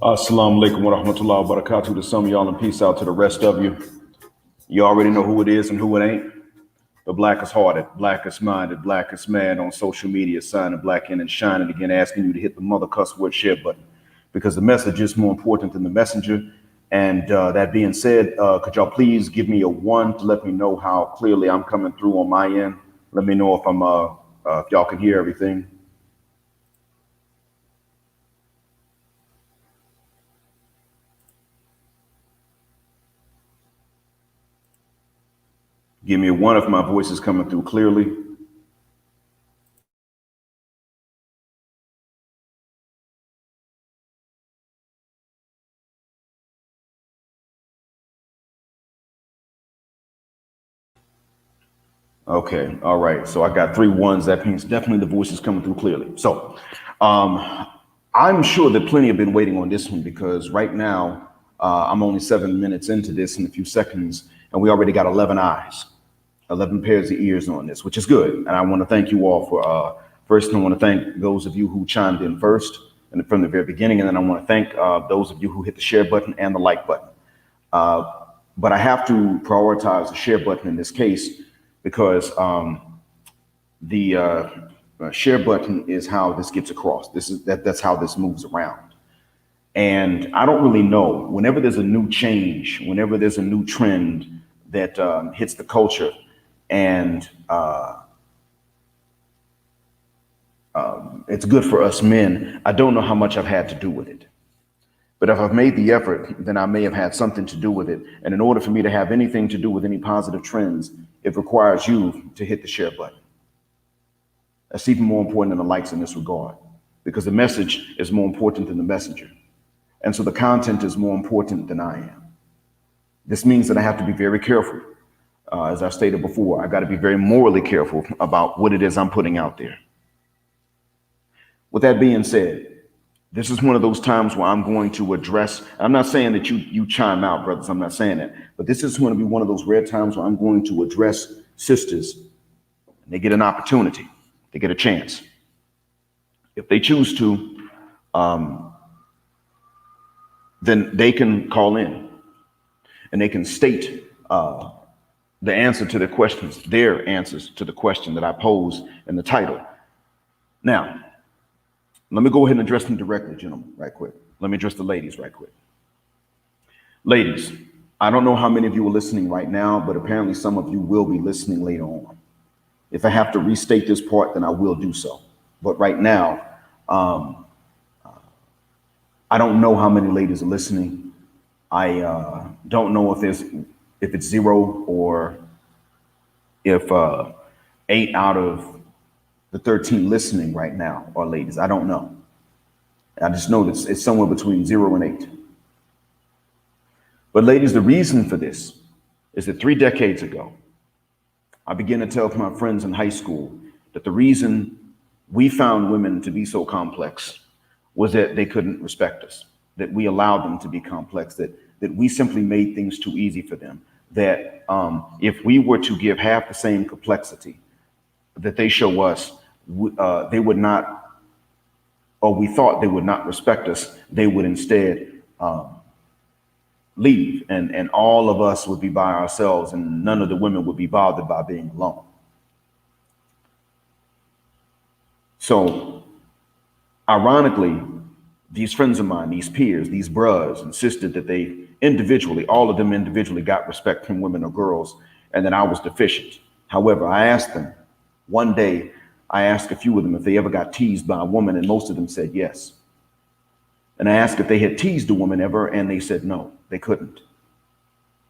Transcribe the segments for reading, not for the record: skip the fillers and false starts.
Assalamu alaikum wa rahmatullahi wa barakatuh to some of y'all and peace out to the rest of you. You already know who it is and who it ain't. The blackest hearted, blackest minded, blackest man on social media, signing black in and shining again, asking you to hit the mother cuss word share button because the message is more important than the messenger. And that being said, could y'all please give me a 1 to let me know how clearly I'm coming through on my end? Let me know if if y'all can hear everything. Give me a 1 if my voice is coming through clearly. Okay, all right. So I got 3 1s. That means definitely the voice is coming through clearly. So I'm sure that plenty have been waiting on this one because right now I'm only 7 minutes into this in a few seconds, and we already got 11 eyes, 11 pairs of ears on this, which is good. And I want to thank you all for first. I want to thank those of you who chimed in first and from the very beginning, and then I want to thank those of you who hit the share button and the like button. But I have to prioritize the share button in this case because the share button is how this gets across. That's how this moves around. And I don't really know. Whenever there's a new change, whenever there's a new trend that hits the culture, and it's good for us men, I don't know how much I've had to do with it. But if I've made the effort, then I may have had something to do with it. And in order for me to have anything to do with any positive trends, it requires you to hit the share button. That's even more important than the likes in this regard, because the message is more important than the messenger. And so the content is more important than I am. This means that I have to be very careful. As I stated before, I got to be very morally careful about what it is I'm putting out there. With that being said, this is one of those times where I'm going to address, I'm not saying that you chime out, brothers, I'm not saying that, but this is going to be one of those rare times where I'm going to address sisters, and they get an opportunity, they get a chance. If they choose to, then they can call in and they can state the answer to their questions, their answers to the question that I pose in the title. Now, let me go ahead and address them directly, gentlemen, right quick. Let me address the ladies right quick. Ladies, I don't know how many of you are listening right now, but apparently some of you will be listening later on. If I have to restate this part, then I will do so. But right now, I don't know how many ladies are listening. I don't know if it's 0 or if 8 out of the 13 listening right now are ladies. I don't know. I just know that it's somewhere between 0 and 8. But ladies, the reason for this is that 3 decades ago, I began to tell my friends in high school that the reason we found women to be so complex was that they couldn't respect us, that we allowed them to be complex, that we simply made things too easy for them, that if we were to give half the same complexity that they show us, they would not, or we thought they would not respect us. They would instead leave, and all of us would be by ourselves, and none of the women would be bothered by being alone. So Ironically, these friends of mine, these peers, these bros insisted that they individually, all of them individually got respect from women or girls, and that I was deficient. However, I asked them one day, I asked a few of them if they ever got teased by a woman, and most of them said yes. And I asked if they had teased a woman ever, and they said no, they couldn't.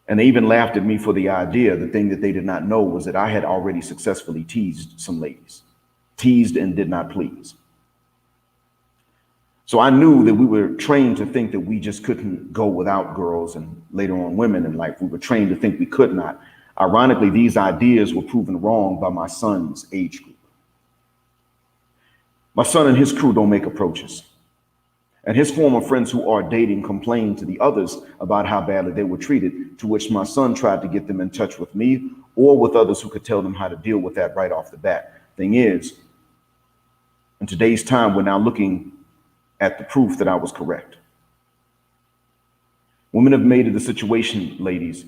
And they even laughed at me for the idea. The thing that they did not know was that I had already successfully teased some ladies, teased and did not please. So I knew that we were trained to think that we just couldn't go without girls and later on women in life. We were trained to think we could not. Ironically, these ideas were proven wrong by my son's age group. My son and his crew don't make approaches. And his former friends who are dating complained to the others about how badly they were treated, to which my son tried to get them in touch with me or with others who could tell them how to deal with that right off the bat. Thing is, in today's time, we're now looking at the proof that I was correct. Women have made it a situation, ladies,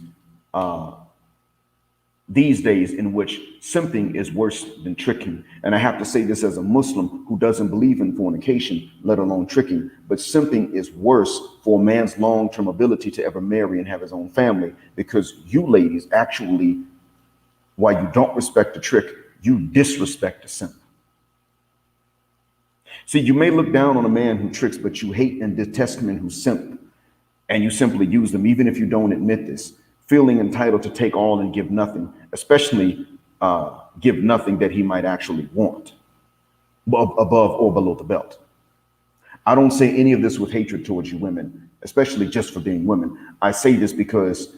these days in which simping is worse than tricking. And I have to say this as a Muslim who doesn't believe in fornication, let alone tricking, but simping is worse for a man's long-term ability to ever marry and have his own family, because you ladies actually, while you don't respect the trick, you disrespect the simp. See, you may look down on a man who tricks, but you hate and detest men who simp, and you simply use them, even if you don't admit this, feeling entitled to take all and give nothing, especially give nothing that he might actually want, above or below the belt. I don't say any of this with hatred towards you women, especially just for being women. I say this because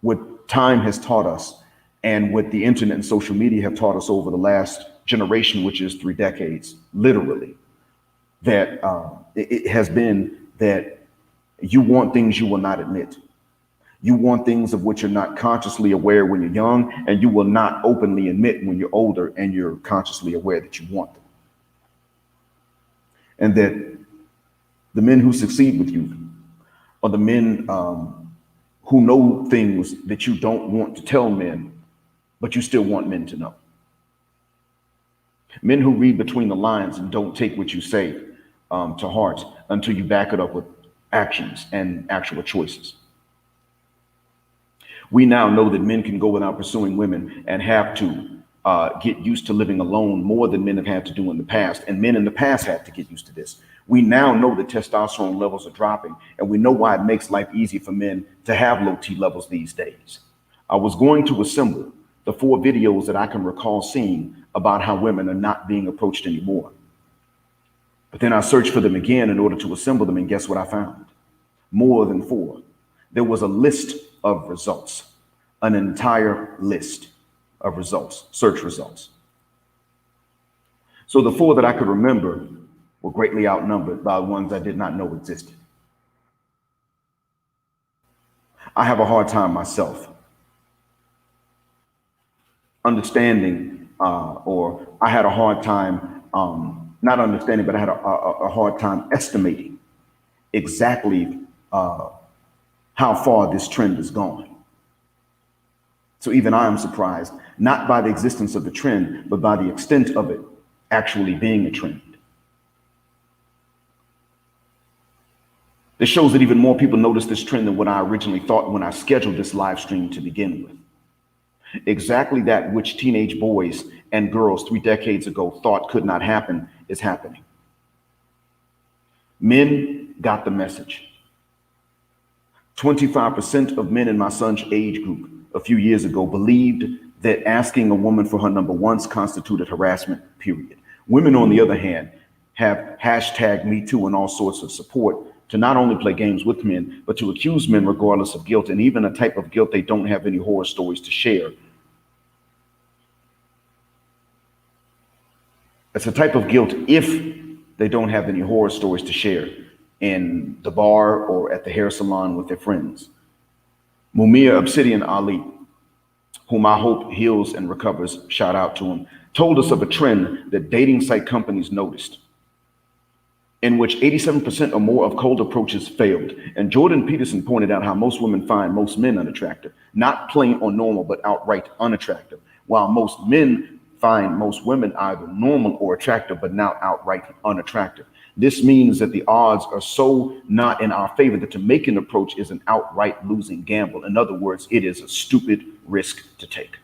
what time has taught us and what the internet and social media have taught us over the last generation, which is 3 decades, literally, that it has been that you want things you will not admit. You want things of which you're not consciously aware when you're young, and you will not openly admit when you're older and you're consciously aware that you want them. And that the men who succeed with you are the men who know things that you don't want to tell men, but you still want men to know. Men who read between the lines and don't take what you say to heart until you back it up with actions and actual choices. We now know that men can go without pursuing women and have to get used to living alone more than men have had to do in the past. And men in the past had to get used to this. We now know that testosterone levels are dropping, and we know why it makes life easy for men to have low T levels these days. I was going to assemble the 4 videos that I can recall seeing about how women are not being approached anymore. But then I searched for them again in order to assemble them, and guess what I found? More than 4. There was a list of results, an entire list of results, search results. So the 4 that I could remember were greatly outnumbered by the ones I did not know existed. I have a hard time myself understanding, or I had a hard time, not understanding, but I had a hard time estimating exactly how far this trend is gone. So even I am surprised, not by the existence of the trend, but by the extent of it actually being a trend. This shows that even more people notice this trend than what I originally thought when I scheduled this live stream to begin with. Exactly that which teenage boys and girls 3 decades ago thought could not happen is happening. Men got the message. 25% of men in my son's age group a few years ago believed that asking a woman for her number once constituted harassment, period. Women, on the other hand, have #MeToo and all sorts of support to not only play games with men, but to accuse men regardless of guilt, and even a type of guilt they don't have any horror stories to share. It's a type of guilt if they don't have any horror stories to share in the bar or at the hair salon with their friends. Mumia Obsidian Ali, whom I hope heals and recovers, shout out to him, told us of a trend that dating site companies noticed, in which 87% or more of cold approaches failed. And Jordan Peterson pointed out how most women find most men unattractive, not plain or normal, but outright unattractive, while most men find most women either normal or attractive, but not outright unattractive. This means that the odds are so not in our favor that to make an approach is an outright losing gamble. In other words, it is a stupid risk to take.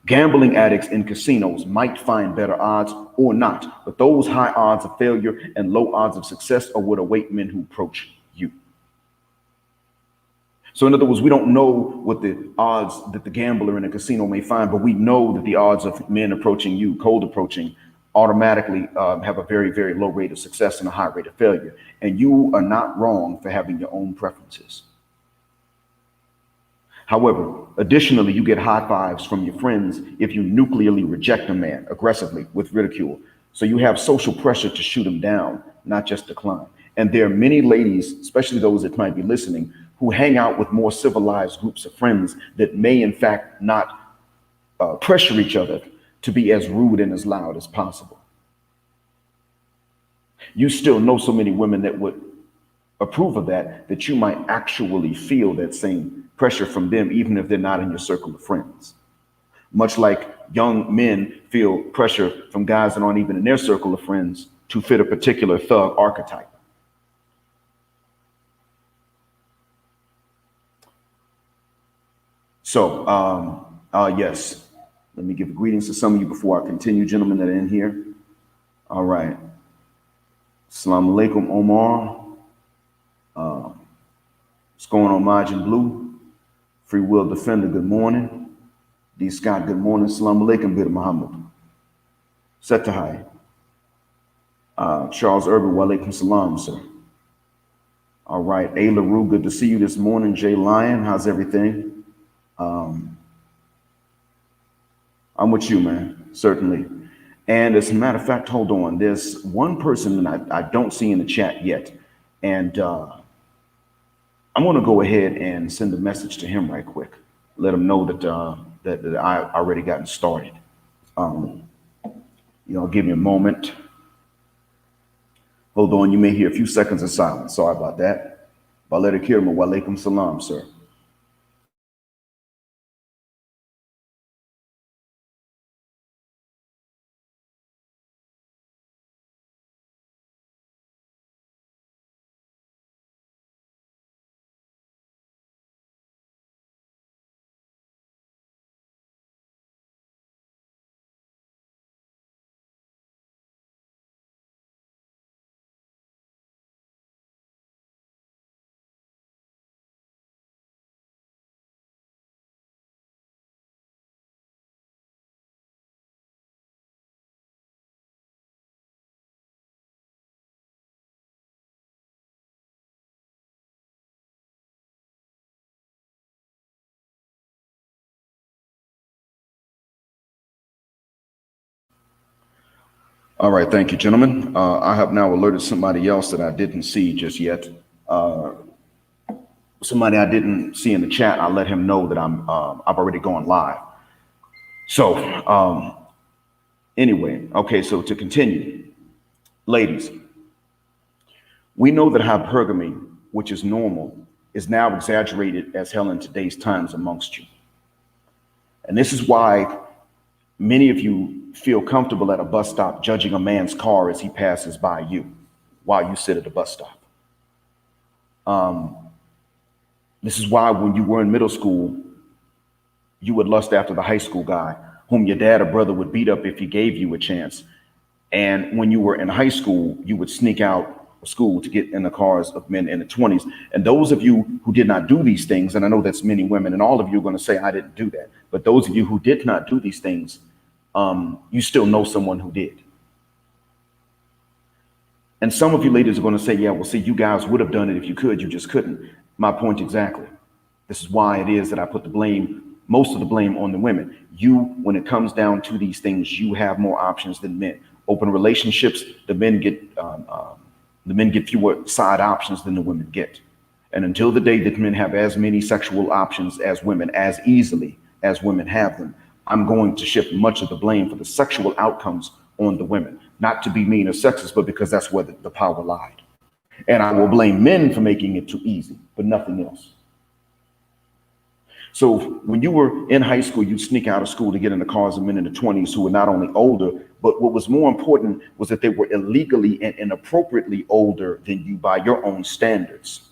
Gambling addicts in casinos might find better odds or not, but those high odds of failure and low odds of success are what await men who approach you. So in other words, we don't know what the odds that the gambler in a casino may find, but we know that the odds of men approaching you, cold approaching, automatically have a very, very low rate of success and a high rate of failure. And you are not wrong for having your own preferences. However, additionally, you get high fives from your friends if you nuclearly reject a man aggressively with ridicule. So you have social pressure to shoot him down, not just decline. And there are many ladies, especially those that might be listening, who hang out with more civilized groups of friends that may in fact not pressure each other to be as rude and as loud as possible. You still know so many women that would approve of that you might actually feel that same pressure from them, even if they're not in your circle of friends. Much like young men feel pressure from guys that aren't even in their circle of friends to fit a particular thug archetype. So, yes, let me give greetings to some of you before I continue, gentlemen that are in here. All right. Assalamu alaikum, Omar. What's going on, Majin Blue? Free Will Defender, good morning. D. Scott, good morning. Assalamu alaikum, Bid Muhammad. Setahai. Charles Irvin, wa alaikum salam, sir. All right. A. LaRue, good to see you this morning. Jay Lyon, how's everything? I'm with you, man, certainly. And as a matter of fact, hold on. There's one person that I don't see in the chat yet. And I'm going to go ahead and send a message to him right quick. Let him know that that I already gotten started. Give me a moment. Hold on. You may hear a few seconds of silence. Sorry about that. Baleta Kirma, wa alaikum salam, sir. All right, thank you, gentlemen. I have now alerted somebody else that I didn't see just yet. Somebody I didn't see in the chat. I'll let him know that I've already gone live. So anyway, okay. So to continue, ladies, we know that hypergamy, which is normal, is now exaggerated as hell in today's times amongst you, and this is why many of you feel comfortable at a bus stop judging a man's car as he passes by you while you sit at the bus stop. This is why when you were in middle school, you would lust after the high school guy whom your dad or brother would beat up if he gave you a chance. And when you were in high school, you would sneak out of school to get in the cars of men in the 20s. And those of you who did not do these things, and I know that's many women, and all of you are going to say, I didn't do that. But those of you who did not do these things, you still know someone who did. And some of you ladies are going to say, yeah, well, see, you guys would have done it if you could, you just couldn't. My point exactly. This is why it is that I put the blame, most of the blame on the women. You, when it comes down to these things, you have more options than men. Open relationships, the men get fewer side options than the women get. And until the day that men have as many sexual options as women, as easily as women have them, I'm going to shift much of the blame for the sexual outcomes on the women, not to be mean or sexist, but because that's where the power lied. And I will blame men for making it too easy, but nothing else. So when you were in high school, you'd sneak out of school to get in the cars of men in the 20s who were not only older, but what was more important was that they were illegally and inappropriately older than you by your own standards.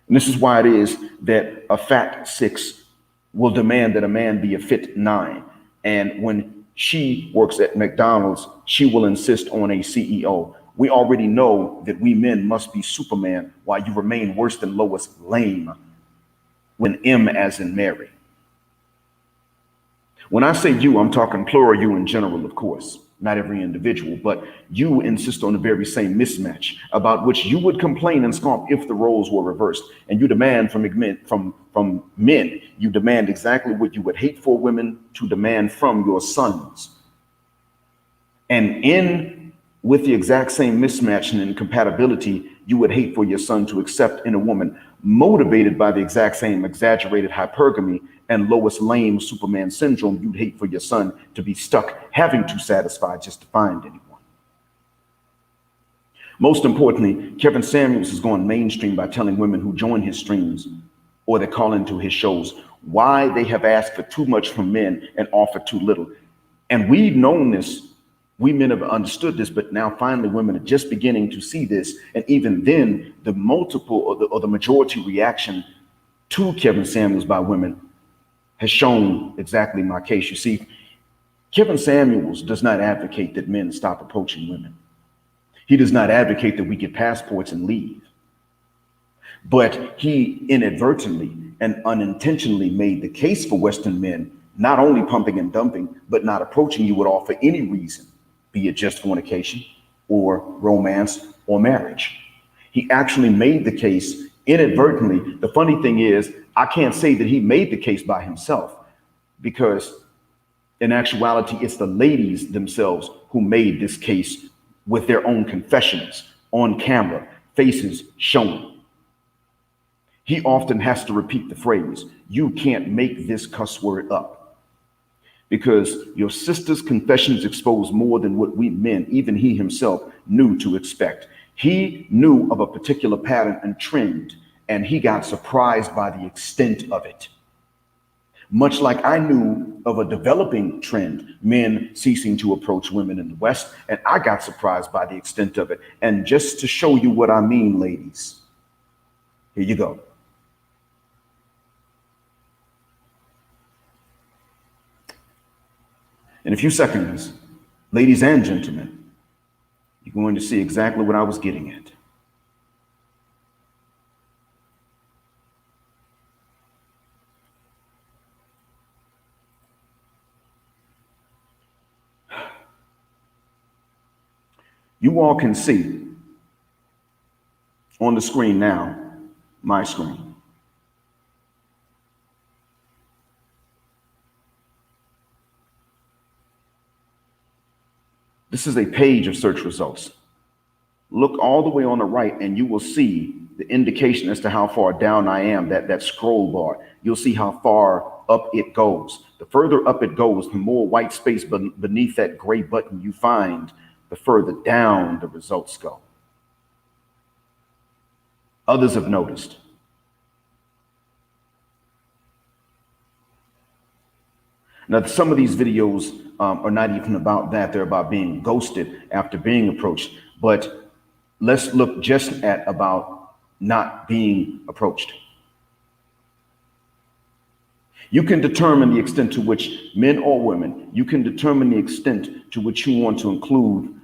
And this is why it is that a fat 6 will demand that a man be a fit 9. And when she works at McDonald's, she will insist on a CEO. We already know that we men must be Superman while you remain worse than Lois lame, when M as in Mary. When I say you, I'm talking plural you in general, of course, not every individual, but you insist on the very same mismatch about which you would complain and scoff if the roles were reversed. And you demand from men, you demand exactly what you would hate for women to demand from your sons. And in with the exact same mismatch and incompatibility you would hate for your son to accept in a woman, motivated by the exact same exaggerated hypergamy and Lois Lame Superman syndrome you'd hate for your son to be stuck having to satisfy just to find anyone. Most importantly, Kevin Samuels has gone mainstream by telling women who join his streams or that call into his shows why they have asked for too much from men and offered too little. And we've known this. We men have understood this, but now finally women are just beginning to see this. And even then, the multiple or the majority reaction to Kevin Samuels by women has shown exactly my case. You see, Kevin Samuels does not advocate that men stop approaching women. He does not advocate that we get passports and leave. But he inadvertently and unintentionally made the case for Western men not only pumping and dumping, but not approaching you at all for any reason, be it just fornication or romance or marriage. He actually made the case inadvertently. The funny thing is, I can't say that he made the case by himself, because in actuality, it's the ladies themselves who made this case with their own confessions on camera, faces shown. He often has to repeat the phrase, "You can't make this cuss word up," because your sister's confessions expose more than what we men, even he himself, knew to expect. He knew of a particular pattern and trend, and he got surprised by the extent of it. Much like I knew of a developing trend, men ceasing to approach women in the West, and I got surprised by the extent of it. And just to show you what I mean, ladies, here you go. In a few seconds, ladies and gentlemen, you're going to see exactly what I was getting at. You all can see on the screen now, my screen. This is a page of search results. Look all the way on the right and you will see the indication as to how far down I am, that scroll bar. You'll see how far up it goes. The further up it goes, the more white space beneath that gray button you find, the further down the results go. Others have noticed. Now, some of these videos are not even about that. They're about being ghosted after being approached. But let's look just at about not being approached. You can determine the extent to which men or women, you can determine the extent to which you want to include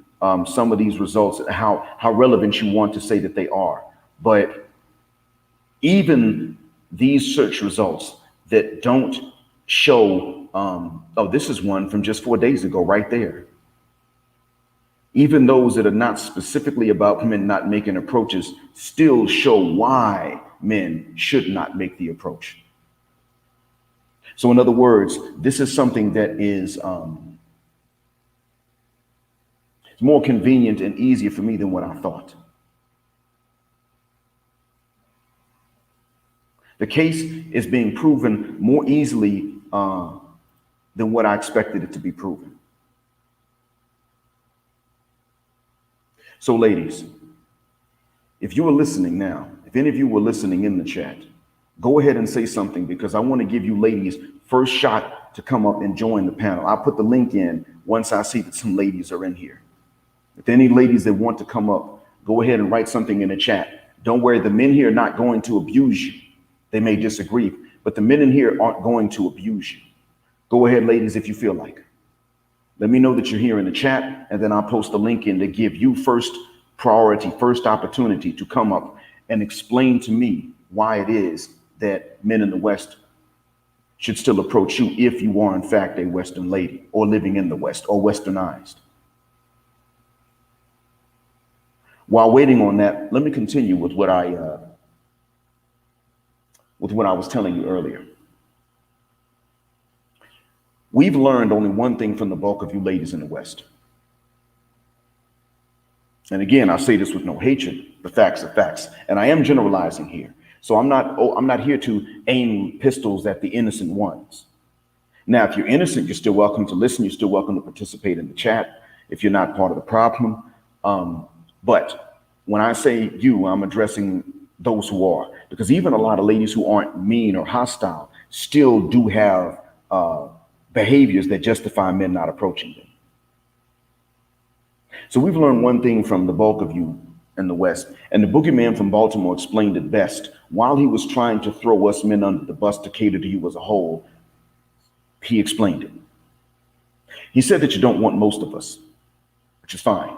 some of these results, how relevant you want to say that they are. But even these search results that don't show, oh, this is one from just 4 days ago right there. Even those that are not specifically about men not making approaches still show why men should not make the approach. So in other words, this is something that is it's more convenient and easier for me than what I thought. The case is being proven more easily than what I expected it to be proven. So ladies, if you are listening now, if any of you were listening in the chat, Go ahead and say something, because I want to give you ladies first shot to come up and join the panel. I'll put the link in once I see that some ladies are in here. If any ladies that want to come up, go ahead and write something in the chat. Don't worry, the men here are not going to abuse you. They may disagree, but the men in here aren't going to abuse you. Go ahead, ladies, if you feel like. Let me know that you're here in the chat, and then I'll post the link in to give you first priority, first opportunity to come up and explain to me why it is that men in the West should still approach you if you are in fact a Western lady or living in the West or Westernized. While waiting on that, let me continue with what I was telling you earlier. We've learned only one thing from the bulk of you ladies in the West. And again, I say this with no hatred. The facts are facts. And I am generalizing here. So I'm not here to aim pistols at the innocent ones. Now, if you're innocent, you're still welcome to listen. You're still welcome to participate in the chat if you're not part of the problem. But when I say you, I'm addressing those who are, because even a lot of ladies who aren't mean or hostile still do have behaviors that justify men not approaching them. So we've learned one thing from the bulk of you in the West, and the boogeyman from Baltimore explained it best. While he was trying to throw us men under the bus to cater to you as a whole, he explained it. He said that you don't want most of us, which is fine,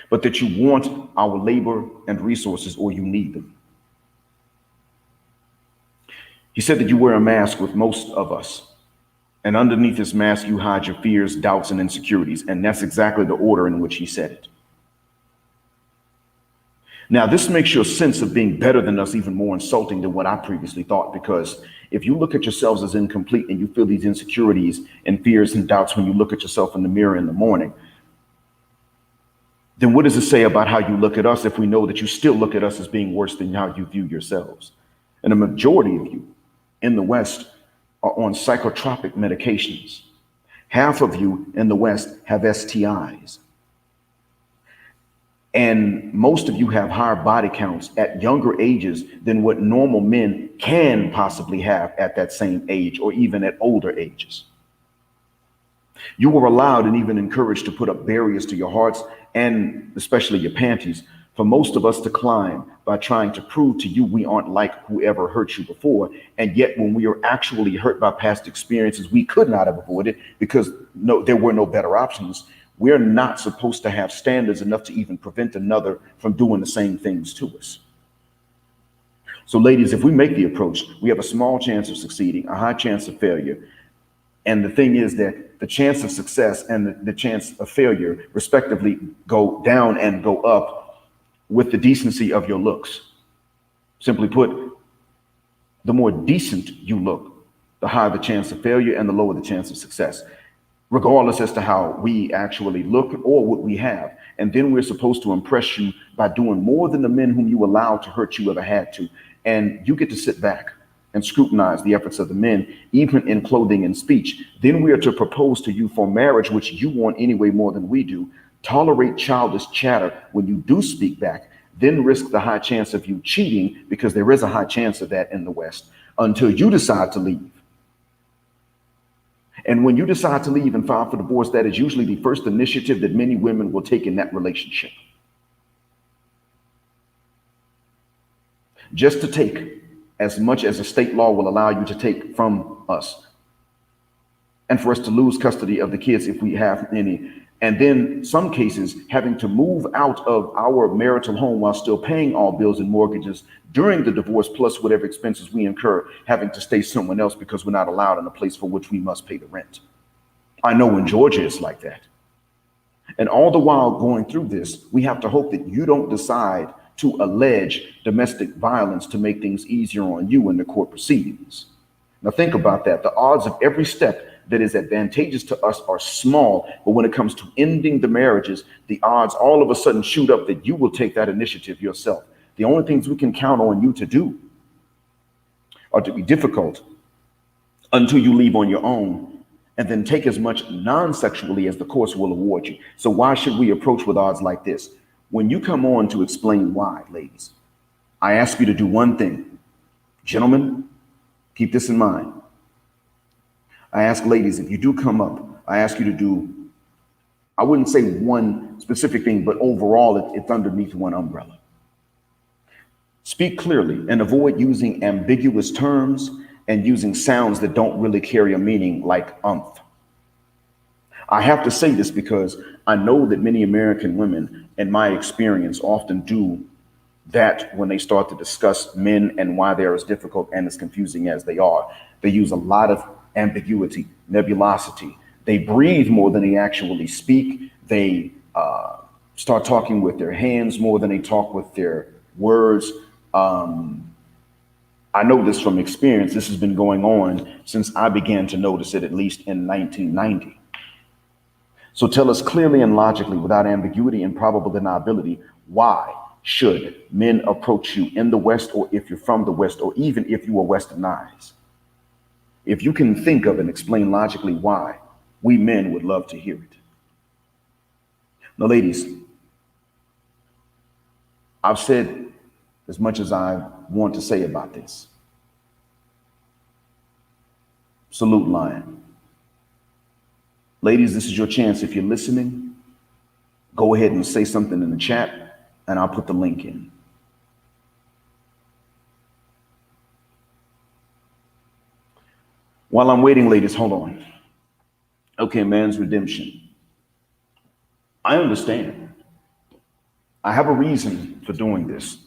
but that you want our labor and resources, or you need them. He said that you wear a mask with most of us, and underneath this mask, you hide your fears, doubts, and insecurities. And that's exactly the order in which he said it. Now, this makes your sense of being better than us even more insulting than what I previously thought, because if you look at yourselves as incomplete and you feel these insecurities and fears and doubts when you look at yourself in the mirror in the morning, then what does it say about how you look at us if we know that you still look at us as being worse than how you view yourselves? And a majority of you in the West are on psychotropic medications. Half of you in the West have STIs. And most of you have higher body counts at younger ages than what normal men can possibly have at that same age, or even at older ages. You were allowed and even encouraged to put up barriers to your hearts, and especially your panties, for most of us to climb by trying to prove to you we aren't like whoever hurt you before. And yet when we are actually hurt by past experiences we could not have avoided because there were no better options, we're not supposed to have standards enough to even prevent another from doing the same things to us. So ladies, if we make the approach, we have a small chance of succeeding, a high chance of failure. And the thing is that the chance of success and the chance of failure respectively go down and go up with the decency of your looks. Simply put, the more decent you look, the higher the chance of failure and the lower the chance of success, regardless as to how we actually look or what we have. And then we're supposed to impress you by doing more than the men whom you allowed to hurt you ever had to. And you get to sit back and scrutinize the efforts of the men, even in clothing and speech. Then we are to propose to you for marriage, which you want anyway more than we do. Tolerate childish chatter when you do speak back, then risk the high chance of you cheating, because there is a high chance of that in the West, until you decide to leave. And when you decide to leave and file for divorce, that is usually the first initiative that many women will take in that relationship. Just to take as much as the state law will allow you to take from us, and for us to lose custody of the kids if we have any. And then some cases having to move out of our marital home while still paying all bills and mortgages during the divorce, plus whatever expenses we incur, having to stay somewhere else because we're not allowed in a place for which we must pay the rent. I know in Georgia it's like that. And all the while going through this, we have to hope that you don't decide to allege domestic violence to make things easier on you in the court proceedings. Now think about that. The odds of every step that is advantageous to us are small, but when it comes to ending the marriages, the odds all of a sudden shoot up that you will take that initiative yourself. The only things we can count on you to do are to be difficult until you leave on your own, and then take as much non-sexually as the courts will award you. So why should we approach with odds like this? When you come on to explain why, ladies, I ask you to do one thing. Gentlemen, keep this in mind. I ask ladies, if you do come up, I ask you to do, I wouldn't say one specific thing, but overall, it's underneath one umbrella. Speak clearly and avoid using ambiguous terms and using sounds that don't really carry a meaning, like umph. I have to say this because I know that many American women, in my experience, often do that when they start to discuss men and why they're as difficult and as confusing as they are. They use a lot of ambiguity, nebulosity. They breathe more than they actually speak. They start talking with their hands more than they talk with their words. I know this from experience. This has been going on since I began to notice it, at least in 1990. So tell us clearly and logically, without ambiguity and probable deniability, why should men approach you in the West, or if you're from the West, or even if you are westernized? If you can think of and explain logically why, we men would love to hear it. Now, ladies, I've said as much as I want to say about this. Salute, Lion. Ladies, this is your chance. If you're listening, go ahead and say something in the chat, and I'll put the link in. While I'm waiting, ladies, hold on. Okay, man's redemption. I understand. I have a reason for doing this.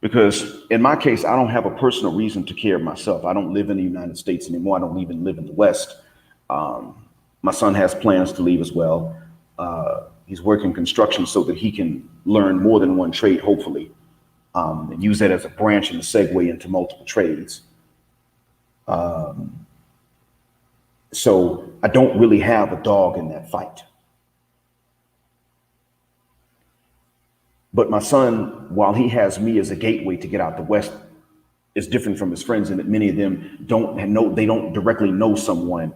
Because in my case, I don't have a personal reason to care of myself. I don't live in the United States anymore. I don't even live in the West. My son has plans to leave as well. He's working construction so that he can learn more than one trade, hopefully, and use that as a branch and a segue into multiple trades. So I don't really have a dog in that fight. But my son, while he has me as a gateway to get out the West, is different from his friends in that many of them they don't directly know someone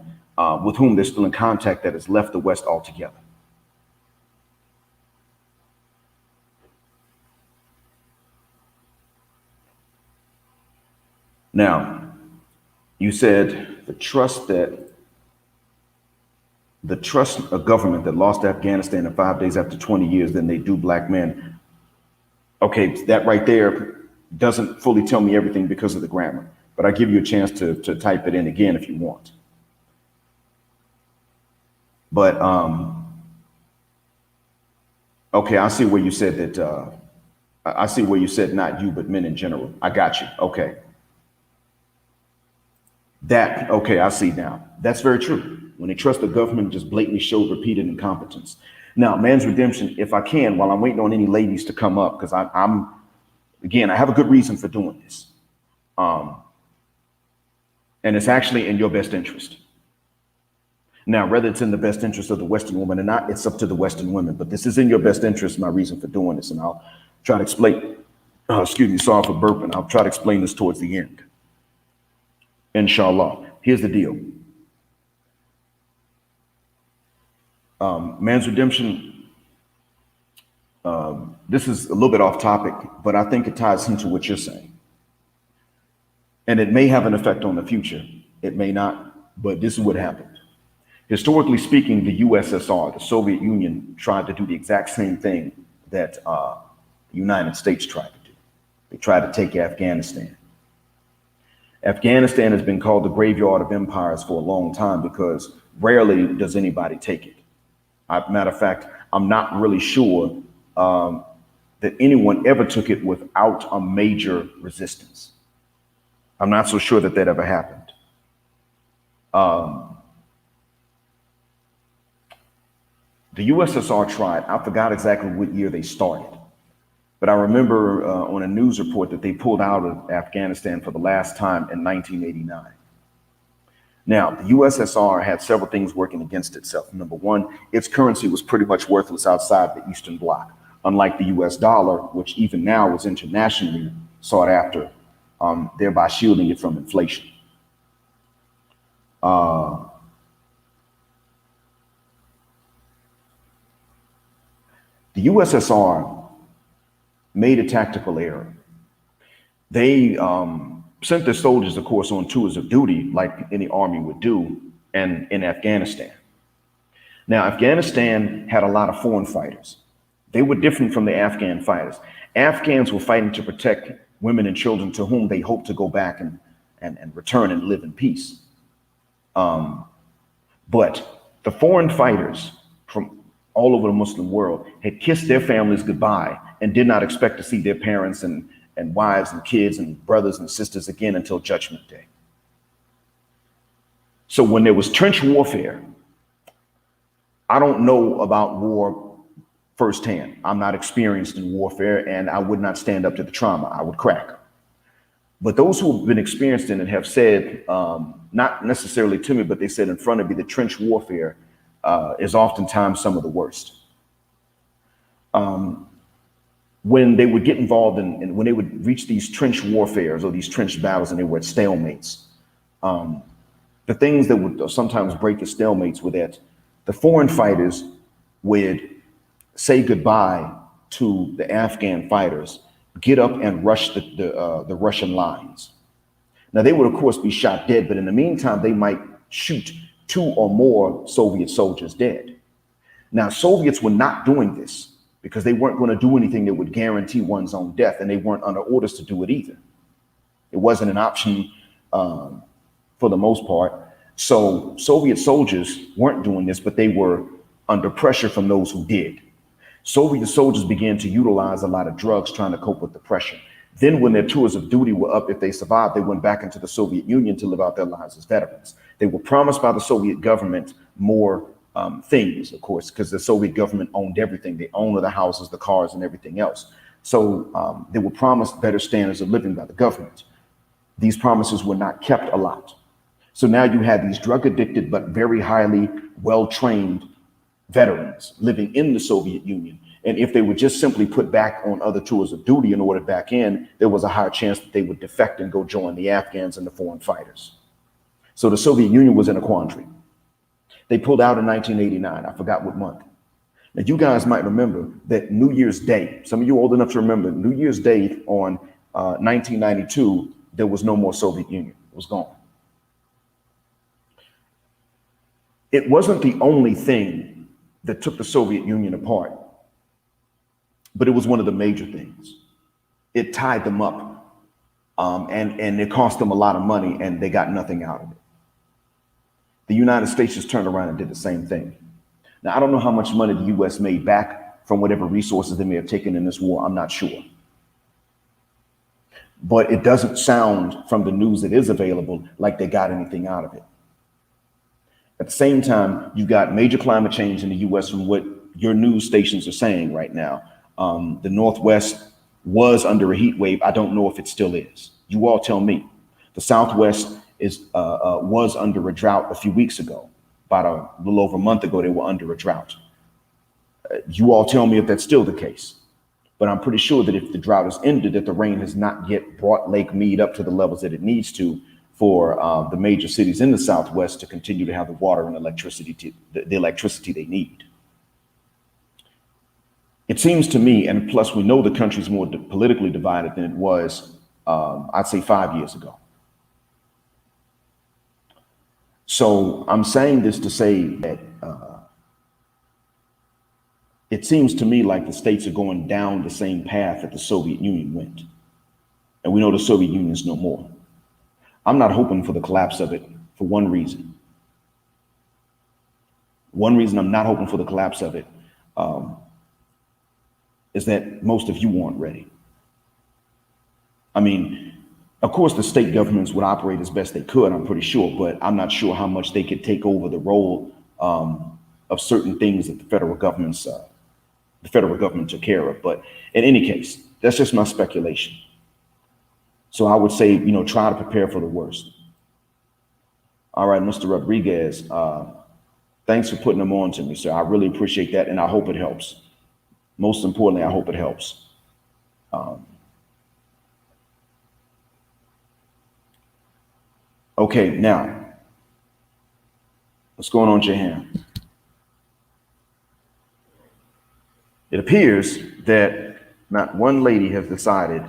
with whom they're still in contact that has left the West altogether. Now, you said the trust a government that lost Afghanistan in 5 days after 20 years than they do black men. Okay, that right there doesn't fully tell me everything because of the grammar, but I give you a chance to type it in again if you want. But okay, I see where you said that. I see where you said not you, but men in general. I got you. Okay. Okay, I see now. That's very true. When they trust the government, just blatantly show repeated incompetence. Now, man's redemption, if I can, while I'm waiting on any ladies to come up, because again, I have a good reason for doing this. And it's actually in your best interest. Now, whether it's in the best interest of the Western woman or not, it's up to the Western women, but this is in your best interest, my reason for doing this. And I'll try to explain, excuse me, sorry for burping. I'll try to explain this towards the end. Inshallah. Here's the deal. Man's redemption, this is a little bit off topic, but I think it ties into what you're saying. And it may have an effect on the future. It may not, but this is what happened. Historically speaking, the USSR, the Soviet Union, tried to do the exact same thing that the United States tried to do. They tried to take Afghanistan. Afghanistan has been called the graveyard of empires for a long time because rarely does anybody take it. Matter of fact, I'm not really sure that anyone ever took it without a major resistance. I'm not so sure that ever happened. The USSR tried. I forgot exactly what year they started, but I remember on a news report that they pulled out of Afghanistan for the last time in 1989. Now, the USSR had several things working against itself. Number one, its currency was pretty much worthless outside the Eastern Bloc, unlike the US dollar, which even now is internationally sought after, thereby shielding it from inflation. The USSR made a tactical error. They sent their soldiers, of course, on tours of duty like any army would do, and in Afghanistan. Now, Afghanistan had a lot of foreign fighters. They were different from the Afghan fighters. Afghans were fighting to protect women and children to whom they hoped to go back and return and live in peace. But the foreign fighters from all over the Muslim world had kissed their families goodbye and did not expect to see their parents and wives and kids and brothers and sisters again until Judgment Day. So when there was trench warfare, I don't know about war firsthand. I'm not experienced in warfare, and I would not stand up to the trauma. I would crack. But those who have been experienced in it have said, not necessarily to me, but they said in front of me, that trench warfare is oftentimes some of the worst. When they would get involved in when they would reach these trench warfares or these trench battles and they were at stalemates, the things that would sometimes break the stalemates were that the foreign fighters would say goodbye to the Afghan fighters, get up and rush the Russian lines. Now, they would, of course, be shot dead, but in the meantime, they might shoot 2 or more Soviet soldiers dead. Now, Soviets were not doing this because they weren't going to do anything that would guarantee one's own death, and they weren't under orders to do it either. It wasn't an option for the most part. So Soviet soldiers weren't doing this, but they were under pressure from those who did. Soviet soldiers began to utilize a lot of drugs trying to cope with the pressure. Then when their tours of duty were up, if they survived, they went back into the Soviet Union to live out their lives as veterans. They were promised by the Soviet government more things, of course, because the Soviet government owned everything. They owned the houses, the cars, and everything else. So they were promised better standards of living by the government. These promises were not kept a lot. So now you had these drug addicted but very highly well-trained veterans living in the Soviet Union. And if they were just simply put back on other tours of duty and ordered back in, there was a higher chance that they would defect and go join the Afghans and the foreign fighters. So the Soviet Union was in a quandary. They pulled out in 1989. I forgot what month. Now, you guys might remember that New Year's Day, some of you old enough to remember, New Year's Day on 1992, there was no more Soviet Union. It was gone. It wasn't the only thing that took the Soviet Union apart, but it was one of the major things. It tied them up, and it cost them a lot of money, and they got nothing out of it. The United States just turned around and did the same thing. Now, I don't know how much money the U.S. made back from whatever resources they may have taken in this war. I'm not sure. But it doesn't sound from the news that is available like they got anything out of it. At the same time, you've got major climate change in the U.S. from what your news stations are saying right now. The Northwest was under a heat wave. I don't know if it still is. You all tell me. The Southwest was under a drought a few weeks ago. About a little over a month ago, they were under a drought. You all tell me if that's still the case. But I'm pretty sure that if the drought has ended, that the rain has not yet brought Lake Mead up to the levels that it needs to for the major cities in the Southwest to continue to have the water and electricity, the electricity they need. It seems to me, and plus we know the country's more politically divided than it was, I'd say 5 years ago. So I'm saying this to say that it seems to me like the states are going down the same path that the Soviet Union went. And we know the Soviet Union is no more. I'm not hoping for the collapse of it for one reason. One reason I'm not hoping for the collapse of it is that most of you aren't ready. I mean, of course, the state governments would operate as best they could, I'm pretty sure, but I'm not sure how much they could take over the role of certain things that the federal government took care of. But in any case, that's just my speculation. So I would say, try to prepare for the worst. All right, Mr. Rodriguez, thanks for putting them on to me, sir. I really appreciate that, and I hope it helps. Most importantly, I hope it helps. Okay, now, what's going on, Jahan? It appears that not one lady has decided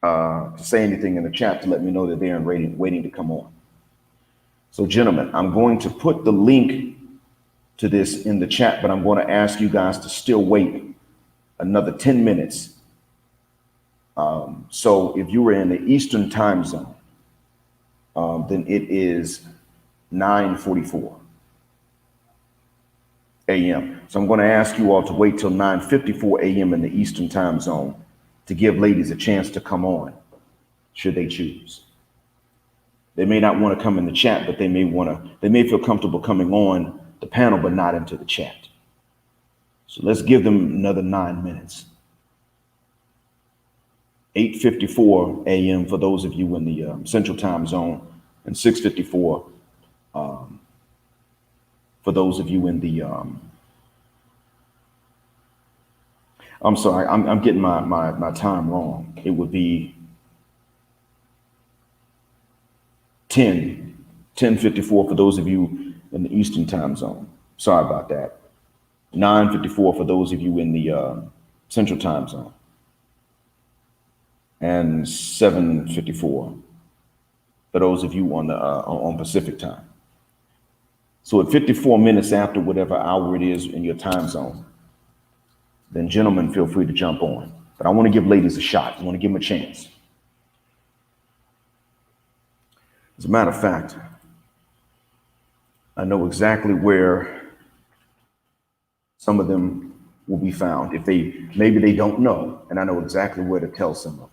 to say anything in the chat to let me know that they're waiting to come on. So gentlemen, I'm going to put the link to this in the chat, but I'm going to ask you guys to still wait another 10 minutes. So if you were in the Eastern time zone, then it is 9:44 a.m. So I'm going to ask you all to wait till 9:54 a.m. in the Eastern time zone to give ladies a chance to come on, should they choose. They may not want to come in the chat, but they may feel comfortable coming on the panel, but not into the chat. So let's give them another 9 minutes. 8:54 a.m. for those of you in the Central Time Zone, and 6:54 for those of you in the. I'm sorry, I'm getting my time wrong. It would be 10:54 for those of you in the Eastern Time Zone. Sorry about that. 9:54 for those of you in the Central Time Zone, and 7:54 for those of you on the on Pacific time. So at 54 minutes after whatever hour it is in your time zone, then gentlemen, feel free to jump on. But I want to give ladies a shot. I want to give them a chance. As a matter of fact, I know exactly where some of them will be found. If maybe they don't know, and I know exactly where to tell some of them.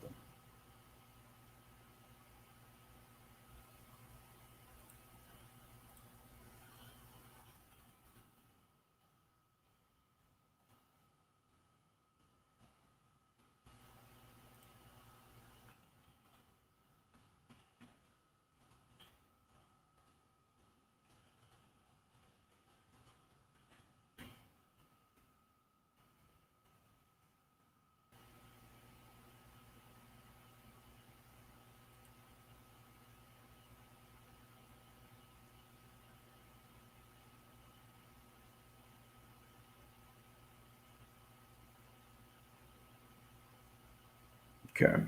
Okay.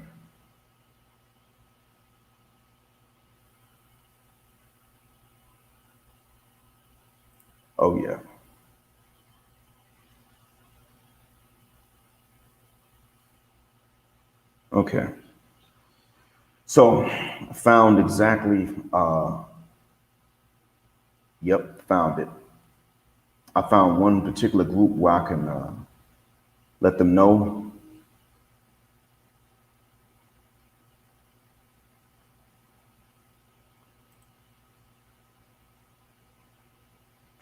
Oh, yeah. Okay. So I found exactly, yep, found it. I found one particular group where I can let them know.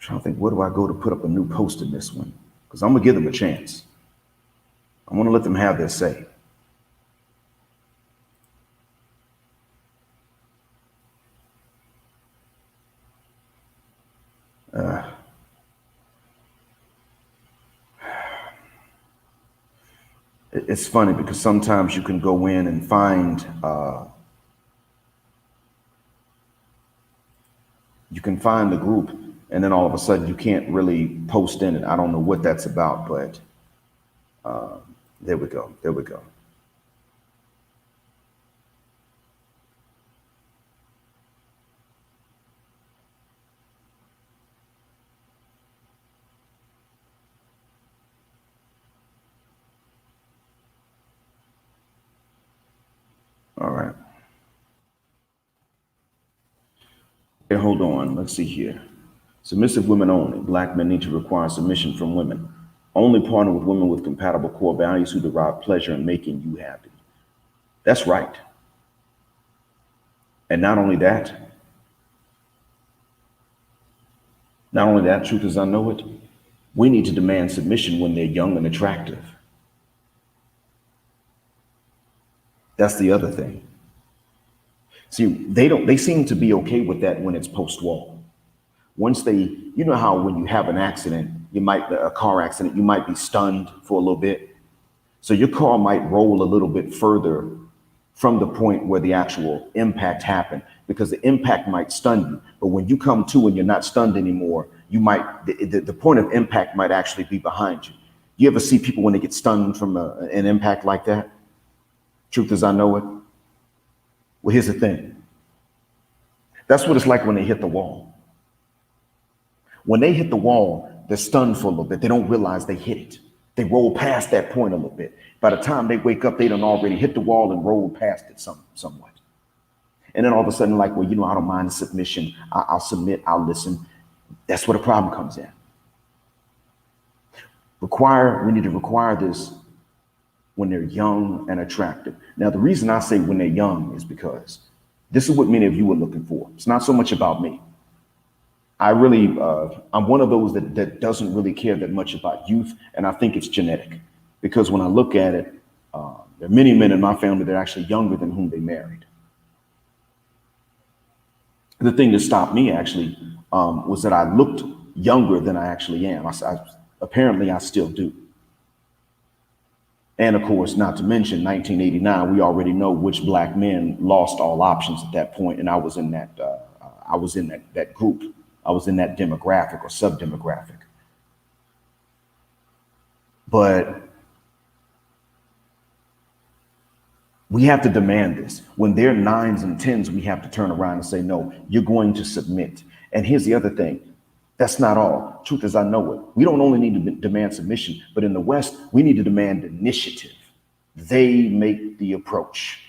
I'm trying to think, where do I go to put up a new post in this one? Because I'm going to give them a chance. I want to let them have their say. It's funny because sometimes you can go in and find the group, and then all of a sudden you can't really post in it. I don't know what that's about, but there we go. There we go. All right. Okay, hold on. Let's see here. Submissive women only. Black men need to require submission from women. Only partner with women with compatible core values who derive pleasure in making you happy. That's right. And not only that, truth as I know it, we need to demand submission when they're young and attractive. That's the other thing. See, they seem to be okay with that when it's post-war. Once you know how when you have an accident, a car accident, you might be stunned for a little bit. So your car might roll a little bit further from the point where the actual impact happened, because the impact might stun you. But when you come to and you're not stunned anymore, the point of impact might actually be behind you. You ever see people when they get stunned from an impact like that? Truth as I know it. Well, here's the thing. That's what it's like when they hit the wall. When they hit the wall, they're stunned for a little bit. They don't realize they hit it. They roll past that point a little bit. By the time they wake up, they done already hit the wall and rolled past it somewhat. And then all of a sudden, like, well, I don't mind the submission. I'll submit. I'll listen. That's where the problem comes in. We need to require this when they're young and attractive. Now, the reason I say when they're young is because this is what many of you are looking for. It's not so much about me. I'm one of those that doesn't really care that much about youth, and I think it's genetic. Because when I look at it, there are many men in my family that are actually younger than whom they married. The thing that stopped me actually was that I looked younger than I actually am. Apparently, I still do. And of course, not to mention 1989, we already know which black men lost all options at that point, and I was in that group. I was in that demographic or sub-demographic. But we have to demand this. When they're 9s and 10s, we have to turn around and say, no, you're going to submit. And here's the other thing. That's not all. Truth as I know it. We don't only need to demand submission, but in the West, we need to demand initiative. They make the approach.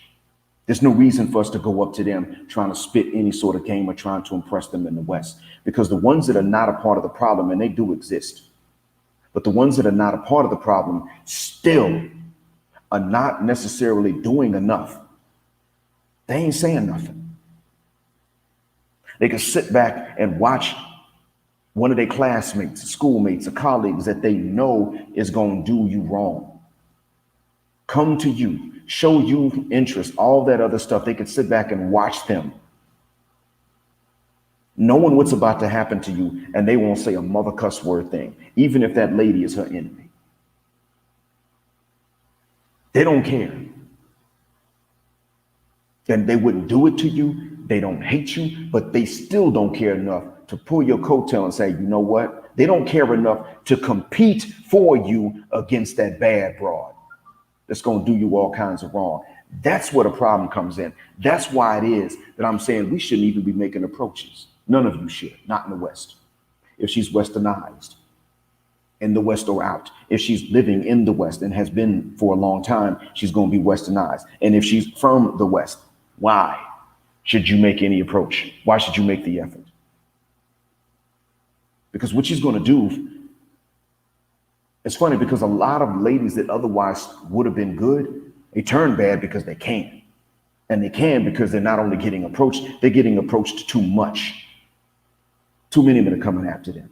There's no reason for us to go up to them trying to spit any sort of game or trying to impress them in the West, because the ones that are not a part of the problem, and they do exist, but the ones that are not a part of the problem still are not necessarily doing enough. They ain't saying nothing. They can sit back and watch one of their classmates, schoolmates, or colleagues that they know is going to do you wrong come to you, show you interest, all that other stuff. They can sit back and watch them, knowing what's about to happen to you, and they won't say a mother cuss word thing, even if that lady is her enemy. They don't care. And they wouldn't do it to you. They don't hate you, but they still don't care enough to pull your coattail and say, you know what? They don't care enough to compete for you against that bad broad that's going to do you all kinds of wrong. That's where the problem comes in. That's why it is that I'm saying we shouldn't even be making approaches. None of you should, not in the West. If she's westernized, in the West or out. If she's living in the West and has been for a long time, she's going to be westernized. And if she's from the West, why should you make any approach? Why should you make the effort? Because what she's going to do, it's funny because a lot of ladies that otherwise would have been good, they turn bad because they can. And they can because they're not only getting approached, they're getting approached too much. Too many men are coming after them.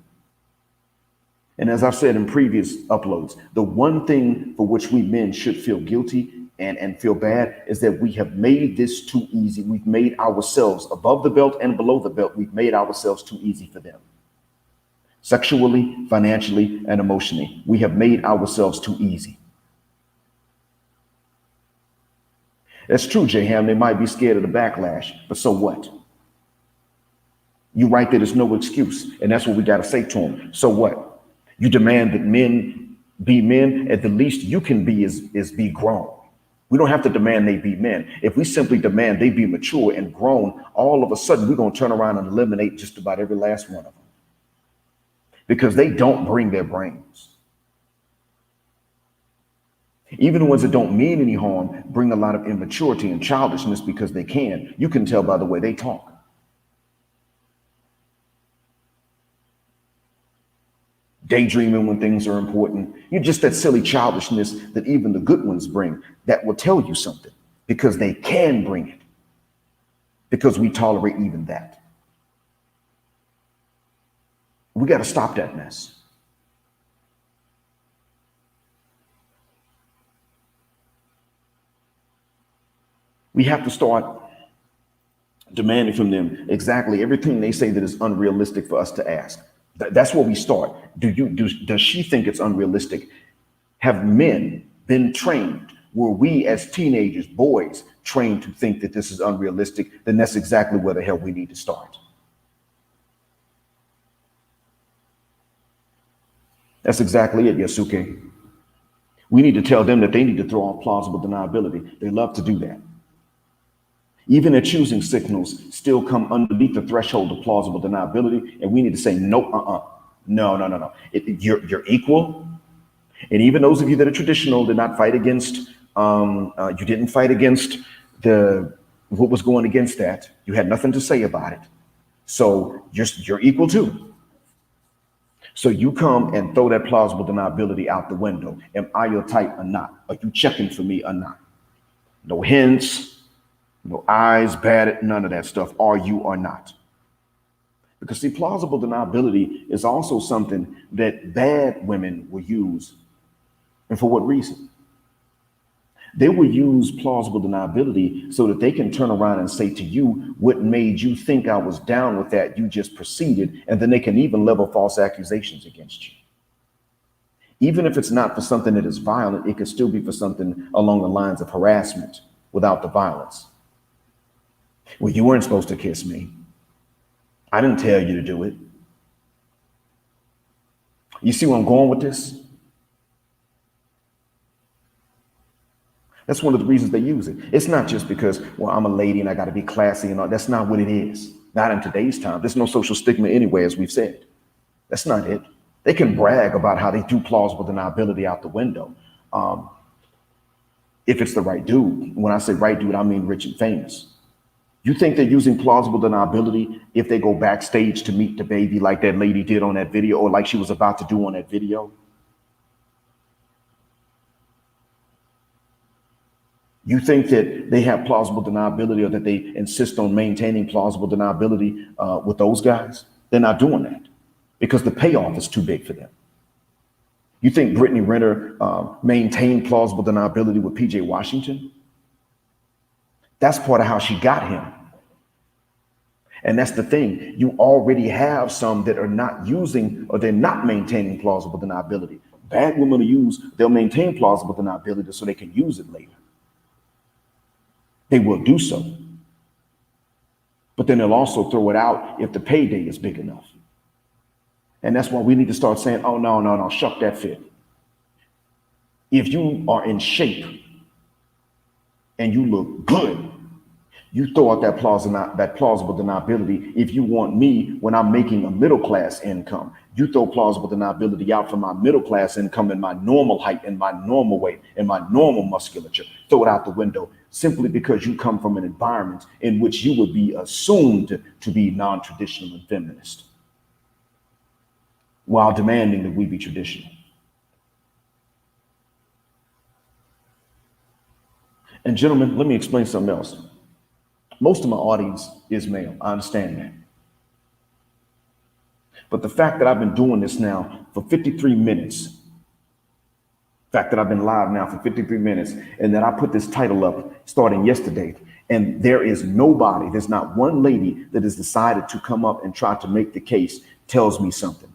And as I've said in previous uploads, the one thing for which we men should feel guilty and feel bad is that we have made this too easy. We've made ourselves above the belt and below the belt. We've made ourselves too easy for them. Sexually, financially, and emotionally, we have made ourselves too easy. That's true, J-Ham. They might be scared of the backlash, but so what? You're right that there's no excuse, and that's what we got to say to them. So what? You demand that men be men, at the least you can be is be grown. We don't have to demand they be men. If we simply demand they be mature and grown, all of a sudden we're going to turn around and eliminate just about every last one of them. Because they don't bring their brains. Even the ones that don't mean any harm bring a lot of immaturity and childishness because they can. You can tell by the way they talk. Daydreaming when things are important. You're just that silly childishness that even the good ones bring that will tell you something because they can bring it. Because we tolerate even that. We got to stop that mess. We have to start demanding from them exactly everything they say that is unrealistic for us to ask. That's where we start. Does she think it's unrealistic? Have men been trained? Were we as teenagers, boys, trained to think that this is unrealistic? Then that's exactly where the hell we need to start. That's exactly it, Yasuke. We need to tell them that they need to throw off plausible deniability. They love to do that. Even their choosing signals still come underneath the threshold of plausible deniability, and we need to say, no, no. You're equal. And even those of you that are traditional did not fight against, you didn't fight against what was going against that. You had nothing to say about it. So you're equal too. So you come and throw that plausible deniability out the window. Am I your type or not? Are you checking for me or not? No hints, no eyes, bad, none of that stuff. Are you or not? Because see, plausible deniability is also something that bad women will use. And for what reason? They will use plausible deniability so that they can turn around and say to you, what made you think I was down with that? You just proceeded. And then they can even level false accusations against you. Even if it's not for something that is violent, it could still be for something along the lines of harassment without the violence. Well, you weren't supposed to kiss me. I didn't tell you to do it. You see where I'm going with this? That's one of the reasons they use it. It's not just because, well, I'm a lady and I got to be classy and all. That's not what it is. Not in today's time. There's no social stigma anyway, as we've said. That's not it. They can brag about how they do plausible deniability out the window. If it's the right dude. When I say right dude, I mean rich and famous. You think they're using plausible deniability if they go backstage to meet the baby like that lady did on that video, or like she was about to do on that video? You think that they have plausible deniability, or that they insist on maintaining plausible deniability with those guys? They're not doing that because the payoff is too big for them. You think Brittany Renner maintained plausible deniability with PJ Washington? That's part of how she got him. And that's the thing. You already have some that are not using, or they're not maintaining plausible deniability. Bad women they'll maintain plausible deniability so they can use it later. They will do so. But then they'll also throw it out if the payday is big enough. And that's why we need to start saying, oh, no, shuck that fit. If you are in shape and you look good, you throw out that plausible deniability. If you want me when I'm making a middle class income, you throw plausible deniability out for my middle class income and my normal height and my normal weight and my normal musculature. Throw it out the window simply because you come from an environment in which you would be assumed to be non-traditional and feminist, while demanding that we be traditional. And gentlemen, let me explain something else. Most of my audience is male. I understand that. But the fact that I've been doing this now for 53 minutes, the fact that I've been live now for 53 minutes, and that I put this title up starting yesterday, and there's not one lady that has decided to come up and try to make the case, tells me something.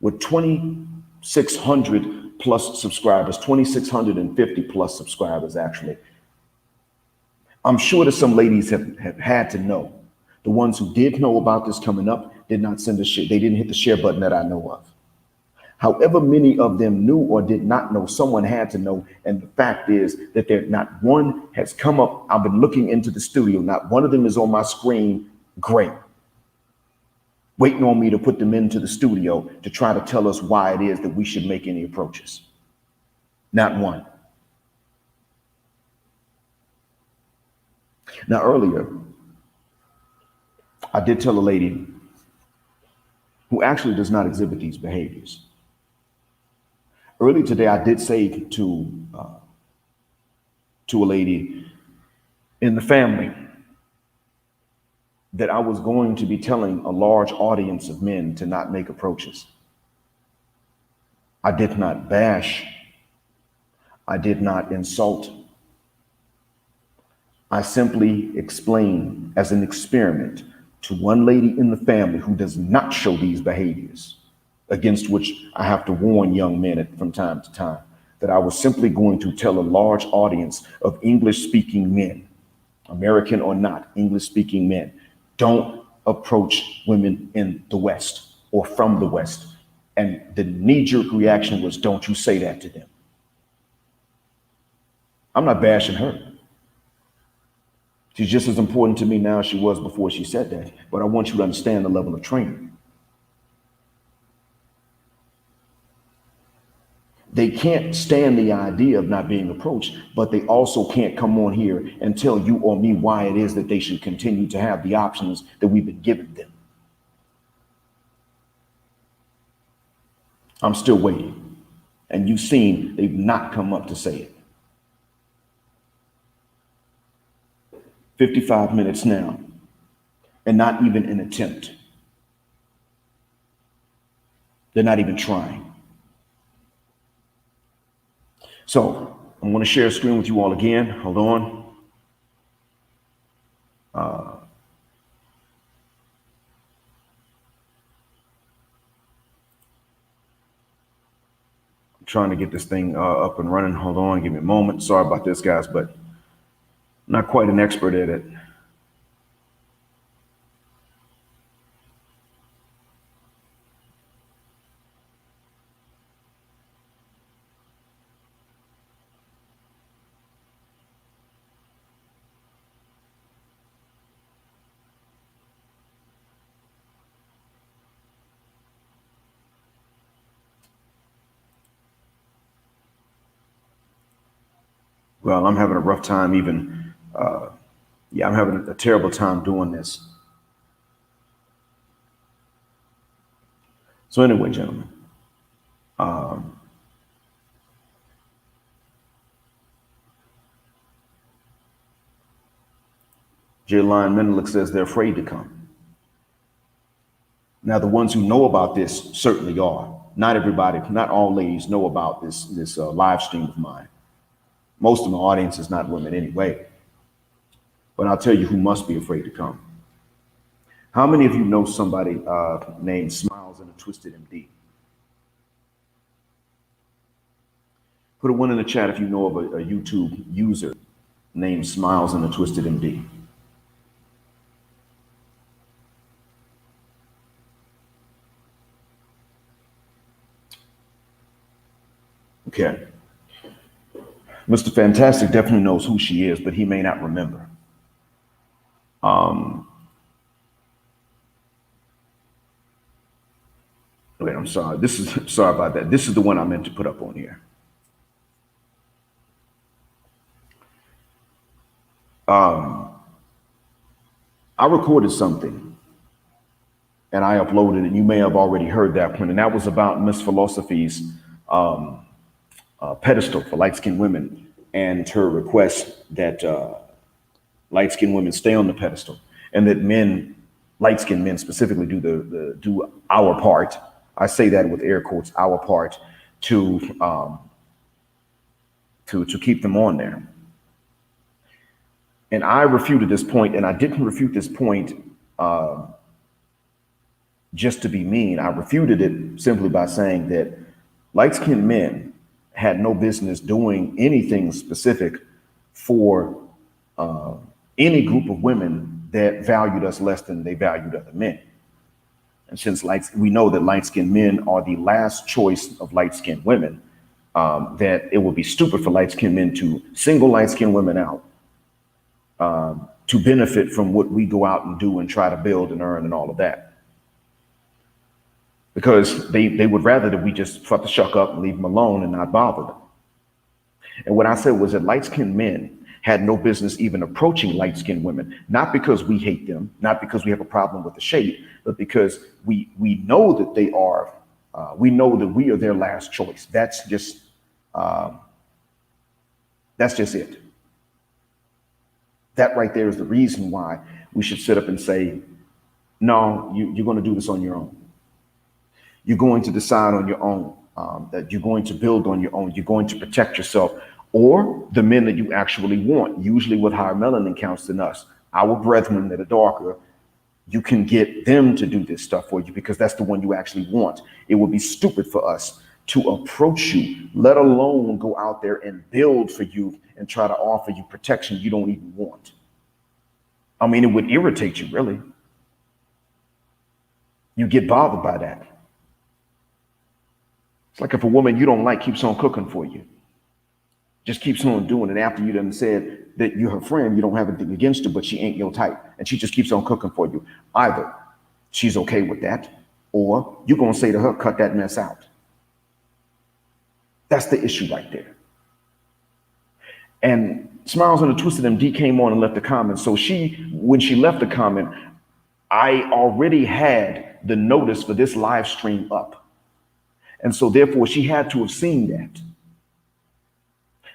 With 2,600 plus subscribers, 2,650 plus subscribers, actually, I'm sure that some ladies have had to know. The ones who did know about this coming up did not send a share. They didn't hit the share button that I know of. However many of them knew or did not know, someone had to know. And the fact is that not one has come up. I've been looking into the studio. Not one of them is on my screen. Great. Waiting on me to put them into the studio to try to tell us why it is that we should make any approaches. Not one. Now, earlier, I did tell a lady who actually does not exhibit these behaviors. Earlier today, I did say to a lady in the family that I was going to be telling a large audience of men to not make approaches. I did not bash. I did not insult. I simply explained as an experiment to one lady in the family who does not show these behaviors, against which I have to warn young men from time to time, that I was simply going to tell a large audience of English-speaking men, American or not, English-speaking men, don't approach women in the West or from the West And the knee-jerk reaction was, don't you say that to them. I'm not bashing her. She's just as important to me now as she was before she said that. But I want you to understand the level of training. They can't stand the idea of not being approached, but they also can't come on here and tell you or me why it is that they should continue to have the options that we've been giving them. I'm still waiting. And you've seen they've not come up to say it. 55 minutes now, and not even an attempt. They're not even trying. So I'm going to share a screen with you all again. Hold on. I'm trying to get this thing up and running. Hold on. Give me a moment. Sorry about this, guys, but I'm not quite an expert at it. Well, I'm having a rough time even. I'm having a terrible time doing this. So anyway, gentlemen, J. Lion Menelik says they're afraid to come. Now, the ones who know about this certainly are. Not everybody, not all ladies know about this live stream of mine. Most of my audience is not women anyway. But I'll tell you who must be afraid to come. How many of you know somebody named Smiles and a Twisted MD? Put a one in the chat if you know of a YouTube user named Smiles and a Twisted MD. Okay. Mr. Fantastic definitely knows who she is, but he may not remember. Wait, I'm sorry. Sorry about that. This is the one I meant to put up on here. I recorded something and I uploaded it. You may have already heard that one, and that was about Miss Philosophy's pedestal for light-skinned women and her request that light-skinned women stay on the pedestal, and that men, light-skinned men specifically, do our part. I say that with air quotes, our part to keep them on there. And I refuted this point, and I didn't refute this point just to be mean. I refuted it simply by saying that light-skinned men had no business doing anything specific for any group of women that valued us less than they valued other men. And since we know that light-skinned men are the last choice of light-skinned women, that it would be stupid for light-skinned men to single light-skinned women out to benefit from what we go out and do and try to build and earn and all of that. Because they would rather that we just fuck the shuck up and leave them alone and not bother them. And what I said was that light-skinned men had no business even approaching light-skinned women, not because we hate them, not because we have a problem with the shade, but because we know that they are, we know that we are their last choice. That's just it. That right there is the reason why we should sit up and say, no, you're going to do this on your own. You're going to decide on your own, that you're going to build on your own. You're going to protect yourself, or the men that you actually want, usually with higher melanin counts than us. Our brethren that are darker, you can get them to do this stuff for you because that's the one you actually want. It would be stupid for us to approach you, let alone go out there and build for you and try to offer you protection you don't even want. I mean, it would irritate you, really. You get bothered by that. Like if a woman you don't like keeps on cooking for you, just keeps on doing it after you done said that you're her friend, you don't have anything against her, but she ain't your type, and she just keeps on cooking for you. Either she's okay with that, or you're gonna say to her, cut that mess out. That's the issue right there. And Smiles on the Twisted MD came on and left a comment. So when she left the comment, I already had the notice for this live stream up. And so therefore she had to have seen that.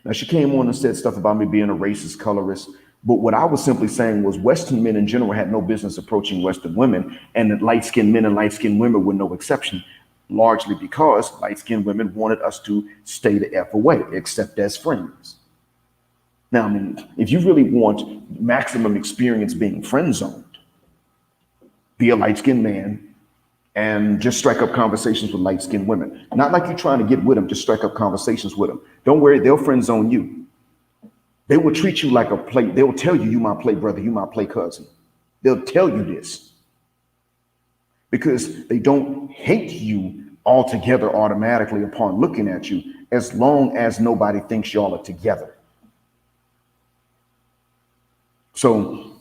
Now she came on and said stuff about me being a racist, colorist. But what I was simply saying was Western men in general had no business approaching Western women, and that light-skinned men and light-skinned women were no exception, largely because light-skinned women wanted us to stay the F away, except as friends. Now, I mean, if you really want maximum experience being friend zoned, be a light-skinned man and just strike up conversations with light-skinned women. Not like you're trying to get with them, just strike up conversations with them. Don't worry, they'll friend zone you. They will treat you like a play. They'll tell you, you my play brother, you my play cousin. They'll tell you this because they don't hate you altogether automatically upon looking at you, as long as nobody thinks y'all are together. So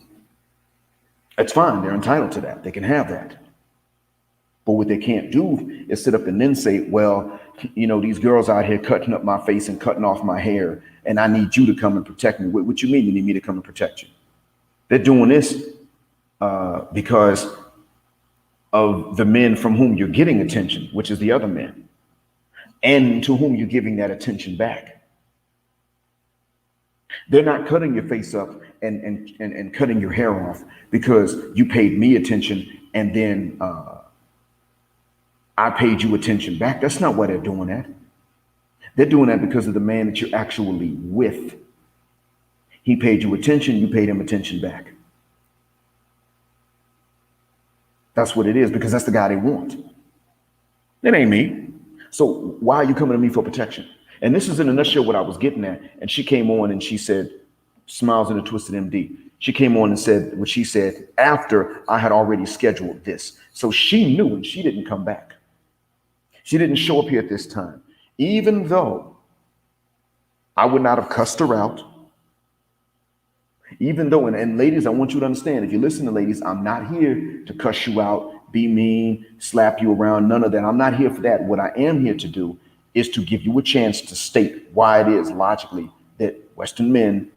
it's fine. They're entitled to that. They can have that. But what they can't do is sit up and then say, well, you know, these girls out here cutting up my face and cutting off my hair, and I need you to come and protect me. What you mean you need me to come and protect you? They're doing this because of the men from whom you're getting attention, which is the other men, and to whom you're giving that attention back. They're not cutting your face up and cutting your hair off because you paid me attention and then I paid you attention back. That's not why they're doing that. They're doing that because of the man that you're actually with. He paid you attention, you paid him attention back. That's what it is, because that's the guy they want. It ain't me. So why are you coming to me for protection? And this is in a nutshell what I was getting at. And she came on and she said, Smiles in a Twisted MD. She came on and said what she said after I had already scheduled this. So she knew and she didn't come back. She didn't show up here at this time, even though I would not have cussed her out. Even though, and ladies, I want you to understand, if you listen to ladies, I'm not here to cuss you out, be mean, slap you around, none of that. I'm not here for that. What I am here to do is to give you a chance to state why it is logically that Western men,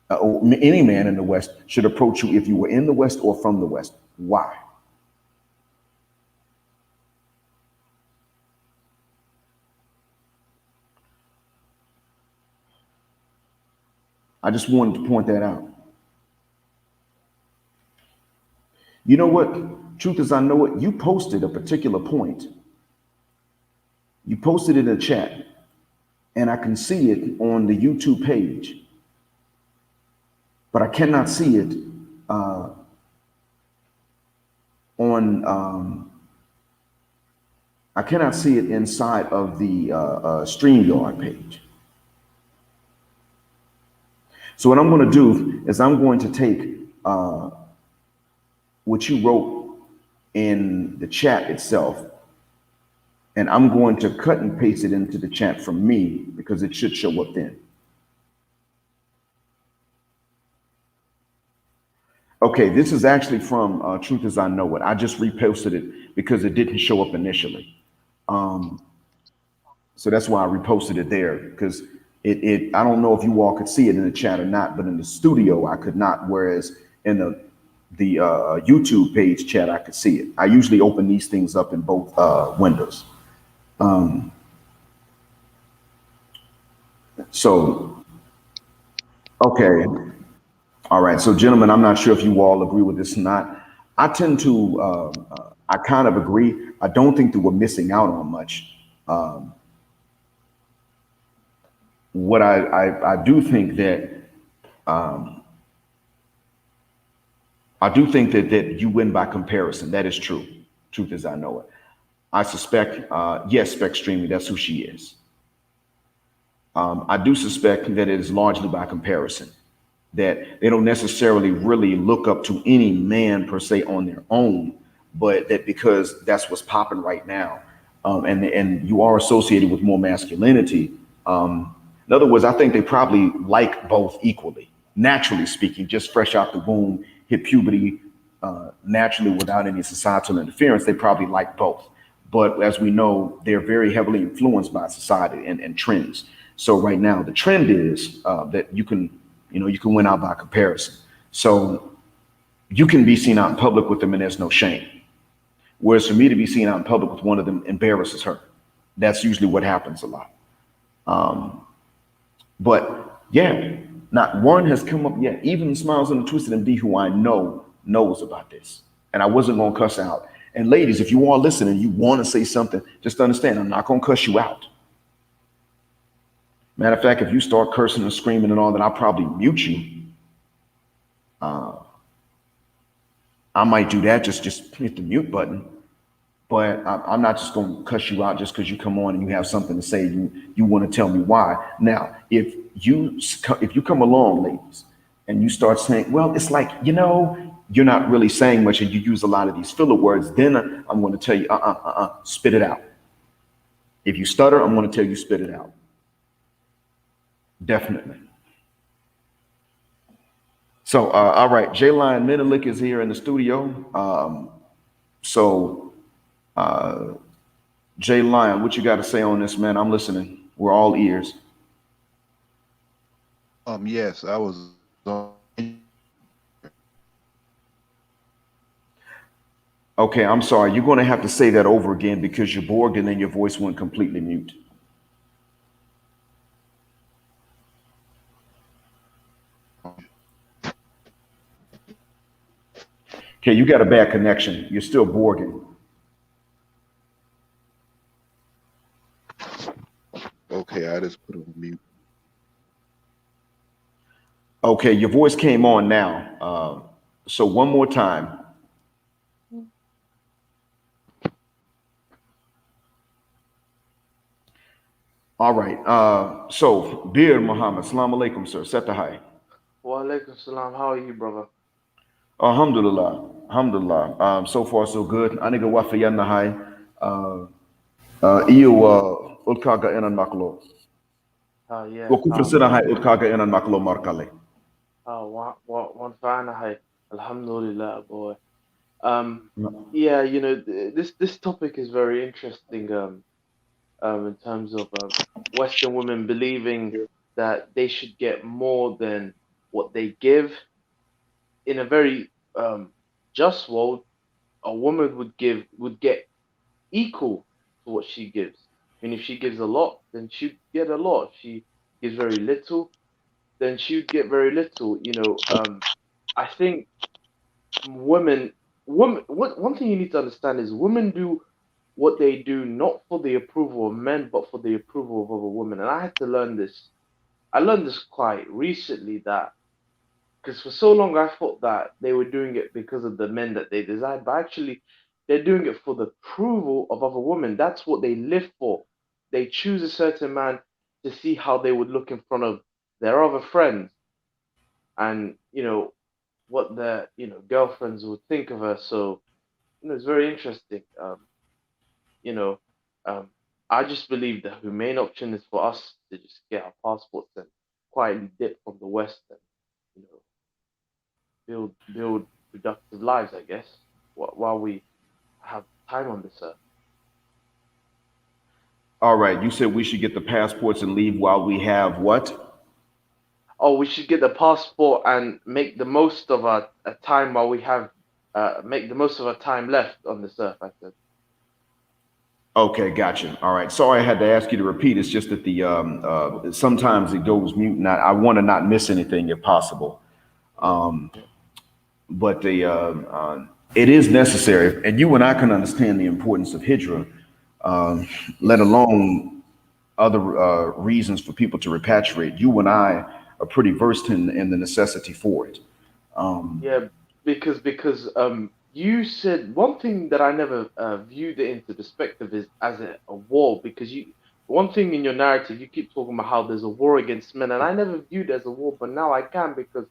or any man in the West, should approach you if you were in the West or from the West. Why? I just wanted to point that out. You know what? Truth is, I know it. You posted a particular point. You posted it in a chat, and I can see it on the YouTube page, but I cannot see it I cannot see it inside of the StreamYard page. So what I'm going to do is I'm going to take what you wrote in the chat itself, and I'm going to cut and paste it into the chat from me because it should show up then. Okay, this is actually from Truth As I Know It. I just reposted it because it didn't show up initially. So that's why I reposted it there, because I don't know if you all could see it in the chat or not, but in the studio I could not, whereas in the YouTube page chat I could see it. I usually open these things up in both windows. So, okay. All right. So, gentlemen, I'm not sure if you all agree with this or not. I tend to, I kind of agree. I don't think that we're missing out on much. What I do think that, that you win by comparison. That is true. Truth As I Know It. I suspect, yes, Spec Streaming, that's who she is. I do suspect that it is largely by comparison, that they don't necessarily really look up to any man per se on their own, but that because that's what's popping right now, and you are associated with more masculinity. In other words, I think they probably like both equally, naturally speaking, just fresh out the womb, hit puberty naturally without any societal interference. They probably like both. But as we know, they're very heavily influenced by society and trends. So right now, the trend is that you can win out by comparison. So you can be seen out in public with them and there's no shame. Whereas for me to be seen out in public with one of them embarrasses her. That's usually what happens a lot. But yeah, not one has come up yet. Even Smiles and the Twisted MD, who I know knows about this. And I wasn't gonna cuss out. And ladies, if you are listening, you want to say something, just understand I'm not gonna cuss you out. Matter of fact, if you start cursing and screaming and all, then I'll probably mute you. I might do that, just hit the mute button. But I'm not just going to cuss you out just because you come on and you have something to say. You want to tell me why. Now, if you come along, ladies, and you start saying, well, it's like you're not really saying much, and you use a lot of these filler words, then I'm going to tell you, spit it out. If you stutter, I'm going to tell you spit it out. Definitely. So, all right, J Lion Menelik is here in the studio. So. Jay Lion, what you got to say on this, man? I'm listening. We're all ears. Yes, I was on. Okay, I'm sorry. You're going to have to say that over again because you're bored and then your voice went completely mute. Okay, you got a bad connection. You're still borging. Okay, I just put it on mute. Okay, your voice came on now. So one more time. All right. So Beard Muhammad, Salaam alaikum, sir. Set the high. Wa alaikum salam. How are you, brother? Alhamdulillah. Alhamdulillah. So far so good. Aniga wafa yanna high. Iyo ulkaga enan maklo. Yeah. Wakufra sina high ulkaga enan maklo markale. One fine. Hi. Alhamdulillah, boy. Yeah, this topic is very interesting. In terms of Western women believing that they should get more than what they give. In a very just world, a woman would get equal to what she gives. I mean, if she gives a lot, then she'd get a lot. If she gives very little, then she'd get very little. I think one thing you need to understand is women do what they do not for the approval of men, but for the approval of other women. And I had to learn this. I learned this quite recently that because for so long I thought that they were doing it because of the men that they desired, but actually they're doing it for the approval of other women. That's what they live for. They choose a certain man to see how they would look in front of their other friends and what their girlfriends would think of her. So it's very interesting. You know, um, I just believe the humane option is for us to just get our passports and quietly dip from the West and you know build productive lives, I guess, while we have time on this earth. All right. You said we should get the passports and leave while we have what? Oh, we should get the passport and make the most of a time while we have make the most of our time left on this earth. I said. Okay, gotcha. All right. Sorry, I had to ask you to repeat. It's just that the sometimes it goes mute, and I want to not miss anything if possible. Yeah, yeah, But it is necessary, and you and I can understand the importance of hijra, let alone other reasons for people to repatriate. You and I are pretty versed in the necessity for it. yeah. Because you said one thing that I never viewed it into perspective is as a war. Because one thing in your narrative you keep talking about how there's a war against men, and I never viewed it as a war, but now I can because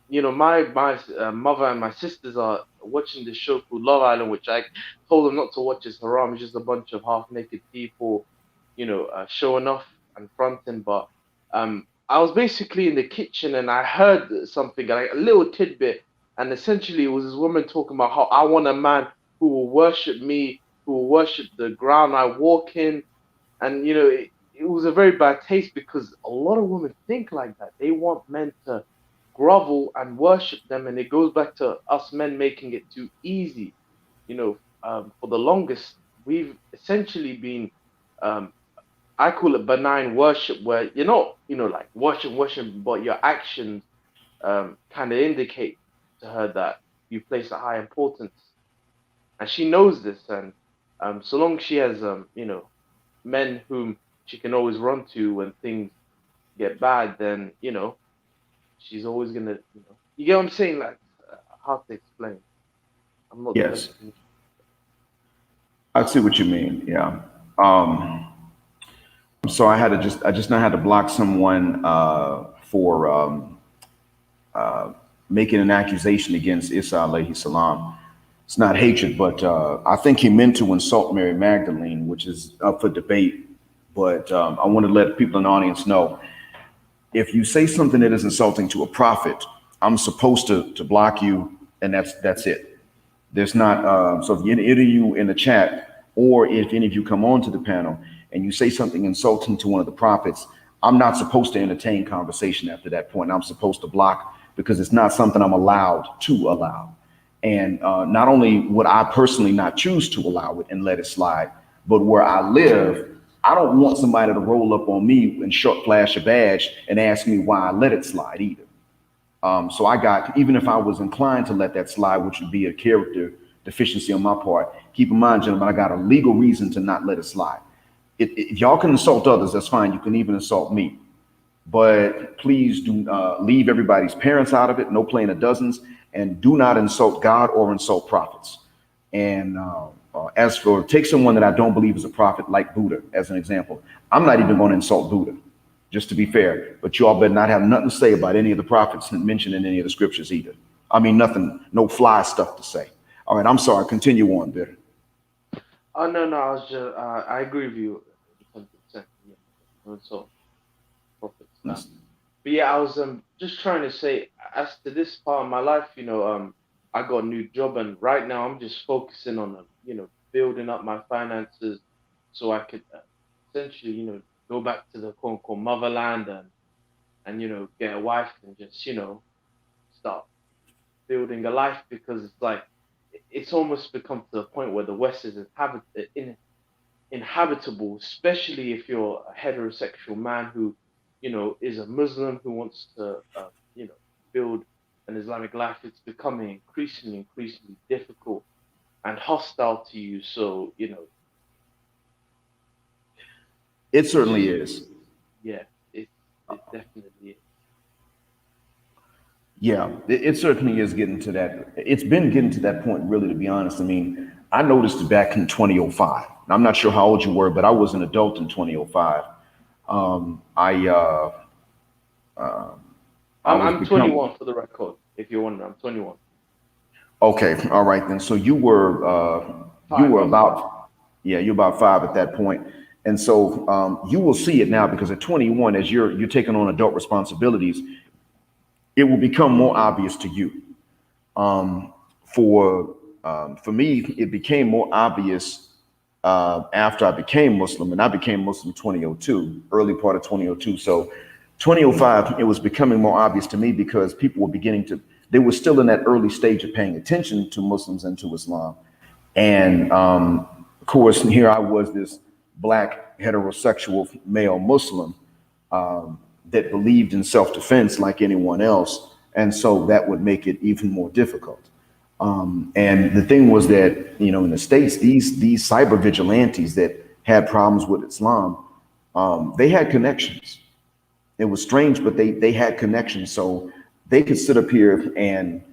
my mother and my sisters are watching this show called Love Island, which I told them not to watch. It's haram. It's just a bunch of half naked people, showing off and fronting. But I was basically in the kitchen and I heard something, like a little tidbit, and essentially it was this woman talking about how I want a man who will worship me, who will worship the ground I walk in, and it was a very bad taste because a lot of women think like that. They want men to grovel and worship them, and it goes back to us men making it too easy. For the longest, we've essentially been, um, I call it benign worship, where you're not, like worship, but your actions kind of indicate to her that you place a high importance, and she knows this. And so long she has, men whom she can always run to when things get bad, then she's always gonna, you get what I'm saying? Like, hard to explain. I'm not the best. Yes, I see what you mean. Yeah. Um, so I just now had to block someone for making an accusation against Isa alayhi salam. It's not hatred, but I think he meant to insult Mary Magdalene, which is up for debate. But I want to let people in the audience know, if you say something that is insulting to a prophet, I'm supposed to block you, and that's it. There's not, so if any of you in the chat, or if any of you come onto the panel and you say something insulting to one of the prophets, I'm not supposed to entertain conversation after that point. I'm supposed to block, because it's not something I'm allowed to allow. And not only would I personally not choose to allow it and let it slide, but where I live, I don't want somebody to roll up on me and short flash a badge and ask me why I let it slide either. So I got, even if I was inclined to let that slide, which would be a character deficiency on my part, keep in mind, gentlemen, I got a legal reason to not let it slide. If y'all can insult others, that's fine. You can even insult me. But please do leave everybody's parents out of it. No playing of dozens. And do not insult God or insult prophets. And as for, take someone that I don't believe is a prophet, like Buddha, as an example, I'm not even going to insult Buddha, just to be fair. But you all better not have nothing to say about any of the prophets mentioned in any of the scriptures either. I mean, nothing, no fly stuff to say. All right, I'm sorry. Continue on, Bitter. Oh no, no, I was just, I agree with you 100%. Yeah, so prophets. But yeah, I was just trying to say, as to this part of my life, I got a new job, and right now I'm just focusing on building up my finances so I could essentially go back to the quote unquote motherland, and get a wife and just start building a life, because it's like it's almost become to the point where the West is inhabitable, especially if you're a heterosexual man who, is a Muslim who wants to, build an Islamic life. It's becoming increasingly difficult and hostile to you. So, It it's certainly just, is. yeah, it definitely is. Yeah, it certainly is getting to that. It's been getting to that point, really, to be honest. I mean, I noticed it back in 2005. I'm not sure how old you were, but I was an adult in 2005. I I was I'm become 21 for the record, if you're wondering. I'm 21. okay. All right then. So you Five, were I was five. about, yeah, you're about five at that point. And so you will see it now, because at 21, as you're taking on adult responsibilities, it will become more obvious to you. For me, it became more obvious after I became Muslim, and I became Muslim 2002, early part of 2002. So 2005, it was becoming more obvious to me, because people were beginning to, they were still in that early stage of paying attention to Muslims and to Islam. And of course, here I was, this black heterosexual male Muslim that believed in self-defense like anyone else. And so that would make it even more difficult. And the thing was that, in the States, these cyber vigilantes that had problems with Islam, they had connections. It was strange, but they had connections. So they could sit up here and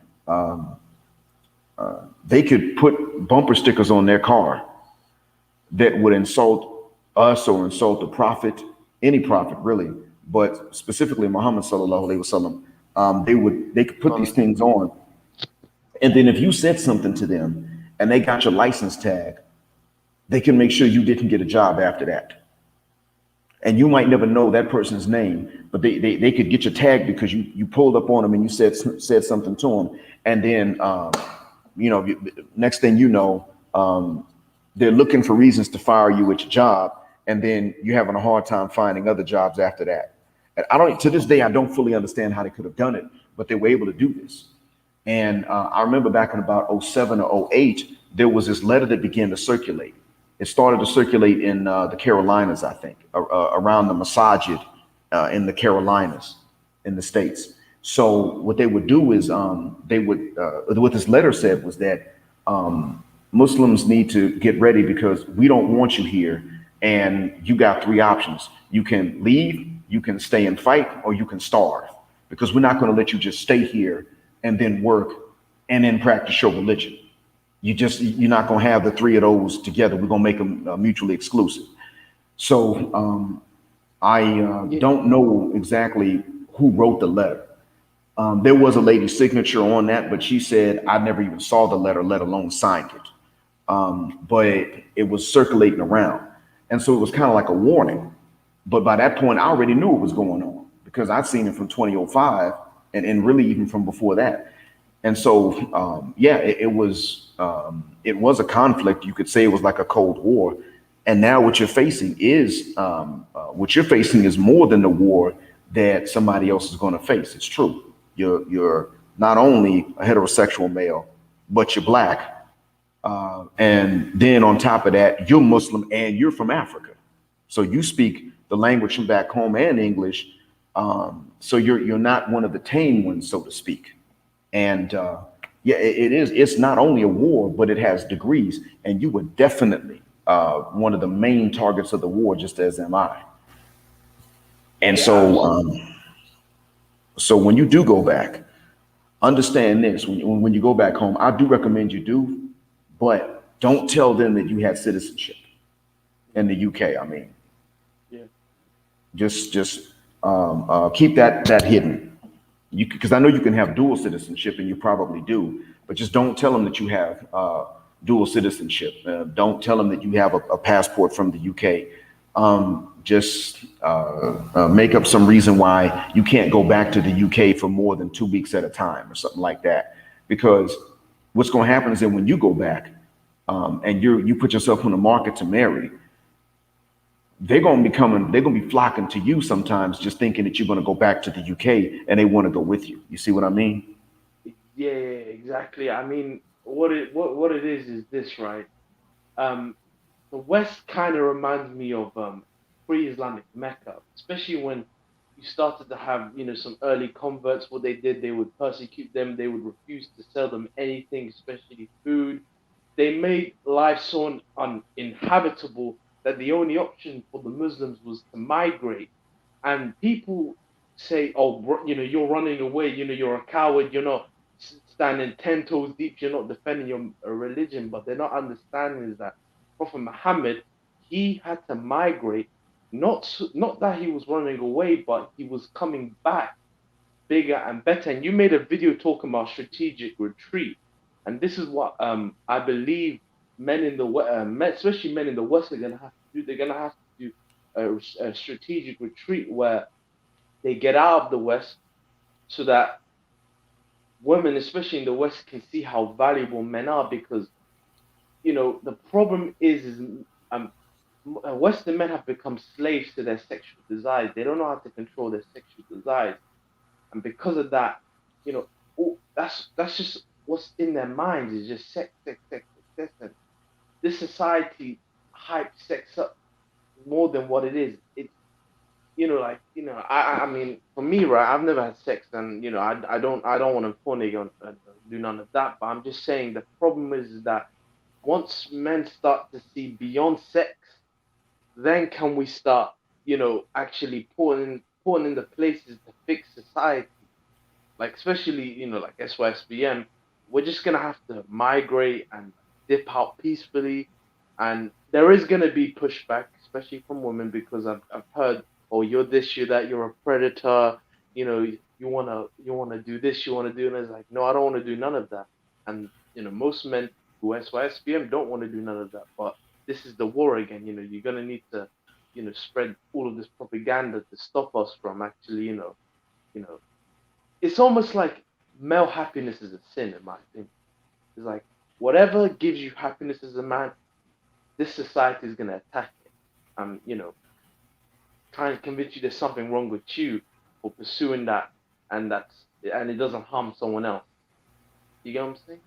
they could put bumper stickers on their car that would insult us or insult the prophet, any prophet really, but specifically Muhammad sallallahu alaihi wasallam. They could put these things on, and then if you said something to them and they got your license tag, they can make sure you didn't get a job after that. And you might never know that person's name, but they could get your tag because you pulled up on them and you said something to them, and then next thing you know, they're looking for reasons to fire you at your job, and then you're having a hard time finding other jobs after that. And I don't, to this day, I don't fully understand how they could have done it, but they were able to do this. And I remember back in about '07 or '08, there was this letter that began to circulate. It started to circulate in the Carolinas, I think, around the Masajid in the Carolinas in the States. So what they would do is what this letter said was that Muslims need to get ready because we don't want you here. And you got three options. You can leave, you can stay and fight, or you can starve, because we're not going to let you just stay here and then work and then practice your religion. You're not going to have the three of those together. We're going to make them mutually exclusive. So I don't know exactly who wrote the letter. There was a lady's signature on that, but she said, I never even saw the letter, let alone signed it. But it was circulating around. And so it was kind of like a warning. But by that point, I already knew what was going on because I'd seen it from 2005 and really even from before that. And so, it was a conflict. You could say it was like a Cold War. And now what you're facing is more than the war that somebody else is going to face. It's true. You're not only a heterosexual male, but you're black. And then on top of that, you're Muslim and you're from Africa. So you speak the language from back home and English. So you're not one of the tame ones, so to speak. And it is. It's not only a war, but it has degrees. And you were definitely one of the main targets of the war, just as am I. And so when you do go back, understand this: when you go back home, I do recommend you do, but don't tell them that you had citizenship in the UK. I mean, Yeah. just keep that hidden. Because I know you can have dual citizenship, and you probably do, but just don't tell them that you have dual citizenship. Don't tell them that you have a passport from the UK. Just make up some reason why you can't go back to the UK for more than 2 weeks at a time or something like that. Because what's going to happen is that when you go back and you put yourself on the market to marry, they're going to be flocking to you sometimes, just thinking that you're going to go back to the UK and they want to go with you. You see what I mean? Yeah, exactly. I mean, what it is this, right? Um, the West kind of reminds me of pre-Islamic Mecca, especially when you started to have, some early converts. What they did, they would persecute them. They would refuse to sell them anything, especially food. They made life so uninhabitable that the only option for the Muslims was to migrate. And people say, "Oh, you're running away. You're a coward. You're not standing 10 toes deep. You're not defending your religion." But they're not understanding is that Prophet Muhammad, he had to migrate. Not that he was running away, but he was coming back bigger and better. And you made a video talking about strategic retreat, and this is what I believe men in the especially men in the West, are gonna have to do. They're gonna have to do a strategic retreat where they get out of the West so that women, especially in the West, can see how valuable men are. Because the problem is um, Western men have become slaves to their sexual desires. They don't know how to control their sexual desires, and because of that, that's just what's in their minds is just sex, sex, sex, sex, sex. And this society hypes sex up more than what it is. It's I mean, for me, right, I've never had sex, and I don't want to fornicate and do none of that. But I'm just saying the problem is that once men start to see beyond sex, then can we start, actually putting in the places to fix society, like especially like SYSBM. We're just gonna have to migrate and dip out peacefully, and there is gonna be pushback, especially from women, because I've heard, oh, you're this, you're that, you're a predator, you wanna do this, you wanna do, and it's like, no, I don't want to do none of that. And most men who SYSBM don't want to do none of that. But this is the war again. You're gonna need to, spread all of this propaganda to stop us from actually, you know, it's almost like male happiness is a sin, in my opinion. It's like whatever gives you happiness as a man, this society is gonna attack it. Trying to convince you there's something wrong with you for pursuing that, and it doesn't harm someone else. You get what I'm saying?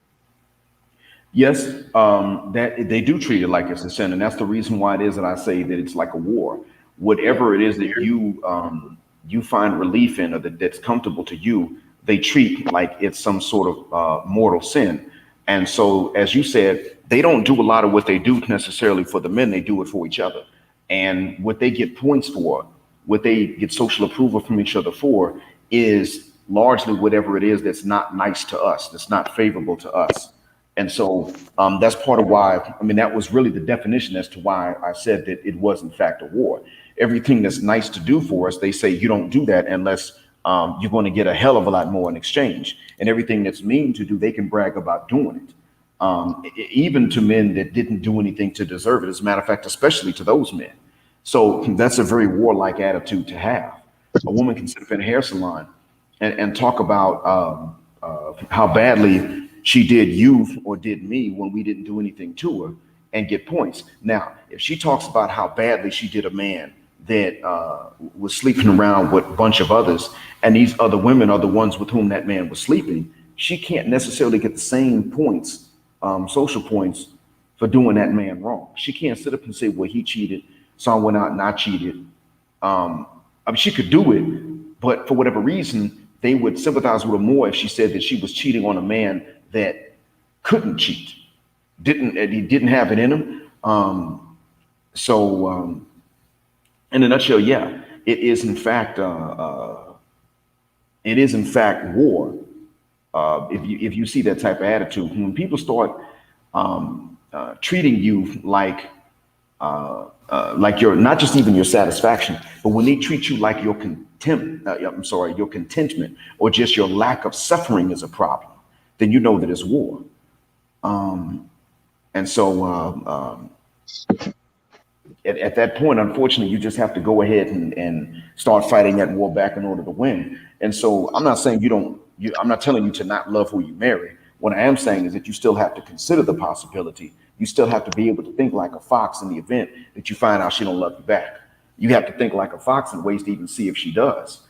Yes, that they do treat it like it's a sin, and that's the reason why it is that I say that it's like a war. Yeah. Whatever it is that you find relief in, or that's comfortable to you, they treat like it's some sort of mortal sin. And so, as you said, they don't do a lot of what they do necessarily for the men; they do it for each other. And what they get points for, what they get social approval from each other for, is largely whatever it is that's not nice to us, that's not favorable to us. And so that's part of why, I mean, that was really the definition as to why I said that it was, in fact, a war. Everything that's nice to do for us, they say you don't do that unless you're going to get a hell of a lot more in exchange. And everything that's mean to do, they can brag about doing it. Even to men that didn't do anything to deserve it. As a matter of fact, especially to those men. So that's a very warlike attitude to have. A woman can sit up in a hair salon and talk about how badly she did you or did me when we didn't do anything to her and get points. Now, if she talks about how badly she did a man that was sleeping around with a bunch of others, and these other women are the ones with whom that man was sleeping, she can't necessarily get the same points, social points, for doing that man wrong. She can't sit up and say, well, he cheated, so I went out and I cheated. I mean, she could do it, but for whatever reason, they would sympathize with her more if she said that she was cheating on a man that couldn't cheat, he didn't have it in him. So, in a nutshell, yeah, it is in fact war. If you see that type of attitude, when people start treating you like you're not just even your satisfaction, but when they treat you like your contempt, your contentment, or just your lack of suffering is a problem, then you know that it's war. And so at that point, unfortunately, you just have to go ahead and start fighting that war back in order to win. And so I'm not saying I'm not telling you to not love who you marry. What I am saying is that you still have to consider the possibility. You still have to be able to think like a fox in the event that you find out she don't love you back. You have to think like a fox in ways to even see if she does,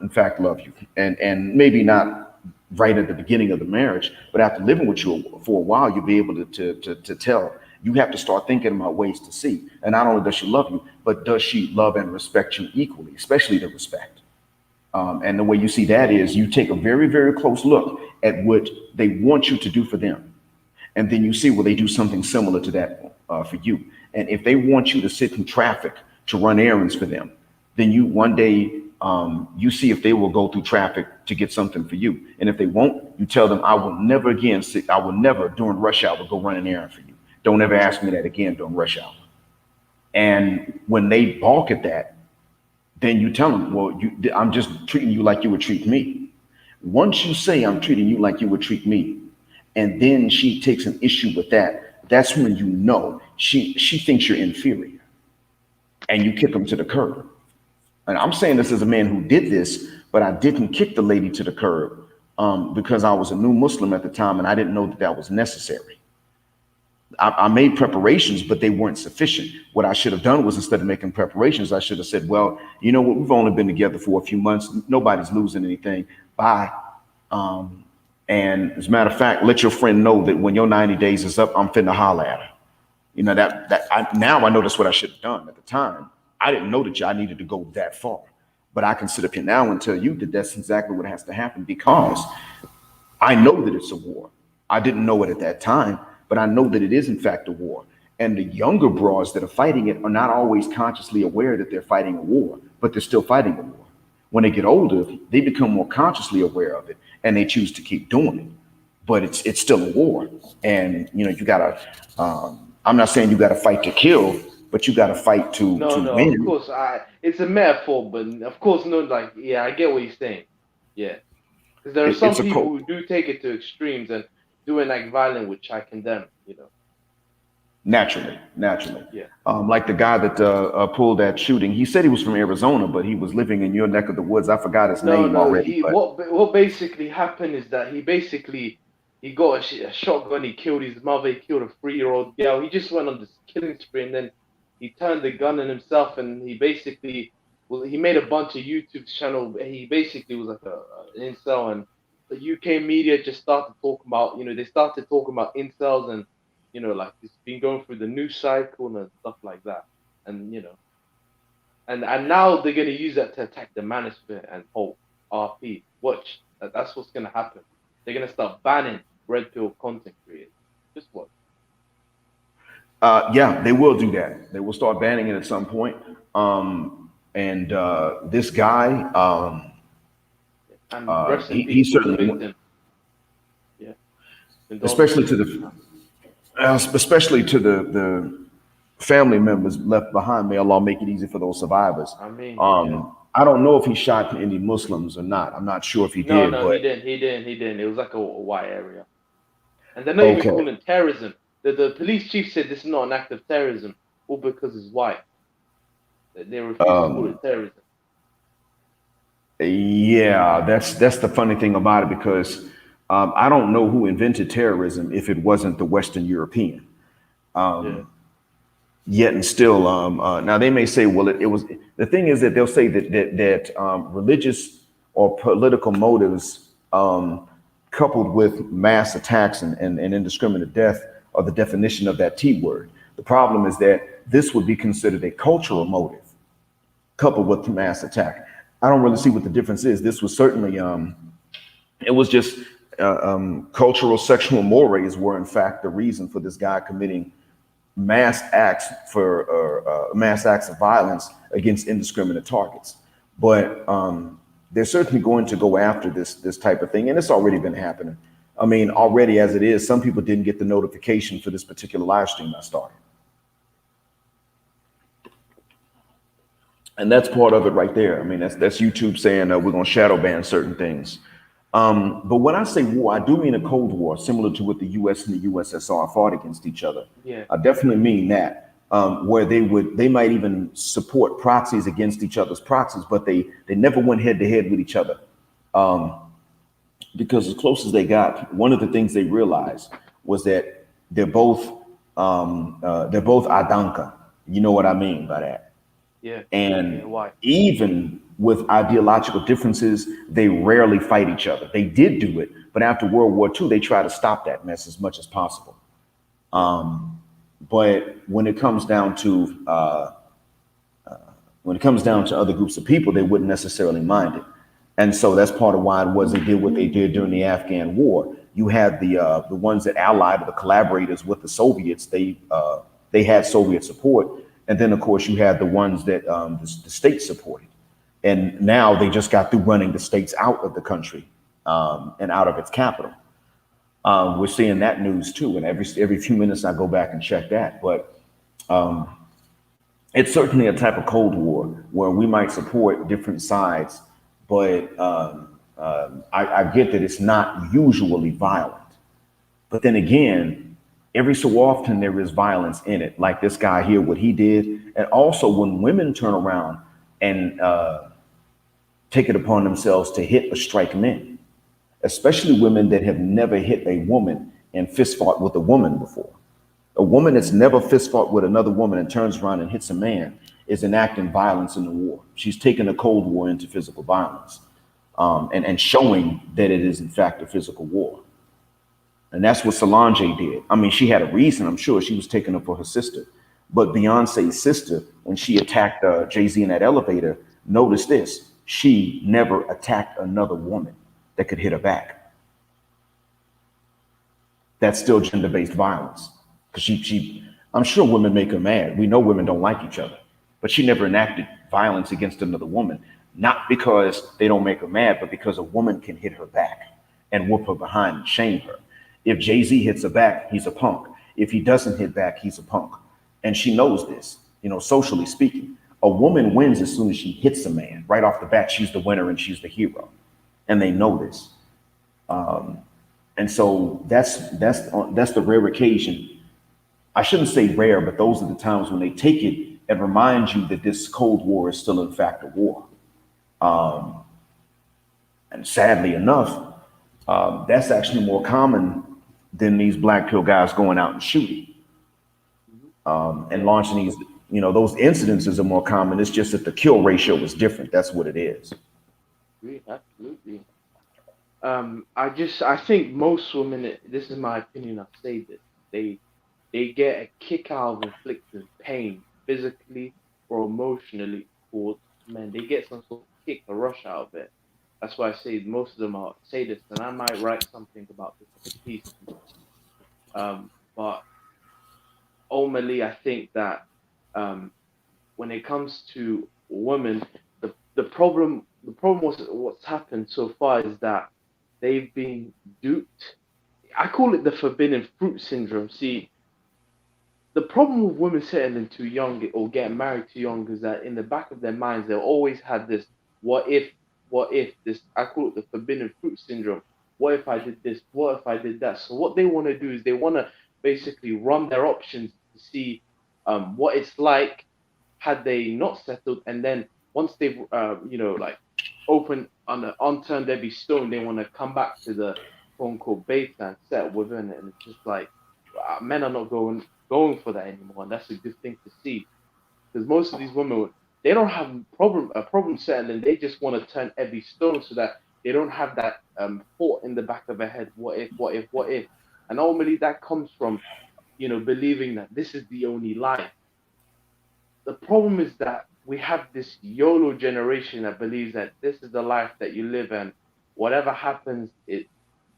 in fact, love you. And maybe not right at the beginning of the marriage, but after living with you for a while, you'll be able to tell. You have to start thinking about ways to see. And not only does she love you, but does she love and respect you equally, especially the respect. And the way you see that is you take a very, very close look at what they want you to do for them. And then you see, will they do something similar to that for you? And if they want you to sit in traffic to run errands for them, then you one day you see if they will go through traffic to get something for you. And if they won't, you tell them, I will never again I will never during rush hour go run an errand for you. Don't ever ask me that again during rush hour. And when they balk at that, then you tell them, well, I'm just treating you like you would treat me. Once you say I'm treating you like you would treat me, and then she takes an issue with that, that's when you know she thinks you're inferior, and you kick them to the curb. And I'm saying this as a man who did this, but I didn't kick the lady to the curb because I was a new Muslim at the time, and I didn't know that that was necessary. I made preparations, but they weren't sufficient. What I should have done was, instead of making preparations, I should have said, well, you know what, we've only been together for a few months. Nobody's losing anything. Bye. And as a matter of fact, let your friend know that when your 90 days is up, I'm finna holler at her. You know, now I know that's what I should have done. At the time, I didn't know that I needed to go that far. But I can sit up here now and tell you that that's exactly what has to happen, because I know that it's a war. I didn't know it at that time, but I know that it is in fact a war. And the younger broads that are fighting it are not always consciously aware that they're fighting a war, but they're still fighting a war. When they get older, they become more consciously aware of it, and they choose to keep doing it. But it's still a war. And you know, you gotta I'm not saying you gotta fight to kill, but you got to fight to No, of win. course, it's a metaphor, but of course, no, like, yeah, I get what you're saying. Yeah, because there are some It's a people cult. who do take it to extremes and do it like violent, which I condemn. Naturally. Yeah. Like the guy that pulled that shooting, he said he was from Arizona, but he was living in your neck of the woods. I forgot his No, name no. already, He but what basically happened is that he got a shotgun. He killed his mother. He killed a 3-year-old girl. He just went on this killing spree, and then he turned the gun on himself, and he basically he made a bunch of YouTube channel. He basically was like an incel, and the UK media just started talking about they started talking about incels, and like it's been going through the news cycle and stuff like that, and and now they're going to use that to attack the manosphere and Hope RP. Watch. That's what's going to happen. They're going to start banning red pill content creators. Just watch. yeah, they will do that. They will start banning it at some point. And this guy, And rest in he peace to the certainly, victim. Yeah. especially Condolences. to the family members left behind. May Allah make it easy for those survivors. I mean, yeah. I don't know if he shot any Muslims or not. I'm not sure if he No, did, no, but he didn't. It was like a white area. And they're not even okay. calling it terrorism. The police chief said this is not an act of terrorism, all because it's white. They refuse to call it terrorism. Yeah, that's the funny thing about it because I don't know who invented terrorism if it wasn't the Western European. Yeah. Yet and still, now they may say, well, it was. The thing is that they'll say that religious or political motives, coupled with mass attacks and indiscriminate death, are the definition of that T word. The problem is that this would be considered a cultural motive coupled with the mass attack. I don't really see what the difference is. This was certainly, it was just cultural sexual mores were in fact the reason for this guy committing mass acts of violence against indiscriminate targets. But they're certainly going to go after this type of thing, and it's already been happening. I mean, already as it is, some people didn't get the notification for this particular live stream I started. And that's part of it right there. I mean, that's YouTube saying we're going to shadow ban certain things. But when I say war, I do mean a Cold War, similar to what the U.S. and the USSR fought against each other. Yeah. I definitely mean that, where they might even support proxies against each other's proxies, but they never went head to head with each other. Because as close as they got, one of the things they realized was that they're both Adanka. You know what I mean by that? Yeah. And Yeah, why? even with ideological differences, they rarely fight each other. They did do it, but after World War II, they try to stop that mess as much as possible. But when it comes down to other groups of people, they wouldn't necessarily mind it. And so that's part of why it was they did what they did during the Afghan War. You had the ones that allied or the collaborators with the Soviets. They had Soviet support. And then, of course, you had the ones that the states supported. And now they just got through running the states out of the country and out of its capital. We're seeing that news, too. And every few minutes I go back and check that. But it's certainly a type of Cold War where we might support different sides. But I get that it's not usually violent. But then again, every so often there is violence in it, like this guy here, what he did. And also when women turn around and take it upon themselves to hit or strike men, especially women that have never hit a woman and fist fought with a woman before. A woman that's never fist fought with another woman and turns around and hits a man is enacting violence in the war. She's taking a Cold War into physical violence and showing that it is in fact a physical war. And that's what Solange did. I mean, she had a reason, I'm sure. She was taking up for her sister. But Beyonce's sister, when she attacked Jay-Z in that elevator, notice this. She never attacked another woman that could hit her back. That's still gender-based violence. Because I'm sure women make her mad. We know women don't like each other. But she never enacted violence against another woman. Not because they don't make her mad, but because a woman can hit her back and whoop her behind and shame her. If Jay-Z hits her back, he's a punk. If he doesn't hit back, he's a punk. And she knows this. socially speaking. A woman wins as soon as she hits a man. Right off the bat, she's the winner and she's the hero. And they know this. And so that's the rare occasion. I shouldn't say rare, but those are the times when they take it and remind you that this Cold War is still in fact a war. And sadly enough, that's actually more common than these black pill guys going out and shooting and launching these. Those incidences are more common. It's just that the kill ratio is different. That's what it is. Absolutely. I think most women, this is my opinion, I say this, they get a kick out of inflicting pain physically or emotionally towards men. They get some sort of kick, a rush out of it. That's why I say most of them say this, and I might write something about this in a piece. But ultimately, I think that when it comes to women, the problem was what's happened so far is that they've been duped. I call it the forbidden fruit syndrome. See, the problem with women settling too young or getting married too young is that in the back of their minds, they'll always have this what if this, I call it the forbidden fruit syndrome. What if I did this? What if I did that? So what they want to do is they want to basically run their options to see what it's like had they not settled. And then once they've, like open on the unturned every stone, they want to come back to the quote unquote beta and settle within it. And it's just like, men are not going for that anymore, and that's a good thing to see, because most of these women, they don't have a problem settling. They just want to turn every stone so that they don't have that thought in the back of their head, what if, and ultimately that comes from believing that this is the only life. The problem is that we have this YOLO generation that believes that this is the life that you live, and whatever happens, it's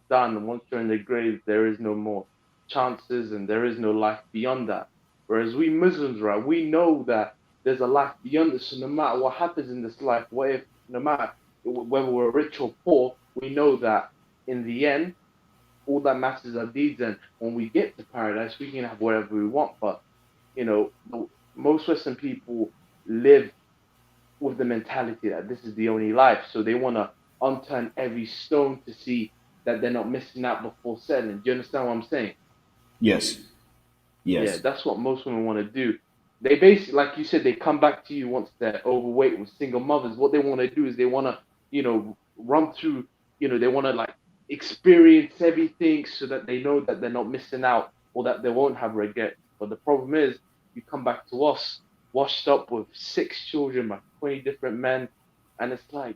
done. Once you're in the grave, there is no more chances and there is no life beyond that. Whereas we Muslims, right, we know that there's a life beyond this. So no matter what happens in this life, what if, no matter whether we're rich or poor, we know that in the end, all that matters are deeds. And when we get to paradise, we can have whatever we want. But, most Western people live with the mentality that this is the only life. So they want to unturn every stone to see that they're not missing out before settling. Do you understand what I'm saying? Yes. Yeah, that's what most women want to do. They basically, like you said, they come back to you once they're overweight with single mothers. What they want to do is they want to, run through, they want to like experience everything so that they know that they're not missing out or that they won't have regret. But the problem is, you come back to us washed up with 6 children by 20 different men, and it's like,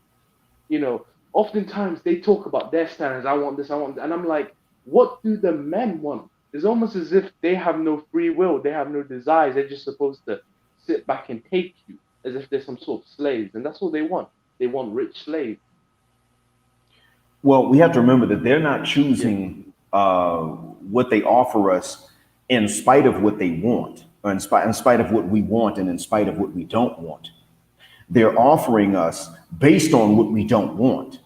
oftentimes they talk about their standards. I want this, I want that. And I'm like, what do the men want? It's almost as if they have no free will, they have no desires. They're just supposed to sit back and take you as if they're some sort of slaves. And that's what they want. They want rich slaves. Well, we have to remember that they're not choosing what they offer us in spite of what they want, or in spite of what we want, and in spite of what we don't want. They're offering us based on what we don't want,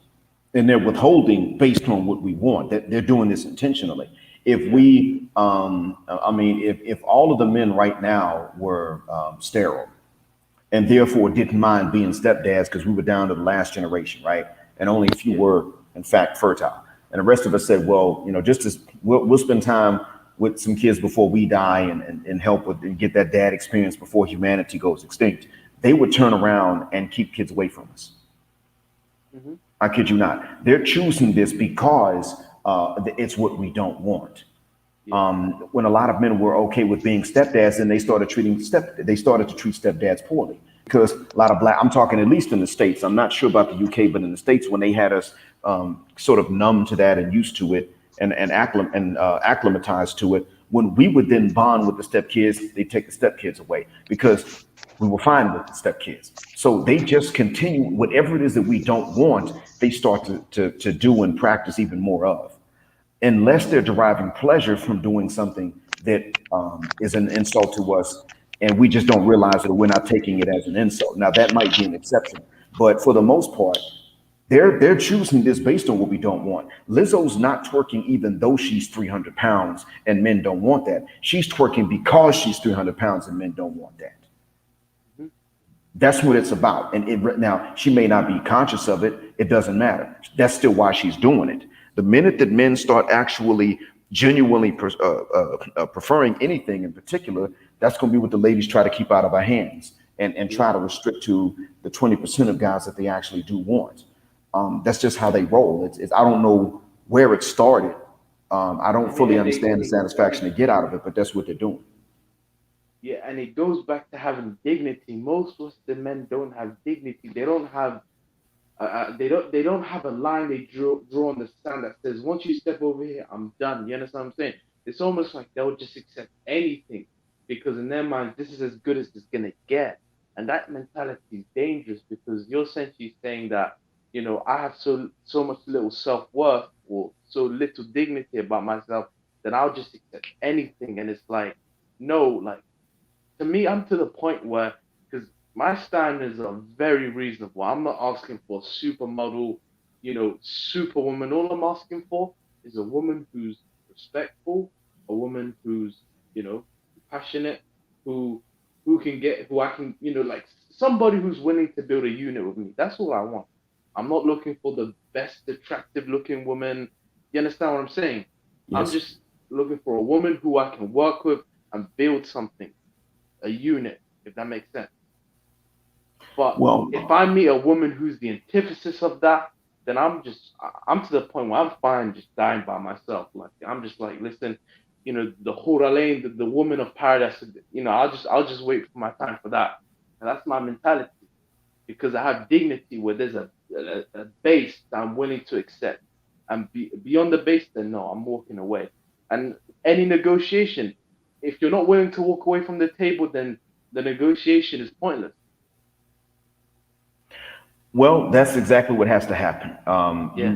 and they're withholding based on what we want. That they're doing this intentionally. If we, if all of the men right now were sterile, and therefore didn't mind being stepdads because we were down to the last generation, right? And only a few were, in fact, fertile. And the rest of us said, well, just as we'll spend time with some kids before we die and help with and get that dad experience before humanity goes extinct. They would turn around and keep kids away from us. Mm-hmm. I kid you not. They're choosing this because it's what we don't want. Yeah. When a lot of men were okay with being stepdads, and they started to treat stepdads poorly, because a lot of I'm talking at least in the States. I'm not sure about the UK, but in the States, when they had us sort of numb to that and used to it and acclimatized to it, when we would then bond with the stepkids, they take the stepkids away because we were fine with the stepkids. So they just continue whatever it is that we don't want. They start to do and practice even more of, unless they're deriving pleasure from doing something that is an insult to us, and we just don't realize that we're not taking it as an insult. Now that might be an exception, but for the most part, they're choosing this based on what we don't want. Lizzo's not twerking even though she's 300 pounds and men don't want that. She's twerking because she's 300 pounds and men don't want that. That's what it's about. And now she may not be conscious of it. It doesn't matter. That's still why she's doing it. The minute that men start actually genuinely preferring anything in particular, that's going to be what the ladies try to keep out of our hands and try to restrict to the 20% of guys that they actually do want. That's just how they roll. I don't know where it started. I don't fully Yeah, understand the satisfaction they get out of it, but that's what they're doing. yeah, and it goes back to having dignity. Most Western men don't have dignity. They don't have they don't have a line they draw on the sand that says once you step over here, I'm done. You understand what I'm saying? It's almost like they'll just accept anything because in their minds this is as good as it's gonna get, and that mentality is dangerous because you're essentially saying that I have so much little self worth or so little dignity about myself that I'll just accept anything, and it's like no, like to me, I'm to the point where because my standards are very reasonable. I'm not asking for a supermodel, superwoman. All I'm asking for is a woman who's respectful, a woman who's, passionate, who who I can, like somebody who's willing to build a unit with me. That's all I want. I'm not looking for the best attractive looking woman. You understand what I'm saying? I'm Yes. just looking for a woman who I can work with and build something, a unit, if that makes sense. But if Well, I meet a woman who's the antithesis of that, then I'm to the point where I'm fine just dying by myself. Like I'm just like, listen, the Huralain, the woman of paradise, I'll just wait for my time for that. And that's my mentality because I have dignity where there's a base that I'm willing to accept. And beyond the base, then no, I'm walking away. And any negotiation, if you're not willing to walk away from the table, then the negotiation is pointless. Well, that's exactly what has to happen. Yeah,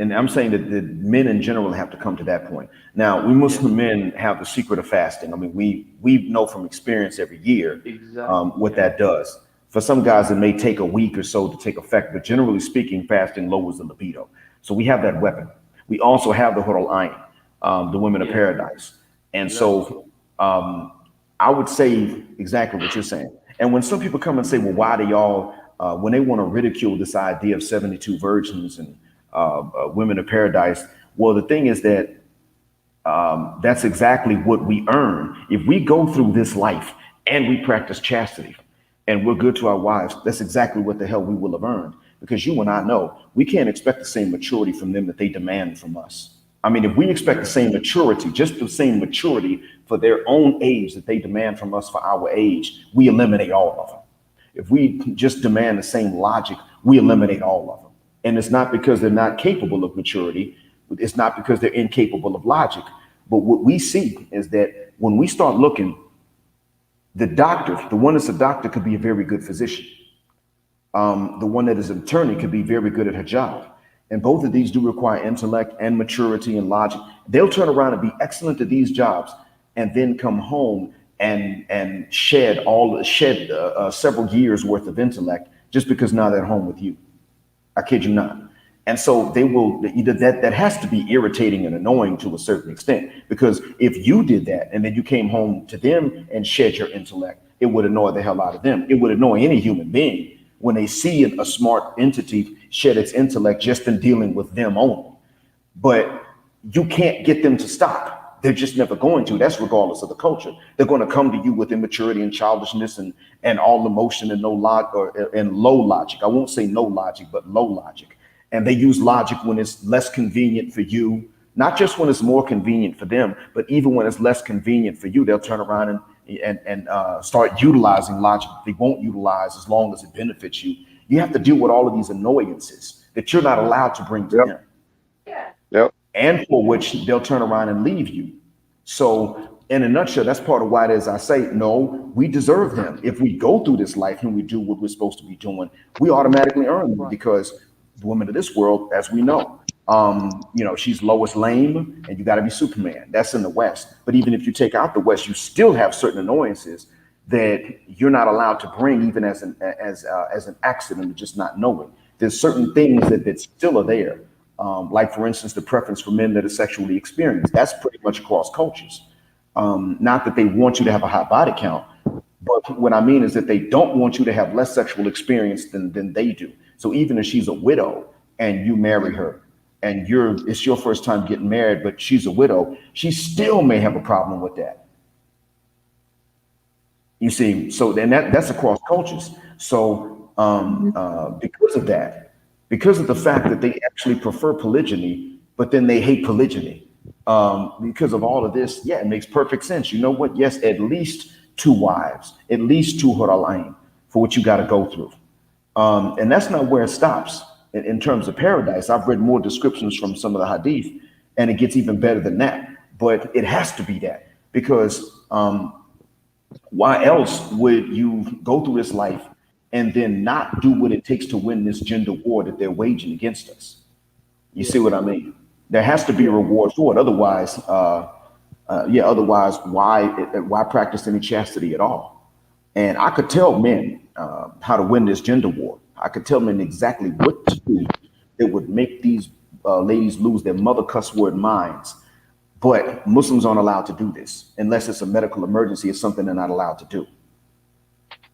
And I'm saying that the men in general have to come to that point. Now, we yeah, Muslim men have the secret of fasting. I mean, we know from experience every year exactly. what Yeah, that does. For some guys, it may take a week or so to take effect, but generally speaking, fasting lowers the libido. So we have that weapon. We also have the Hurul Ain, the women of yeah, paradise. And exactly. so I would say exactly what you're saying. And when some people come and say, well, why do y'all, when they want to ridicule this idea of 72 virgins and women of paradise, well, the thing is that that's exactly what we earn. If we go through this life and we practice chastity and we're good to our wives, that's exactly what the hell we will have earned. Because you and I know we can't expect the same maturity from them that they demand from us. I mean, if we expect the Yeah, same maturity, just the same maturity for their own age that they demand from us for our age, we eliminate all of them. If we just demand the same logic, we eliminate all of them. And it's not because they're not capable of maturity. It's not because they're incapable of logic. But what we see is that when we start looking, the doctor, the one that's a doctor could be a very good physician. The one that is an attorney could be very good at her job. And both of these do require intellect and maturity and logic. They'll turn around and be excellent at these jobs and then come home and shed several years worth of intellect just because now they're home with you. I kid you not. And so they will that has to be irritating and annoying to a certain extent because if you did that and then you came home to them and shed your intellect, it would annoy the hell out of them. It would annoy any human being when they see a smart entity shed its intellect just in dealing with them only. But you can't get them to stop. They're just never going to. That's regardless of the culture. They're going to come to you with immaturity and childishness and all emotion and no log or and low logic. I won't say no logic, but low logic. And they use logic when it's less convenient for you, not just when it's more convenient for them, but even when it's less convenient for you, they'll turn around and start utilizing logic they won't utilize as long as it benefits you. You have to deal with all of these annoyances that you're not allowed to bring to Yep. them Yep. and for which they'll turn around and leave you. So, in a nutshell, that's part of why it is I say, no, we deserve them. If we go through this life and we do what we're supposed to be doing, we automatically earn them Right. because the women of this world, as we know, she's Lois Lane and you got to be Superman. That's in the West. But even if you take out the West, you still have certain annoyances that you're not allowed to bring, even as an accident of just not knowing. There's certain things that still are there. Like for instance, the preference for men that are sexually experienced. That's pretty much across cultures. Not that they want you to have a high body count, But what I mean is that they don't want you to have less sexual experience than they do. So even if she's a widow and you marry her and it's your first time getting married, but she's a widow, she still may have a problem with that. You see, so then that's across cultures. So because of that, because of the fact that they actually prefer polygyny, but then they hate polygyny, because of all of this, yeah, it makes perfect sense. You know what? Yes, at least two wives, at least two huralayim for what you got to go through. And that's not where it stops in terms of paradise. I've read more descriptions from some of the hadith, and it gets even better than that. But it has to be that because why else would you go through this life and then not do what it takes to win this gender war that they're waging against us? You see what I mean? There has to be a reward for it. Otherwise, otherwise, why practice any chastity at all? And I could tell men how to win this gender war. I could tell men exactly what to do that would make these ladies lose their mother cuss word minds. But Muslims aren't allowed to do this unless it's a medical emergency. It's something they're not allowed to do.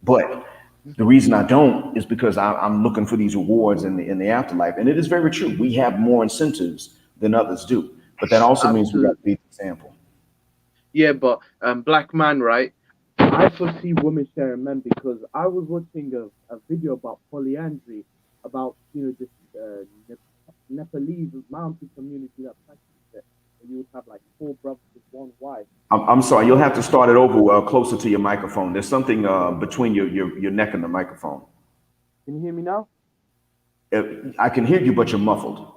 But the reason I don't is because I'm looking for these rewards in the afterlife. And it is very true. We have more incentives than others do. But that also means we got to be an example. Yeah, but black man, right? I foresee women sharing men because I was watching a video about polyandry, about this Nepalese mountain community that practices it. And you would have like 4 brothers with 1 wife. I'm sorry, you'll have to start it over closer to your microphone. There's something between your neck and the microphone. Can you hear me now? I can hear you, but you're muffled.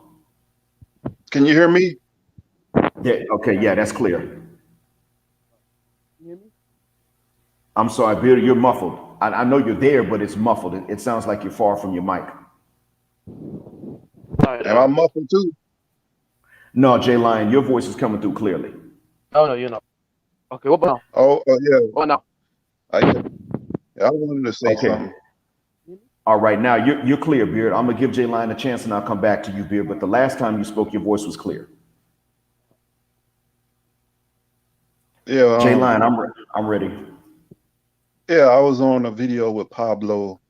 Can you hear me? Yeah, okay, yeah, that's clear. Can you hear me? I'm sorry, Bill, you're muffled. I know you're there, but it's muffled. It sounds like you're far from your mic. Am I muffled too? No, Jay Lion, your voice is coming through clearly. Oh no, you're not. Okay, what about now? Oh, yeah. What now? I wanted to say something. All right, now you're clear, Beard. I'm gonna give Jay Lion a chance and I'll come back to you, Beard. But the last time you spoke, your voice was clear. Yeah, Jay Lion, I'm ready. Yeah, I was on a video with Pablo,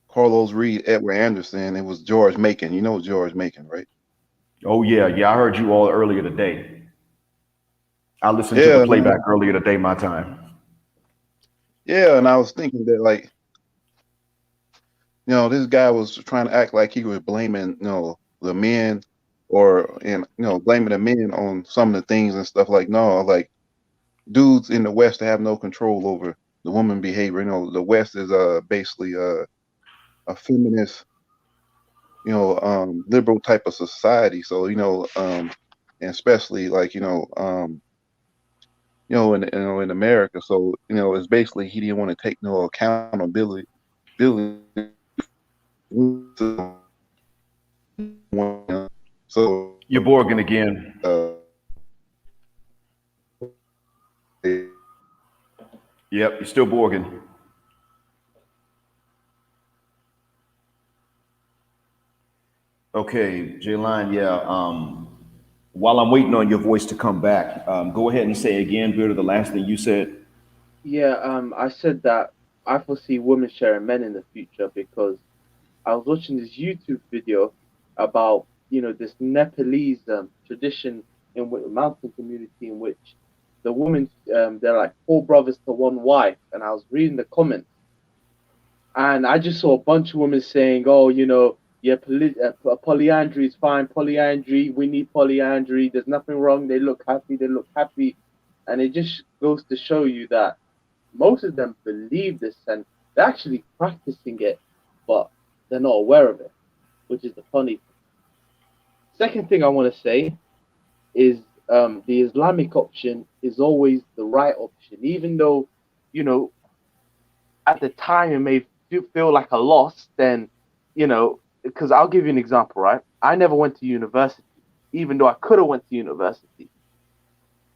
Carlos Reed, Edward Anderson. It was George Macon. You know George Macon, right? Oh yeah, I heard you all earlier today. I listened to the playback earlier today, my time. Yeah, and I was thinking that this guy was trying to act like he was blaming, the men blaming the men on some of the things and stuff like dudes in the West have no control over the woman behavior. The West is basically a feminist, liberal type of society. So, and especially in America. So, it's basically he didn't want to take no accountability. So you're Borgin again. Yep, you're still Borgin. Okay, Jayline, while I'm waiting on your voice to come back, go ahead and say again, Beard, the last thing you said. Yeah, I said that I foresee women sharing men in the future because I was watching this YouTube video about this Nepalese tradition in mountain community in which the women they're like 4 brothers to 1 wife, and I was reading the comments, and I just saw a bunch of women saying, "Oh, polyandry is fine. Polyandry, we need polyandry. There's nothing wrong. They look happy. They look happy," and it just goes to show you that most of them believe this and they're actually practicing it, but they're not aware of it, which is the funny thing. Second thing I want to say is the Islamic option is always the right option, even though, at the time it may feel like a loss, then, because I'll give you an example, right? I never went to university, even though I could have went to university.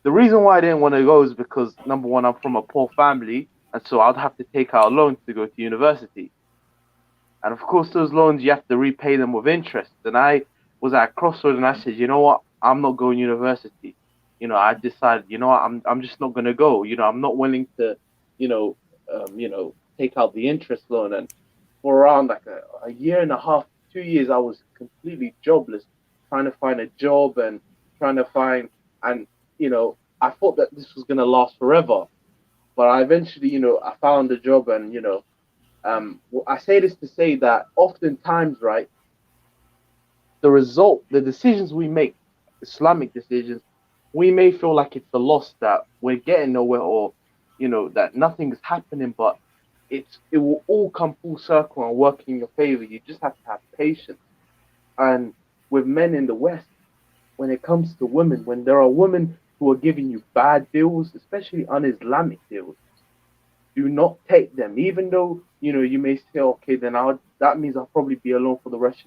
The reason why I didn't want to go is because, number one, I'm from a poor family, and so I'd have to take out a loan to go to university. And of course, those loans, you have to repay them with interest. And I was at a crossroads and I said, you know what? I'm not going to university. I decided, I'm just not going to go. I'm not willing to, take out the interest loan. And for around like a year and a half, 2 years, I was completely jobless, trying to find a job and trying to find, and I thought that this was gonna last forever, but I eventually, I found a job, and I say this to say that oftentimes, right, the decisions we make, Islamic decisions, we may feel like it's a loss, that we're getting nowhere, or that nothing's happening, but it will all come full circle and work in your favor. You just have to have patience. And with men in the West, when it comes to women, when there are women who are giving you bad deals, especially un-Islamic deals, do not take them. Even though you may say, okay, then that means I'll probably be alone for the rest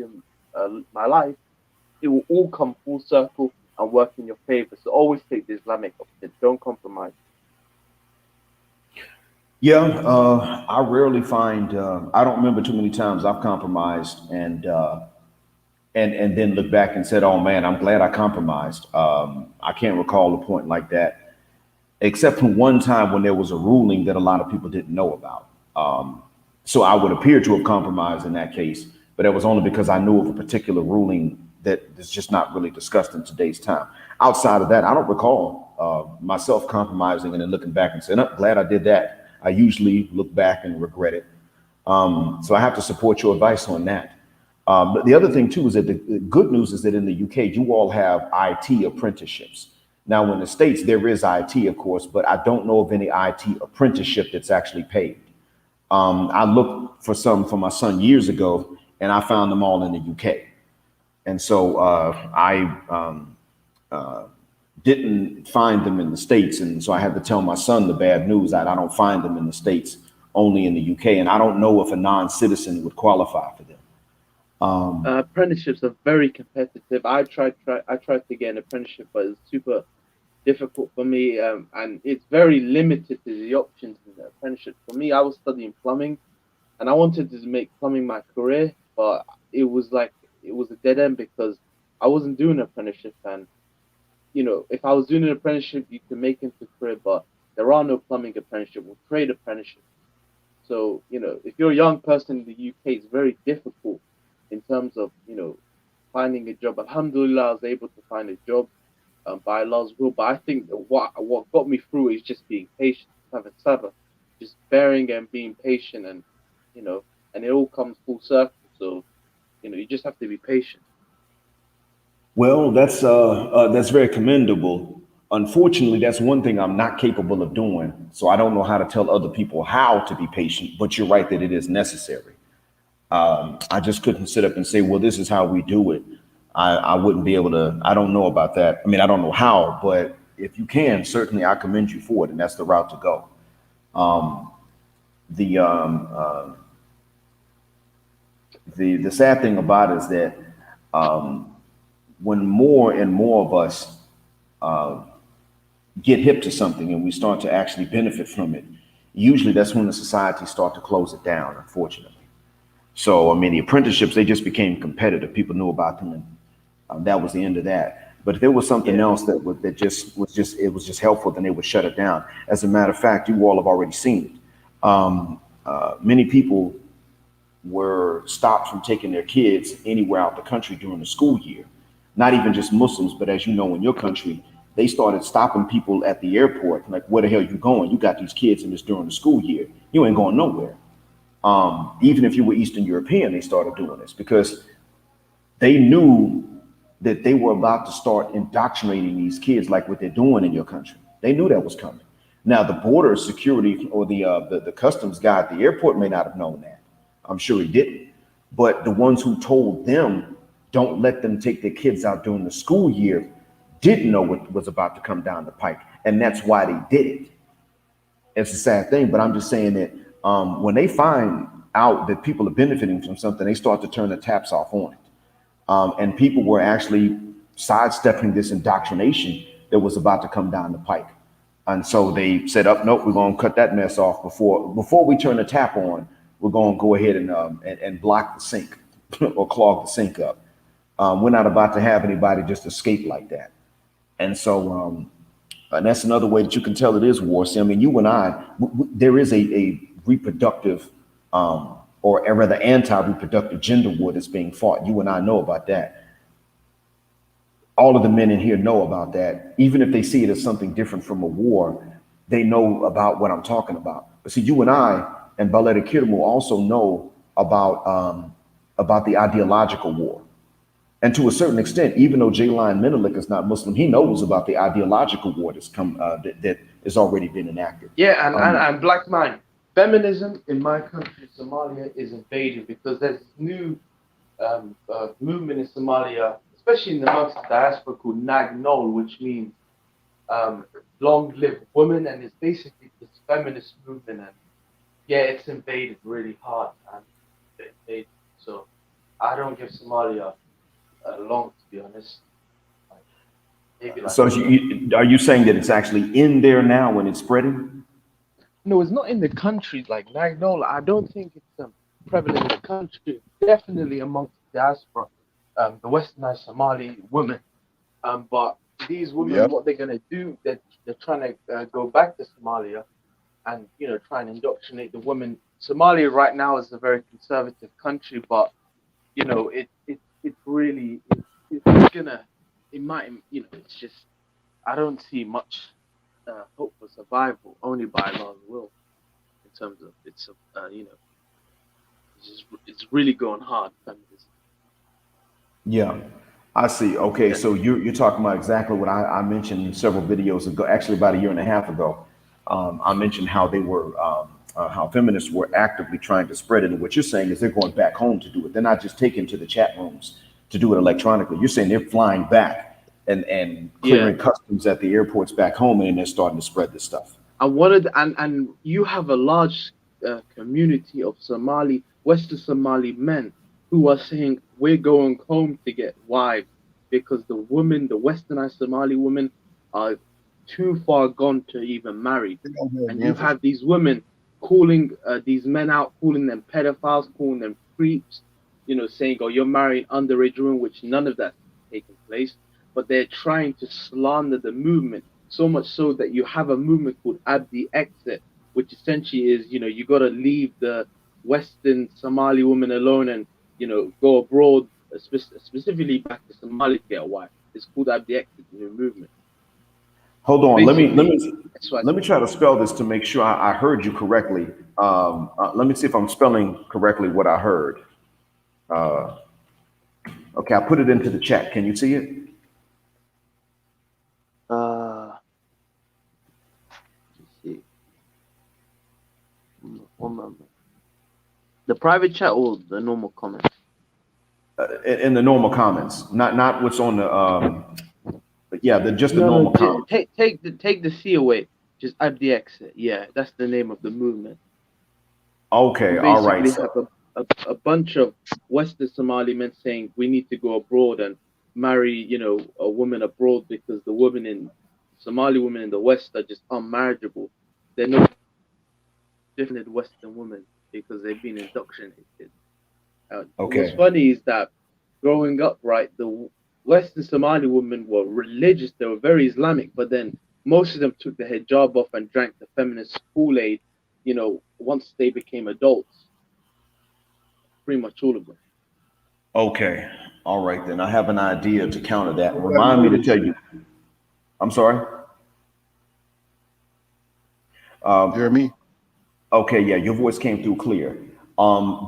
of my life. It will all come full circle and work in your favor. So always take the Islamic option. Don't compromise. Yeah, I rarely find. I don't remember too many times I've compromised and then look back and said, "Oh man, I'm glad I compromised." I can't recall a point like that, except for one time when there was a ruling that a lot of people didn't know about. So I would appear to have compromised in that case, but it was only because I knew of a particular ruling that is just not really discussed in today's time. Outside of that, I don't recall myself compromising and then looking back and saying, "Oh, glad I did that." I usually look back and regret it. So I have to support your advice on that. But the other thing too is that the good news is that in the UK, you all have IT apprenticeships. Now, in the States, there is IT, of course, but I don't know of any IT apprenticeship that's actually paid. I looked for some for my son years ago, and I found them all in the UK. And so I didn't find them in the States. And so I had to tell my son the bad news that I don't find them in the States, only in the UK. And I don't know if a non-citizen would qualify for them. Apprenticeships are very competitive. I tried to get an apprenticeship, but it's super difficult for me, and it's very limited to the options in the apprenticeship. For me, I was studying plumbing, and I wanted to make plumbing my career, but it was a dead end because I wasn't doing an apprenticeship. And if I was doing an apprenticeship, you can make into a career, but there are no plumbing apprenticeship or trade apprenticeship. So if you're a young person in the UK, it's very difficult in terms of finding a job. Alhamdulillah, I was able to find a job by Allah's will. But I think that what got me through is just being patient, sabr, just bearing and being patient, and and it all comes full circle. So you just have to be patient. Well, that's very commendable. Unfortunately, that's one thing I'm not capable of doing. So I don't know how to tell other people how to be patient. But you're right that it is necessary. I just couldn't sit up and say, well, this is how we do it. I wouldn't be able to. I don't know about that. I mean, I don't know how, but if you can, certainly I commend you for it. And that's the route to go. The the sad thing about it is that when more and more of us get hip to something and we start to actually benefit from it, usually that's when the society start to close it down, unfortunately. So, I mean, the apprenticeships, they just became competitive. People knew about them, and that was the end of that. But if there was something else that was just helpful, then they would shut it down. As a matter of fact, you all have already seen it. Many people were stopped from taking their kids anywhere out the country during the school year. Not even just Muslims, but as you know, in your country, they started stopping people at the airport. Like, where the hell you going? You got these kids in this during the school year. You ain't going nowhere. Even if you were Eastern European, they started doing this because they knew that they were about to start indoctrinating these kids like what they're doing in your country. They knew that was coming. Now, the border security or the customs guy at the airport may not have known that. I'm sure he didn't. But the ones who told them, don't let them take their kids out during the school year, didn't know what was about to come down the pike. And that's why they did it. It's a sad thing, but I'm just saying that when they find out that people are benefiting from something, they start to turn the taps off on it. And people were actually sidestepping this indoctrination that was about to come down the pike. And so they said, "Up, nope, we're going to cut that mess off before we turn the tap on. We're going to go ahead and block the sink or clog the sink up. We're not about to have anybody just escape like that." And so and that's another way that you can tell it is war. See, I mean, you and I, there is a reproductive, or rather anti-reproductive gender war that's being fought. You and I know about that. All of the men in here know about that. Even if they see it as something different from a war, they know about what I'm talking about. But see, you and I and Baleta Kirmu also know about the ideological war. And to a certain extent, even though J-Line Menelik is not Muslim, he knows about the ideological war that has already been enacted. Yeah, and black man, feminism in my country, Somalia, is invaded because there's this new movement in Somalia, especially in the amongst the diaspora, called Nagnol, which means long live women, and it's basically this feminist movement. And yeah, it's invaded really hard, and so I don't give Somalia long, to be honest. Like, maybe like So are you saying that it's actually in there now and it's spreading? no, it's not in the country like Nagnol. I don't think it's prevalent in the country. Definitely amongst the diaspora, the westernized Somali women. But these women, Yep. what they're gonna do, they're trying to go back to Somalia, and try and indoctrinate the women. Somalia right now is a very conservative country, but it's really it's gonna it might it's just I don't see much hope for survival only by Allah's will in terms of it's really going hard feminism. Yeah, I see. Okay, Yeah. so you're talking about exactly what I mentioned several videos ago, actually about a year and a half ago. I mentioned how they were, how feminists were actively trying to spread it. And what you're saying is they're going back home to do it. They're not just taking to the chat rooms to do it electronically. You're saying they're flying back and clearing customs at the airports back home, and they're starting to spread this stuff. And you have a large community of Western Somali men who are saying we're going home to get wives because the westernized Somali women are too far gone to even marry. And you have these women calling these men out, calling them pedophiles, calling them creeps, saying, oh, you're marrying underage women, which none of that's taking place. But they're trying to slander the movement, so much so that you have a movement called Abdi Exit, which essentially is, you got to leave the Western Somali woman alone and, go abroad, specifically back to Somalia to get a wife. It's called Abdi Exit, movement. Hold on, let me Basically, try to spell this to make sure I heard you correctly. Let me see if I'm spelling correctly what I heard. Okay, I put it into the chat. Can you see it? Let's see. One moment. The private chat or the normal comments? In the normal comments, not what's on the but yeah, just the normal comments. Take the C away. Just add the exit. Yeah, that's the name of the movement. Okay, all right. Basically, have a bunch of Western Somali men saying we need to go abroad and marry, a woman abroad because the Somali women in the West are just unmarriageable. They're no different than Western women because they've been indoctrinated. Okay. What's funny is that growing up, right, the Western Somali women were religious. They were very Islamic, but then most of them took the hijab off and drank the feminist Kool-Aid, once they became adults. Pretty much all of them. Okay. All right, then I have an idea to counter that. Remind me to tell you. I'm sorry. Hear me? Okay, yeah, your voice came through clear.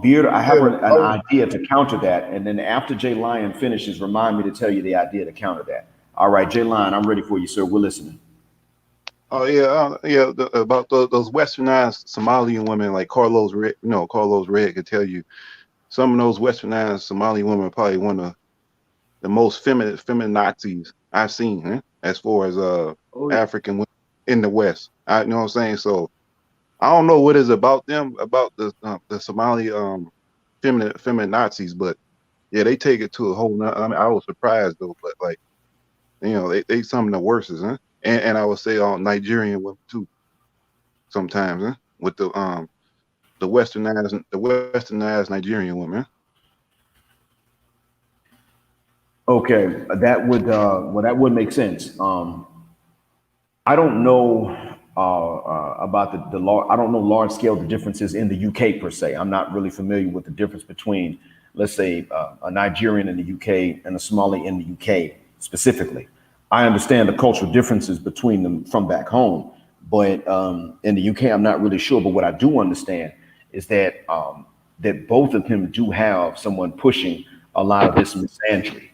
Beard, I have an idea to counter that, and then after Jay Lion finishes, remind me to tell you the idea to counter that. All right, Jay Lion, I'm ready for you, sir. We're listening. Oh yeah, about those westernized Somalian women like Carlos Red. Carlos Red could tell you some of those westernized Somali women are probably one of the most feminine Nazis I've seen, as far as African women in the West. You know what I'm saying? So I don't know what is about them, about the Somali feminine Nazis, but yeah, they take it to a whole nother. I mean, I was surprised though, but like, they some of the worstest, huh? And I would say all Nigerian women too, sometimes, huh? With the westernized Nigerian women. Okay, that would make sense. I don't know about the law. I don't know large scale the differences in the UK per se. I'm not really familiar with the difference between, let's say, a Nigerian in the UK and a Somali in the UK specifically. I understand the cultural differences between them from back home, but in the UK, I'm not really sure. But what I do understand is that that both of them do have someone pushing a lot of this misandry.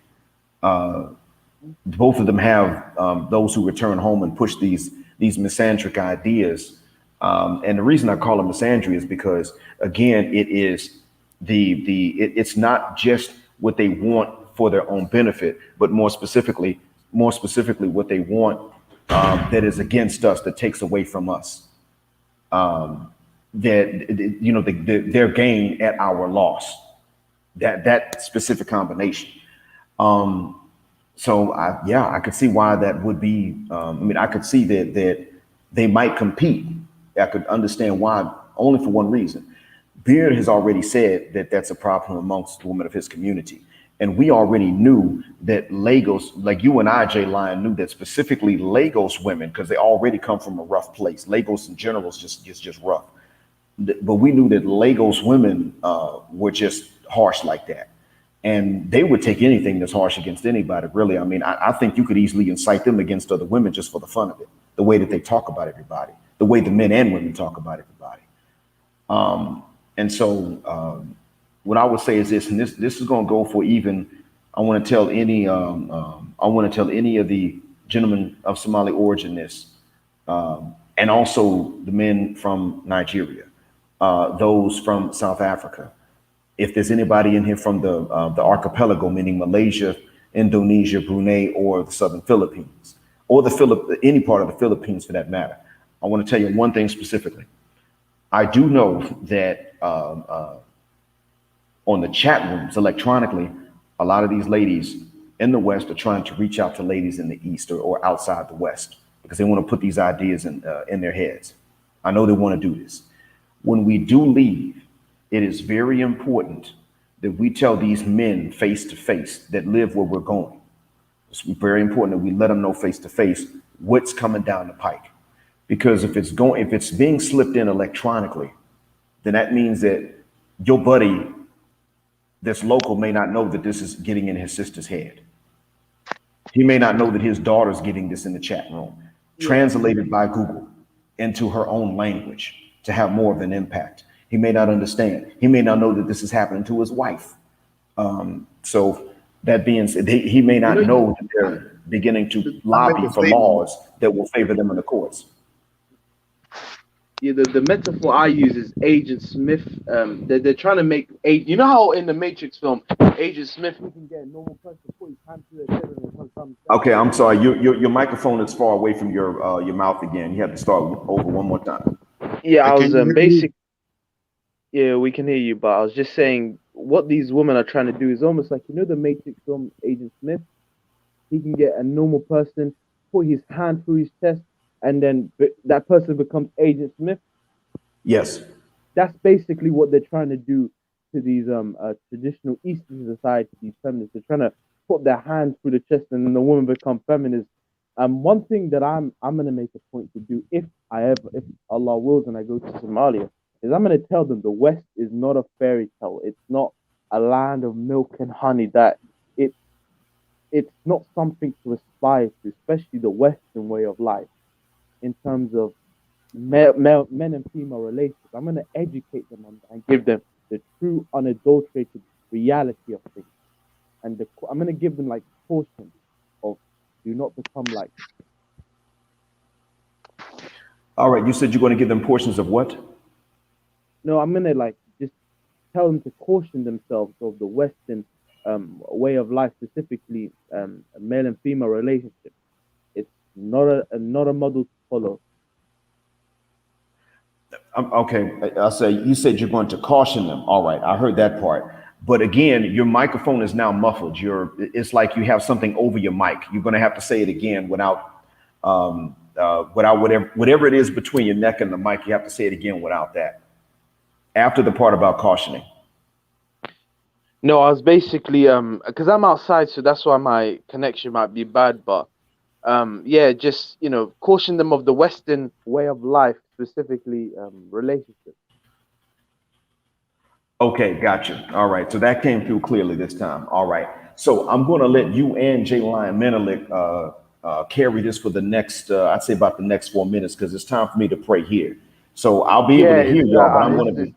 Both of them have those who return home and push these misandric ideas. And the reason I call it misandry is because, again, it is it's not just what they want for their own benefit, but more specifically, what they want that is against us, that takes away from us, that their gain at our loss. That specific combination. So I could see why that would be. I could see that they might compete. I could understand why, only for one reason. Beard has already said that that's a problem amongst women of his community. And we already knew that Lagos, like you and I, Jay Lyon, knew that specifically Lagos women, because they already come from a rough place. Lagos in general is just rough. But we knew that Lagos women were just harsh like that. And they would take anything that's harsh against anybody, really. I think you could easily incite them against other women just for the fun of it. The way that they talk about everybody, the way the men and women talk about everybody. And so what I would say is this, and this is going to go for even, I want to tell any of the gentlemen of Somali origin this, and also the men from Nigeria, those from South Africa. If there's anybody in here from the archipelago, meaning Malaysia, Indonesia, Brunei, or the Southern Philippines, or any part of the Philippines for that matter, I want to tell you one thing specifically. I do know that on the chat rooms electronically, a lot of these ladies in the West are trying to reach out to ladies in the East or outside the West because they want to put these ideas in their heads. I know they want to do this. When we do leave, it is very important that we tell these men face to face that live where we're going. It's very important that we let them know face to face what's coming down the pike. Because if it's being slipped in electronically, then that means that your buddy that's local may not know that this is getting in his sister's head. He may not know that his daughter's getting this in the chat room, translated by Google into her own language to have more of an impact. He may not understand. He may not know that this is happening to his wife. So that being said, he may not know that they're beginning to lobby for laws that will favor them in the courts. Yeah, the metaphor I use is Agent Smith. They're trying to make you know how in the Matrix film, Agent Smith, he can get a normal person to put his hand to their head and come. Okay, I'm sorry. Your microphone is far away from your mouth again. You have to start over one more time. Yeah, I was basic. Yeah, we can hear you, but I was just saying what these women are trying to do is almost like, the Matrix film Agent Smith. He can get a normal person, put his hand through his chest, and then that person becomes Agent Smith. Yes. That's basically what they're trying to do to these traditional Eastern society, these feminists. They're trying to put their hands through the chest and then the woman become feminist. One thing that I'm gonna make a point to do if Allah wills and I go to Somalia is I'm gonna tell them the West is not a fairy tale. It's not a land of milk and honey. That it's not something to aspire to, especially the Western way of life in terms of men and female relations. I'm gonna educate them on that and give them the true, unadulterated reality of things. And I'm gonna give them like caution of do not become like. All right, you said you're going to give them portions of what? No, I'm gonna like just tell them to caution themselves of the Western way of life, specifically a male and female relationship. It's not a model to follow. Okay, I'll say you said you're going to caution them. All right, I heard that part. But again, your microphone is now muffled. It's like you have something over your mic. You're going to have to say it again without whatever it is between your neck and the mic. You have to say it again without that. After the part about cautioning. No, I was basically because I'm outside, so that's why my connection might be bad. But yeah, just caution them of the Western way of life, specifically relationships. Okay, gotcha. All right. So that came through clearly this time. All right. So I'm going to let you and J Lion Menelik carry this for the next, I'd say about the next 4 minutes, because it's time for me to pray here. So I'll be able Yeah, to hear y'all, but I'm going to it's be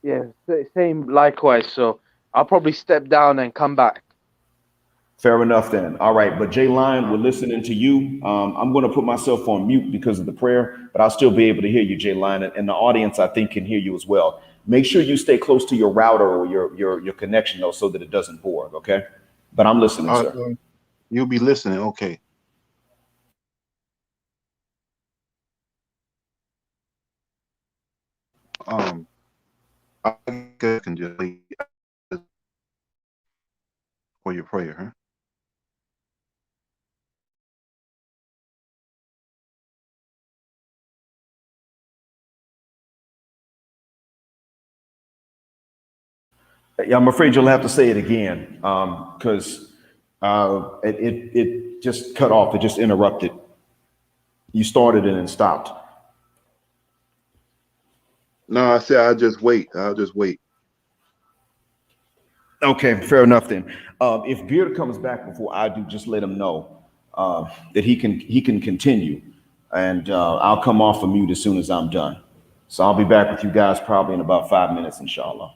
yeah, same likewise. So I'll probably step down and come back. fair enough then. All right. But J Lion, we're listening to you. I'm going to put myself on mute because of the prayer, but I'll still be able to hear you, J Lion. And the audience, I think, can hear you as well. Make sure you stay close to your router or your connection, though, so that it doesn't borg. Okay. But I'm listening, sir. You'll be listening. Okay. Um, I can just wait for your prayer, huh? Yeah, I'm afraid you'll have to say it again because it just cut off. It just interrupted. You started and then stopped. No, I said I'll just wait. I'll just wait. Okay, fair enough then. If Beard comes back before I do, just let him know that he can continue, and I'll come off of mute as soon as I'm done. So I'll be back with you guys probably in about 5 minutes, inshallah.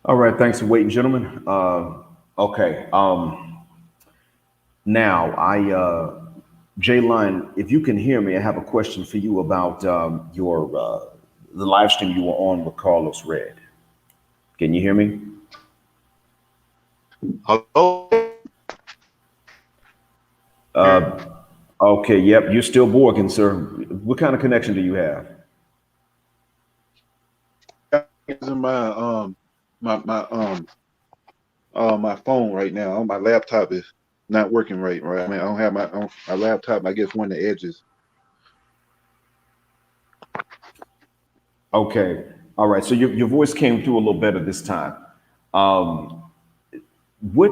All right, thanks for waiting, gentlemen. Okay. Now Jay Line, if you can hear me, I have a question for you about your the live stream you were on with Carlos Red. Can you hear me? Hello. Okay, yep, you're still Borgin, sir. What kind of connection do you have? Using my phone right now. My laptop is not working right. I mean, I don't have my laptop. I guess one of the edges. Okay, all right. So your voice came through a little better this time. Um, what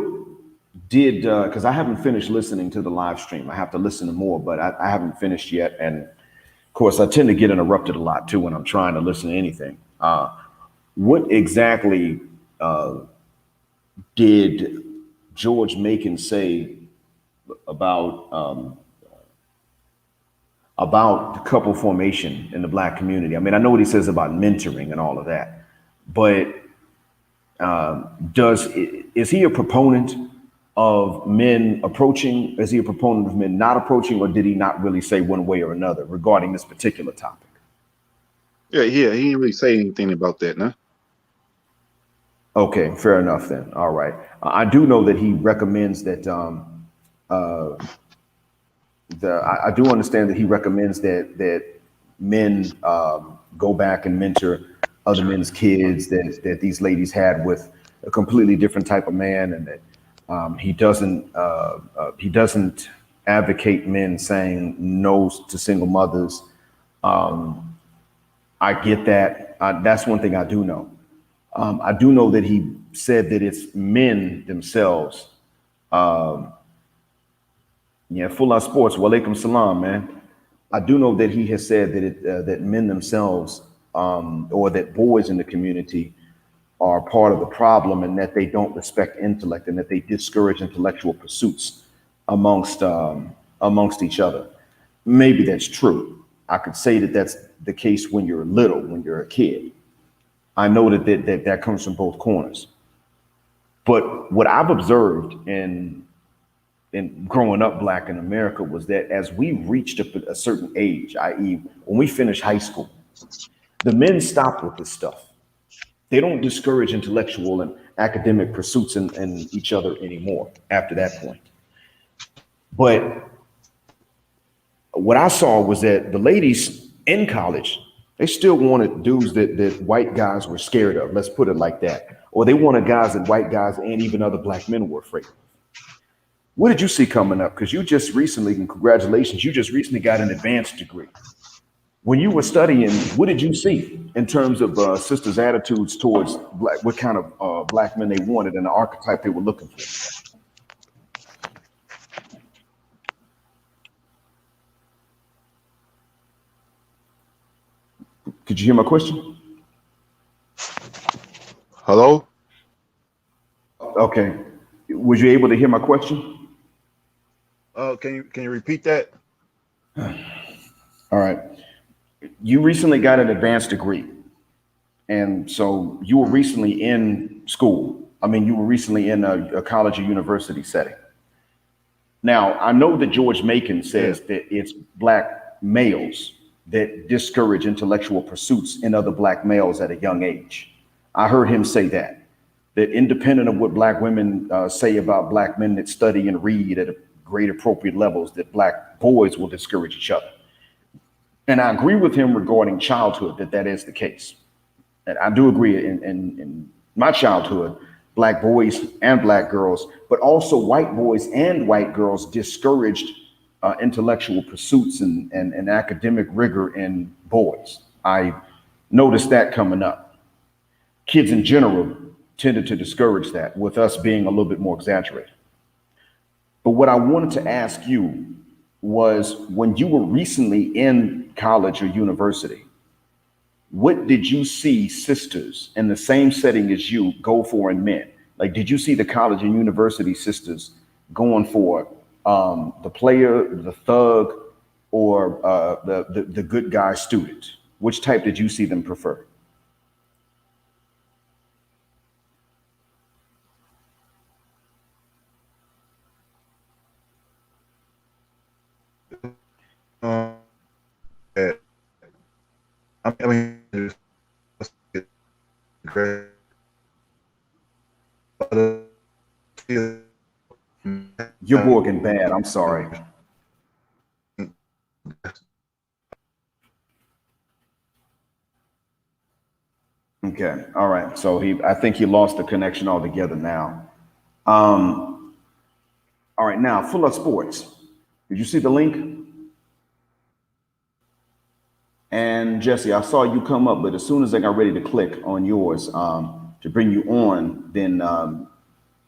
did because I haven't finished listening to the live stream. I have to listen to more, but I haven't finished yet. And of course, I tend to get interrupted a lot too when I'm trying to listen to anything. What exactly did George Macon say about the couple formation in the black community? I mean, I know what he says about mentoring and all of that, but does is he a proponent of men approaching? Is he a proponent of men not approaching, or did he not really say one way or another regarding this particular topic? Yeah, yeah. He didn't really say anything about that, no. Okay, fair enough then. All right, I do know that he recommends that. I do understand that he recommends that men go back and mentor other men's kids that these ladies had with a completely different type of man, and that he doesn't advocate men saying no to single mothers. I get that. That's one thing I do know. I do know that he said that it's men themselves. Yeah, full on sports. Walaikum salam, man. I do know that he has said that that men themselves, or that boys in the community, are part of the problem, and that they don't respect intellect, and that they discourage intellectual pursuits amongst each other. Maybe that's true. I could say that that's the case when you're little, when you're a kid. I know that comes from both corners. But what I've observed in growing up black in America was that as we reached a certain age, i.e., when we finished high school, the men stopped with this stuff. They don't discourage intellectual and academic pursuits in each other anymore after that point. But what I saw was that the ladies in college, they still wanted dudes that white guys were scared of. Let's put it like that. Or they wanted guys that white guys and even other black men were afraid of. What did you see coming up? Because you just recently, and congratulations, you just recently got an advanced degree. When you were studying, what did you see in terms of sisters' attitudes towards black, what kind of black men they wanted and the archetype they were looking for? Could you hear my question? Hello. Okay. Was you able to hear my question? Can you repeat that? All right. You recently got an advanced degree. And so you were recently in school. I mean, you were recently in a college or university setting. Now, I know that George Macon says that it's black males that discourage intellectual pursuits in other black males at a young age. I heard him say that independent of what black women say about black men that study and read at a great appropriate levels, that black boys will discourage each other. And I agree with him regarding childhood, that is the case. And I do agree in my childhood, black boys and black girls, but also white boys and white girls discouraged intellectual pursuits and academic rigor in boys. I noticed that coming up. Kids in general tended to discourage that, with us being a little bit more exaggerated. But what I wanted to ask you was, when you were recently in college or university, what did you see sisters in the same setting as you go for in men? Like, did you see the college and university sisters going for the player, the thug, or the good guy student? Which type did you see them prefer? Uh, I mean, You're working bad. I'm sorry. Okay. All right. So I think he lost the connection altogether now. All right. Now, Full of Sports. Did you see the link? And Jesse, I saw you come up, but as soon as I got ready to click on yours to bring you on, then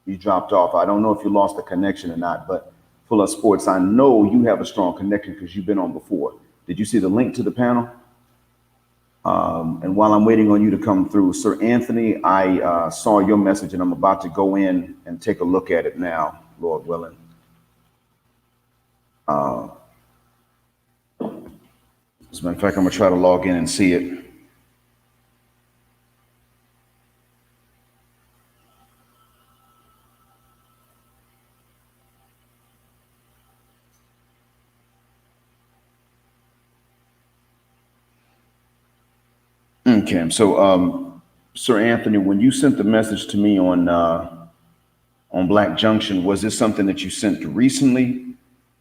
you dropped off. I don't know if you lost the connection or not, but Full of Sports, I know you have a strong connection because you've been on before. Did you see the link to the panel? And while I'm waiting on you to come through, Sir Anthony, I saw your message and I'm about to go in and take a look at it now, Lord willing. As a matter of fact, I'm gonna try to log in and see it. Okay, so Sir Anthony, when you sent the message to me on Black Junction, was this something that you sent recently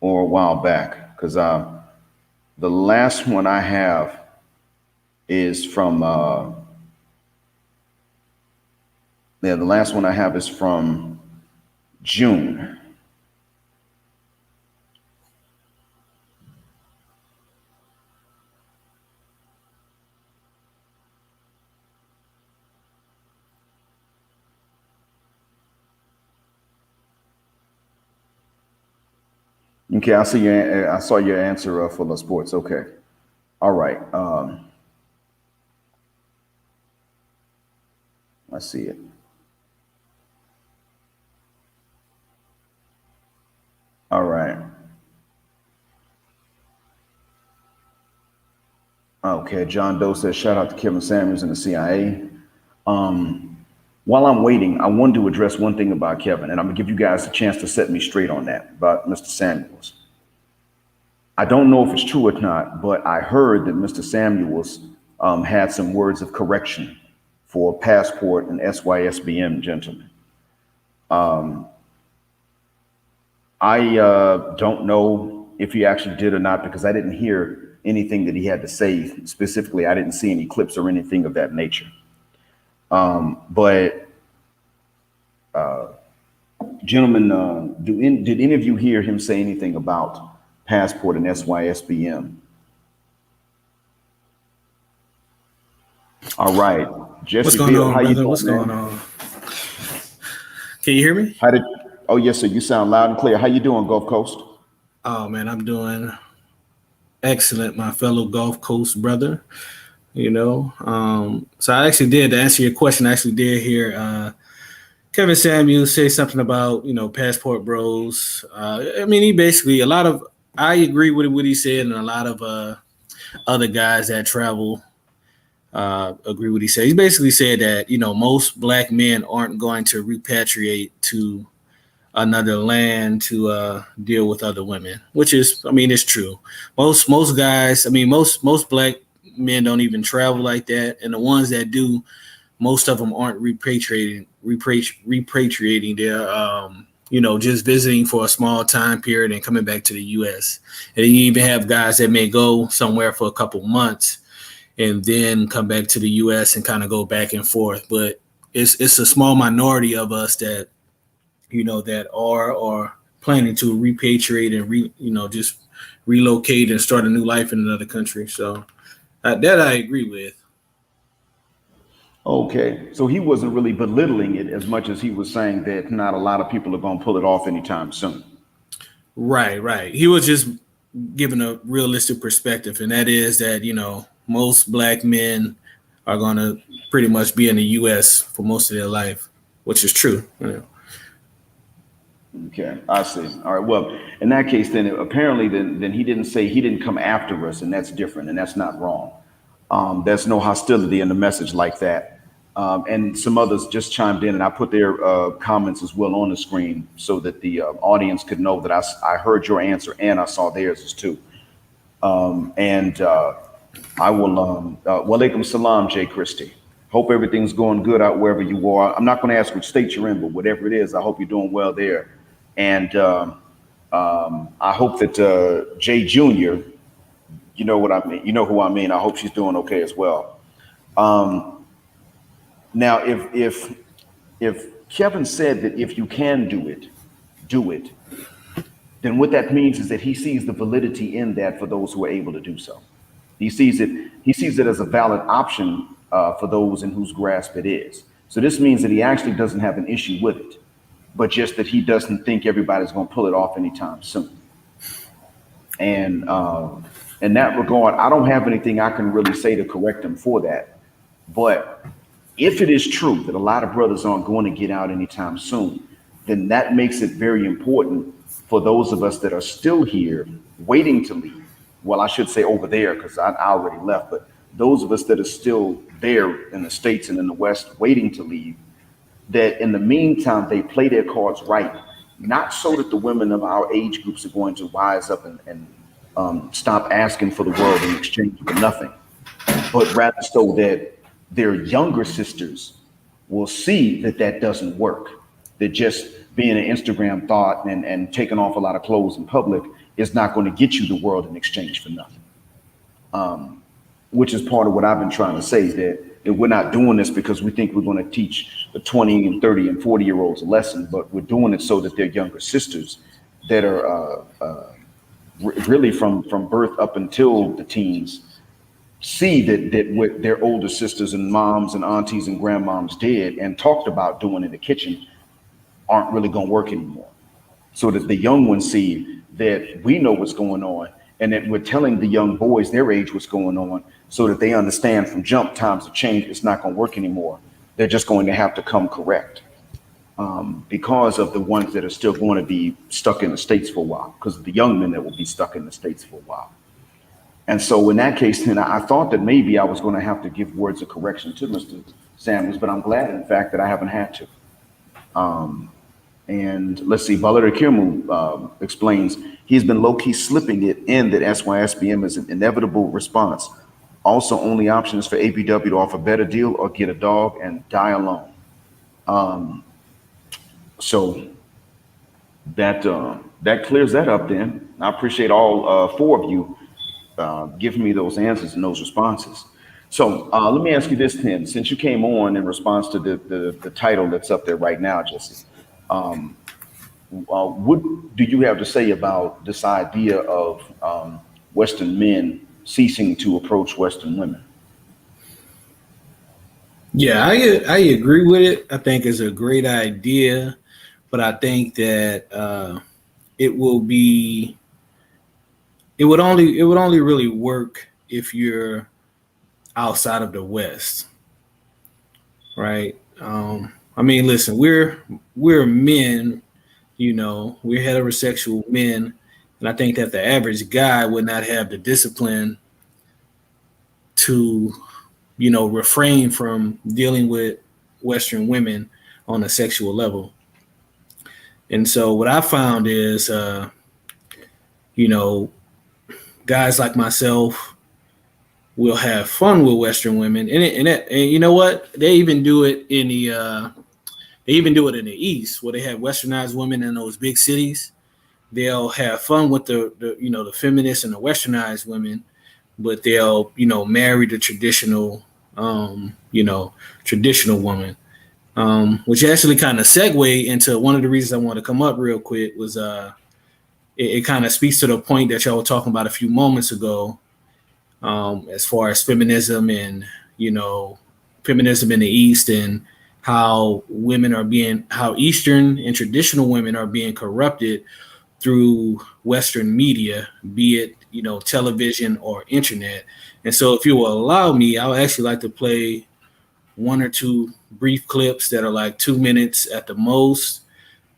or a while back? Because the last one I have is from the last one I have is from June. Okay, I see your. I saw your answer for the sports. Okay, all right. I see it. All right. Okay, John Doe says, shout out to Kevin Samuels and the CIA. While I'm waiting, I wanted to address one thing about Kevin, and I'm gonna give you guys a chance to set me straight on that about Mr. Samuels. I don't know if it's true or not, but I heard that Mr. Samuels had some words of correction for passport and SYSBM gentlemen. I don't know if he actually did or not because I didn't hear anything that he had to say. Specifically, I didn't see any clips or anything of that nature. But gentlemen, did any of you hear him say anything about passport and SYSBM? All right, Jesse. What's going Bill, on, how you brother? doing, What's man? going on? Can you hear me? Oh yes, sir. You sound loud and clear. How you doing, Gulf Coast? Oh man, I'm doing excellent, my fellow Gulf Coast brother. So I actually did, to answer your question, I actually did hear Kevin Samuels say something about, passport bros. I mean, he basically, I agree with what he said, and a lot of other guys that travel agree with what he said. He basically said that, most black men aren't going to repatriate to another land to deal with other women, which is, I mean, it's true. Most guys, I mean, most black men don't even travel like that, and the ones that do, most of them aren't repatriating. They're just visiting for a small time period and coming back to the U.S. And you even have guys that may go somewhere for a couple months and then come back to the U.S. and kind of go back and forth. But it's a small minority of us that that are planning to repatriate and just relocate and start a new life in another country. So that I agree with. Okay, so he wasn't really belittling it as much as he was saying that not a lot of people are going to pull it off anytime soon. Right. He was just giving a realistic perspective, and that is that most black men are going to pretty much be in the U.S. for most of their life, which is true. Okay, I see. All right. Well, in that case, then apparently, then he didn't say he didn't come after us, and that's different, and that's not wrong. There's no hostility in the message like that. And some others just chimed in, and I put their comments as well on the screen so that the audience could know that I heard your answer and I saw theirs too. I will. Walaikum salam, Jay Christie. Hope everything's going good out wherever you are. I'm not going to ask which state you're in, but whatever it is, I hope you're doing well there. And I hope that Jay Jr., you know what I mean. You know who I mean. I hope she's doing okay as well. Now, if Kevin said that if you can do it, then what that means is that he sees the validity in that for those who are able to do so. He sees it as a valid option for those in whose grasp it is. So this means that he actually doesn't have an issue with it, but just that he doesn't think everybody's going to pull it off anytime soon. And in that regard, I don't have anything I can really say to correct him for that. But if it is true that a lot of brothers aren't going to get out anytime soon, then that makes it very important for those of us that are still here waiting to leave. Well, I should say over there because I already left, but those of us that are still there in the States and in the West waiting to leave, that in the meantime, they play their cards right, not so that the women of our age groups are going to wise up and stop asking for the world in exchange for nothing, but rather so that their younger sisters will see that that doesn't work, that just being an Instagram thought and taking off a lot of clothes in public is not going to get you the world in exchange for nothing. Which is part of what I've been trying to say, is that we're not doing this because we think we're going to teach the 20 and 30 and 40-year-olds a lesson, but we're doing it so that their younger sisters that are really from birth up until the teens see that what their older sisters and moms and aunties and grandmoms did and talked about doing in the kitchen aren't really going to work anymore. So that the young ones see that we know what's going on and that we're telling the young boys their age what's going on so that they understand from jump times have changed. It's not going to work anymore. They're just going to have to come correct because of the ones that are still going to be stuck in the States for a while, because of the young men that will be stuck in the States for a while. And so in that case, then I thought that maybe I was going to have to give words of correction to Mr. Samuels, but I'm glad, in fact, that I haven't had to. And let's see, Balada Kirmu explains he's been low-key slipping it in that SYSBM is an inevitable response. Also, only option is for ABW to offer a better deal or get a dog and die alone. So that clears that up then. I appreciate all four of you giving me those answers and those responses. So let me ask you this, then, since you came on in response to the title that's up there right now, Jesse, what do you have to say about this idea of Western men ceasing to approach Western women? Yeah, I agree with it. I think it's a great idea, but I think that it would only really work if you're outside of the West, right? I mean, listen, we're men, you know, we're heterosexual men, and I think that the average guy would not have the discipline to, you know, refrain from dealing with Western women on a sexual level. And so what I found is, you know, guys like myself will have fun with Western women, and you know what? They even do it in the East, where they have Westernized women in those big cities. They'll have fun with the feminists and the Westernized women, but they'll, you know, marry the traditional woman. Which actually kind of segue into one of the reasons I want to come up real quick was it kind of speaks to the point that y'all were talking about a few moments ago, as far as feminism and, you know, feminism in the East and how Eastern and traditional women are being corrupted through Western media, be it, you know, television or internet. And so if you will allow me, I would actually like to play one or two brief clips that are like 2 minutes at the most,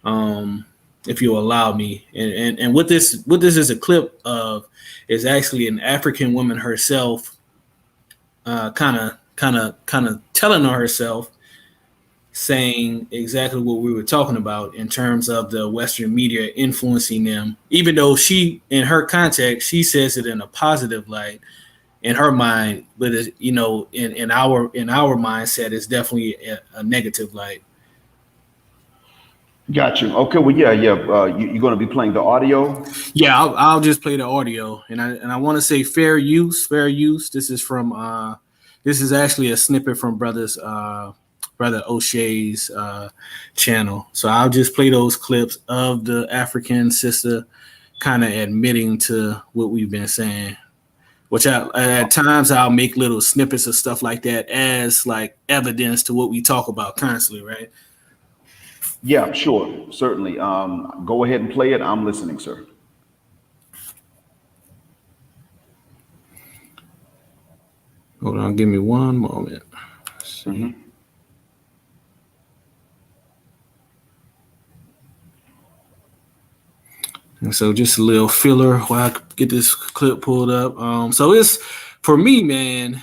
if you allow me. And what this is a clip of is actually an African woman herself, kind of telling on herself, saying exactly what we were talking about in terms of the Western media influencing them, even though she, in her context, she says it in a positive light. in her mind, but it's, you know, in our mindset, it's definitely a negative light. Got you. Okay. Well, yeah, yeah. You're going to be playing the audio. Yeah, I'll just play the audio, and I want to say fair use, fair use. This is from this is actually a snippet from brother O'Shea's channel. So I'll just play those clips of the African sister kind of admitting to what we've been saying. Which at times I'll make little snippets of stuff like that as like evidence to what we talk about constantly, right? Yeah, sure. Certainly. Go ahead and play it. I'm listening, sir. Hold on, give me one moment. Let's see. Mm-hmm. And so just a little filler while I get this clip pulled up. So it's for me, man,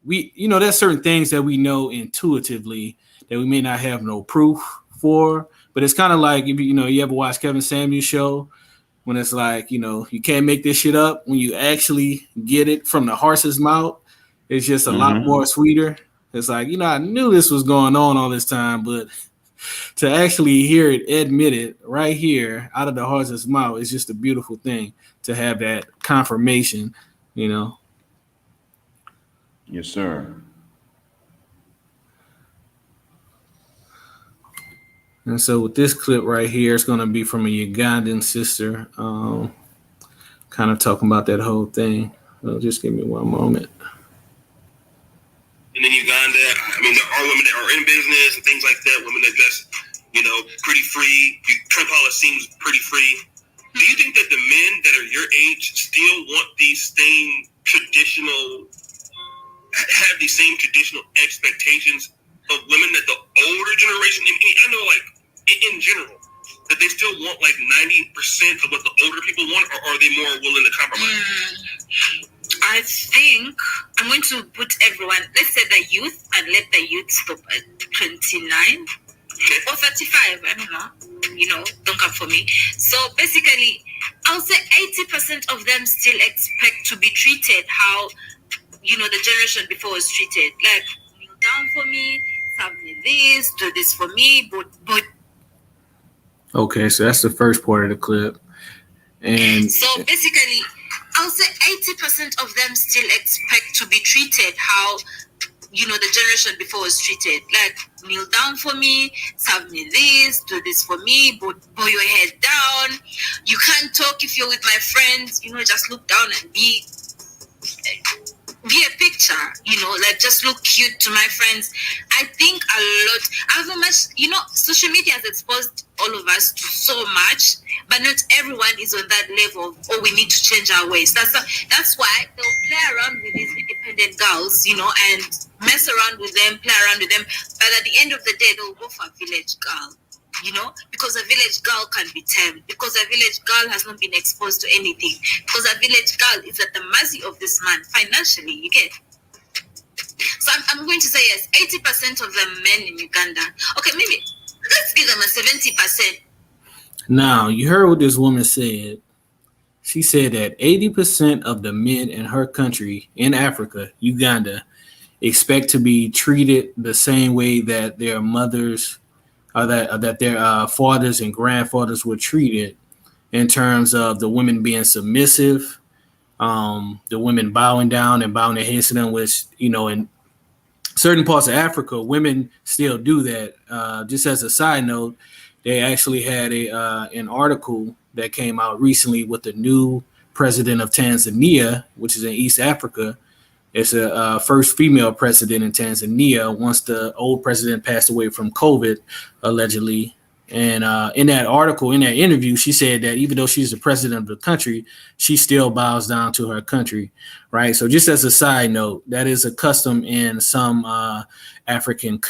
there's certain things that we know intuitively that we may not have no proof for, but it's kind of like, if you ever watch Kevin Samuel's show, when it's like, you can't make this shit up. When you actually get it from the horse's mouth, it's just a lot more sweeter. It's like, I knew this was going on all this time, but to actually hear it admitted right here out of the horse's mouth is just a beautiful thing to have that confirmation, Yes, sir. And so with this clip right here, it's going to be from a Ugandan sister, kind of talking about that whole thing. So just give me one moment. And in Uganda, I mean, there are women that are in business and things like that, women that dress, pretty free. Trump policy seems pretty free. Do you think that the men that are your age still want these same traditional, have these same traditional expectations of women that the older generation, I know, like, in general, that they still want like 90% of what the older people want, or are they more willing to compromise? I think I'm going to put everyone, let's say the youth, and let the youth stop at 29 or 35. I don't know. Don't come for me. So basically, I'll say 80% of them still expect to be treated how, the generation before was treated. Like, kneel down for me, serve me this, do this for me, but. Okay, so that's the first part of the clip. And so basically, I'll say 80% of them still expect to be treated how, the generation before was treated. Like, kneel down for me, serve me this, do this for me, bow your head down. You can't talk if you're with my friends, just look down and be a picture, like just look cute to my friends. I think a lot, however much, social media has exposed all of us to so much, but not everyone is on that level of, we need to change our ways. That's why they'll play around with these independent girls, and mess around with them, play around with them, but at the end of the day, they'll go for a village girl. Because a village girl can be tamed, because a village girl has not been exposed to anything, because a village girl is at the mercy of this man financially, you get. So I'm going to say yes, 80% of the men in Uganda, okay, maybe let's give them a 70%. Now, you heard what this woman said. She said that 80% of the men in her country, in Africa, Uganda, expect to be treated the same way that their mothers that their fathers and grandfathers were treated, in terms of the women being submissive, the women bowing down and bowing their heads to them, which, in certain parts of Africa, women still do that. Just as a side note, they actually had an article that came out recently with the new president of Tanzania, which is in East Africa. It's a first female president in Tanzania once the old president passed away from COVID, allegedly. And in that article, in that interview, she said that even though she's the president of the country, she still bows down to her country, right? So just as a side note, that is a custom in some African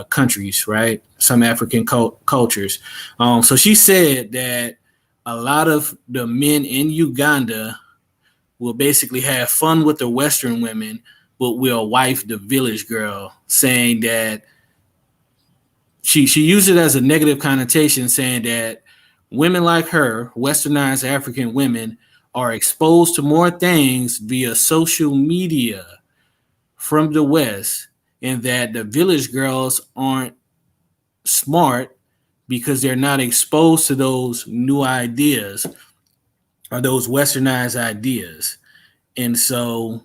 countries, right? Some African cultures. So she said that a lot of the men in Uganda will basically have fun with the Western women, but will wife the village girl, saying that she used it as a negative connotation, saying that women like her, Westernized African women, are exposed to more things via social media from the West, and that the village girls aren't smart because they're not exposed to those new ideas or those westernized ideas. And so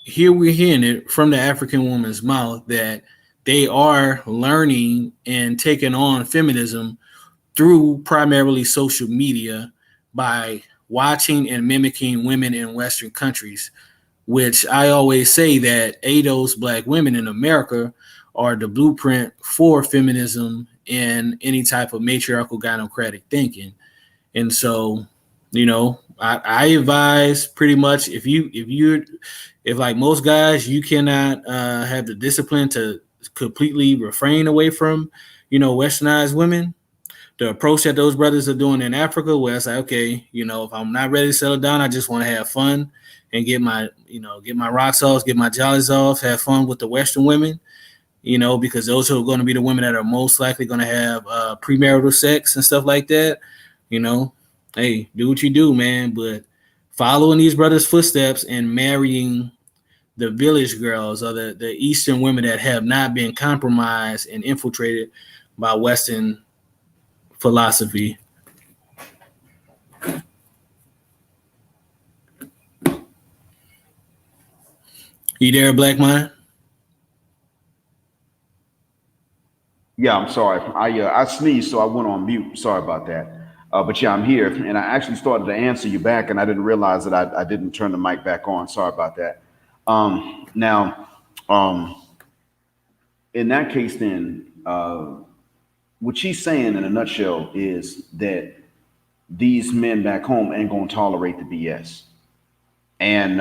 here we're hearing it from the African woman's mouth that they are learning and taking on feminism through primarily social media by watching and mimicking women in Western countries, which I always say that those black women in America are the blueprint for feminism and any type of matriarchal gynocratic thinking. And so, I advise pretty much if like most guys, you cannot have the discipline to completely refrain away from, westernized women. The approach that those brothers are doing in Africa, where it's like, okay, if I'm not ready to settle down, I just want to have fun and get my rocks off, get my jollies off, have fun with the Western women, because those are going to be the women that are most likely going to have premarital sex and stuff like that. Hey, do what you do, man, but following these brothers' footsteps and marrying the village girls or the Eastern women that have not been compromised and infiltrated by Western philosophy. You there, Black Mind? Yeah, I'm sorry. I sneezed, so I went on mute. Sorry about that. But yeah, I'm here, and I actually started to answer you back, and I didn't realize that I didn't turn the mic back on. Sorry about that. Now, in that case, then, what she's saying in a nutshell is that these men back home ain't gonna tolerate the BS, and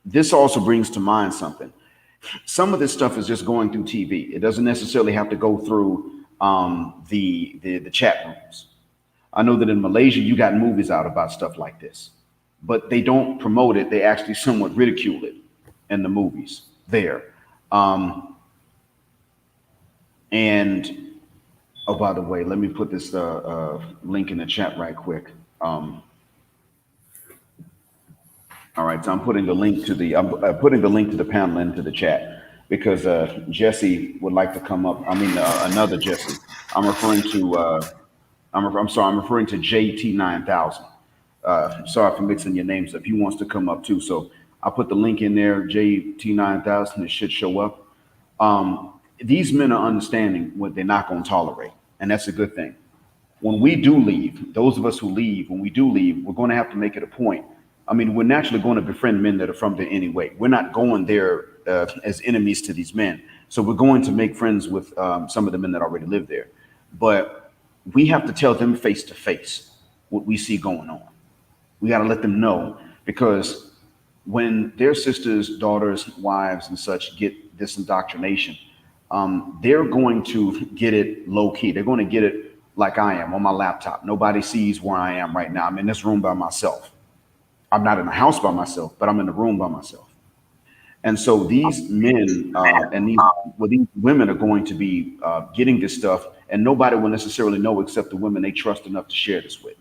this also brings to mind something. Some of this stuff is just going through TV. It doesn't necessarily have to go through the chat rooms. I know that in Malaysia, you got movies out about stuff like this, but they don't promote it. They actually somewhat ridicule it in the movies there. And oh, by the way, let me put this link in the chat right quick. All right, so I'm putting the link to the panel into the chat because Jesse would like to come up. I mean, another Jesse. I'm referring to. I'm sorry. I'm referring to JT9000. Sorry for mixing your names up. He wants to come up too. So I put the link in there. JT9000. It should show up. These men are understanding what they're not going to tolerate, and that's a good thing. When we do leave, those of us who leave, when we do leave, we're going to have to make it a point. I mean, we're naturally going to befriend men that are from there anyway. We're not going there as enemies to these men. So we're going to make friends with some of the men that already live there. But we have to tell them face to face what we see going on. We got to let them know, because when their sisters, daughters, wives, and such get this indoctrination, they're going to get it low key. They're going to get it like I am on my laptop. Nobody sees where I am right now. I'm in this room by myself. I'm not in the house by myself, but I'm in the room by myself. And so these men and these women are going to be getting this stuff, and nobody will necessarily know except the women they trust enough to share this with.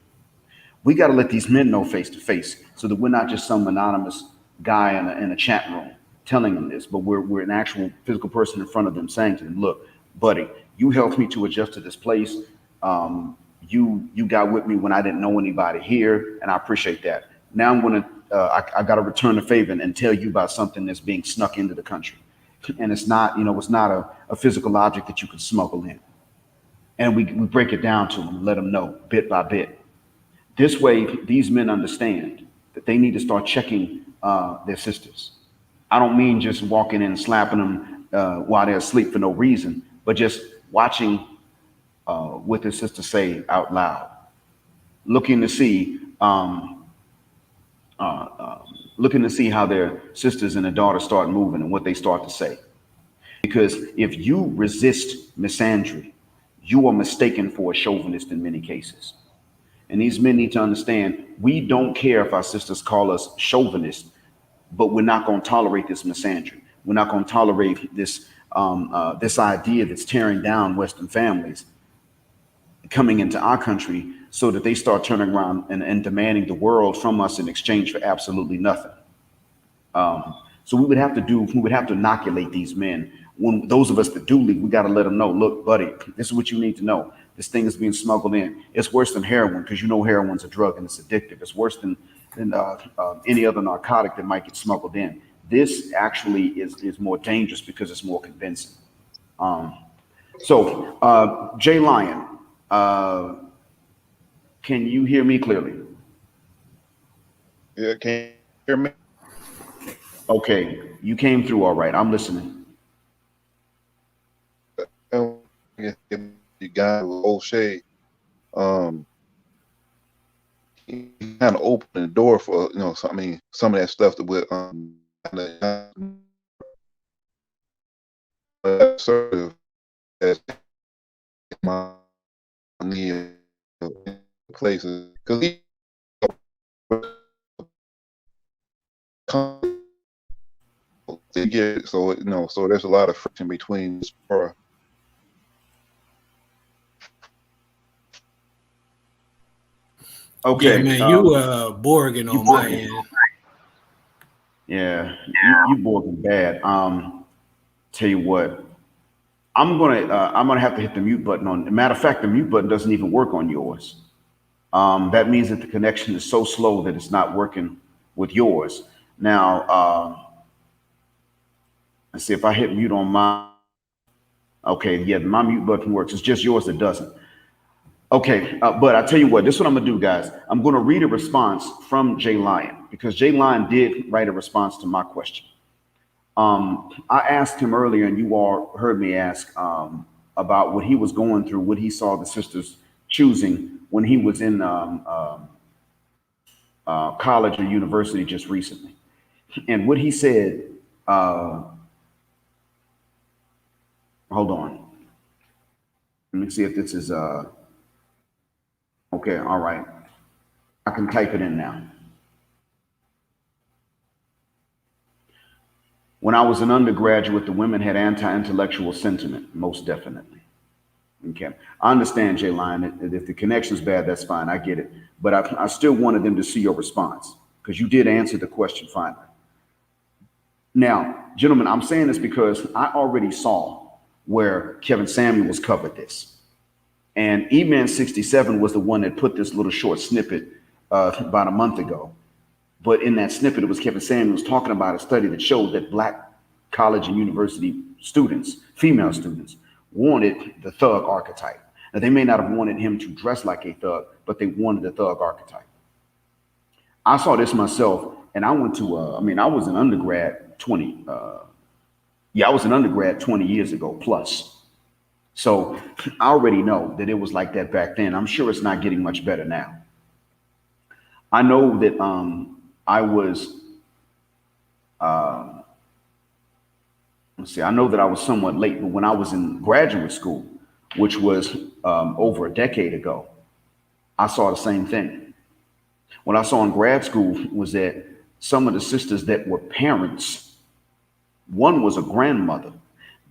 We got to let these men know face to face, so that we're not just some anonymous guy in a chat room telling them this, but we're an actual physical person in front of them saying to them, look, buddy, you helped me to adjust to this place. You got with me when I didn't know anybody here, and I appreciate that. Now I'm going to, I got to return the favor and tell you about something that's being snuck into the country. And it's not, it's not a physical object that you can smuggle in. And we break it down to them, let them know bit by bit. This way, these men understand that they need to start checking their sisters. I don't mean just walking in and slapping them while they're asleep for no reason, but just watching what their sisters say out loud, looking to see how their sisters and their daughters start moving and what they start to say. Because if you resist misandry, you are mistaken for a chauvinist in many cases. And these men need to understand, we don't care if our sisters call us chauvinist, but we're not going to tolerate this misandry. We're not going to tolerate this this idea that's tearing down Western families. coming into our country so that they start turning around and demanding the world from us in exchange for absolutely nothing. So we would have to inoculate these men. When those of us that do leave, we got to let them know, look, buddy, this is what you need to know. This thing is being smuggled in. It's worse than heroin because you know heroin's a drug and it's addictive. It's worse than any other narcotic that might get smuggled in. This actually is more dangerous because it's more convincing. Jay Lion, can you hear me clearly? Yeah, can you hear me? Okay, you came through all right. I'm listening. You got O'Shea. He kind of opened the door for some of that stuff that would assertive as my places because he get so there's a lot of friction between this part. Okay, Yeah, man, you Borging on my end. Yeah, you Borging bad. Tell you what, I'm gonna have to hit the mute button on. Matter of fact, the mute button doesn't even work on yours. That means that the connection is so slow that it's not working with yours. Now, let's see if I hit mute on mine. Okay, yeah, my mute button works. It's just yours that doesn't. Okay, but I tell you what, this is what I'm gonna do, guys. I'm gonna read a response from Jay Lion because Jay Lion did write a response to my question. I asked him earlier, and you all heard me ask about what he was going through, what he saw the sisters choosing when he was in college or university just recently. And what he said, hold on. Let me see if this is, okay, all right. I can type it in now. When I was an undergraduate, the women had anti-intellectual sentiment, most definitely. Okay, I understand, Jay Lion. If the connection's bad, that's fine. I get it. But I still wanted them to see your response because you did answer the question finally. Now, gentlemen, I'm saying this because I already saw where Kevin Samuels covered this. And E-Man 67 was the one that put this little short snippet about a month ago. But in that snippet, it was Kevin Samuels talking about a study that showed that Black college and university students, female students, wanted the thug archetype. Now, they may not have wanted him to dress like a thug, but they wanted the thug archetype. I saw this myself, and I went to, I was an undergrad 20 years ago plus. So I already know that it was like that back then. I'm sure it's not getting much better now. I know that I know that I was somewhat late, but when I was in graduate school, which was over a decade ago, I saw the same thing. What I saw in grad school was that some of the sisters that were parents, one was a grandmother,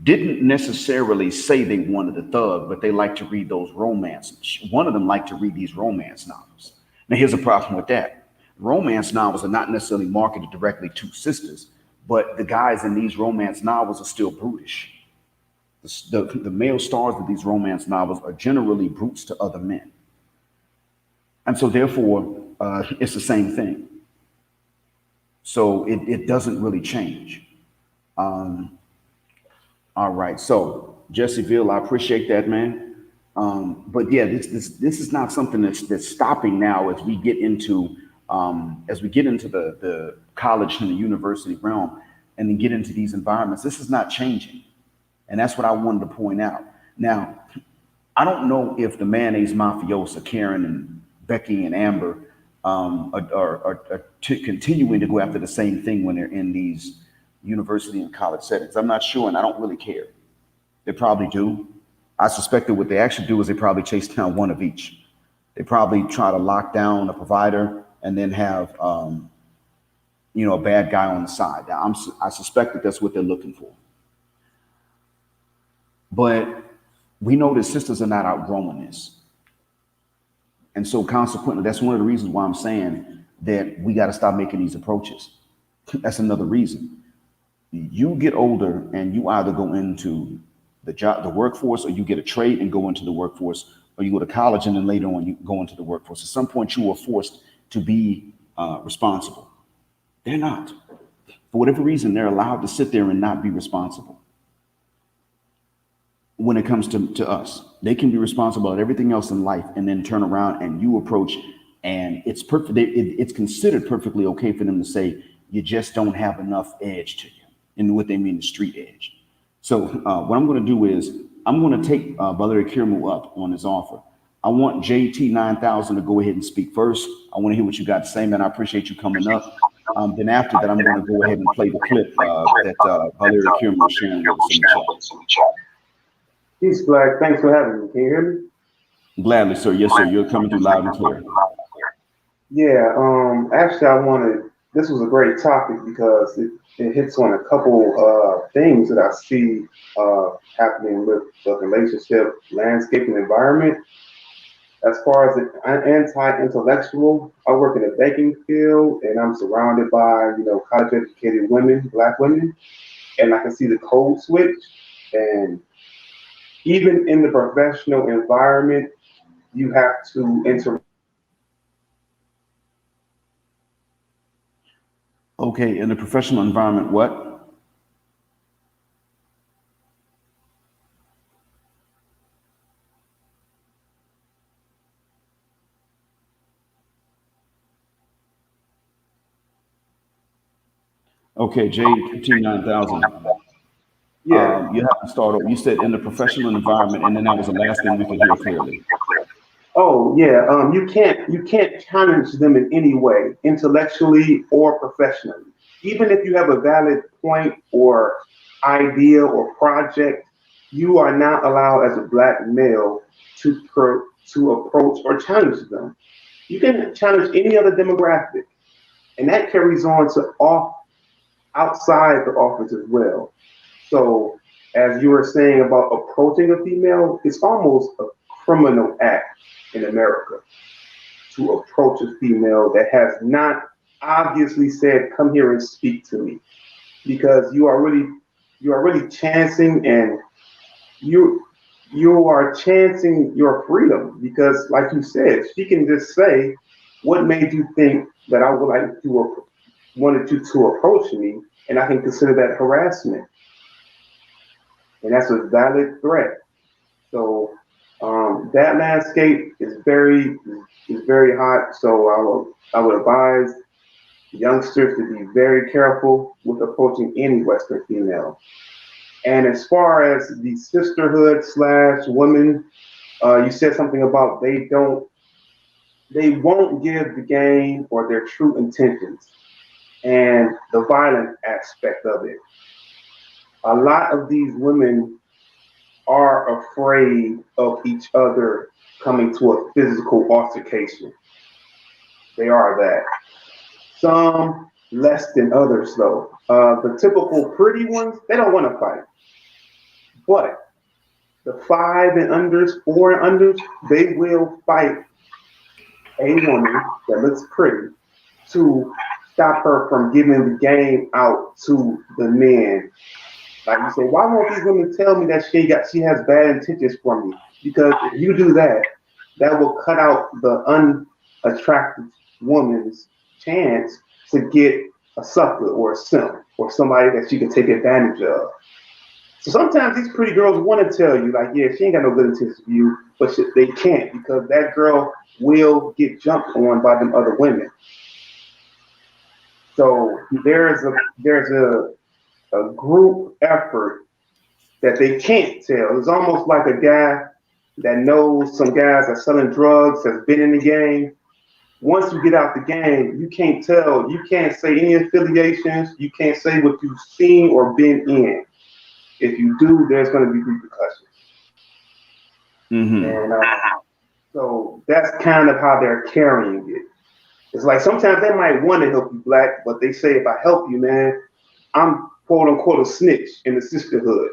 didn't necessarily say they wanted a thug, but they liked to read those romance. One of them liked to read these romance novels. Now, here's a problem with that. Romance novels are not necessarily marketed directly to sisters, but the guys in these romance novels are still brutish. The male stars of these romance novels are generally brutes to other men. And so therefore, it's the same thing. So it doesn't really change. All right, so Jesseville, I appreciate that, man. But yeah, this is not something that's stopping now as we get into the college and the university realm and then get into these environments. This is not changing, and that's what I wanted to point out. Now, I don't know if the mayonnaise mafiosa, Karen and Becky and Amber, are continuing to go after the same thing when they're in these university and college settings. I'm not sure, and I don't really care. They probably do. I suspect that what they actually do is they probably chase down one of each. They probably try to lock down a provider and then have, a bad guy on the side. I suspect that that's what they're looking for. But we know that sisters are not outgrowing this. And so consequently, that's one of the reasons why I'm saying that we got to stop making these approaches. That's another reason. You get older and you either go into the workforce, or you get a trade and go into the workforce, or you go to college and then later on you go into the workforce. At some point you are forced to be responsible. They're not. For whatever reason, they're allowed to sit there and not be responsible. When it comes to us, they can be responsible at everything else in life and then turn around and you approach, and it's perfect. It's considered perfectly okay for them to say, you just don't have enough edge to you. And what they mean is street edge. So what I'm going to do is I'm going to take Valerie Kirmu up on his offer. I want JT 9000 to go ahead and speak first. I want to hear what you got to say, man. I appreciate you coming up. Then after that, I'm going to go ahead and play the clip that Valerie Kirmu was sharing with us in the chat. Peace, Black. Thanks for having me. Can you hear me? Gladly, sir. Yes, sir. You're coming through loud and clear. Yeah. Actually, this was a great topic because it hits on a couple things that I see happening with the relationship landscape and environment. As far as the anti-intellectual, I work in the banking field and I'm surrounded by, college-educated women, Black women, and I can see the code switch. And even in the professional environment, you have to interact. Okay, in the professional environment, what? Okay, JT 9000. Yeah. You have to start over. You said in the professional environment, and then that was the last thing we could hear clearly. Oh yeah. You can't challenge them in any way, intellectually or professionally. Even if you have a valid point or idea or project, you are not allowed as a Black male to approach or challenge them. You can challenge any other demographic, and that carries on to outside the office as well. So, as you were saying about approaching a female, it's almost a criminal act in America to approach a female that has not obviously said, "Come here and speak to me," because you are really chancing, and you are chancing your freedom. Because, like you said, she can just say, "What made you think that I would like to wanted you to approach me?" And I can consider that harassment. And that's a valid threat. So that landscape is very hot. So I would advise youngsters to be very careful with approaching any Western female. And as far as the sisterhood / women, you said something about they won't give the game or their true intentions and the violent aspect of it. A lot of these women are afraid of each other coming to a physical altercation. They are that. Some less than others, though. The typical pretty ones, they don't want to fight. But the 5 and unders, 4 and unders, they will fight a woman that looks pretty to stop her from giving the game out to the men. Like you say, why won't these women tell me that she has bad intentions for me? Because if you do that, that will cut out the unattractive woman's chance to get a sucker or a simp or somebody that she can take advantage of. So sometimes these pretty girls want to tell you, like, yeah, she ain't got no good intentions for you, but they can't because that girl will get jumped on by them other women. So there's a group effort that they can't tell. It's almost like a guy that knows some guys are selling drugs, has been in the game. Once you get out the game, you can't tell. You can't say any affiliations. You can't say what you've seen or been in. If you do, there's going to be repercussions. Mm-hmm. And so that's kind of how they're carrying it. It's like sometimes they might want to help you, Black, but they say, if I help you, man, I'm quote unquote a snitch in the sisterhood.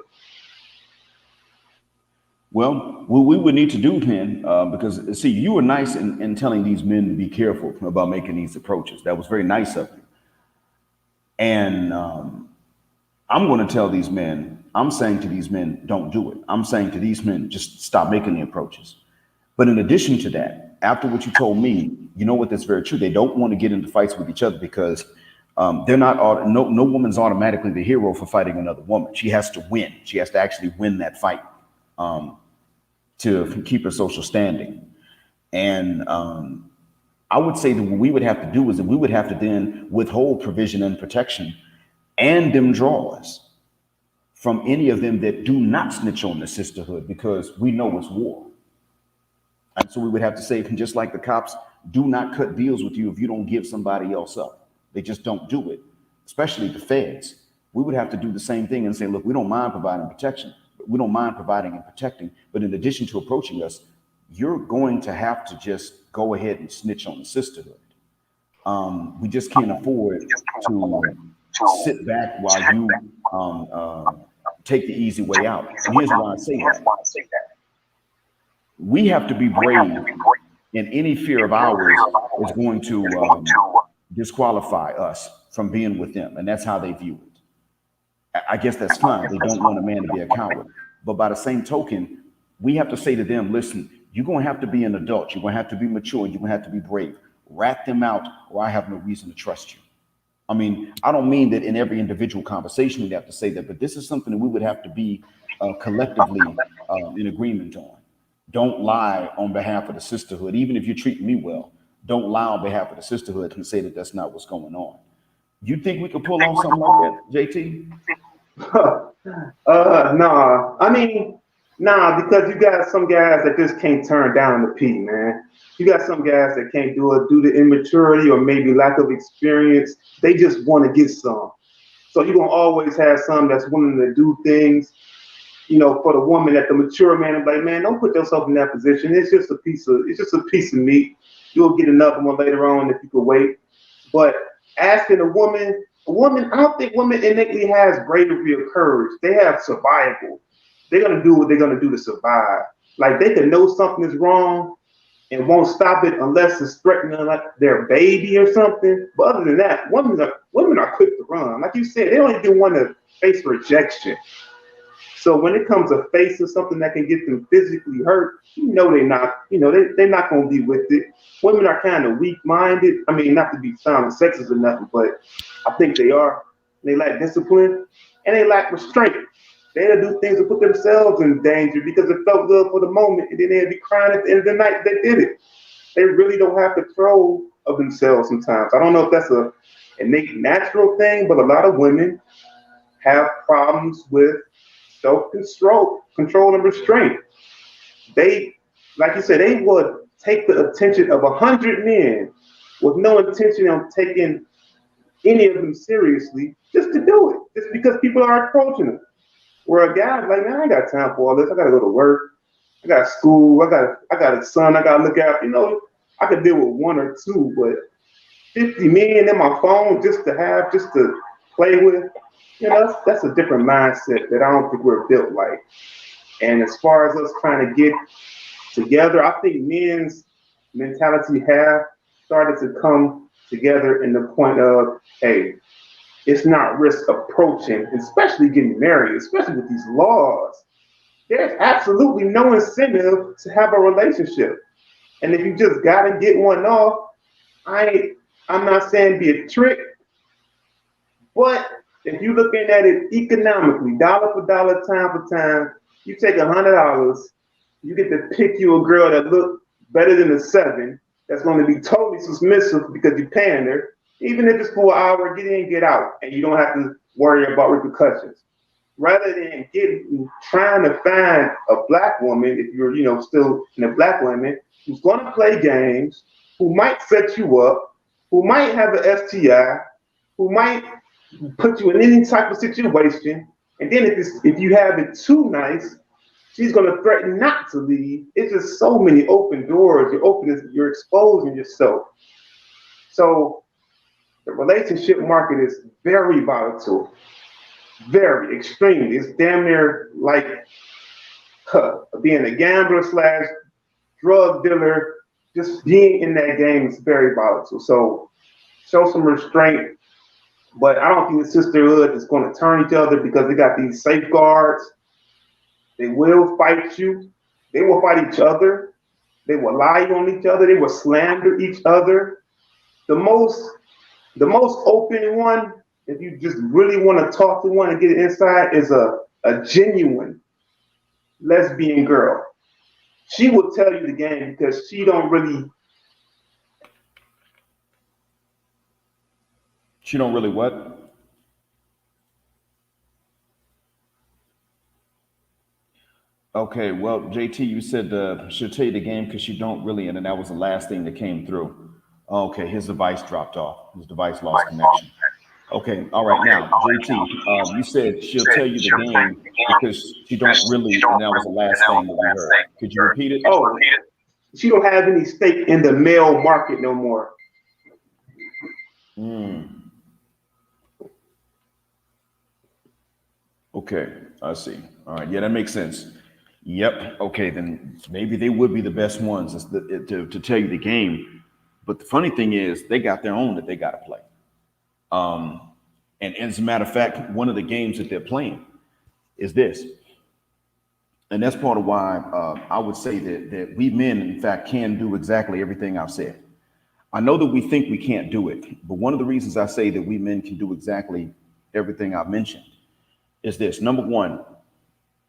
Well, what we would need to do then, because see, you were nice in telling these men to be careful about making these approaches. That was very nice of you. And I'm going to tell these men, I'm saying to these men, don't do it. I'm saying to these men, just stop making the approaches. But in addition to that, after what you told me, you know what, that's very true. They don't want to get into fights with each other because they're not, no woman's automatically the hero for fighting another woman. She has to win. She has to actually win that fight to keep her social standing. And I would say that what we would have to do is that we would have to then withhold provision and protection and them draws from any of them that do not snitch on the sisterhood, because we know it's war. And so we would have to say, just like the cops do not cut deals with you if you don't give somebody else up. They just don't do it, especially the feds. We would have to do the same thing and say, look, we don't mind providing protection. We don't mind providing and protecting. But in addition to approaching us, you're going to have to just go ahead and snitch on the sisterhood. We just can't afford to sit back while you take the easy way out. And here's why I say that. We have to be brave, and any fear of ours is going to disqualify us from being with them. And that's how they view it. I guess that's fine. They don't want a man to be a coward. But by the same token, we have to say to them, listen, you're going to have to be an adult. You're going to have to be mature. You're going to have to be brave. Rat them out, or I have no reason to trust you. I mean, I don't mean that in every individual conversation we'd have to say that, but this is something that we would have to be collectively in agreement on. Don't lie on behalf of the sisterhood. Even if you're treating me well, don't lie on behalf of the sisterhood and say that that's not what's going on. You think we could pull off something like that, JT? Nah. I mean, nah, because you got some guys that just can't turn down the P, man. You got some guys that can't do it due to immaturity or maybe lack of experience. They just want to get some. So you're gonna always have some that's willing to do things, you know, for the woman. That the mature man is like, man, don't put yourself in that position. It's just a piece of meat. You'll get another one later on if you could wait. But asking a woman, I don't think women innately has bravery or courage. They have survival. They're gonna do what they're gonna do to survive. Like they can know something is wrong and won't stop it unless it's threatening like their baby or something. But other than that, women are quick to run. Like you said, they don't even want to face rejection. So when it comes to facing something that can get them physically hurt, they're not going to be with it. Women are kind of weak-minded. I mean, not to be sounding sexist or nothing, but I think they are. They lack discipline and they lack restraint. They'll do things to put themselves in danger because it felt good for the moment, and then they'll be crying at the end of the night they did it. They really don't have control of themselves sometimes. I don't know if that's an innate natural thing, but a lot of women have problems with self-control, control and restraint. They, like you said, they would take the attention of 100 men with no intention of taking any of them seriously just to do it, just because people are approaching them. Where a guy's like, man, I ain't got time for all this. I gotta go to work. I got school. I got a son. I gotta look after. I could deal with one or two, but 50 men in my phone just to play with. That's a different mindset that I don't think we're built like. And as far as us trying to get together, I think men's mentality have started to come together in the point of, hey, it's not risk approaching, especially getting married, especially with these laws. There's absolutely no incentive to have a relationship. And if you just gotta get one off, I'm not saying be a trick, but if you're looking at it economically, dollar for dollar, time for time, you take $100, you get to pick you a girl that look better than a 7, that's going to be totally submissive because you're paying her. Even if it's for an hour, get in, get out, and you don't have to worry about repercussions. Rather than trying to find a black woman, if you're still in a black woman, who's going to play games, who might set you up, who might have an STI, who might put you in any type of situation, and then if you have it too nice, she's going to threaten not to leave. It's just so many open doors. You're exposing yourself. So the relationship market is very volatile, very extremely. It's damn near like being a gambler slash drug dealer, just being in that game is very volatile. So show some restraint. But I don't think the sisterhood is going to turn each other because they got these safeguards. They will fight you. They will fight each other. They will lie on each other. They will slander each other. The most open one, if you just really want to talk to one and get it inside, is a genuine lesbian girl. She will tell you the game because she don't really. She don't really what? Okay, well, JT, you said she'll tell you the game because she don't really, and then that was the last thing that came through. Okay, his device dropped off. His device lost connection. Okay, all right, now, JT, you said she'll tell you the game because she don't really, and that was the last thing that we heard. Could you repeat it? Oh, she don't have any stake in the male market no more. Okay, I see. All right, yeah, that makes sense. Yep. Okay, then maybe they would be the best ones to tell you the game. But the funny thing is, they got their own that they got to play. And as a matter of fact, one of the games that they're playing is this. And that's part of why I would say that we men, in fact, can do exactly everything I've said. I know that we think we can't do it, but one of the reasons I say that we men can do exactly everything I've mentioned is this. Number one,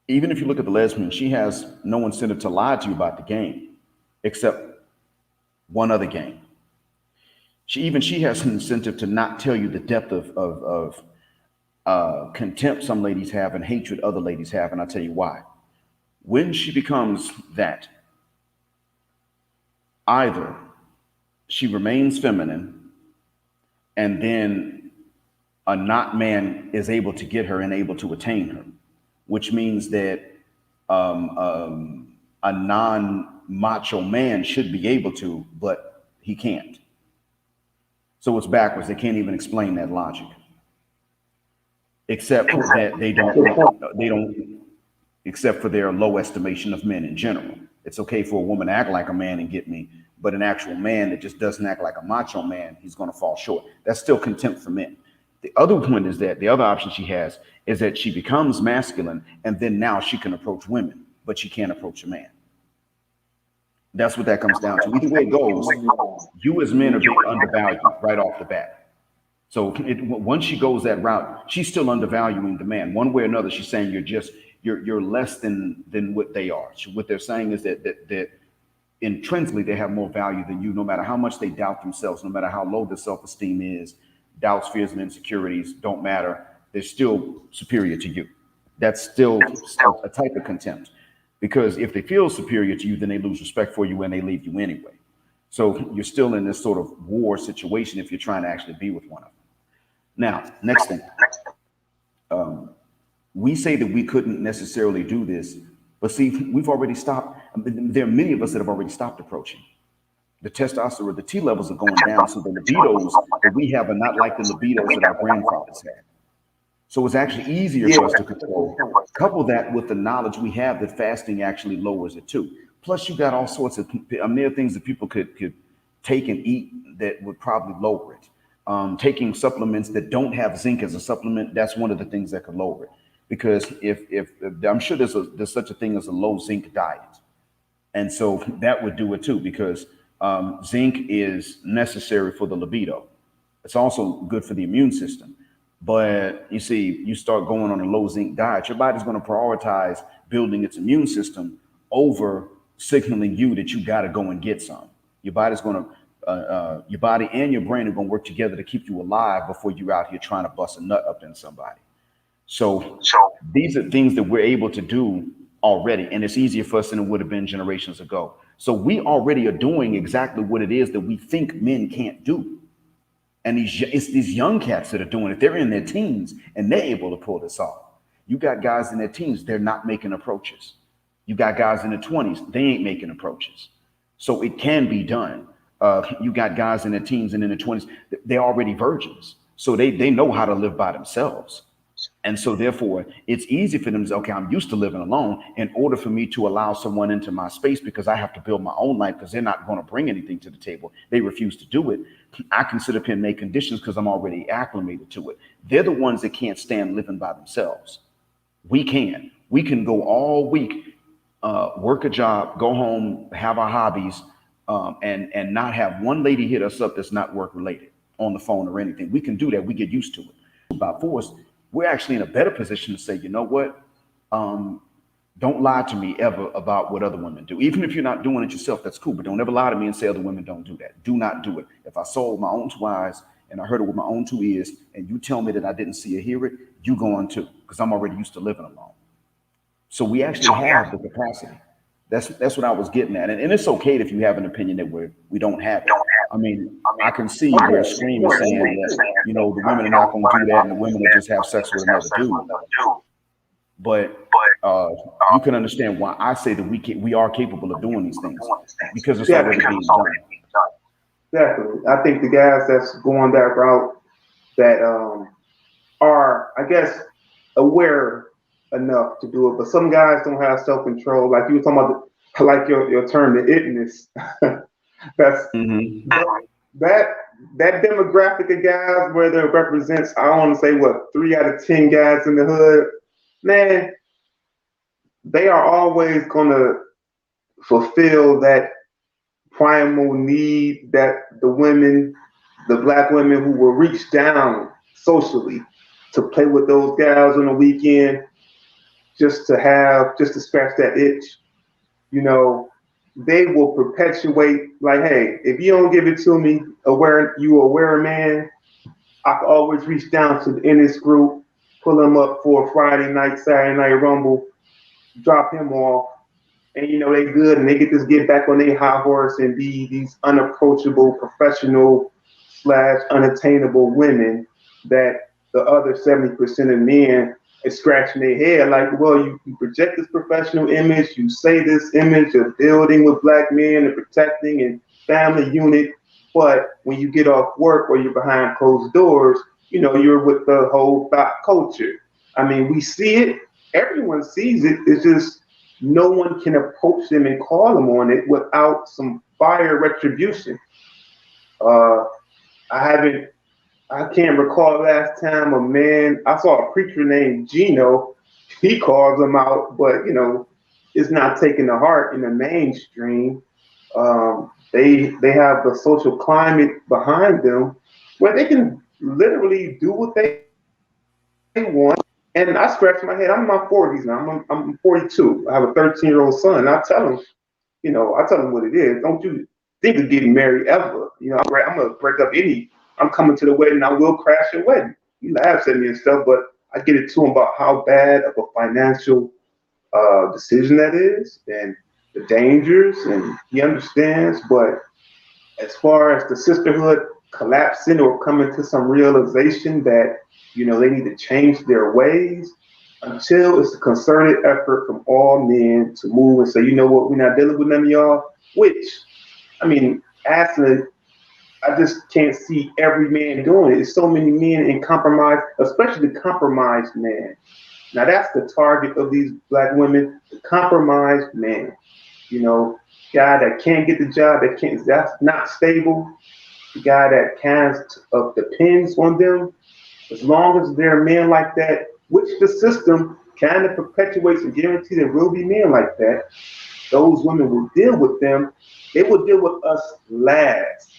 even if you look at the lesbian, she has no incentive to lie to you about the game, except one other game. She has an incentive to not tell you the depth of contempt some ladies have and hatred other ladies have, and I'll tell you why. When she becomes that, either she remains feminine, and then a not man is able to get her and able to attain her, which means that a non-macho man should be able to, but he can't. So it's backwards. They can't even explain that logic, except that they don't, except for their low estimation of men in general. It's okay for a woman to act like a man and get me, but an actual man that just doesn't act like a macho man, he's going to fall short. That's still contempt for men. The other one is that the other option she has is that she becomes masculine, and then now she can approach women, but she can't approach a man. That's what that comes down to. Either way it goes, you as men are being undervalued right off the bat. So once she goes that route, she's still undervaluing the man. One way or another, she's saying you're less than what they are. What they're saying is that intrinsically they have more value than you, no matter how much they doubt themselves, no matter how low their self-esteem is. Doubts, fears, and insecurities don't matter. They're still superior to you. That's still a type of contempt, because if they feel superior to you, then they lose respect for you and they leave you anyway. So you're still in this sort of war situation if you're trying to actually be with one of them. Now, next thing, we say that we couldn't necessarily do this, but see, we've already stopped. There are many of us that have already stopped approaching. The testosterone, the T levels are going down, so the libidos that we have are not like the libidos that our grandfathers had. So it's actually easier for us to control. Couple that with the knowledge we have that fasting actually lowers it too. Plus, you got all sorts of there are things that people could take and eat that would probably lower it. Taking supplements that don't have zinc as a supplement, that's one of the things that could lower it. Because if I'm sure there's such a thing as a low zinc diet, and so that would do it too, because zinc is necessary for the libido. It's also good for the immune system. But you see, you start going on a low zinc diet, your body's going to prioritize building its immune system over signaling you that you got to go and get some. Your body's going to, your body and your brain are going to work together to keep you alive before you're out here trying to bust a nut up in somebody. So these are things that we're able to do already, and it's easier for us than it would have been generations ago. So we already are doing exactly what it is that we think men can't do. And it's these young cats that are doing it. They're in their teens and they're able to pull this off. You got guys in their teens, they're not making approaches. You got guys in their 20s, they ain't making approaches. So it can be done. You got guys in their teens and in their 20s, they're already virgins. So they know how to live by themselves. And so therefore, it's easy for them to say, okay, I'm used to living alone. In order for me to allow someone into my space, because I have to build my own life, because they're not going to bring anything to the table, they refuse to do it. I can sit up here and make conditions because I'm already acclimated to it. They're the ones that can't stand living by themselves. We can. We can go all week, work a job, go home, have our hobbies, and not have one lady hit us up that's not work related on the phone or anything. We can do that. We get used to it. By force, we're actually in a better position to say, you know what? Don't lie to me ever about what other women do. Even if you're not doing it yourself, that's cool. But don't ever lie to me and say other women don't do that. Do not do it. If I saw it with my own two eyes and I heard it with my own 2 ears, and you tell me that I didn't see or hear it, you going too, because I'm already used to living alone. So we actually have the capacity. That's what I was getting at. And it's okay if you have an opinion that we don't have it. I mean, I can see where Scream is saying that, you know, the women are not going to do that and the women will just have sex with another dude. But you can understand why I say that we are capable of doing these things, because it's already being done. Definitely. I think the guys that's going that route that are, I guess, aware enough to do it, but some guys don't have self-control. Like you were talking about, like your term, the itness. That's that demographic of guys, where there represents, I want to say, what, 3 out of 10 guys in the hood, man, they are always gonna fulfill that primal need that the black women who will reach down socially to play with those guys on the weekend, just to scratch that itch, you know, they will perpetuate, like, hey, if you don't give it to me, you aware man, I can always reach down to in this group, pull him up for a Friday night, Saturday night rumble, drop him off, and you know they good, and they get back on their high horse and be these unapproachable, professional / unattainable women that the other 70% of men is scratching their head like, well, you project this professional image, you say this image of building with black men and protecting and family unit, but when you get off work or you're behind closed doors, you know, you're with the whole thought culture. I mean, we see it, everyone sees it, it's just no one can approach them and call them on it without some fire retribution. I can't recall last time a man, I saw a preacher named Gino, he calls them out, but you know, it's not taken to heart in the mainstream. They have the social climate behind them where they can literally do what they want. And I scratch my head. I'm in my 40s now. I'm 42. I have a 13-year-old son. I tell him what it is. Don't you think of getting married ever? You know, I'm gonna break up I'm coming to the wedding. I will crash your wedding. He laughs at me and stuff, but I get it to him about how bad of a financial decision that is and the dangers, and he understands. But as far as the sisterhood collapsing or coming to some realization that, you know, they need to change their ways, until it's a concerted effort from all men to move and say, you know what, we're not dealing with none of y'all, which, I mean, I just can't see every man doing it. There's so many men in compromise, especially the compromised man. Now that's the target of these black women, the compromised man. You know, guy that can't get the job, that's not stable, the guy that kind of depends on them. As long as there are men like that, which the system kind of perpetuates and guarantees there will be men like that, those women will deal with them. They will deal with us last,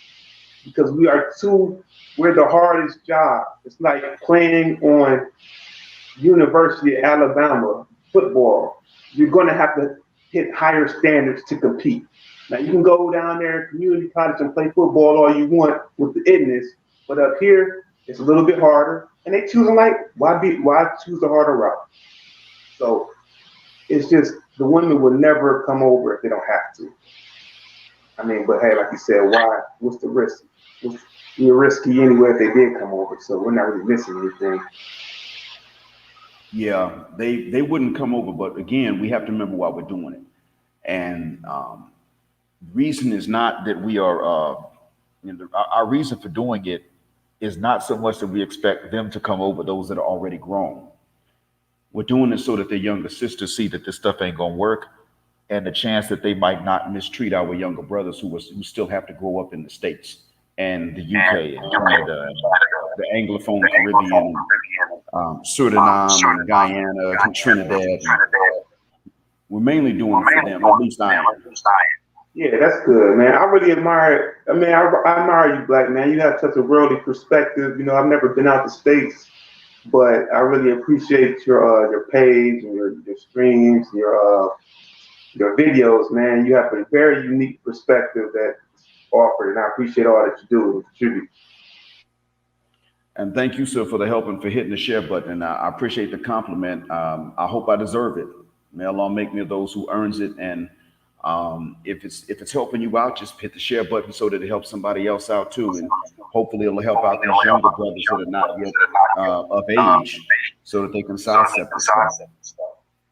because we're the hardest job. It's like playing on University of Alabama football. You're going to have to hit higher standards to compete. Now you can go down there community college and play football all you want with the itness, but up here it's a little bit harder, and they choosing, like, why choose the harder route? So it's just, the women will never come over if they don't have to. I mean, but hey, like you said, why? What's the risk? You're risky anyway if they did come over, so we're not really missing anything. Yeah, they wouldn't come over, but again, we have to remember why we're doing it. And reason is not that we are, our reason for doing it is not so much that we expect them to come over, those that are already grown. We're doing it so that their younger sisters see that this stuff ain't gonna work, and the chance that they might not mistreat our younger brothers who still have to grow up in the States and the UK and Canada and the Anglophone Caribbean, Suriname and Guyana and Trinidad. And we're mainly doing it for them, at least I am. Yeah, that's good, man. I really admire. I mean, I admire you, black man. You have such a worldly perspective. You know, I've never been out the States, but I really appreciate your page and your streams, your videos, man. You have a very unique perspective that's offered, and I appreciate all that you do and contribute. And thank you, sir, for the help and for hitting the share button. And I appreciate the compliment. I hope I deserve it. May Allah make me of those who earns it. And if it's helping you out, just hit the share button so that it helps somebody else out too. And hopefully it'll help out these younger brothers that are not yet of age, so that they can sidestep this stuff.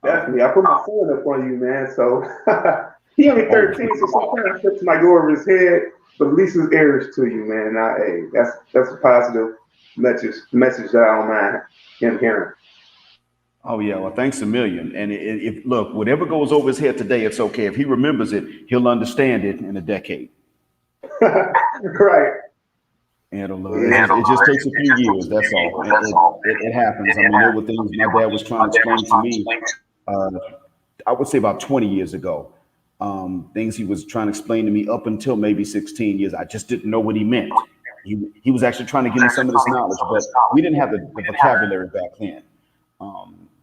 Definitely. I put my phone up on you, man. So he only 13, so sometimes trips might go over his head, but at least his ears to you, man. Hey, that's a positive message that I don't mind him hearing. Oh yeah, well, thanks a million. And if look, whatever goes over his head today, it's okay. If he remembers it, he'll understand it in a decade. Right. And it just takes a few years. That's all. It happens. I mean, there were things my dad was trying to explain to me. I would say about 20 years ago. Things he was trying to explain to me up until maybe 16 years. I just didn't know what he meant. He was actually trying to give me some of this knowledge, but we didn't have the vocabulary back then.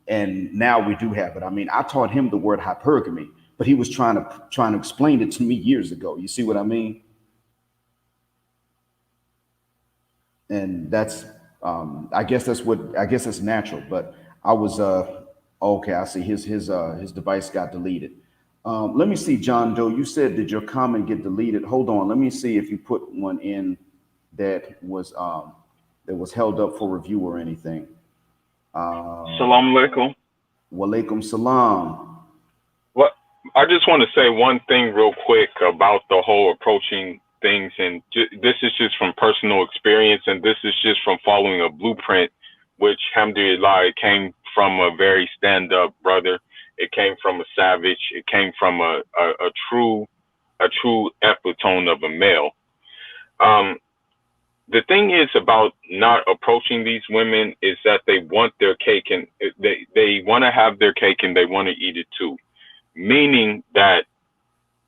And now we do have it. I mean, I taught him the word hypergamy, but he was trying to explain it to me years ago. You see what I mean? And that's, I guess that's natural. But I was, okay. I see his device got deleted. Let me see, John Doe. You said, did your comment get deleted? Hold on. Let me see if you put one in that was held up for review or anything. Salam alaikum. Walaikum salam. What I just want to say one thing real quick about the whole approaching things, and this is just from personal experience, and this is just from following a blueprint, which, alhamdulillah, came from a very stand-up brother. It came from a savage. It came from a true epitome of a male. The thing is about not approaching these women is that they want their cake, and they want to have their cake and they want to eat it too. Meaning that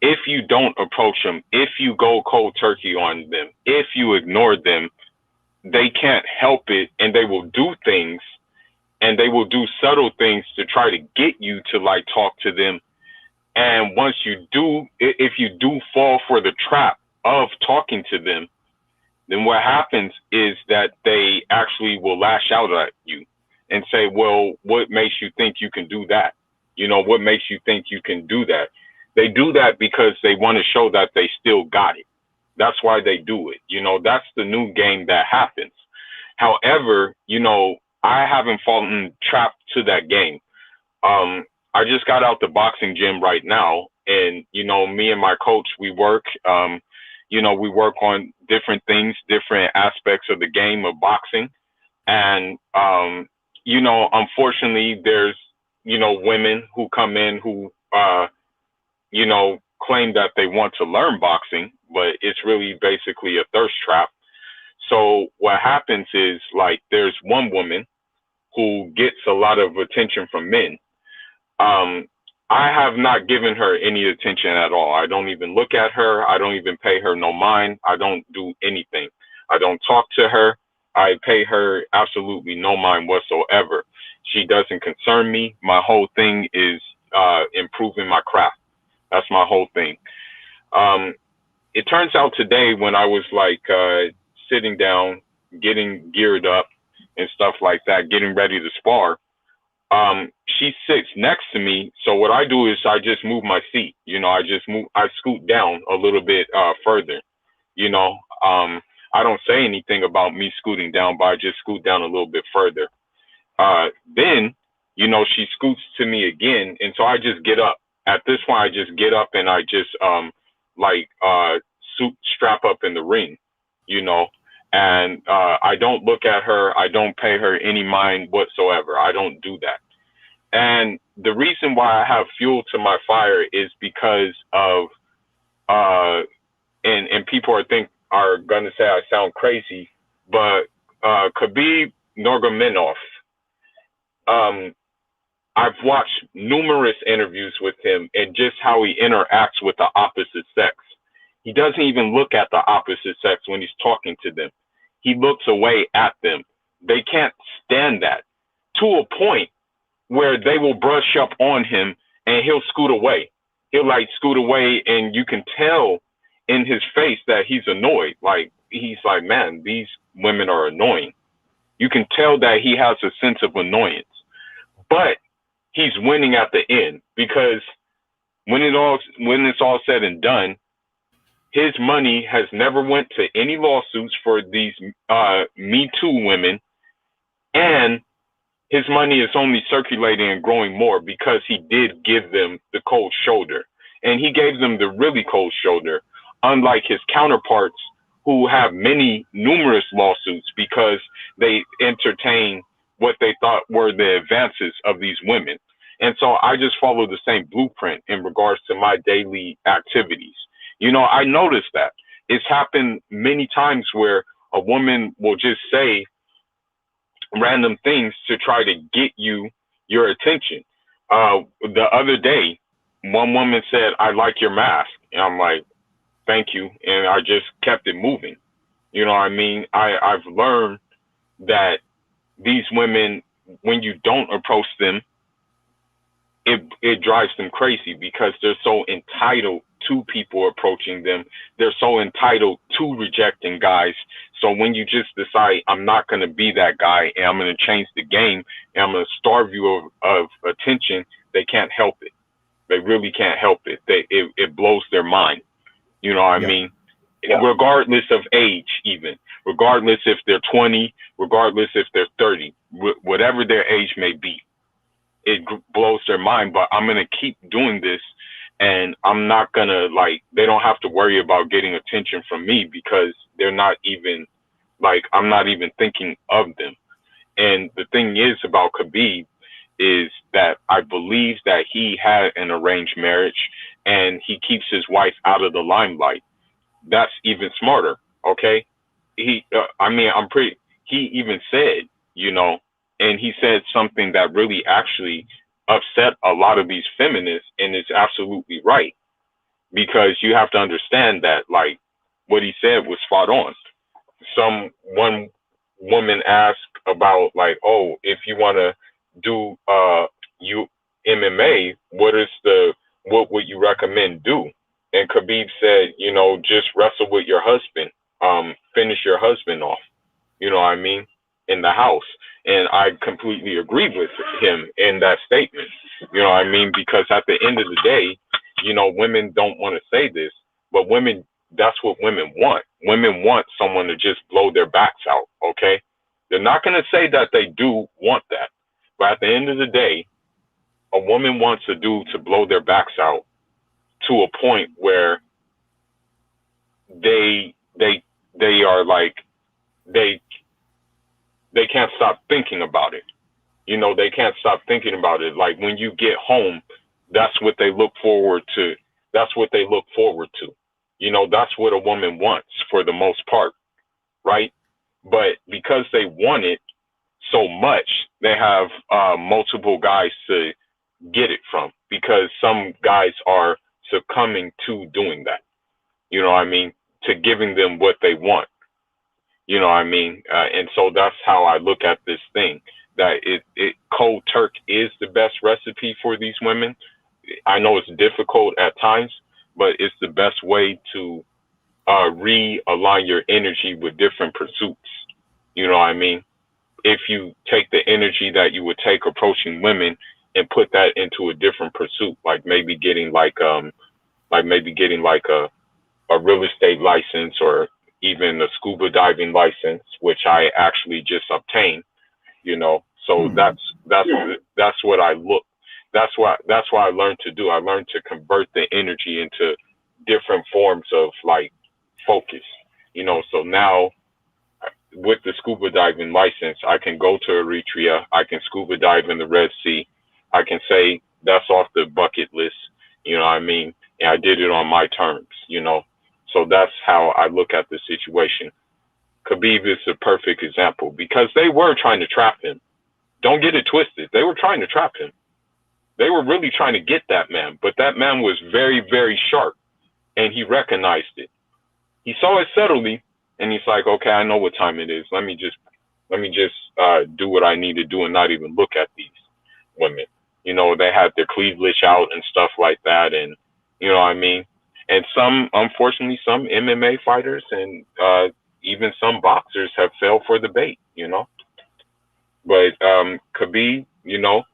if you don't approach them, if you go cold turkey on them, if you ignore them, they can't help it, and they will do things, and they will do subtle things to try to get you to like talk to them. And once you do, if you do fall for the trap of talking to them, then what happens is that they actually will lash out at you and say, well, what makes you think you can do that? You know, what makes you think you can do that? They do that because they want to show that they still got it. That's why they do it. You know, that's the new game that happens. However, you know, I haven't fallen trapped to that game. I just got out the boxing gym right now, and, you know, me and my coach, we work, you know, we work on different things, different aspects of the game of boxing. And, you know, unfortunately, there's, you know, women who come in who, you know, claim that they want to learn boxing, but it's really basically a thirst trap. So what happens is, like, there's one woman who gets a lot of attention from men. I have not given her any attention at all. I don't even look at her. I don't even pay her no mind. I don't do anything. I don't talk to her. I pay her absolutely no mind whatsoever. She doesn't concern me. My whole thing is improving my craft. That's my whole thing. It turns out today when I was like sitting down, getting geared up and stuff like that, getting ready to spar, she sits next to me. So what I do is I just move my seat. You know, I scoot down a little bit further. You know, I don't say anything about me scooting down, but I just scoot down a little bit further. Then, you know, she scoots to me again. And so I just get up. At this point, I just get up and I just strap up in the ring, you know, and I don't look at her. I don't pay her any mind whatsoever. I don't do that. And the reason why I have fuel to my fire is because of and people are gonna say I sound crazy, but Khabib Nurmagomedov, I've watched numerous interviews with him and just how he interacts with the opposite sex. He doesn't even look at the opposite sex when he's talking to them. He looks away at them. They can't stand that, to a point where they will brush up on him and he'll scoot away. He'll like scoot away, and you can tell in his face that he's annoyed. Like, he's like, man, these women are annoying. You can tell that he has a sense of annoyance, but he's winning at the end, because when it's all said and done, his money has never went to any lawsuits for these Me Too women, and his money is only circulating and growing more because he did give them the cold shoulder, and he gave them the really cold shoulder, unlike his counterparts who have numerous lawsuits because they entertain what they thought were the advances of these women. And so I just follow the same blueprint in regards to my daily activities. You know, I noticed that it's happened many times where a woman will just say random things to try to get your attention. The other day, one woman said, "I like your mask." And I'm like, "Thank you." And I just kept it moving. You know what I mean? I've learned that these women, when you don't approach them, it drives them crazy because they're so entitled to people approaching them. They're so entitled to rejecting guys. So when you just decide, I'm not going to be that guy and I'm going to change the game and I'm going to starve you of attention, they can't help it. They really can't help it. It blows their mind. You know what I mean? Yeah. Regardless of age, even regardless if they're 20, regardless if they're 30, whatever their age may be, it blows their mind. But I'm going to keep doing this, and I'm not going to, like, they don't have to worry about getting attention from me because they're not even, like, I'm not even thinking of them. And the thing is about Khabib is that I believe that he had an arranged marriage and he keeps his wife out of the limelight. That's even smarter. Okay. He even said, you know, and he said something that really actually upset a lot of these feminists, and it's absolutely right, because you have to understand that, like, what he said was spot on. One woman asked about, like, oh, if you want to do MMA, what would you recommend do? And Khabib said, you know, just wrestle with your husband, finish your husband off, you know what I mean, in the house. And I completely agree with him in that statement, you know what I mean, because at the end of the day, you know, women don't want to say this, but women, that's what women want. Women want someone to just blow their backs out, okay? They're not going to say that they do want that, but at the end of the day, a woman wants a dude to blow their backs out to a point where they are like, they can't stop thinking about it. You know, they can't stop thinking about it. Like, when you get home, that's what they look forward to. That's what they look forward to. You know, that's what a woman wants for the most part, right? But because they want it so much, they have multiple guys to get it from, because some guys are succumbing to doing that. You know what I mean? To giving them what they want. You know what I mean? And so that's how I look at this thing, that cold turk is the best recipe for these women. I know it's difficult at times, but it's the best way to realign your energy with different pursuits. You know what I mean? If you take the energy that you would take approaching women and put that into a different pursuit, like maybe getting like a real estate license, or even a scuba diving license, which I actually just obtained, you know. So that's what I look. That's what I learned to do. I learned to convert the energy into different forms of, like, focus, you know. So now with the scuba diving license, I can go to Eritrea, I can scuba dive in the Red Sea, I can say that's off the bucket list. You know what I mean? And I did it on my terms, you know. So that's how I look at the situation. Khabib is a perfect example because they were trying to trap him. Don't get it twisted. They were trying to trap him. They were really trying to get that man, but that man was very, very sharp, and he recognized it. He saw it subtly, and he's like, "Okay, I know what time it is. Let me just do what I need to do and not even look at these women." You know, they had their cleavage out and stuff like that, and you know what I mean. And some, unfortunately, some MMA fighters and even some boxers have fell for the bait. You know, but Khabib, you know,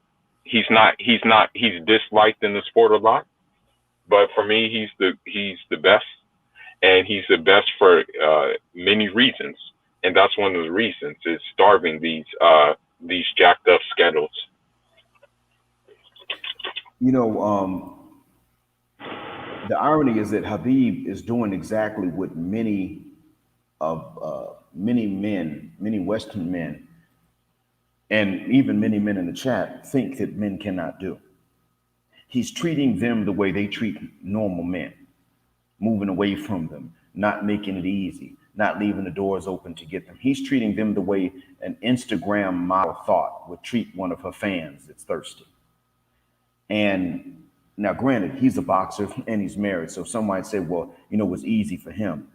he's disliked in the sport a lot, but for me, he's the best, and he's the best for many reasons, and that's one of the reasons is starving these jacked up schedules. You know, the irony is that Habib is doing exactly what many men, many Western men, and even many men in the chat think that men cannot do. He's treating them the way they treat normal men, moving away from them, not making it easy, not leaving the doors open to get them. He's treating them the way an Instagram model thought would treat one of her fans that's thirsty. And now, granted, he's a boxer and he's married, so some might say, well, you know, it was easy for him.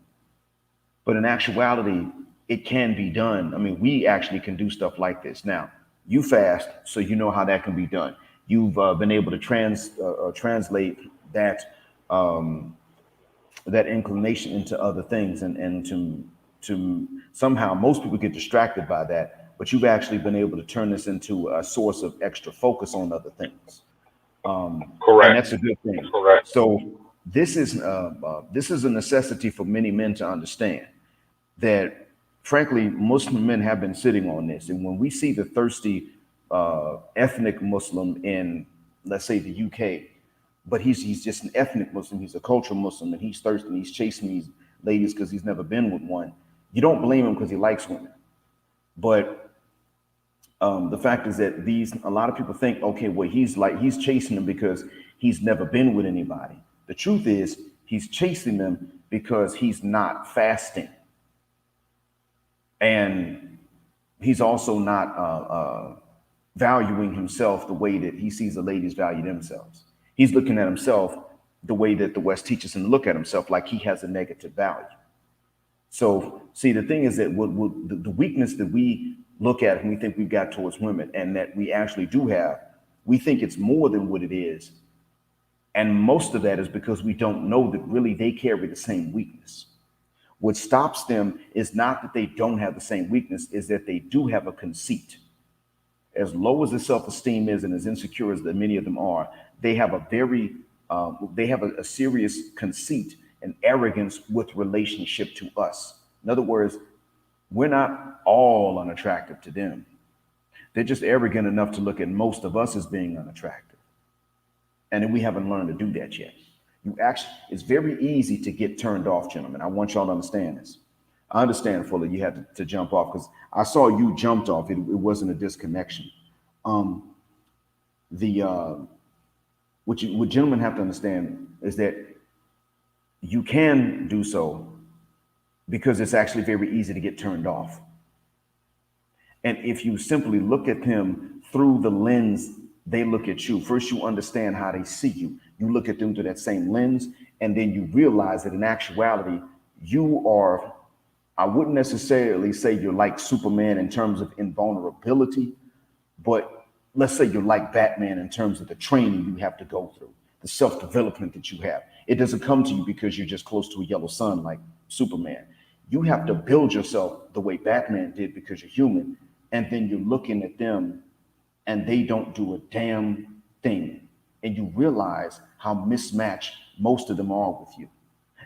But in actuality, it can be done. I mean, we actually can do stuff like this. Now, you fast, so you know how that can be done. You've been able to translate that that inclination into other things, and to somehow most people get distracted by that, but you've actually been able to turn this into a source of extra focus on other things. Correct. And that's a good thing. Correct. So this is a necessity for many men to understand that, frankly, Muslim men have been sitting on this. And when we see the thirsty ethnic Muslim in, let's say, the UK, but he's just an ethnic Muslim, he's a cultural Muslim, and he's thirsty, and he's chasing these ladies because he's never been with one. You don't blame him because he likes women. But the fact is that a lot of people think, okay, well, he's chasing them because he's never been with anybody. The truth is, he's chasing them because he's not fasting. And he's also not valuing himself the way that he sees the ladies value themselves. He's looking at himself the way that the West teaches him to look at himself, like he has a negative value. So, see, the thing is that the weakness that we look at and we think we've got towards women, and that we actually do have, we think it's more than what it is. And most of that is because we don't know that really they carry the same weakness. What stops them is not that they don't have the same weakness, is that they do have a conceit. As low as the self-esteem is and as insecure as that many of them are, they have a serious conceit and arrogance with relationship to us. In other words, we're not all unattractive to them. They're just arrogant enough to look at most of us as being unattractive. And we haven't learned to do that yet. It's very easy to get turned off, gentlemen. I want y'all to understand this. I understand, Fuller, you had to jump off because I saw you jumped off. It wasn't a disconnection. What gentlemen have to understand is that you can do so because it's actually very easy to get turned off. And if you simply look at them through the lens they look at you, first you understand how they see you. You look at them through that same lens, and then you realize that in actuality, you are, I wouldn't necessarily say you're like Superman in terms of invulnerability, but let's say you're like Batman in terms of the training you have to go through, the self-development that you have. It doesn't come to you because you're just close to a yellow sun like Superman. You have to build yourself the way Batman did because you're human, and then you're looking at them and they don't do a damn thing. And you realize how mismatched most of them are with you.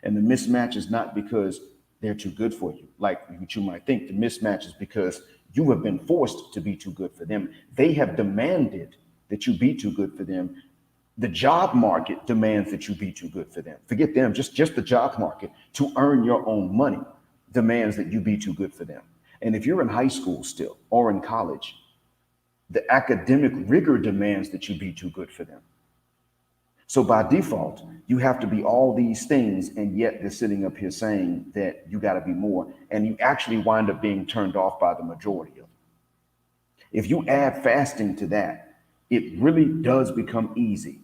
And the mismatch is not because they're too good for you, like what you might think. The mismatch is because you have been forced to be too good for them. They have demanded that you be too good for them. The job market demands that you be too good for them. Forget them, just the job market to earn your own money demands that you be too good for them. And if you're in high school still or in college, The academic rigor demands that you be too good for them. So by default, you have to be all these things, and yet they're sitting up here saying that you got to be more, and you actually wind up being turned off by the majority of them. If you add fasting to that, it really does become easy.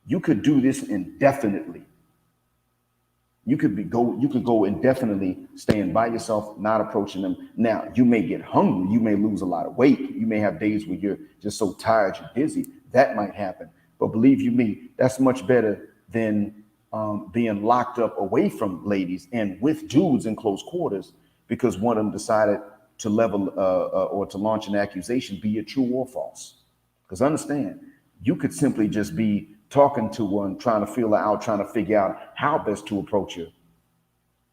You could do this indefinitely. You could go indefinitely staying by yourself, not approaching them. Now, you may get hungry, you may lose a lot of weight, you may have days where you're just so tired, you're dizzy. That might happen. But believe you me, that's much better than being locked up away from ladies and with dudes in close quarters because one of them decided to level or to launch an accusation, be it true or false. Because understand, you could simply just be talking to one, trying to feel her out, trying to figure out how best to approach her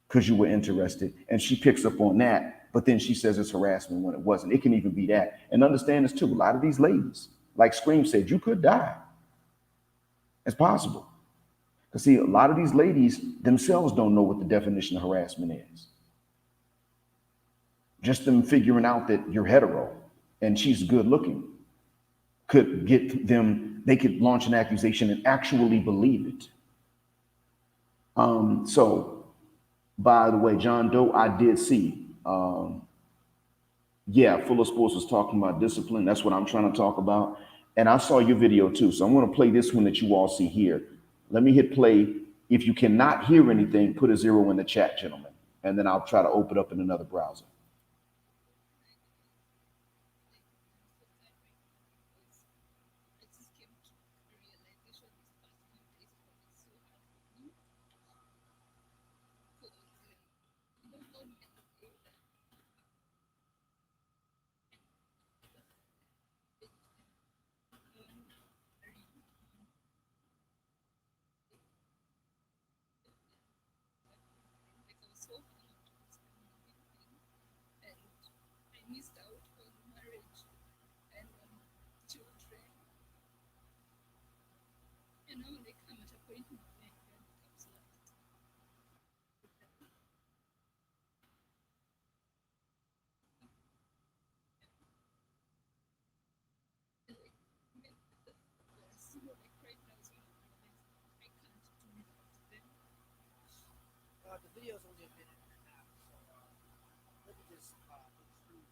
because you were interested. And she picks up on that, but then she says it's harassment when it wasn't. It can even be that. And understand this too. A lot of these ladies, like Scream said, you could die. It's possible. Because see, a lot of these ladies themselves don't know what the definition of harassment is. Just them figuring out that you're hetero and she's good looking could get them, they could launch an accusation and actually believe it. So, by the way, John Doe, I did see, yeah, Fuller Sports was talking about discipline. That's what I'm trying to talk about. And I saw your video too. So I'm going to play this one that you all see here. Let me hit play. If you cannot hear anything, put a 0 in the chat, gentlemen. And then I'll try to open up in another browser. The video is only a minute and a half, so let me just intrude.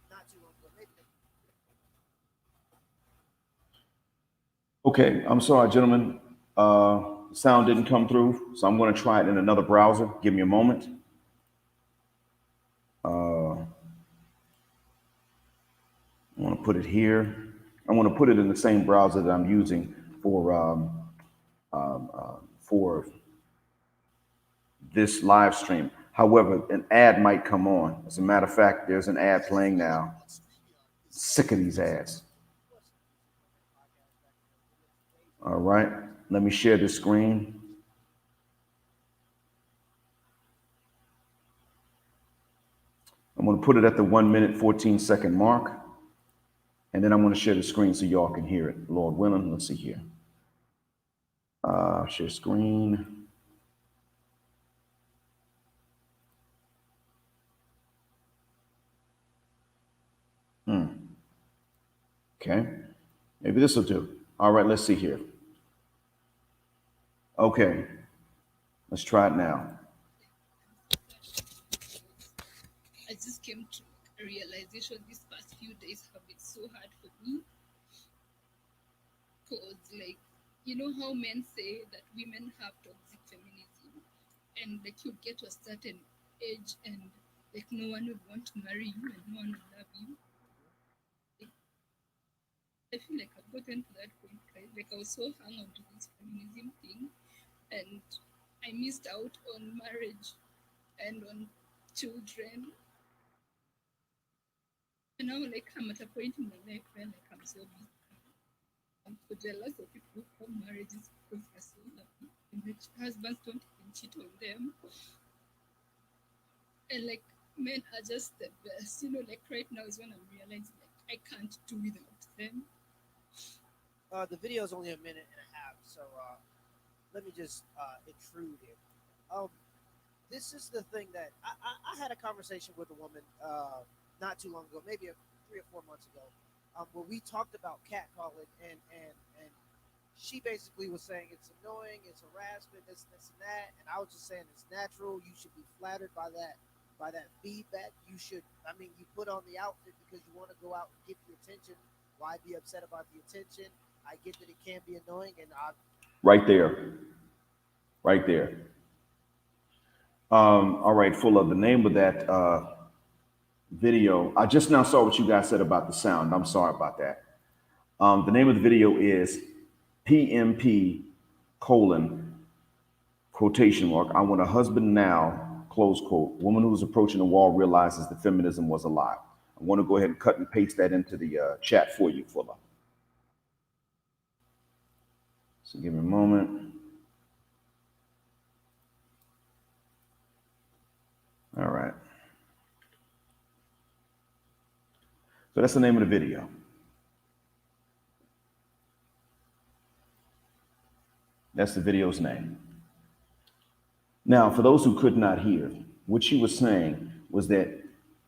Not too long ago, maybe. Okay, I'm sorry, gentlemen. Sound didn't come through, so I'm going to try it in another browser. Give me a moment. I want to put it here. I want to put it in the same browser that I'm using for this live stream. However, an ad might come on. As a matter of fact, there's an ad playing now. Sick of these ads. All right, let me share the screen. I'm going to put it at the 1 minute, 14 second mark. And then I'm going to share the screen so y'all can hear it. Lord willing, let's see here. Share screen. Okay, maybe this will do. All right, let's see here. Okay, let's try it now. I just came to a realization these past few days have been so hard for me. Because, like, you know how men say that women have toxic feminism, and like you get to a certain age and like no one would want to marry you and no one would love you. Like, I feel like I've gotten to that point, right? Like I was so hung on to this feminism thing, and I missed out on marriage and on children. And now, like, I'm at a point in my life where like I'm so busy. I'm so jealous of people who have marriages because they're so happy and the husbands don't even cheat on them. And like men are just the best, you know. Like right now is when I'm realizing like I can't do without them. The video is only a minute and a half, so let me just intrude here. this is the thing that I had a conversation with a woman not too long ago, maybe 3 or 4 months ago, where we talked about catcalling, and she basically was saying it's annoying, it's harassment, this and that, and I was just saying it's natural. You should be flattered by that feedback. You should, I mean, you put on the outfit because you want to go out and get the attention. Why be upset about the attention? I get that it can be annoying, and Right there. Right there. All right, full of the name of that video. I just now saw what you guys said about the sound. I'm sorry about that. The name of the video is PMP colon quotation mark. I want a husband now, close quote. Woman who was approaching the wall realizes that feminism was a lie. I want to go ahead and cut and paste that into the chat for you, Fuller. So give me a moment. All right. So that's the name of the video. That's the video's name. Now, for those who could not hear, what she was saying was that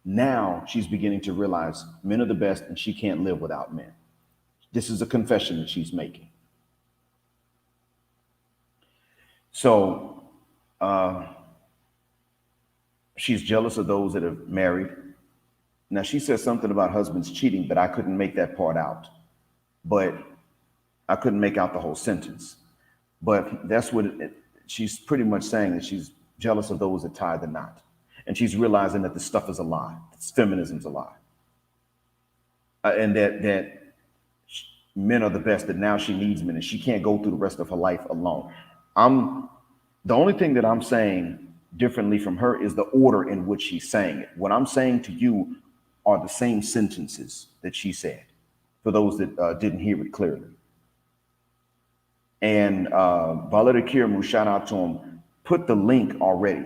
now she's beginning to realize men are the best and she can't live without men. This is a confession that she's making. So she's jealous of those that are married. Now, she says something about husbands cheating, but I couldn't make that part out. But I couldn't make out the whole sentence. But that's what she's pretty much saying, that she's jealous of those that tie the knot. And she's realizing that this stuff is a lie. Feminism's a lie. And that men are the best, that now she needs men and she can't go through the rest of her life alone. The only thing that I'm saying differently from her is the order in which she's saying it. What I'm saying to you are the same sentences that she said, for those that didn't hear it clearly. And Valeta Kiramu, shout out to him, put the link already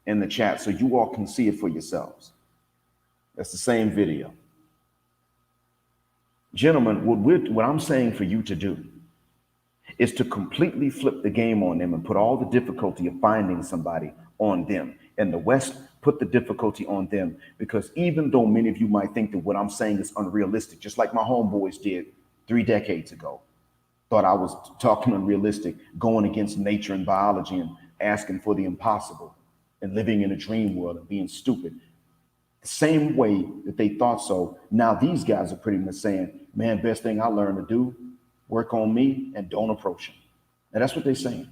in the chat so you all can see it for yourselves. That's the same video. Gentlemen, what I'm saying for you to do is to completely flip the game on them and put all the difficulty of finding somebody on them. In the West, put the difficulty on them, because even though many of you might think that what I'm saying is unrealistic, just like my homeboys did 3 decades ago, thought I was talking unrealistic, going against nature and biology and asking for the impossible and living in a dream world and being stupid. The same way that they thought so, now these guys are pretty much saying, man, best thing I learned to do, work on me and don't approach him. And that's what they're saying.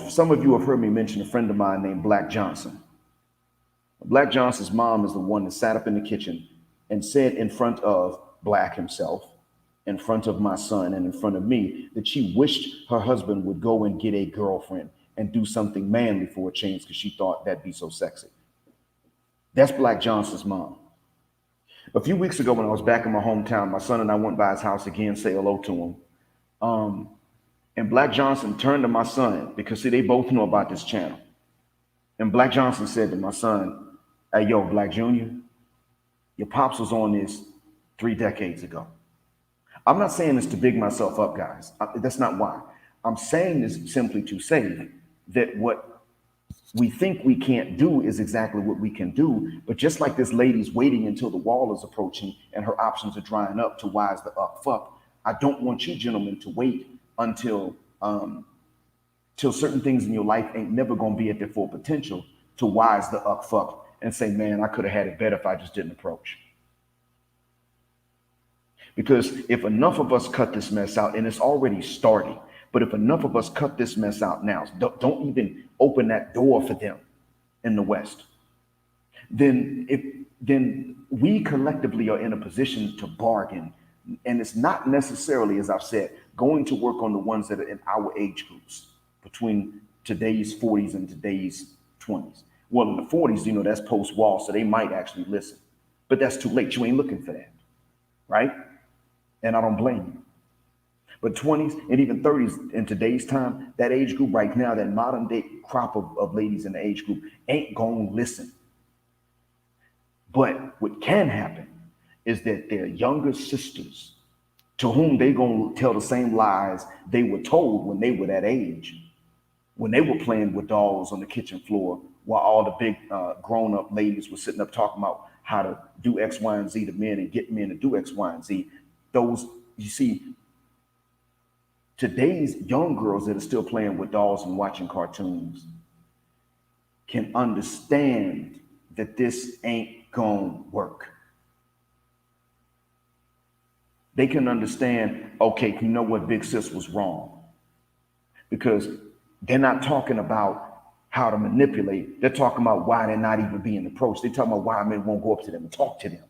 Some of you have heard me mention a friend of mine named Black Johnson. Black Johnson's mom is the one that sat up in the kitchen and said in front of Black himself, in front of my son and in front of me, that she wished her husband would go and get a girlfriend and do something manly for a change, because she thought that'd be so sexy. That's Black Johnson's mom. A few weeks ago when I was back in my hometown, my son and I went by his house again, say hello to him. And Black Johnson turned to my son, because see, they both know about this channel. And Black Johnson said to my son, hey, yo, Black Junior, your pops was on this 3 decades ago. I'm not saying this to big myself up, guys. That's not why. I'm saying this simply to say that what we think we can't do is exactly what we can do. But just like this lady's waiting until the wall is approaching and her options are drying up to wise the fuck, I don't want you gentlemen to wait until till certain things in your life ain't never gonna be at their full potential to wise the fuck and say, man, I could have had it better if I just didn't approach. Because if enough of us cut this mess out, and it's already starting, but if enough of us cut this mess out now, don't even open that door for them in the West, then we collectively are in a position to bargain. And it's not necessarily, as I've said, going to work on the ones that are in our age groups between today's 40s and today's 20s. Well, in the 40s, that's post-wall, so they might actually listen. But that's too late. You ain't looking for that, right? And I don't blame you. But 20s and even 30s in today's time, that age group right now, that modern day crop of ladies in the age group ain't gonna listen. But what can happen is that their younger sisters, to whom they gonna tell the same lies they were told when they were that age, when they were playing with dolls on the kitchen floor while all the big grown-up ladies were sitting up talking about how to do X, Y, and Z to men and get men to do X, Y, and Z. Those, you see, today's young girls that are still playing with dolls and watching cartoons can understand that this ain't gonna work. They can understand, okay, you know what, Big Sis was wrong. Because they're not talking about how to manipulate. They're talking about why they're not even being approached. They're talking about why men won't go up to them and talk to them.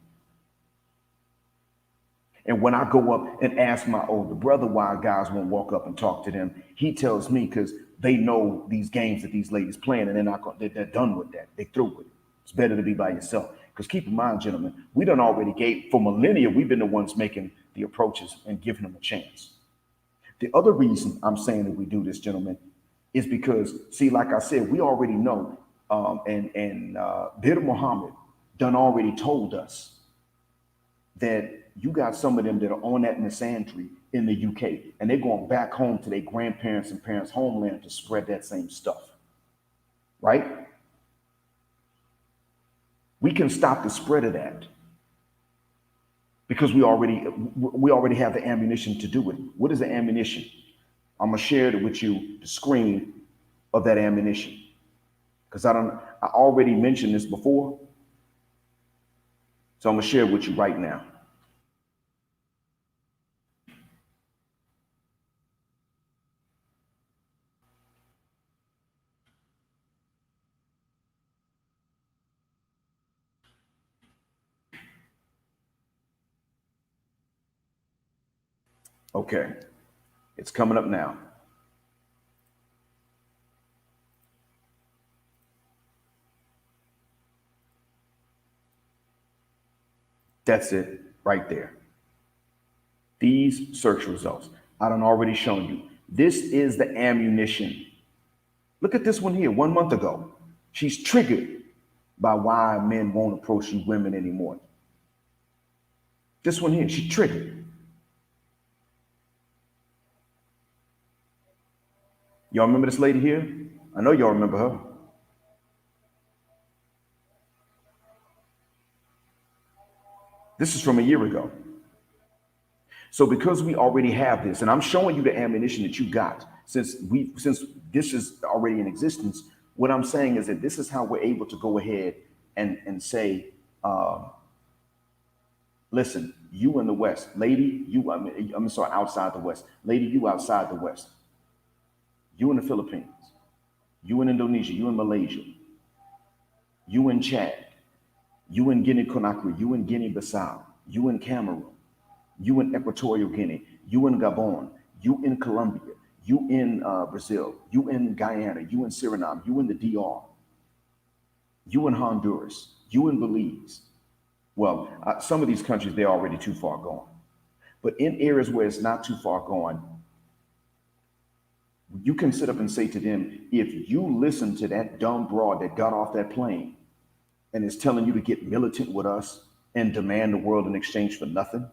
And when I go up and ask my older brother why guys won't walk up and talk to them, he tells me because they know these games that these ladies playing and they're done with that. They through with it. It's better to be by yourself. Because keep in mind, gentlemen, we done already gave, for millennia, we've been the ones making the approaches and giving them a chance. The other reason I'm saying that we do this, gentlemen, is because, see, like I said, we already know, Bir Muhammad done already told us that you got some of them that are on that misandry in the UK, and they're going back home to their grandparents and parents' homeland to spread that same stuff, right? We can stop the spread of that because we already have the ammunition to do it. What is the ammunition? I'm gonna share it with you, the screen of that ammunition, because I already mentioned this before, so I'm gonna share it with you right now. Okay, it's coming up now. That's it right there. These search results, I done already shown you. This is the ammunition. Look at this one here, 1 month ago. She's triggered by why men won't approach you women anymore. This one here, she's triggered. Y'all remember this lady here? I know y'all remember her. This is from a year ago. So because we already have this, and I'm showing you the ammunition that you got, since this is already in existence, what I'm saying is that this is how we're able to go ahead and say, listen, you in the West, lady, I'm sorry, outside the West, lady, you outside the West, you in the Philippines, you in Indonesia, you in Malaysia, you in Chad, you in Guinea-Conakry, you in Guinea-Bissau, you in Cameroon, you in Equatorial Guinea, you in Gabon, you in Colombia, you in Brazil, you in Guyana, you in Suriname, you in the DR, you in Honduras, you in Belize. Well, some of these countries, they're already too far gone. But in areas where it's not too far gone, you can sit up and say to them, if you listen to that dumb broad that got off that plane and is telling you to get militant with us and demand the world in exchange for nothing,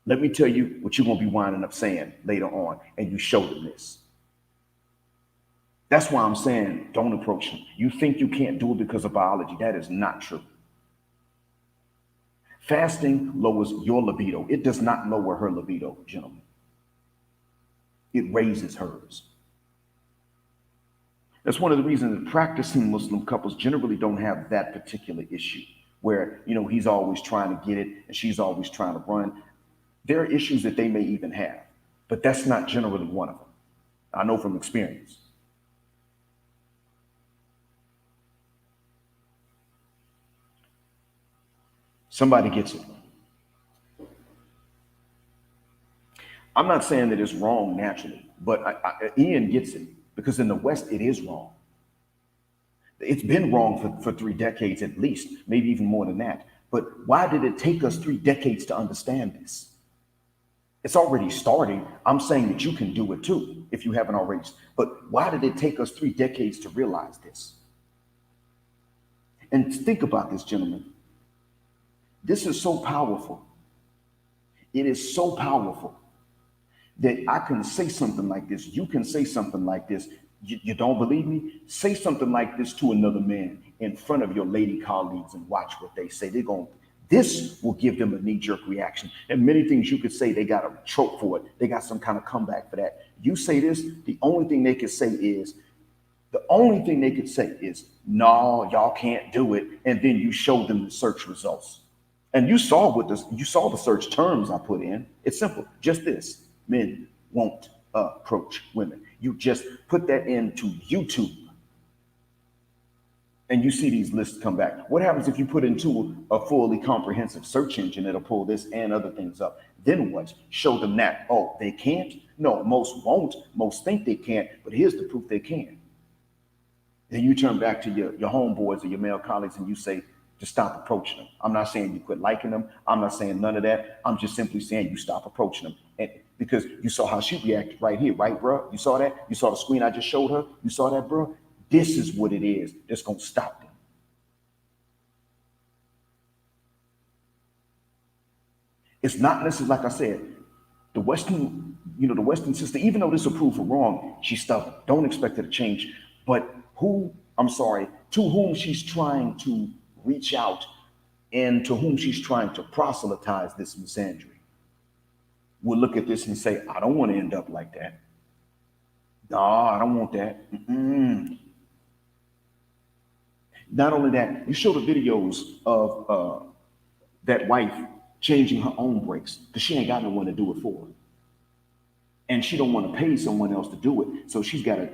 let me tell you what you're going to be winding up saying later on, and you show them this. That's why I'm saying don't approach them. You think you can't do it because of biology. That is not true. Fasting lowers your libido. It does not lower her libido, gentlemen. It raises hers. That's one of the reasons that practicing Muslim couples generally don't have that particular issue where, he's always trying to get it and she's always trying to run. There are issues that they may even have, but that's not generally one of them. I know from experience. Somebody gets it. I'm not saying that it's wrong naturally, but Ian gets it because in the West, it is wrong. It's been wrong for 3 decades at least, maybe even more than that. But why did it take us 3 decades to understand this? It's already starting. I'm saying that you can do it too if you haven't already. But why did it take us 3 decades to realize this? And think about this, gentlemen. This is so powerful. It is so powerful that I can say something like this. You can say something like this. You don't believe me? Say something like this to another man in front of your lady colleagues and watch what they say. This will give them a knee-jerk reaction. And many things you could say, they got a trope for it. They got some kind of comeback for that. You say this, the only thing they could say is, no, y'all can't do it. And then you show them the search results. And you saw the search terms I put in. It's simple. Just this: men won't approach women. You just put that into YouTube and you see these lists come back. What happens if you put into a fully comprehensive search engine that'll pull this and other things up? Then what? Show them that, oh, they can't? No, most won't. Most think they can't, but here's the proof they can. Then you turn back to your homeboys or your male colleagues and you say, just stop approaching them. I'm not saying you quit liking them. I'm not saying none of that. I'm just simply saying you stop approaching them. And because you saw how she reacted right here, right, bro? You saw that? You saw the screen I just showed her? You saw that, bro? This is what it is that's going to stop them. It's not necessarily, like I said, the Western system, even though this will prove her wrong, she's stubborn. Don't expect her to change. But to whom she's trying to reach out and to whom she's trying to proselytize this misandry will look at this and say, I don't want to end up like that. No, I don't want that. Not only that, you show the videos of that wife changing her own brakes because she ain't got no one to do it for her. And she don't want to pay someone else to do it. So she's got to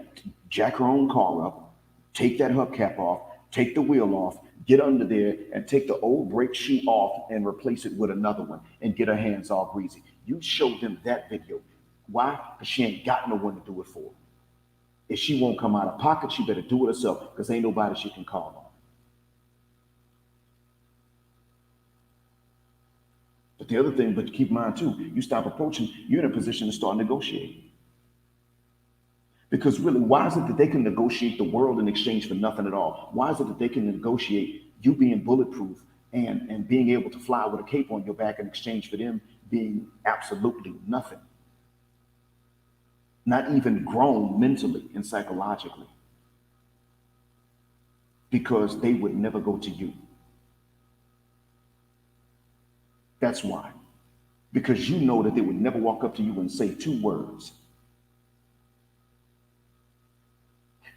jack her own car up, take that hubcap off, take the wheel off, get under there and take the old brake shoe off and replace it with another one and get her hands all greasy. You show them that video. Why? Because she ain't got no one to do it for her. If she won't come out of pocket, she better do it herself because ain't nobody she can call on. But the other thing, but keep in mind too, you stop approaching, you're in a position to start negotiating. Because really, why is it that they can negotiate the world in exchange for nothing at all? Why is it that they can negotiate you being bulletproof and being able to fly with a cape on your back in exchange for them being absolutely nothing? Not even grown mentally and psychologically. Because they would never go to you. That's why. Because you know that they would never walk up to you and say 2 words.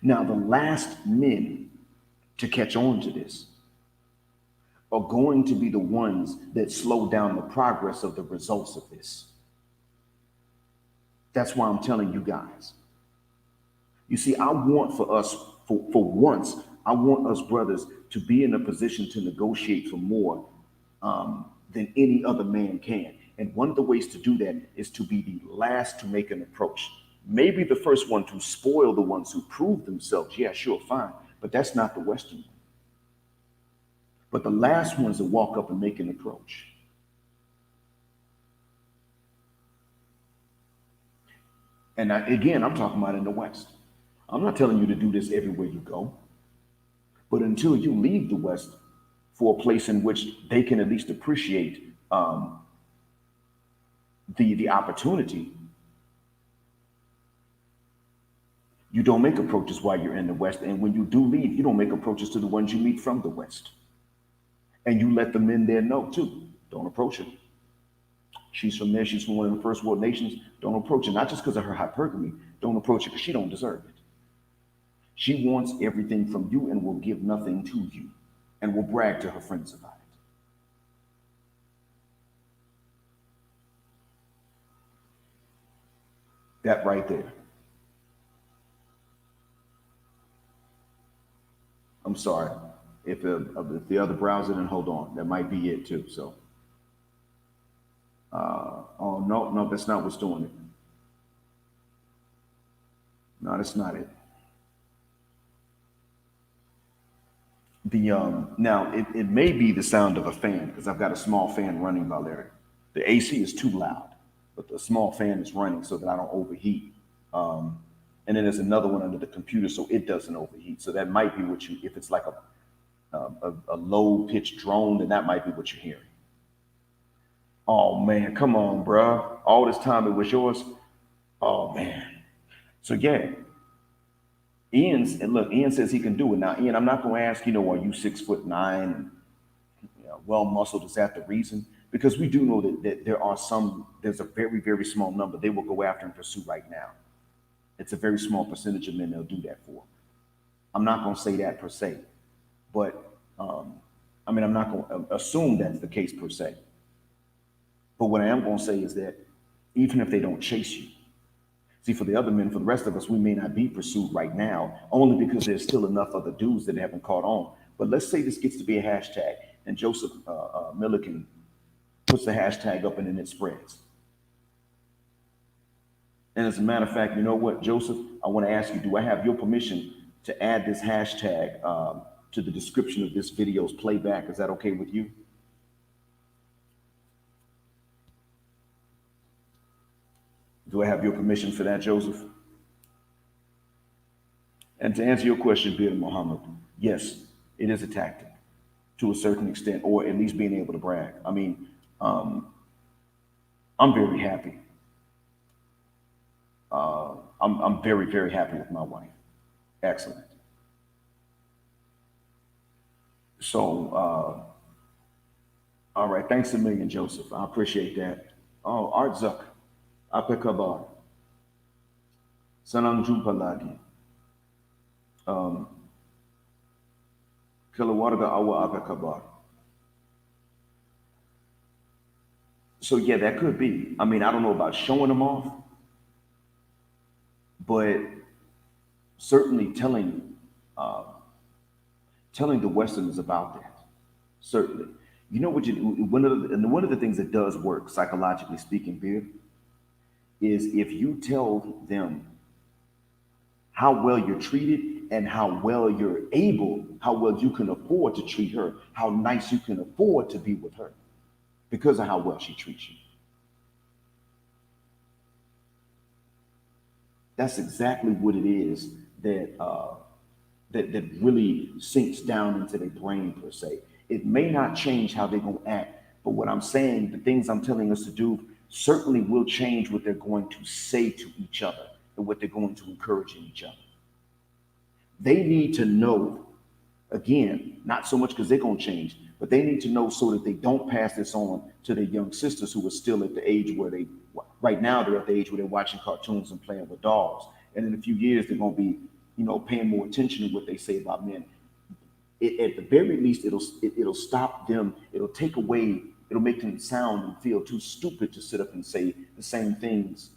Now, the last men to catch on to this are going to be the ones that slow down the progress of the results of this. That's why I'm telling you guys. You see, I want for us, for once, I want us brothers to be in a position to negotiate for more than any other man can. And one of the ways to do that is to be the last to make an approach. Maybe the first one to spoil the ones who prove themselves. Yeah, sure, fine. But that's not the Western one. But the last ones to walk up and make an approach. And again, I'm talking about in the West. I'm not telling you to do this everywhere you go. But until you leave the West for a place in which they can at least appreciate the opportunity, you don't make approaches while you're in the West. And when you do leave, you don't make approaches to the ones you meet from the West. And you let the men there know too. Don't approach her. She's from there. She's from one of the first world nations. Don't approach her. Not just because of her hypergamy. Don't approach her because she don't deserve it. She wants everything from you and will give nothing to you and will brag to her friends about it. That right there. I'm sorry. If the other browser didn't hold on, that might be it too. So, oh no, that's not what's doing it. No, that's not it. Now it may be the sound of a fan because I've got a small fan running, Valeria. The AC is too loud, but the small fan is running so that I don't overheat. And then there's another one under the computer so it doesn't overheat. So that might be what if it's like a low pitched drone, then that might be what you're hearing. Oh man, come on, bruh. All this time it was yours. Oh man. So yeah, Ian says he can do it. Now, Ian, I'm not going to ask, are you 6'9" and well muscled? Is that the reason? Because we do know that there's a very, very small number they will go after and pursue right now. It's a very small percentage of men they'll do that for. I'm not going to say that per se, but I'm not going to assume that's the case per se. But what I am going to say is that even if they don't chase you, see, for the other men, for the rest of us, we may not be pursued right now, only because there's still enough other dudes that haven't caught on. But let's say this gets to be a hashtag, and Joseph Milliken puts the hashtag up and then it spreads. And as a matter of fact, you know what, Joseph, I want to ask you, do I have your permission to add this hashtag to the description of this video's playback? Is that okay with you? Do I have your permission for that, Joseph? And to answer your question, Beard Muhammad, yes, it is a tactic to a certain extent, or at least being able to brag. I mean, I'm very happy. I'm very, very happy with my wife. Excellent. So, all right. Thanks a million, Joseph. I appreciate that. Oh, Art Zuck. Apekabar. Sanang Jumpaladi. Kilawarga Awa Apekabar. So yeah, that could be. I mean, I don't know about showing them off, but certainly telling the Westerners about that. Certainly. You know what one of the things that does work, psychologically speaking, Beard, is if you tell them how well you're treated and how well you can afford to treat her, how nice you can afford to be with her because of how well she treats you. That's exactly what it is that really sinks down into their brain per se. It may not change how they're going to act, but what I'm saying, the things I'm telling us to do certainly will change what they're going to say to each other and what they're going to encourage in each other. They need to know, again, not so much because they're going to change, but they need to know so that they don't pass this on to their young sisters who are still at the age where right now they're at the age where they're watching cartoons and playing with dolls. And in a few years, they're going to be, paying more attention to what they say about men. At the very least, it'll stop them. It'll make them sound and feel too stupid to sit up and say the same things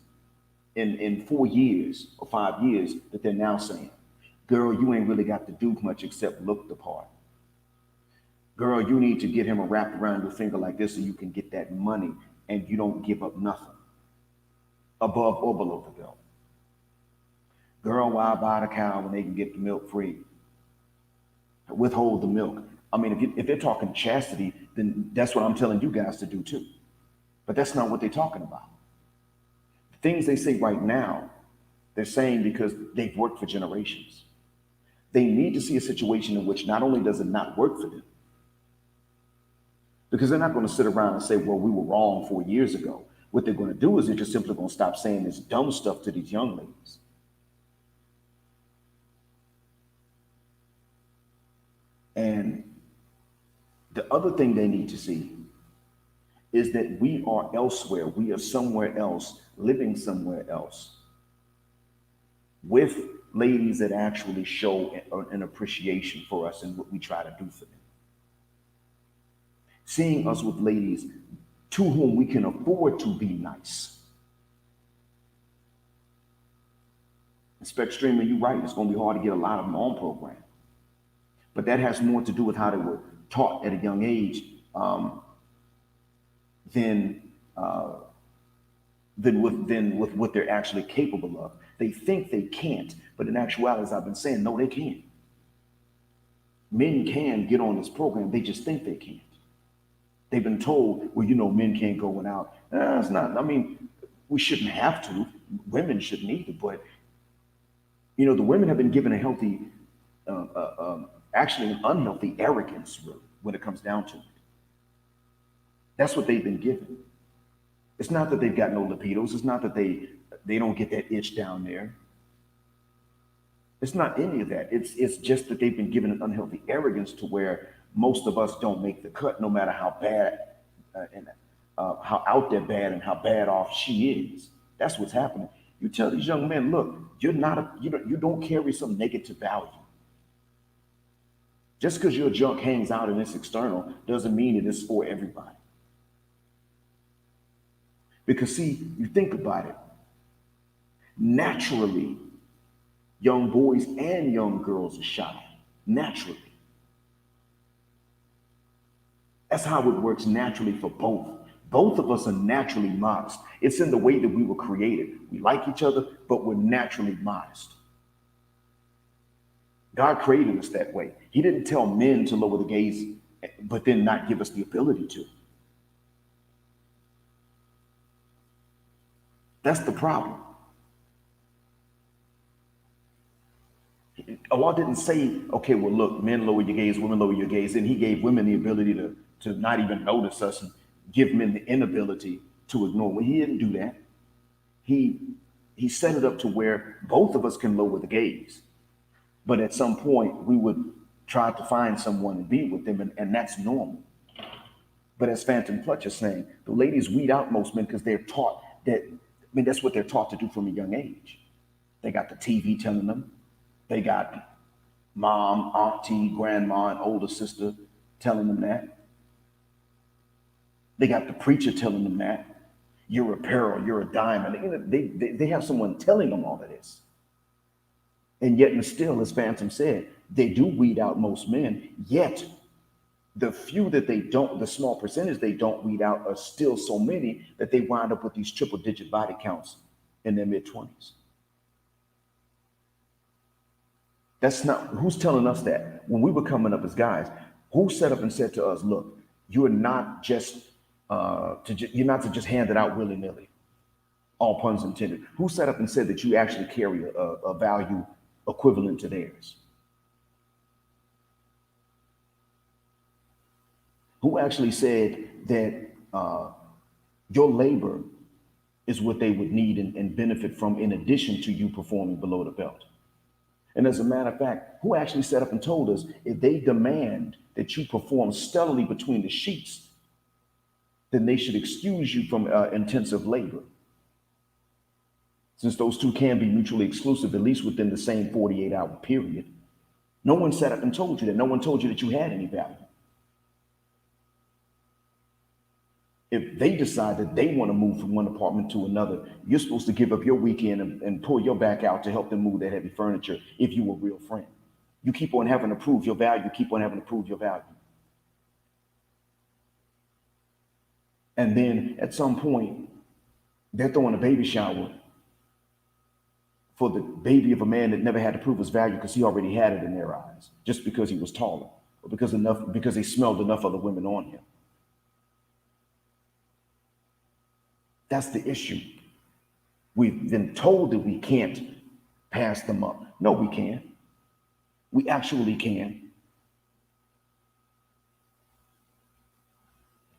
in 4 years or 5 years that they're now saying. Girl, you ain't really got to do much except look the part. Girl, you need to get him wrapped around your finger like this so you can get that money and you don't give up nothing above or below the belt. Girl, why buy the cow when they can get the milk free? Withhold the milk. I mean, if they're talking chastity, then that's what I'm telling you guys to do too. But that's not what they're talking about. The things they say right now, they're saying because they've worked for generations. They need to see a situation in which not only does it not work for them, because they're not going to sit around and say, well, we were wrong 4 years ago. What they're going to do is they're just simply going to stop saying this dumb stuff to these young ladies. And the other thing they need to see is that we are elsewhere. We are somewhere else, living somewhere else, with ladies that actually show an appreciation for us and what we try to do for them. Seeing us with ladies to whom we can afford to be nice. Spec Streamer, you're right. It's going to be hard to get a lot of them on program. But that has more to do with how they were taught at a young age than with what they're actually capable of. They think they can't, but in actuality, as I've been saying, no, they can't. Men can get on this program. They just think they can't. They've been told, well, men can't go out. It's not. I mean, we shouldn't have to. Women shouldn't either. But, the women have been given a healthy, actually an unhealthy arrogance, really, when it comes down to it. That's what they've been given. It's not that they've got no libidos. It's not that they don't get that itch down there. It's not any of that. It's just that they've been given an unhealthy arrogance to where most of us don't make the cut, no matter how bad and how out there bad and how bad off she is. That's what's happening. You tell these young men, look, you're not a, you don't carry some negative value. Just because your junk hangs out and it's external doesn't mean it is for everybody. Because see, you think about it, naturally, young boys and young girls are shy. Naturally. That's how it works naturally for both. Both of us are naturally modest. It's in the way that we were created. We like each other, but we're naturally modest. God created us that way. He didn't tell men to lower the gaze, but then not give us the ability to. That's the problem. Allah didn't say, okay, well, look, men lower your gaze, women lower your gaze. And he gave women the ability to not even notice us and give men the inability to ignore. Well, he didn't do that. He set it up to where both of us can lower the gaze. But at some point, we would try to find someone and be with them, and that's normal. But as Phantom Clutch is saying, the ladies weed out most men because they're taught that, I mean, that's what they're taught to do from a young age. They got the TV telling them. They got mom, auntie, grandma, and older sister telling them that. They got the preacher telling them that. You're a pearl, you're a diamond. You know, they have someone telling them all of this. And yet, and still, as Phantom said, they do weed out most men, yet the few that they don't, the small percentage they don't weed out are still so many that they wind up with these triple digit body counts in their mid-20s. That's not, who's telling us that? When we were coming up as guys, who set up and said to us, look, you're not just, you're not to just hand it out willy-nilly, all puns intended. Who set up and said that you actually carry a value equivalent to theirs? Who actually said that your labor is what they would need and benefit from in addition to you performing below the belt? And as a matter of fact, who actually set up and told us if they demand that you perform stellarly between the sheets, then they should excuse you from intensive labor? Since those two can be mutually exclusive, at least within the same 48-hour period. No one set up and told you that. No one told you that you had any value. If they decide that they want to move from one apartment to another, you're supposed to give up your weekend and pull your back out to help them move that heavy furniture if you were a real friend. You keep on having to prove your value, keep on having to prove your value. And then at some point, they're throwing a baby shower for the baby of a man that never had to prove his value because he already had it in their eyes, just because he was taller or because they smelled enough other women on him. That's the issue. We've been told that we can't pass them up. No, we can. We actually can.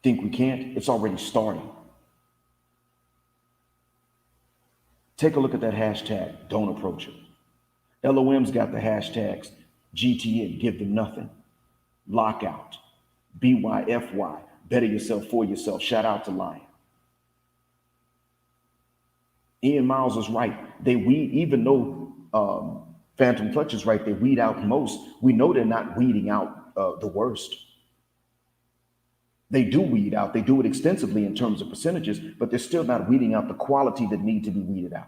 Think we can't? It's already starting. Take a look at that hashtag, don't approach it. LOM's got the hashtags GTN, give them nothing, lockout, BYFY, better yourself for yourself. Shout out to Lion. Ian Miles is right. Even though Phantom Clutch is right, they weed out most. We know they're not weeding out the worst. They do weed out. They do it extensively in terms of percentages, but they're still not weeding out the quality that need to be weeded out.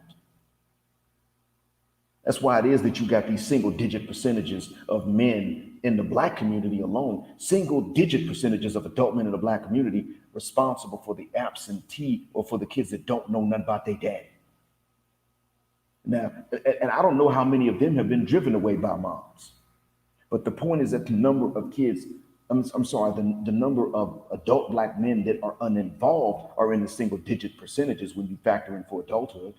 That's why it is that you got these single digit percentages of men in the Black community alone, single digit percentages of adult men in the Black community responsible for the absentee or for the kids that don't know nothing about their daddy. Now, and I don't know how many of them have been driven away by moms, but the point is that the number of kids, the number of adult Black men that are uninvolved are in the single digit percentages when you factor in for adulthood.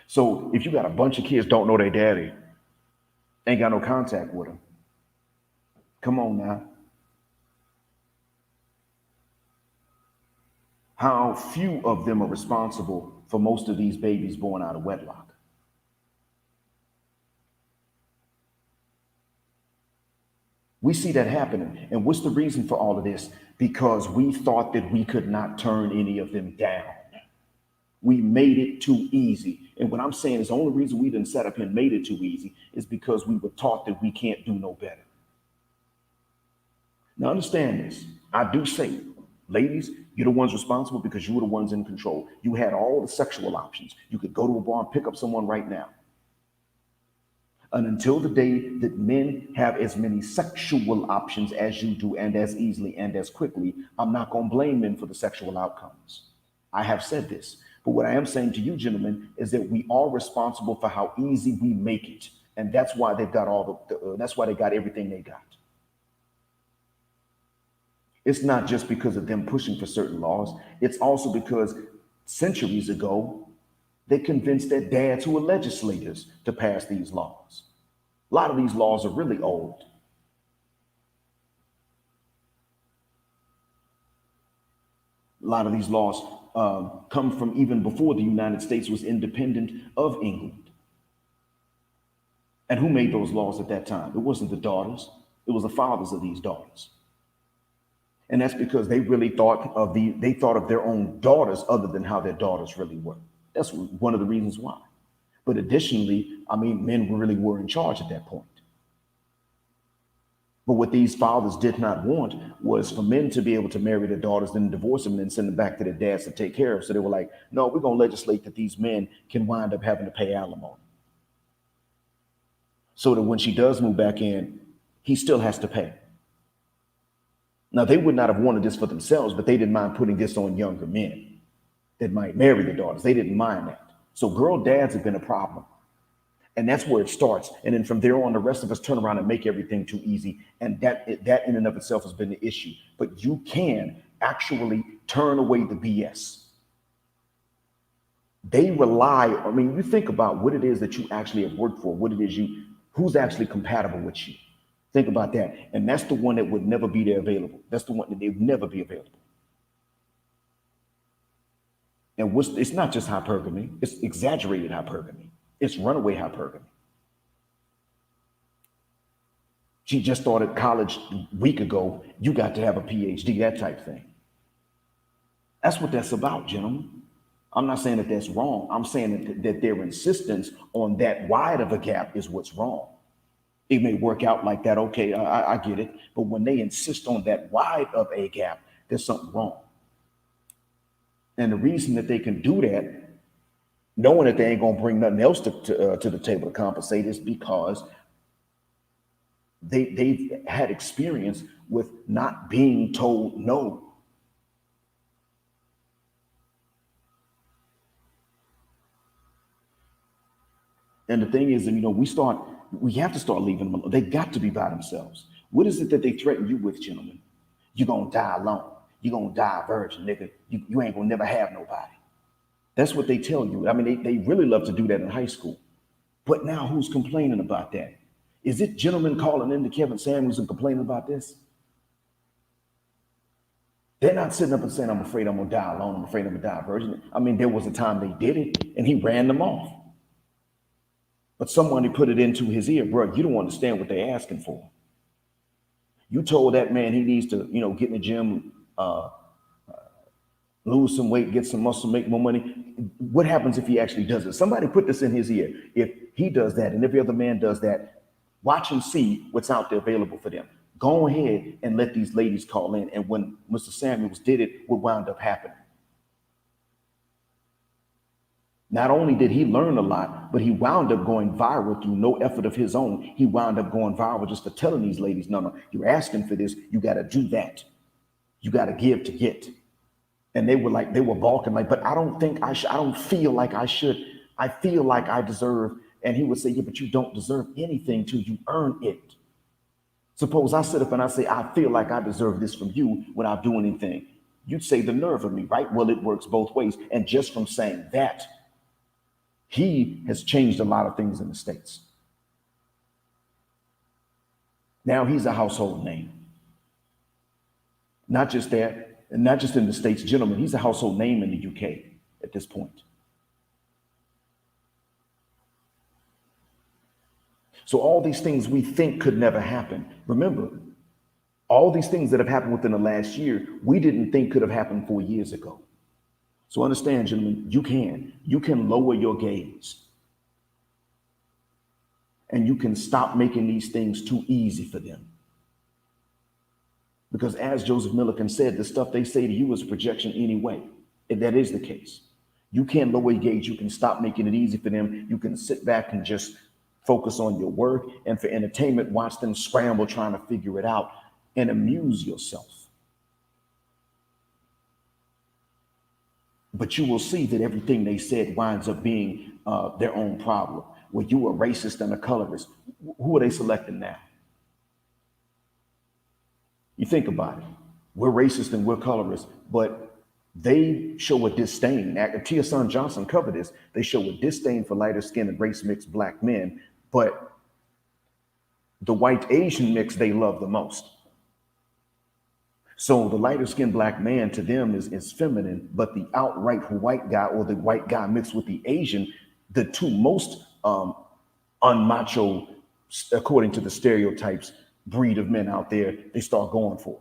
So if you got a bunch of kids don't know their daddy, ain't got no contact with them, come on now. How few of them are responsible for most of these babies born out of wedlock? We see that happening. And what's the reason for all of this? Because we thought that we could not turn any of them down. We made it too easy. And what I'm saying is the only reason we didn't set up and made it too easy is because we were taught that we can't do no better. Now understand this. I do say, ladies, you're the ones responsible because you were the ones in control. You had all the sexual options. You could go to a bar and pick up someone right now. And until the day that men have as many sexual options as you do and as easily and as quickly, I'm not going to blame men for the sexual outcomes. I have said this. But what I am saying to you, gentlemen, is that we are responsible for how easy we make it. And that's why they've got that's why they got everything they got. It's not just because of them pushing for certain laws. It's also because centuries ago, they convinced their dads who were legislators to pass these laws. A lot of these laws are really old. A lot of these laws come from even before the United States was independent of England. And who made those laws at that time? It wasn't the daughters. It was the fathers of these daughters. And that's because they really thought of their own daughters other than how their daughters really were. That's one of the reasons why. But additionally, I mean, men really were in charge at that point. But what these fathers did not want was for men to be able to marry their daughters, then divorce them, and then send them back to their dads to take care of. So they were like, no, we're going to legislate that these men can wind up having to pay alimony. So that when she does move back in, he still has to pay. Now, they would not have wanted this for themselves, but they didn't mind putting this on younger men that might marry their daughters. They didn't mind that. So girl dads have been a problem. And that's where it starts. And then from there on, the rest of us turn around and make everything too easy. And that in and of itself has been the issue. But you can actually turn away the BS. They rely, I mean, you think about what it is that you actually have worked for, what it is who's actually compatible with you. Think about that. And that's the one that would never be there available. That's the one that they would never be available. And it's not just hypergamy, it's exaggerated hypergamy. It's runaway hypergamy. She just started college a week ago. You got to have a PhD, that type thing. That's what that's about, gentlemen. I'm not saying that that's wrong. I'm saying that their insistence on that wide of a gap is what's wrong. It may work out like that. Okay, I get it. But when they insist on that wide of a gap, there's something wrong. And the reason that they can do that, knowing that they ain't going to bring nothing else to the table to compensate, is because they've had experience with not being told no. And the thing is, we have to start leaving them alone. They got to be by themselves. What is it that they threaten you with, gentlemen? You're going to die alone. You're going to die a virgin, nigga. You ain't going to never have nobody. That's what they tell you. I mean, they really love to do that in high school. But now who's complaining about that? Is it gentlemen calling into Kevin Samuels and complaining about this? They're not sitting up and saying, I'm afraid I'm going to die alone. I'm afraid I'm going to die a virgin. I mean, there was a time they did it and he ran them off. But somebody put it into his ear, bro, you don't understand what they're asking for. You told that man he needs to, get in the gym, lose some weight, get some muscle, make more money. What happens if he actually does it? Somebody put this in his ear. If he does that and every other man does that, watch and see what's out there available for them. Go ahead and let these ladies call in. And when Mr. Samuels did it, what wound up happening? Not only did he learn a lot, but he wound up going viral through no effort of his own. He wound up going viral just for telling these ladies, no, you're asking for this. You got to do that. You got to give to get. And they were balking but I don't think I should. I don't feel like I should. I feel like I deserve. And he would say, yeah, but you don't deserve anything till you earn it. Suppose I sit up and I say, I feel like I deserve this from you without doing anything. You'd say the nerve of me, right? Well, it works both ways. And just from saying that, he has changed a lot of things in the States. Now he's a household name. Not just that, and not just in the States, gentlemen, he's a household name in the UK at this point. So all these things we think could never happen. Remember, All these things that have happened within the last year, we didn't think could have happened 4 years ago. So understand, gentlemen, you can lower your gaze and you can stop making these things too easy for them. Because as Joseph Millikan said, the stuff they say to you is a projection anyway. If that is the case, you can lower your gauge. You can stop making it easy for them. You can sit back and just focus on your work. And for entertainment, watch them scramble trying to figure it out and amuse yourself. But you will see that everything they said winds up being their own problem. Well, you are racist and a colorist. Who are they selecting now? You think about it. We're racist and we're colorist, but they show a disdain. Tia Son Johnson covered this. They show a disdain for lighter skinned and race mixed black men, but the white Asian mix they love the most. So the lighter skinned black man to them is feminine, but the outright white guy or the white guy mixed with the Asian, the two most unmacho, according to the stereotypes, breed of men out there, they start going for.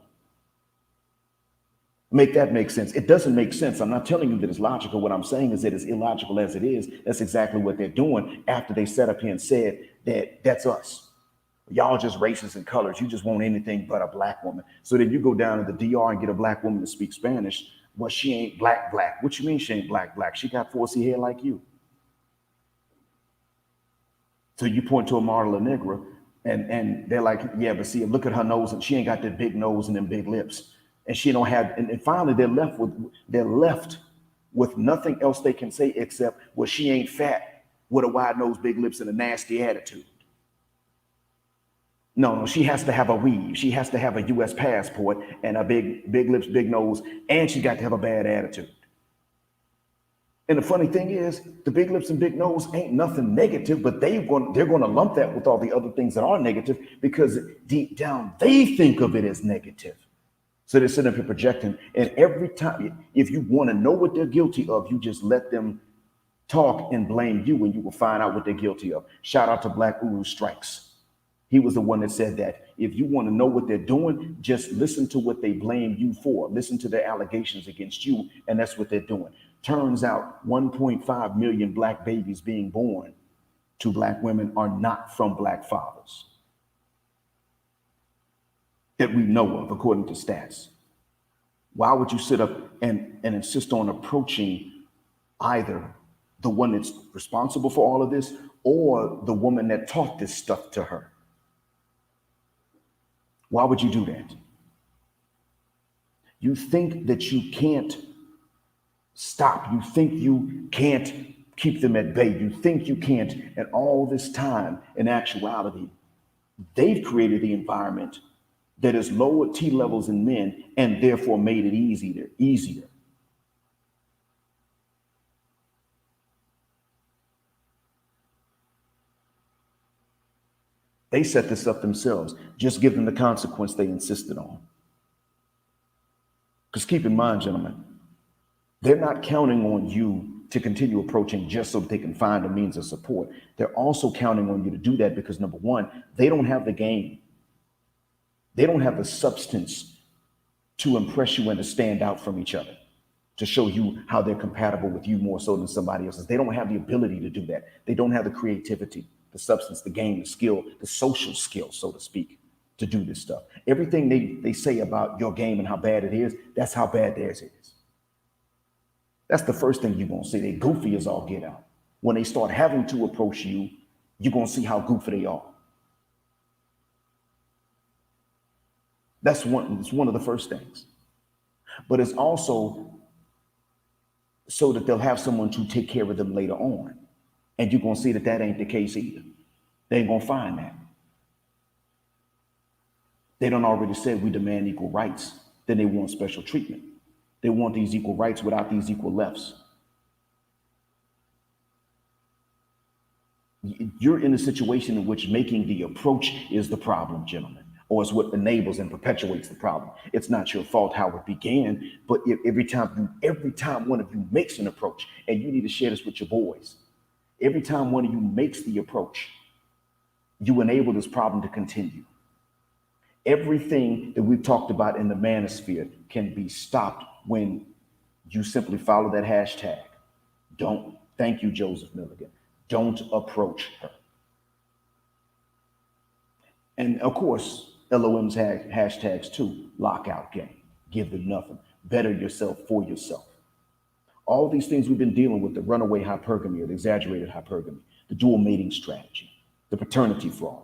Make that make sense. It doesn't make sense. I'm not telling you that it's logical. What I'm saying is that it's illogical as it is. That's exactly what they're doing after they sat up here and said that that's us. Y'all just racist and colors. You just want anything but a black woman. So then you go down to the DR and get a black woman to speak Spanish. Well, she ain't black. What you mean she ain't black? She got 4C hair like you. So you point to a Marla Negra and they're like, yeah, but see, look at her nose and she ain't got that big nose and them big lips. And she don't have, and finally they're left with nothing else they can say except, well, she ain't fat with a wide nose, big lips, and a nasty attitude. No, she has to have a weave. She has to have a U.S. passport and a big lips, big nose, and she got to have a bad attitude. And the funny thing is, the big lips and big nose ain't nothing negative, but they're going to lump that with all the other things that are negative because deep down they think of it as negative. So they're sitting up here projecting. And every time, if you want to know what they're guilty of, you just let them talk and blame you and you will find out what they're guilty of. Shout out to Black Uru Strikes. He was the one that said that. If you want to know what they're doing, just listen to what they blame you for. Listen to their allegations against you, and that's what they're doing. Turns out 1.5 million black babies being born to black women are not from black fathers that we know of, according to stats. Why would you sit up and insist on approaching either the one that's responsible for all of this or the woman that taught this stuff to her? Why would you do that? You think that you can't stop. You think you can't keep them at bay. You think you can't. And all this time, in actuality, they've created the environment that has lowered T levels in men and therefore made it easier. They set this up themselves. Just give them the consequence they insisted on. Because keep in mind, gentlemen, they're not counting on you to continue approaching just so that they can find a means of support. They're also counting on you to do that because, number one, they don't have the game. They don't have the substance to impress you and to stand out from each other, to show you how they're compatible with you more so than somebody else's. They don't have the ability to do that. They don't have the creativity, the substance, the game, the skill, the social skill, so to speak, to do this stuff. Everything they say about your game and how bad it is, that's how bad theirs is. That's the first thing you're going to see. They goofy as all get out. When they start having to approach you, you're going to see how goofy they are. It's one of the first things. But it's also so that they'll have someone to take care of them later on. And you're going to see that ain't the case either. They ain't going to find that. They done already said we demand equal rights. Then they want special treatment. They want these equal rights without these equal lefts. You're in a situation in which making the approach is the problem, gentlemen, or it's what enables and perpetuates the problem. It's not your fault how it began, but every time one of you makes an approach, and you need to share this with your boys, every time one of you makes the approach, you enable this problem to continue. Everything that we've talked about in the manosphere can be stopped when you simply follow that hashtag. Don't, thank you, Joseph Milligan. Don't approach her. And of course, LOM's hashtags too, lockout game, give them nothing, better yourself for yourself. All these things we've been dealing with, the runaway hypergamy or the exaggerated hypergamy, the dual mating strategy, the paternity fraud,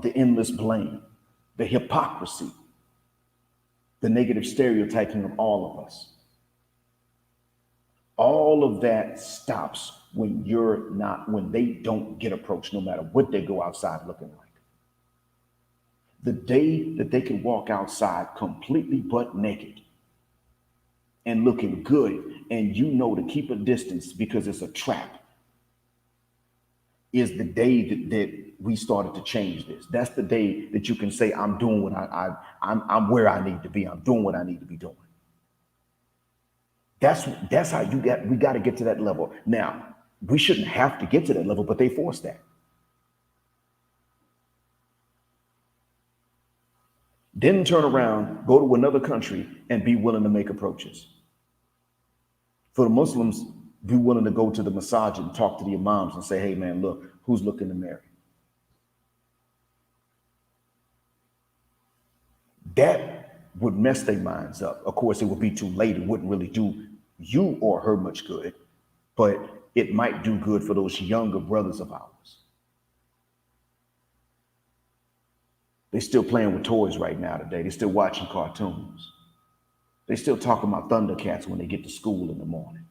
the endless blame, the hypocrisy, the negative stereotyping of all of us. All of that stops when when they don't get approached, no matter what they go outside looking like. The day that they can walk outside completely butt naked and looking good, and you know to keep a distance because it's a trap, is the day that we started to change this. That's the day that you can say, I'm doing what I'm where I need to be. I'm doing what I need to be doing. That's how we got to get to that level. Now, we shouldn't have to get to that level, but they force that. Then turn around, go to another country and be willing to make approaches. For the Muslims, be willing to go to the masajid and talk to the imams and say, hey man, look, who's looking to marry? That would mess their minds up. Of course, it would be too late. It wouldn't really do you or her much good, but it might do good for those younger brothers of ours. They're still playing with toys right now today. They're still watching cartoons. They're still talking about Thundercats when they get to school in the morning.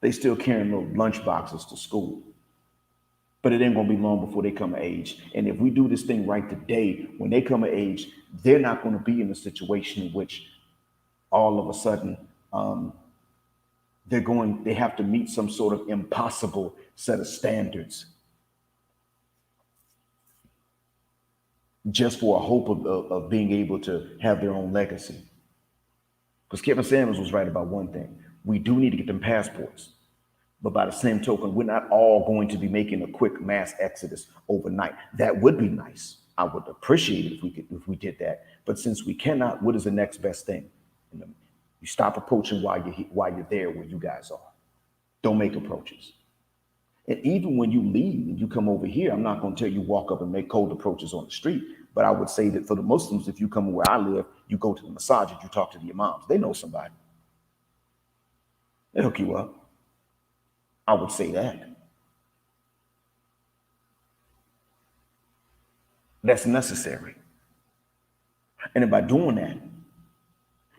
They still carrying little lunch boxes to school. But it ain't gonna be long before they come of age. And if we do this thing right today, when they come of age, they're not gonna be in a situation in which all of a sudden they have to meet some sort of impossible set of standards just for a hope of being able to have their own legacy. Because Kevin Samuels was right about one thing. We do need to get them passports. But by the same token, we're not all going to be making a quick mass exodus overnight. That would be nice. I would appreciate it if we did that. But since we cannot, what is the next best thing? You stop approaching while you're there where you guys are. Don't make approaches. And even when you leave and you come over here, I'm not going to tell you walk up and make cold approaches on the street. But I would say that for the Muslims, if you come where I live, you go to the masajid, you talk to the imams. They know somebody. They hook you up. I would say that. That's necessary. And by doing that,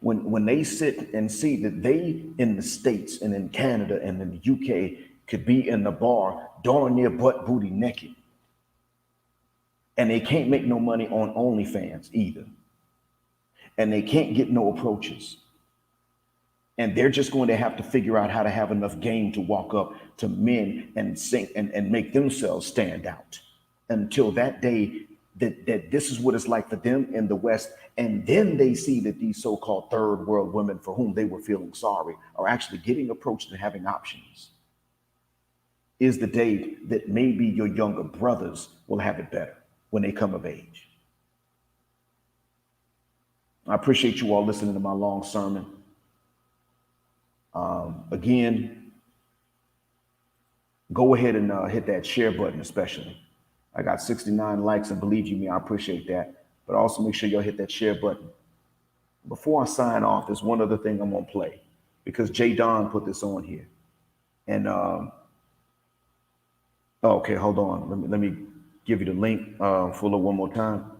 when they sit and see that they in the States and in Canada and in the UK could be in the bar darn near butt booty naked, and they can't make no money on OnlyFans either, and they can't get no approaches, and they're just going to have to figure out how to have enough game to walk up to men and sing and make themselves stand out until that day that this is what it's like for them in the West. And then they see that these so-called third world women for whom they were feeling sorry are actually getting approached and having options. Is the day that maybe your younger brothers will have it better when they come of age. I appreciate you all listening to my long sermon. Again, go ahead and hit that share button, especially. I got 69 likes, and believe you me, I appreciate that. But also make sure y'all hit that share button. Before I sign off, there's one other thing I'm gonna play because Jay Don put this on here. And okay, hold on. Let me give you the link fuller one more time.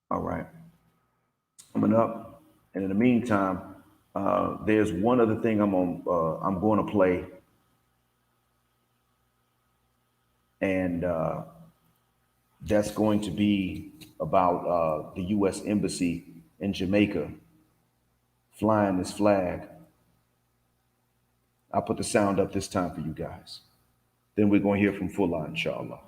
All right, coming up. And in the meantime, there's one other thing I'm going to play, and that's going to be about the U.S. Embassy in Jamaica flying this flag. I'll put the sound up this time for you guys. Then we're going to hear from Fuller, inshallah.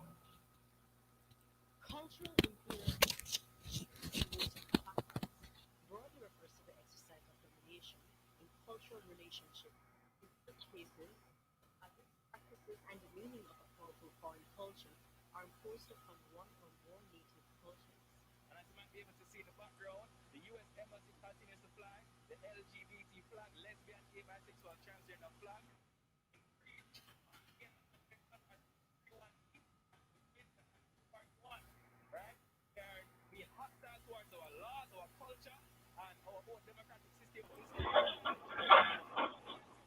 Broadly refers to the exercise of domination in cultural relationships meaning of a powerful foreign culture are imposed upon one or more native cultures. And as you might be able to see in the background, the U.S. Embassy continues to fly the LGBT flag, lesbian, gay, bisexual, transgender flag. Right? They are being hostile towards our laws, our culture, and our own democratic system.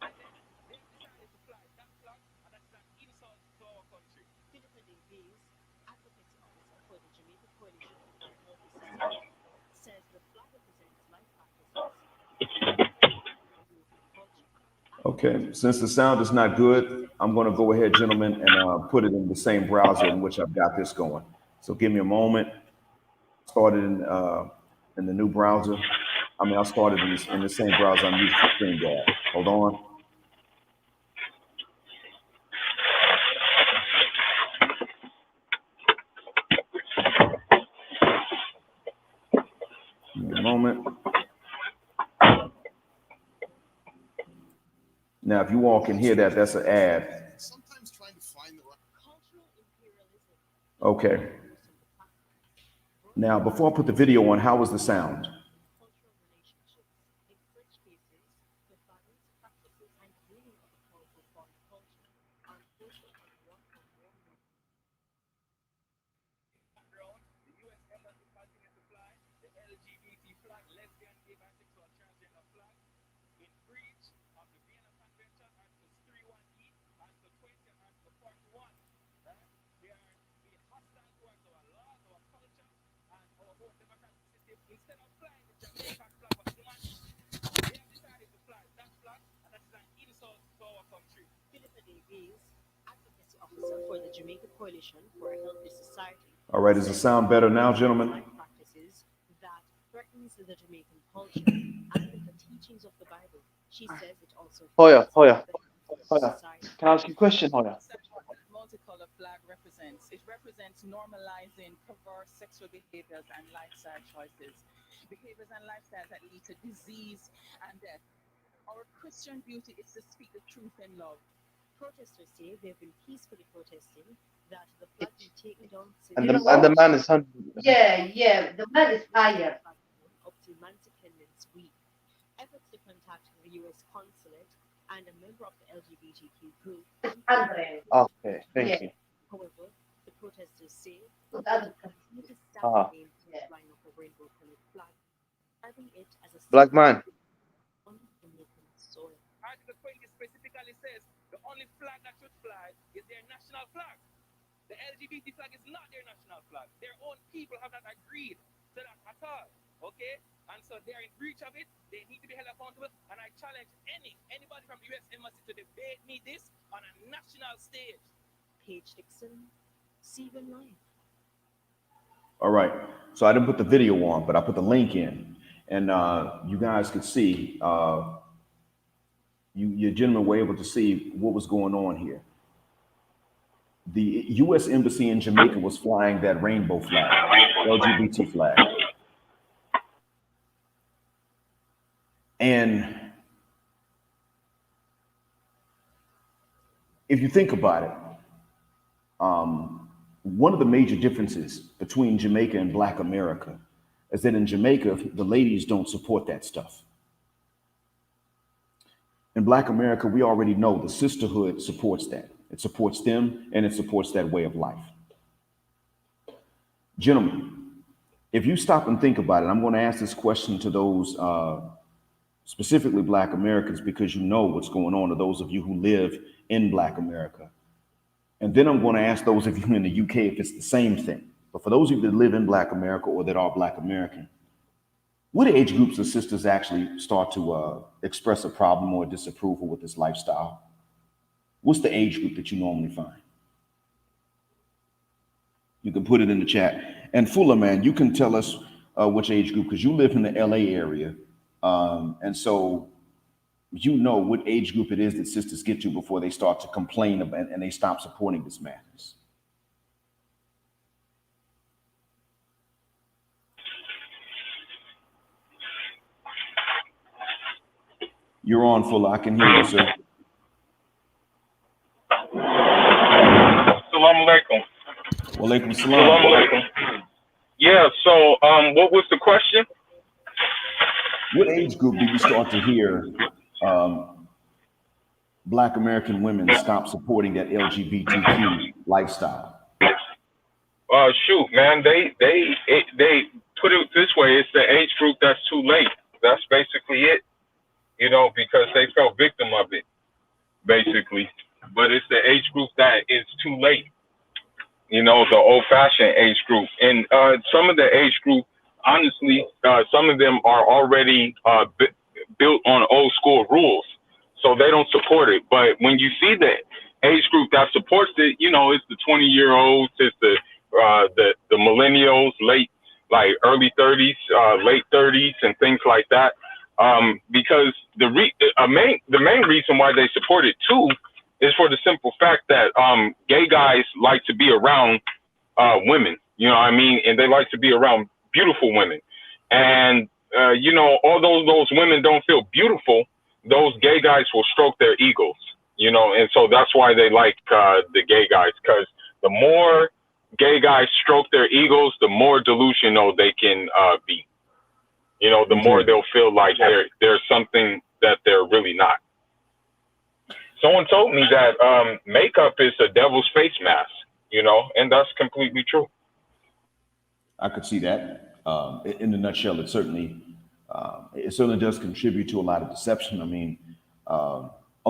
And then they decided to fly that flag, and that's an insult to our country. Philippa Davies, advocacy officer for the Jamaica Coalition for a Healthy Society, says the flag represents life practices. Okay, since the sound is not good, I'm going to go ahead, gentlemen, and put it in the same browser in which I've got this going. So give me a moment. Started in the new browser. I started in the same browser I'm using for StreamYard. Hold on. Give me a moment. Now, if you all can hear that, that's an ad. Sometimes trying to find the right cultural imperialism. Okay. Now, before I put the video on, how was the sound? Cultural relationships. In such cases, the values, practices, and meaning of a powerful foreign culture are imposed upon one or more native. The U.S. Embassy continues to fly the LGBT flag, lesbian, gay, bisexual, transgender flag in breach of the Vienna Convention, Articles 31E, Article 20, and Article 41. Right? They are being hostile towards our laws, our culture, and our own democratic system. Instead of flying the Jamaican flag of humanity, they have decided to fly that flag, and that is an insult to our country. Philippa Davies, advocacy officer for the Jamaica Coalition for a Healthy Society. All right, does it sound better now, gentlemen? Practices that threatens the Jamaican culture and the teachings of the Bible. She says it also. Hoya. Can I ask you a question, Hoya? Multicolor flag represents. It represents normalizing perverse sexual behaviors and lifestyle choices. Behaviors and lifestyles that lead to disease and death. Our Christian beauty is to speak the truth in love. Protesters say they've been peacefully protesting that the flag be taken down. And the man is 100. Yeah, the man is higher. Up to Independence Week. Efforts to contact the U.S. consulate and a member of the LGBTQ group. Okay, thank you. However, the protesters say That continue to stand against the flying of the rainbow-colored flag, having it as a Black man. on Jamaican soil. Article 20 specifically says the only flag that should fly is their national flag. The LGBT flag is not their national flag. Their own people have not agreed to that at all. Okay? And so they're in breach of it. They need to be held accountable. And I challenge anybody from the U.S. Embassy to debate me this on a national stage. Paige Dixon, Stephen Live. All right. So I didn't put the video on, but I put the link in. And you guys could see, you gentlemen were able to see what was going on here. The U.S. Embassy in Jamaica was flying that rainbow flag, LGBT flag. And if you think about it, one of the major differences between Jamaica and Black America is that in Jamaica, the ladies don't support that stuff. In Black America, we already know the sisterhood supports that. It supports them and it supports that way of life. Gentlemen, if you stop and think about it, I'm going to ask this question to those specifically Black Americans, because you know what's going on to those of you who live in Black America. And then I'm going to ask those of you in the UK if it's the same thing. But for those of you that live in Black America or that are Black American, what age groups of sisters actually start to express a problem or disapproval with this lifestyle? What's the age group that you normally find? You can put it in the chat. And Fuller, man, you can tell us which age group, because you live in the LA area. And so you know what age group it is that sisters get to before they start to complain about and they stop supporting this madness. You're on, Fuller. I can hear you, sir. Assalamu alaikum. Walaikum Assalamu salam. alaikum. Yeah, so what was the question? What age group do you start to hear Black American women stop supporting that LGBTQ lifestyle? Shoot, man, they put it this way: it's the age group that's too late. That's basically it, you know, because they fell victim of it, basically. But it's the age group that is too late, you know, the old-fashioned age group. And some of the age group, honestly, some of them are already built on old school rules, so they don't support it. But when you see the age group that supports it, you know, it's the 20-year-olds, it's the millennials, early 30s, late 30s, and things like that. Because the main reason why they support it too is for the simple fact that gay guys like to be around women, you know what I mean, and they like to be around beautiful women, and you know, although those women don't feel beautiful, those gay guys will stroke their egos, you know, and so that's why they like the gay guys, because the more gay guys stroke their egos, the more delusional they can be. You know, the more they'll feel like they're something that they're really not. Someone told me that makeup is a devil's face mask, you know, and that's completely true. I could see that. In a nutshell, it certainly does contribute to a lot of deception. I mean,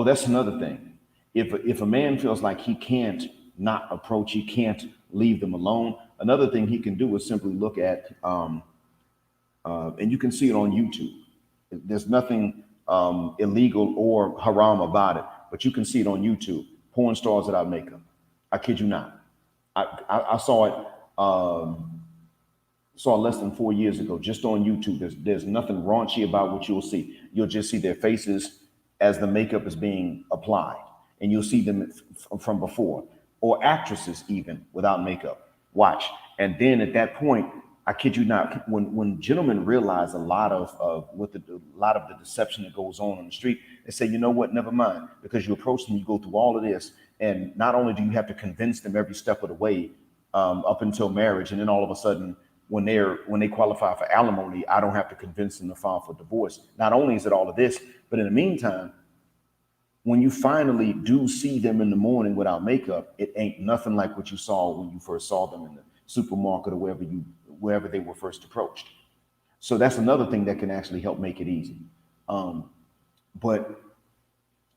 that's another thing. If a man feels like he can't not approach, he can't leave them alone, another thing he can do is simply look at, and you can see it on YouTube. There's nothing illegal or haram about it, but you can see it on YouTube. Porn stars without makeup. I kid you not. I saw it. Saw it less than 4 years ago, just on YouTube. There's nothing raunchy about what you'll see. You'll just see their faces as the makeup is being applied, and you'll see them from before, or actresses even without makeup. Watch, and then at that point, I kid you not, when gentlemen realize a lot of the deception that goes on the street, they say, you know what, never mind, because you approach them, you go through all of this, and not only do you have to convince them every step of the way up until marriage, and then all of a sudden, when they qualify for alimony, I don't have to convince them to file for divorce. Not only is it all of this, but in the meantime, when you finally do see them in the morning without makeup, it ain't nothing like what you saw when you first saw them in the supermarket or wherever they were first approached. So that's another thing that can actually help make it easy. But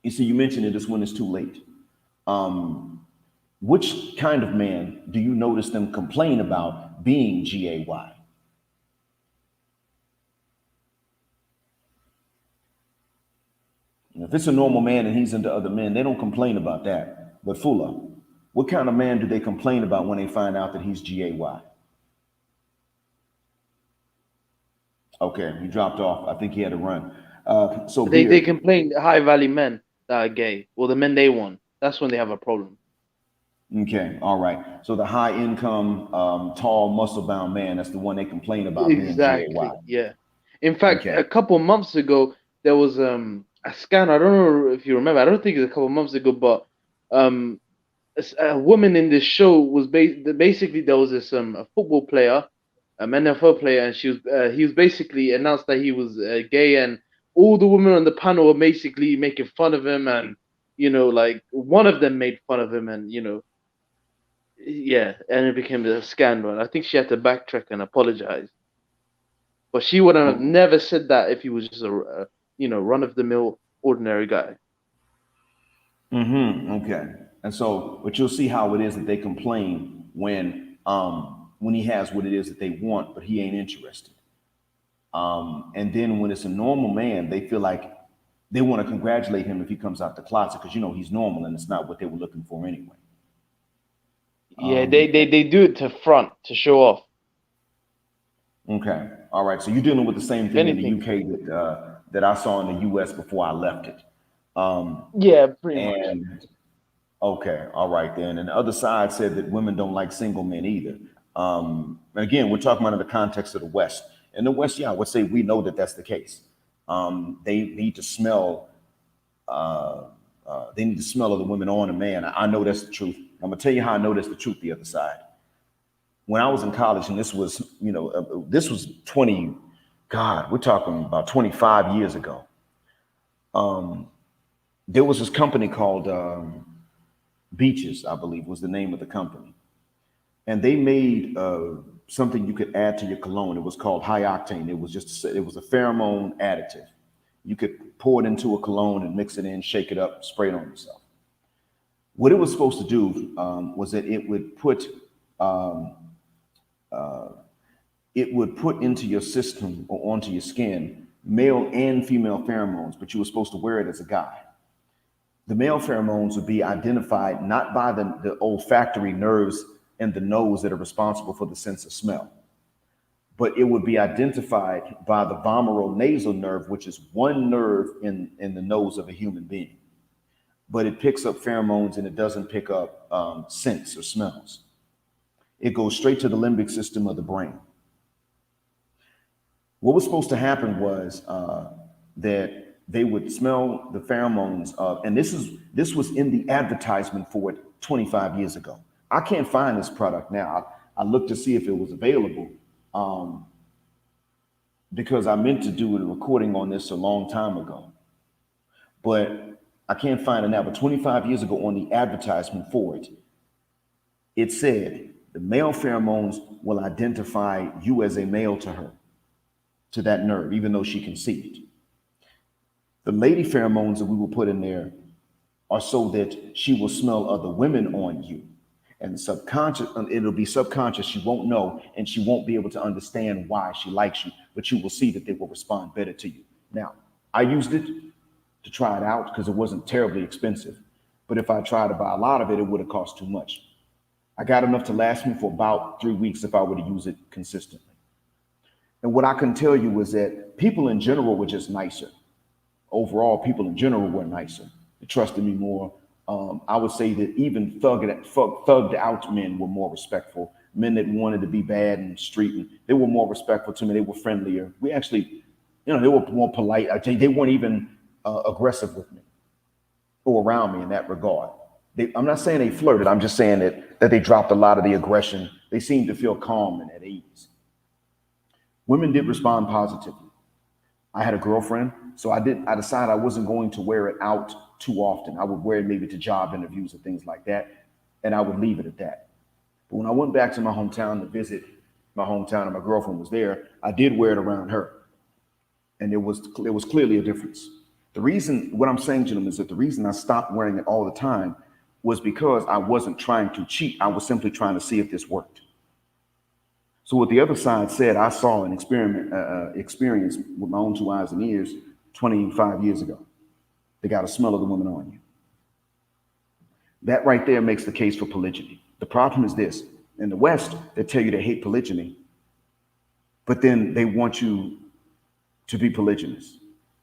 you see, you mentioned it is when it's too late. Which kind of man do you notice them complain about being GAY? If it's a normal man and he's into other men, they don't complain about that. But Fula, what kind of man do they complain about when they find out that he's GAY? Okay, he dropped off. I think he had to run. So they complain high value men that are gay, or the men they want. That's when they have a problem. Okay, all right. So the high income, tall, muscle bound man, that's the one they complain about. Exactly. Being GAY. Yeah. In fact, a couple months ago, there was a scandal. I don't know if you remember. I don't think it was a couple months ago, but a woman in this show was basically there was this a football player, NFL player, and he was basically announced that he was gay, and all the women on the panel were basically making fun of him, and like one of them made fun of him, and yeah, and it became a scandal. And I think she had to backtrack and apologize, but she would have never said that if he was just a run of the mill ordinary guy. Okay. And so, but you'll see how it is that they complain when he has what it is that they want, but he ain't interested. And then when it's a normal man, they feel like they want to congratulate him if he comes out the closet because he's normal and it's not what they were looking for anyway. Yeah, they do it to front, to show off. Okay. All right. So you're dealing with the same thing in the UK that I saw in the US before I left it. Yeah, pretty much. Okay. All right then. And the other side said that women don't like single men either. And again, we're talking about in the context of the West. In the West, yeah, I would say we know that that's the case. They need to smell. They need to smell of the women on a man. I know that's the truth. I'm gonna tell you how I know there's the truth the other side. When I was in college, and this was, this was 20, God, we're talking about 25 years ago. There was this company called Beaches, I believe was the name of the company. And they made something you could add to your cologne. It was called high octane. It was a pheromone additive. You could pour it into a cologne and mix it in, shake it up, spray it on yourself. What it was supposed to do was that um, it would put into your system or onto your skin male and female pheromones, but you were supposed to wear it as a guy. The male pheromones would be identified not by the olfactory nerves in the nose that are responsible for the sense of smell, but it would be identified by the vomeronasal nerve, which is one nerve in the nose of a human being. But it picks up pheromones and it doesn't pick up scents or smells. It goes straight to the limbic system of the brain. What was supposed to happen was that they would smell the pheromones of, and this was in the advertisement for it 25 years ago. I can't find this product now. I looked to see if it was available because I meant to do a recording on this a long time ago, but I can't find it now. But 25 years ago on the advertisement for it, it said the male pheromones will identify you as a male to her, to that nerve, even though she can see it. The lady pheromones that we will put in there are so that she will smell other women on you. And subconscious, it'll be subconscious. She won't know, and she won't be able to understand why she likes you, but you will see that they will respond better to you. Now, I used it to try it out because it wasn't terribly expensive. But if I tried to buy a lot of it, it would have cost too much. I got enough to last me for about 3 weeks if I were to use it consistently. And what I can tell you was that people in general were just nicer. Overall, people in general were nicer. They trusted me more. I would say that even thugged out men were more respectful. Men that wanted to be bad and street, and they were more respectful to me. They were friendlier. We actually, they were more polite. They weren't even aggressive with me or around me in that regard. I'm not saying they flirted. I'm just saying that they dropped a lot of the aggression. They seemed to feel calm and at ease. Women did respond positively. I had a girlfriend, so I decided I wasn't going to wear it out too often. I would wear it maybe to job interviews and things like that, and I would leave it at that. But when I went back to my hometown to visit my hometown and my girlfriend was there, I did wear it around her. And there was clearly a difference. The reason, what I'm saying, gentlemen, is that the reason I stopped wearing it all the time was because I wasn't trying to cheat. I was simply trying to see if this worked. So what the other side said, I saw an experience with my own 2 eyes and ears 25 years ago. They got a smell of the woman on you. That right there makes the case for polygyny. The problem is this: in the West, they tell you they hate polygyny, but then they want you to be polygynous.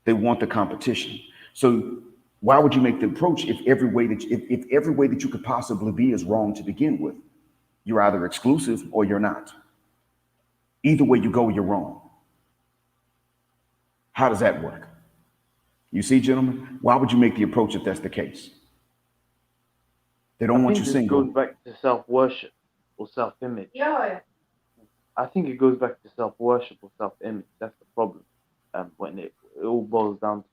They want the competition. So why would you make the approach if every way that you could possibly be is wrong to begin with? You're either exclusive or you're not. Either way you go, you're wrong. How does that work? You see, gentlemen, why would you make the approach if that's the case? They don't want you single. It goes back to self-worship or self-image. Yeah. I think it goes back to self-worship or self-image. That's the problem. When it all boils down to.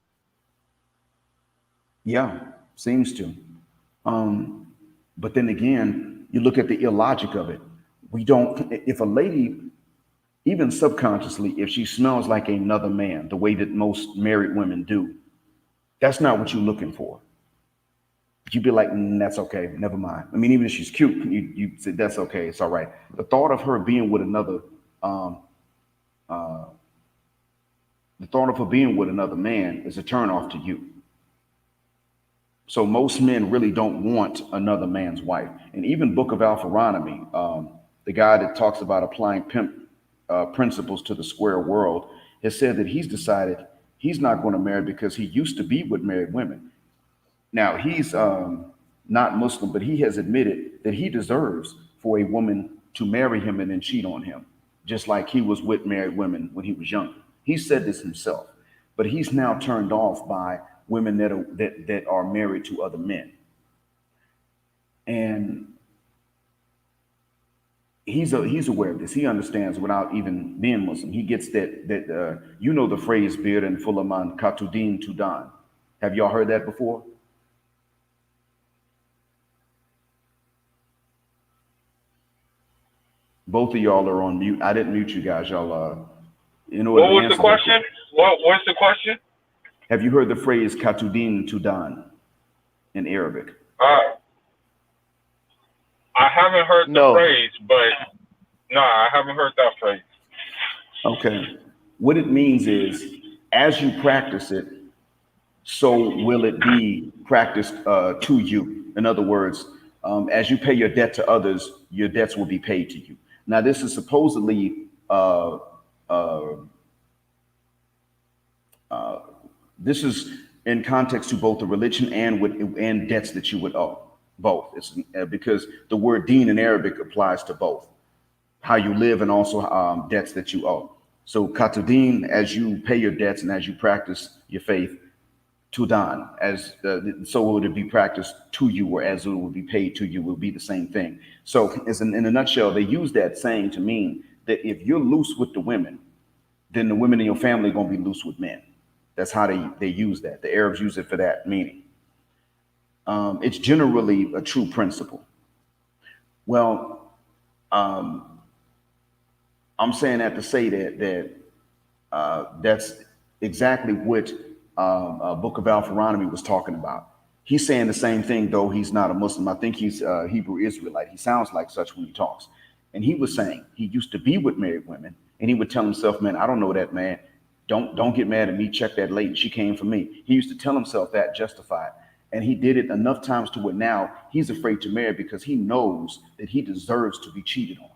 Yeah, seems to. But then again, you look at the illogic of it. If a lady, even subconsciously, if she smells like another man, the way that most married women do, that's not what you're looking for. You'd be like, that's okay, never mind. I mean, even if she's cute, you say, that's okay, it's all right. The thought of her being with another, man is a turnoff to you. So most men really don't want another man's wife. And even Book of Alpharonomy, the guy that talks about applying pimp principles to the square world, has said that he's decided he's not going to marry because he used to be with married women. Now, he's not Muslim, but he has admitted that he deserves for a woman to marry him and then cheat on him, just like he was with married women when he was young. He said this himself, but he's now turned off by women that are married to other men. And he's aware of this. He understands without even being Muslim. He gets that you know the phrase bir and fulaman katudin tudan. Have y'all heard that before? Both of y'all are on mute. I didn't mute you guys. Y'all in order What to was answer the that question? What's the question? have you heard the phrase katudin tudan in Arabic? I haven't heard the No. phrase, but no, I haven't heard that phrase. Okay. What it means is, as you practice it, so will it be practiced to you. In other words, as you pay your debt to others, your debts will be paid to you. Now, this is supposedly this is in context to both the religion and debts that you would owe. Both. It's because the word deen in Arabic applies to both how you live and also debts that you owe. So katudin, as you pay your debts and as you practice your faith, tudan, as so would it be practiced to you, or as it would be paid to you, will be the same thing. So, as in a nutshell, they use that saying to mean that if you're loose with the women, then the women in your family are going to be loose with men. That's how they use that. The Arabs use it for that meaning. It's generally a true principle. Well, I'm saying that to say that's exactly what Book of Al-Farani was talking about. He's saying the same thing, though he's not a Muslim. I think he's Hebrew Israelite. He sounds like such when he talks. And he was saying he used to be with married women, and he would tell himself, "Man, I don't know that man. Don't get mad at me. Check that lady. She came for me." He used to tell himself that, justified. And he did it enough times to where now he's afraid to marry because he knows that he deserves to be cheated on.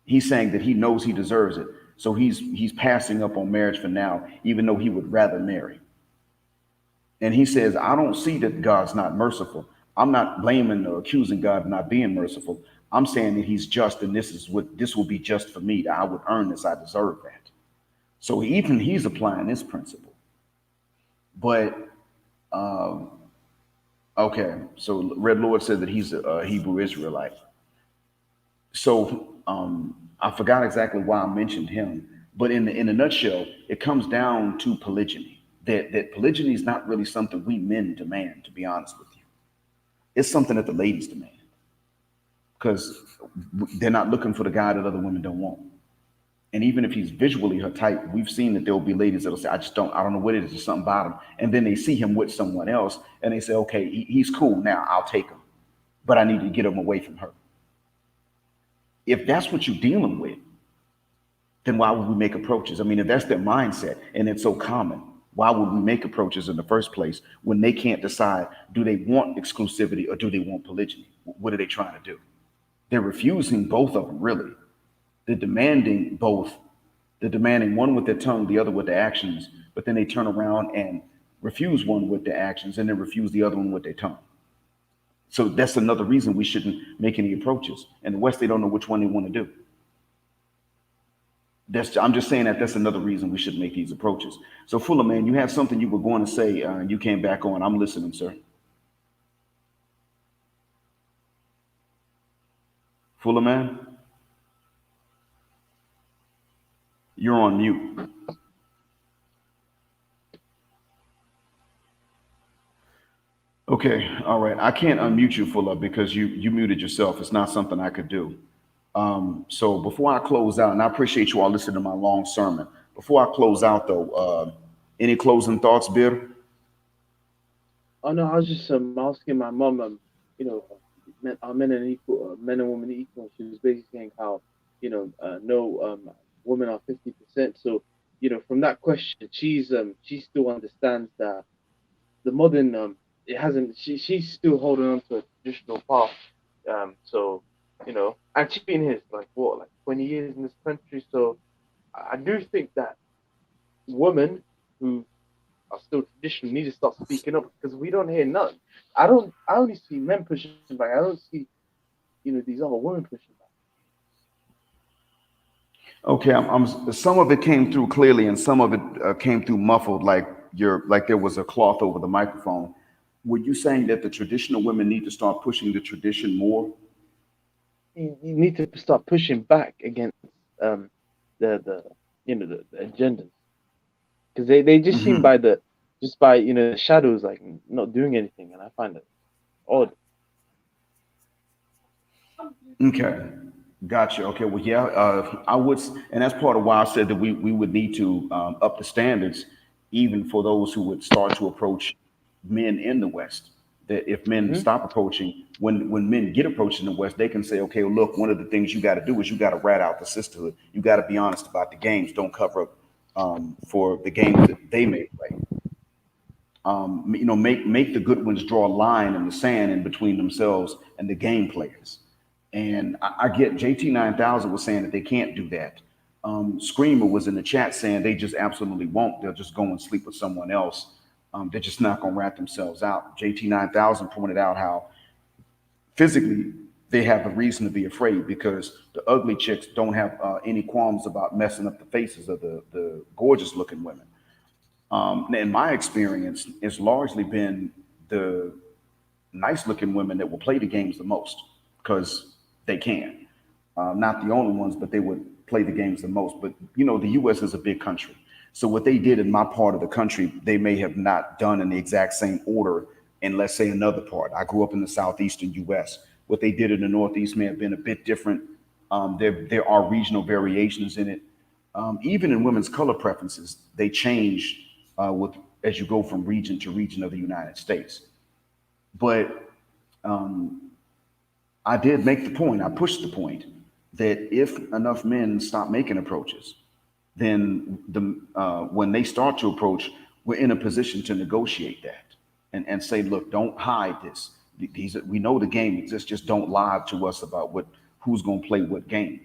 He's saying that he knows he deserves it. So he's passing up on marriage for now, even though he would rather marry. And he says, I don't see that God's not merciful. I'm not blaming or accusing God of not being merciful. I'm saying that he's just, and this will be just for me, that I would earn this, I deserve that. So even he's applying this principle. But okay, so Red Lord said that he's a Hebrew Israelite. So I forgot exactly why I mentioned him, but in a nutshell, it comes down to polygyny. That polygyny is not really something we men demand, to be honest with you. It's something that the ladies demand, because they're not looking for the guy that other women don't want. And even if he's visually her type, we've seen that there will be ladies that'll say, I don't know what it is, there's something about him. And then they see him with someone else and they say, okay, he's cool now, I'll take him, but I need to get him away from her. If that's what you're dealing with, then why would we make approaches? I mean, if that's their mindset and it's so common, why would we make approaches in the first place when they can't decide, do they want exclusivity or do they want polygyny? What are they trying to do? They're refusing both of them, really. They're demanding both. They're demanding one with their tongue, the other with their actions, but then they turn around and refuse one with their actions and then refuse the other one with their tongue. So that's another reason we shouldn't make any approaches. In the West, they don't know which one they want to do. I'm just saying that's another reason we should make these approaches. So Fuller, man, you had something you were going to say, and you came back on. I'm listening, sir. Fuller, man, you're on mute. Okay, all right. I can't unmute you, Fuller, because you muted yourself. It's not something I could do. So before I close out, and I appreciate you all listening to my long sermon. Before I close out, though, any closing thoughts, Bir? Oh no, I was just asking my mom, are men and equal, men and women equal? She was basically saying how, no, women are 50%. So, from that question, she still understands that the modern it hasn't. She's still holding on to a traditional path. So, and she's been here like 20 years in this country. So I do think that women who are still traditional need to start speaking up, because we don't hear none. I only see men pushing back. I don't see, these other women pushing back. Okay, some of it came through clearly, and some of it came through muffled, like there was a cloth over the microphone. Were you saying that the traditional women need to start pushing the tradition more you need to start pushing back against the the agendas, because they just seem Hmm. by the just by the shadows, like not doing anything, and I find it odd. Okay. Gotcha. Okay. Well, yeah, and that's part of why I said that we would need to up the standards, even for those who would start to approach men in the West. That if men Hmm. stop approaching, when men get approached in the West, they can say, okay, well, look, one of the things you got to do is you got to rat out the sisterhood. You got to be honest about the games. Don't cover up for the games that they may play. Make the good ones draw a line in the sand in between themselves and the game players. And I get JT 9000 was saying that they can't do that. Screamer was in the chat saying they just absolutely won't. They'll just go and sleep with someone else. They're just not going to rat themselves out. JT 9000 pointed out how physically they have a reason to be afraid because the ugly chicks don't have any qualms about messing up the faces of the gorgeous looking women. In my experience, it's largely been the nice looking women that will play the games the most because they can. Not the only ones, but they would play the games the most. But the U.S. is a big country. So what they did in my part of the country, they may have not done in the exact same order in, let's say, another part. I grew up in the southeastern U.S. What they did in the Northeast may have been a bit different. There are regional variations in it. Even in women's color preferences, they change with as you go from region to region of the United States. But I did make the point, I pushed the point that if enough men stop making approaches, then when they start to approach, we're in a position to negotiate that and say, look, don't hide this. We know the game exists. Just don't lie to us about who's going to play what game.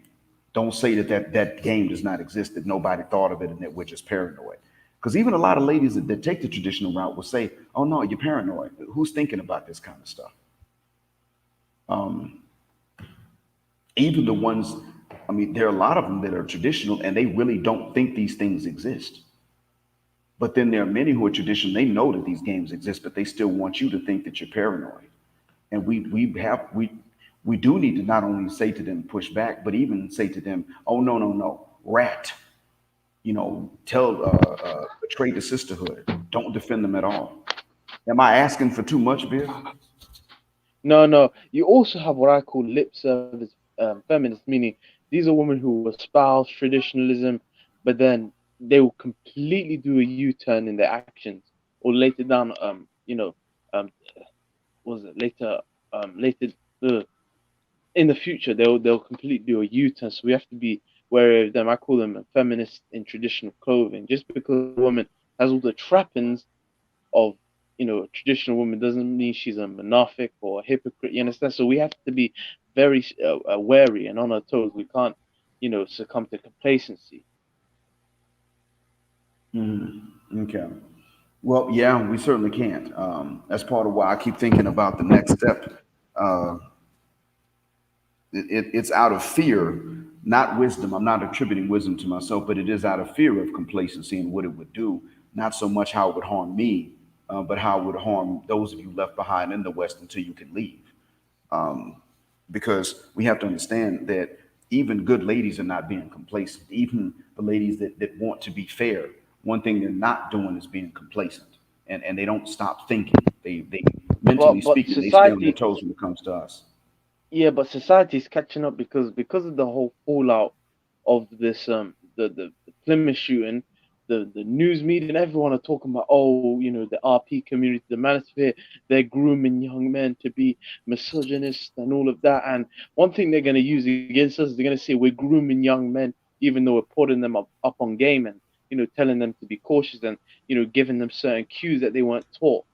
Don't say that game does not exist, that nobody thought of it, and that we're just paranoid. Because even a lot of ladies that take the traditional route will say, "Oh no, you're paranoid. Who's thinking about this kind of stuff?" Um, Even the ones, I mean, there are a lot of them that are traditional and they really don't think these things exist. But then there are many who are traditional. They know that these games exist, but they still want you to think that you're paranoid. And we do need to not only say to them push back, but even say to them, "Oh no, no, no, rat." Tell betray the sisterhood. Don't defend them at all. Am I asking for too much, Biff? No, no. You also have what I call lip service feminists, meaning these are women who espouse traditionalism, but then they will completely do a U-turn in their actions, or later down, um, was it later uh, in the future they'll completely do a U-turn. So we have to be wary of them. I call them feminists in traditional clothing. Just because a woman has all the trappings of a traditional woman doesn't mean she's a monarchic or a hypocrite. You understand? So we have to be very wary and on our toes. We can't, succumb to complacency. Okay. Well, yeah, we certainly can't. That's part of why I keep thinking about the next step. Uh, it's out of fear, not wisdom. I'm not attributing wisdom to myself, but it is out of fear of complacency and what it would do. Not so much how it would harm me, but how it would harm those of you left behind in the West until you can leave. Because we have to understand that even good ladies are not being complacent. Even the ladies that want to be fair, one thing they're not doing is being complacent. And they don't stop thinking. They mentally But speaking, they stay on their society, toes when it comes to us. yeah, but society is catching up because of the whole fallout of this the Plymouth shooting. The news media and everyone are talking about, oh, the RP community, the manosphere, they're grooming young men to be misogynist and all of that. And one thing they're going to use against us, they're going to say we're grooming young men, even though we're putting them up on game and telling them to be cautious and giving them certain cues that they weren't taught.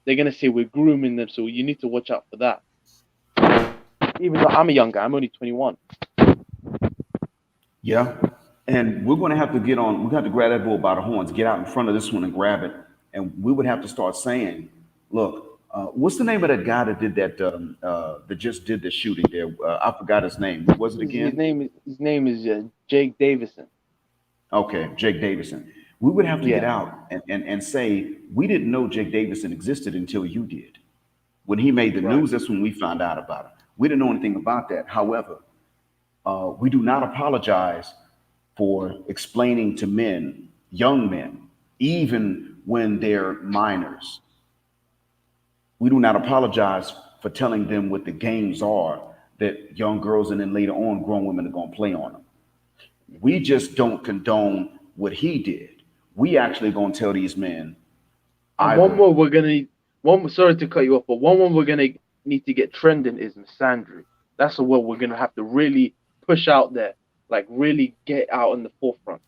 They're going to say we're grooming them, so you need to watch out for that. Even though I'm a young guy, I'm only 21. Yeah. And we're going to have to get on, we're going to have to grab that bull by the horns, get out in front of this one and grab it. And we would have to start saying, look, what's the name of that guy that did that just did the shooting there? I forgot his name. What was it His again? name is Jake Davison. Okay, Jake Davison. We would have to get Yeah, out and say, we didn't know Jake Davison existed until you did. When he made the right. news, that's when we found out about it. We didn't know anything about that. However, we do not apologize for explaining to men, young men, even when they're minors. We do not apologize for telling them what the games are that young girls and then later on grown women are going to play on them. We just don't condone what he did. We actually going to tell these men And one either. more we're gonna one. Sorry to cut you off, but one we're gonna need to get trending is misandry. That's a word we're gonna have to really push out there, like really get out in the forefront.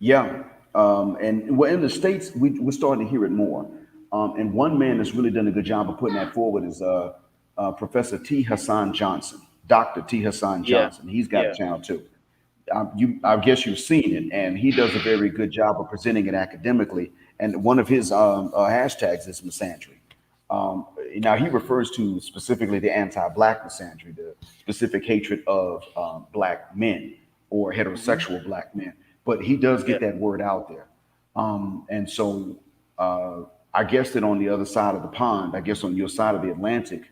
Yeah, and well, in the states, we're starting to hear it more. And one man that's really done a good job of putting that forward is Professor T. Hassan Johnson, Dr. T. Hassan Yeah, Johnson. He's got a yeah, channel too. I guess you've seen it, and he does a very good job of presenting it academically. And one of his hashtags is misandry. Um, Now he refers to specifically the anti-black misandry, the specific hatred of black men or hmm heterosexual black men. But he does yeah. get that word out there, and so I guess that on the other side of the pond, I guess on your side of the Atlantic,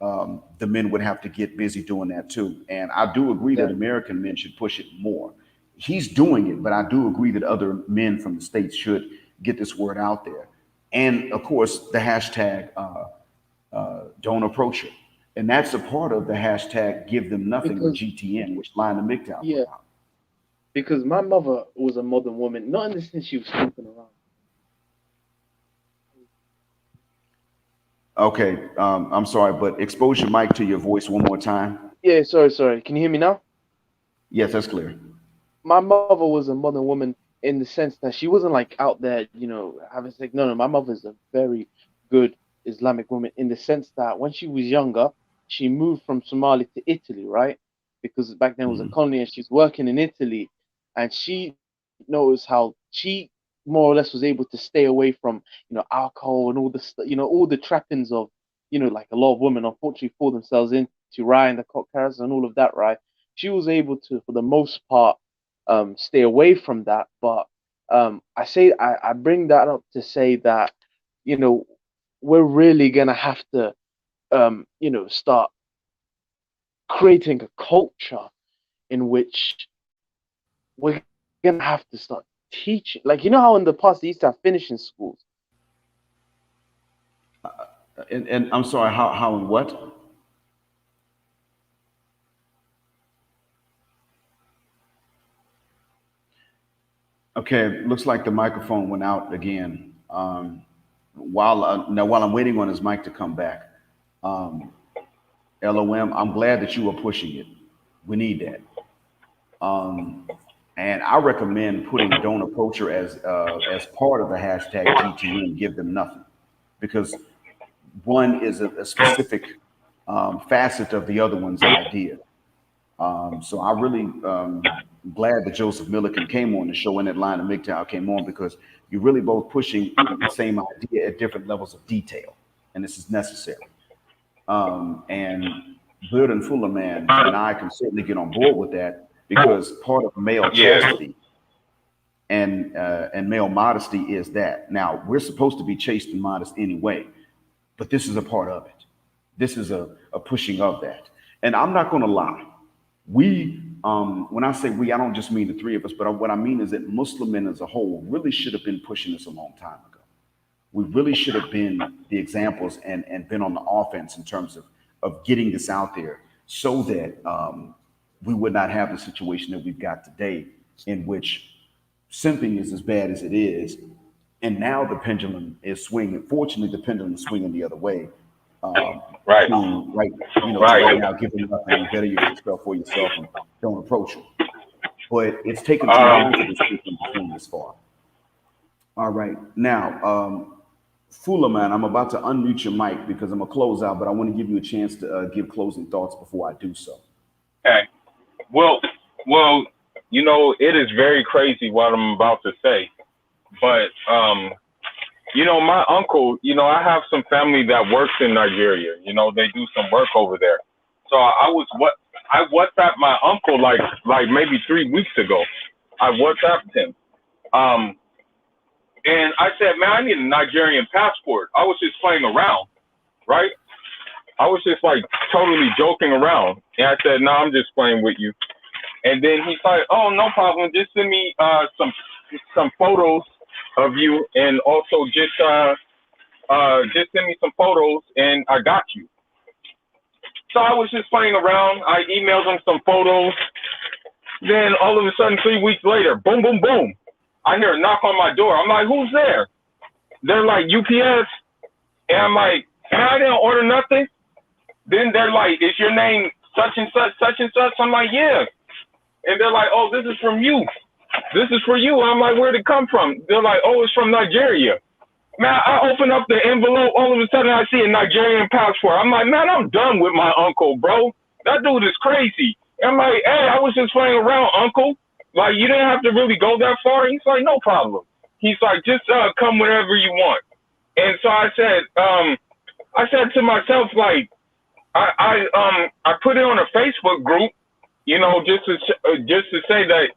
the men would have to get busy doing that too. And I do agree that Exactly. American men should push it more. He's doing it, but I do agree that other men from the states should get this word out there. And of course, the hashtag don't approach it. And that's a part of the hashtag give them nothing with Because GTN, which Lionel McDowell put yeah, out. because my mother was a modern woman, not in the sense she was sleeping around. Okay, I'm sorry, but expose your mic to your voice one more time. Yeah, sorry. Can you hear me now? Yes, that's clear. My mother was a modern woman in the sense that she wasn't like out there, having sex. No, no, my mother's a very good Islamic woman in the sense that when she was younger, she moved from Somalia to Italy, right? Because back then it was a Mhm. colony and she's working in Italy, and she knows how she more or less was able to stay away from, alcohol and all the, all the trappings of, like a lot of women unfortunately fall themselves into riding the cock carrots and all of that, right? She was able to, for the most part, stay away from that. But I bring that up to say that you know we're really gonna have to start creating a culture in which we're gonna have to start teaching. Like how in the past they used to have finishing schools. And I'm sorry, how and what? Okay, looks like the microphone went out again. While I'm waiting on his mic to come back, um, LOM, I'm glad that you are pushing it. We need that. Um, and I recommend putting Don't Approach Her as part of the hashtag GTN, give them nothing, because one is a specific facet of the other one's idea. So I really glad that Joseph Milliken came on the show and that Line of MGTOW came on, because you're really both pushing the same idea at different levels of detail, and this is necessary. And Bird and Fuller Man and I can certainly get on board with that, because part of male Yeah. chastity and male modesty is that. Now we're supposed to be chaste and modest anyway, but this is a part of it. This is a pushing of that. And I'm not going to lie. When I say we, I don't just mean the three of us, but what I mean is that Muslim men as a whole really should have been pushing this a long time ago. We really should have been the examples and been on the offense in terms of getting this out there, so that we would not have the situation that we've got today, in which simping is as bad as it is. And now the pendulum is swinging. Fortunately, the pendulum is swinging the other way, um, Right. to right Right. now giving nothing, better yourself for yourself, and don't approach it. But it's taken too long for Um, this pendulum to swing this far. All right. Now, Fula man, I'm about to unmute your mic because I'm gonna close out, but I want to give you a chance to give closing thoughts before I do so. okay. Well, well, it is very crazy what I'm about to say, but my uncle, I have some family that works in Nigeria. They do some work over there. So I WhatsApped my uncle like maybe 3 weeks ago. I WhatsApped him. Um, and I said, man, I need a Nigerian passport. I was just playing around, right? I was just like totally joking around. And I said, no, I'm just playing with you. And then he's like, oh, no problem. Just send me some photos of you, and also just send me some photos, and I got you. So I was just playing around. I emailed him some photos. Then all of a sudden, 3 weeks later, boom, boom, boom, I hear a knock on my door. I'm like, who's there? They're like, UPS. And I'm like, man, I didn't order nothing. Then they're like, is your name such and such, such and such? I'm like, yeah. And they're like, oh, this is from you. This is for you. I'm like, where'd it come from? They're like, oh, it's from Nigeria. Man, I open up the envelope. All of a sudden, I see a Nigerian passport. I'm like, man, I'm done with my uncle, bro. That dude is crazy. I'm like, hey, I was just playing around, uncle. Like, you didn't have to really go that far. He's like, no problem. He's like, just come whenever you want. And so I said to myself, like, I put it on a Facebook group, you know, just to say that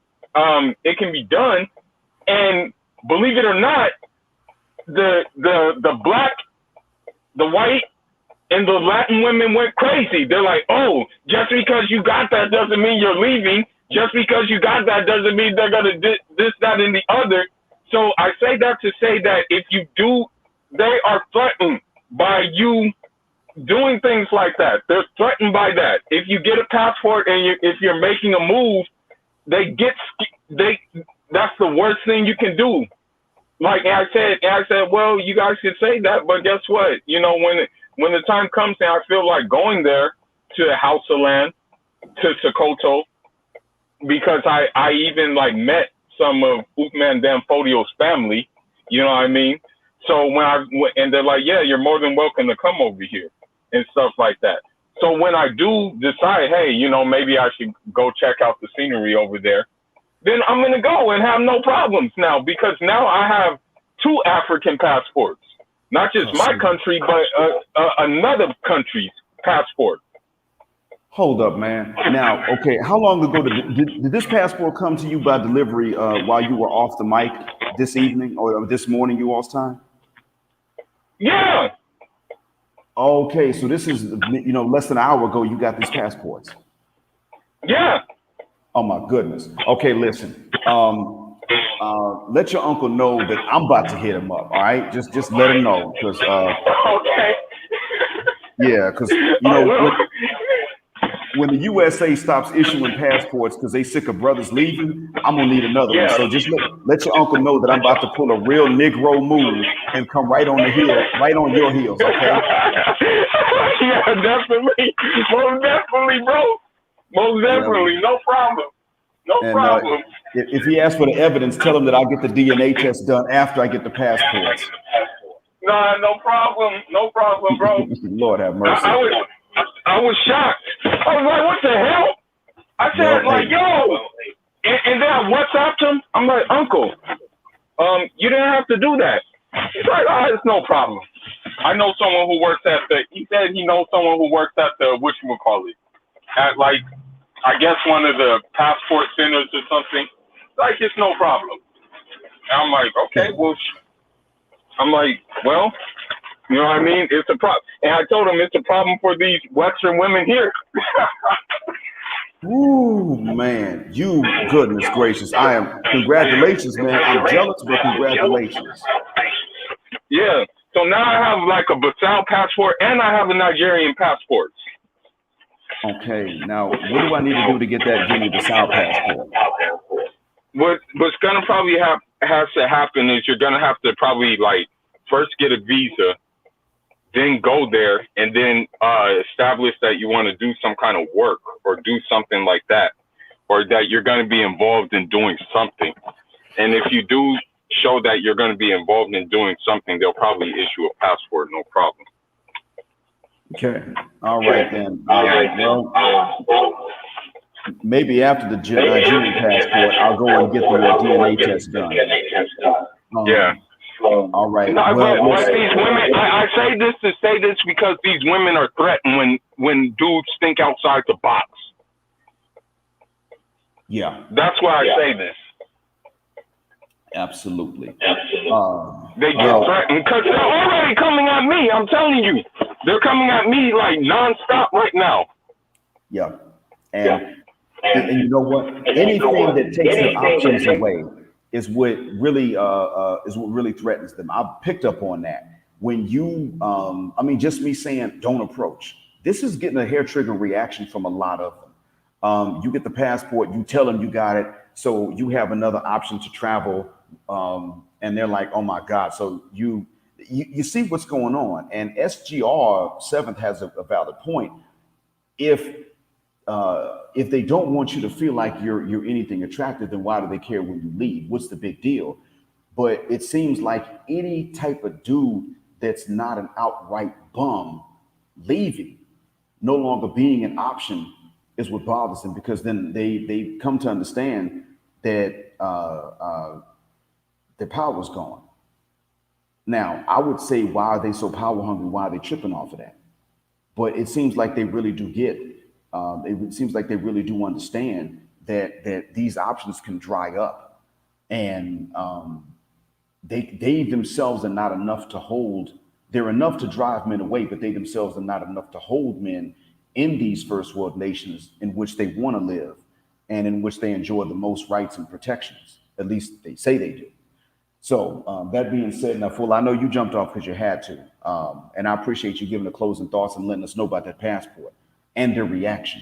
it can be done. And believe it or not, the black, the white, and the Latin women went crazy. They're like, oh, just because you got that doesn't mean you're leaving. Just because you got that doesn't mean they're gonna this, that, and the other. So I say that to say that if you do, they are threatened by you doing things like that. They're threatened by that. If you get a passport and if you're making a move, that's the worst thing you can do. Like I said, well, you guys can say that, but guess what? You know, when the time comes and I feel like going there to House of Land, to Sokoto, because I even like met some of Uthman Dan Fodio's family, you know what I mean? So and they're like, yeah, you're more than welcome to come over here and stuff like that. So when I do decide, hey, you know, maybe I should go check out the scenery over there, then I'm going to go and have no problems now, because now I have 2 African passports, not just my country, but another country's passport. Hold up, man. Now, okay, how long ago did this passport come to you by delivery while you were off the mic this evening or this morning, you all's time? Yeah. Okay, so this is, you know, less than an hour ago you got these passports. Yeah. Oh my goodness. Okay, listen. Let your uncle know that I'm about to hit him up. All right, just let him know, because okay. Yeah, because you know when the USA stops issuing passports because they sick of brothers leaving, I'm gonna need another one. So just let your uncle know that I'm about to pull a real Negro move and come right on your heels. Okay? Yeah, definitely, most definitely, bro. Most definitely, no problem. No problem. If he asks for the evidence, tell him that I'll get the DNA test done after I get the passports. Nah, no problem. No problem, bro. Lord have mercy. I was shocked. I was like, what the hell? I said, like, yo. And then I WhatsApped him. I'm like, uncle, you didn't have to do that. He's like, oh, it's no problem. I know someone who works he said he knows someone who works at the, whatchamacallit, at like, I guess one of the passport centers or something. Like, it's no problem. And I'm like, okay, well, I'm like, well, you know what I mean? It's a problem. And I told him it's a problem for these Western women here. Ooh, man, you goodness gracious. Congratulations, man. I'm jealous, but congratulations. Yeah. So now I have like a Bissau passport and I have a Nigerian passport. Okay. Now, what do I need to do to get that Guinea-Bissau passport? What's gonna probably has to happen is you're gonna have to probably like first get a visa, then go there, and then establish that you want to do some kind of work or do something like that, or that you're going to be involved in doing something. And if you do show that you're going to be involved in doing something, they'll probably issue a passport, no problem. Okay. All right, then. Well, maybe after the Nigerian passport, I'll go and get the DNA test done. Yeah. All right. No, well, but these women, I say this to say this because these women are threatened when dudes think outside the box. Yeah. That's why I say this. Absolutely. They get Well, threatened because they're already coming at me. I'm telling you, they're coming at me like nonstop right now. yeah. And you know what? Anything that takes their options away is what really threatens them. I picked up on that. When you I mean, just me saying don't approach. This is getting a hair trigger reaction from a lot of them. You get the passport, you tell them you got it, so you have another option to travel, and they're like, "Oh my God!" So you see what's going on, and SGR Seventh has a valid point. If they don't want you to feel like you're anything attractive, then why do they care when you leave? What's the big deal? But it seems like any type of dude that's not an outright bum leaving, no longer being an option, is what bothers them, because then they come to understand that their power's gone. Now, I would say, why are they so power hungry? Why are they tripping off of that? But it seems like they really do get it. It seems like they really do understand that these options can dry up, and they themselves are not enough to hold. They're enough to drive men away, but they themselves are not enough to hold men in these first world nations in which they want to live and in which they enjoy the most rights and protections. At least they say they do. So that being said, now, Full, I know you jumped off because you had to, and I appreciate you giving the closing thoughts and letting us know about that passport and their reaction.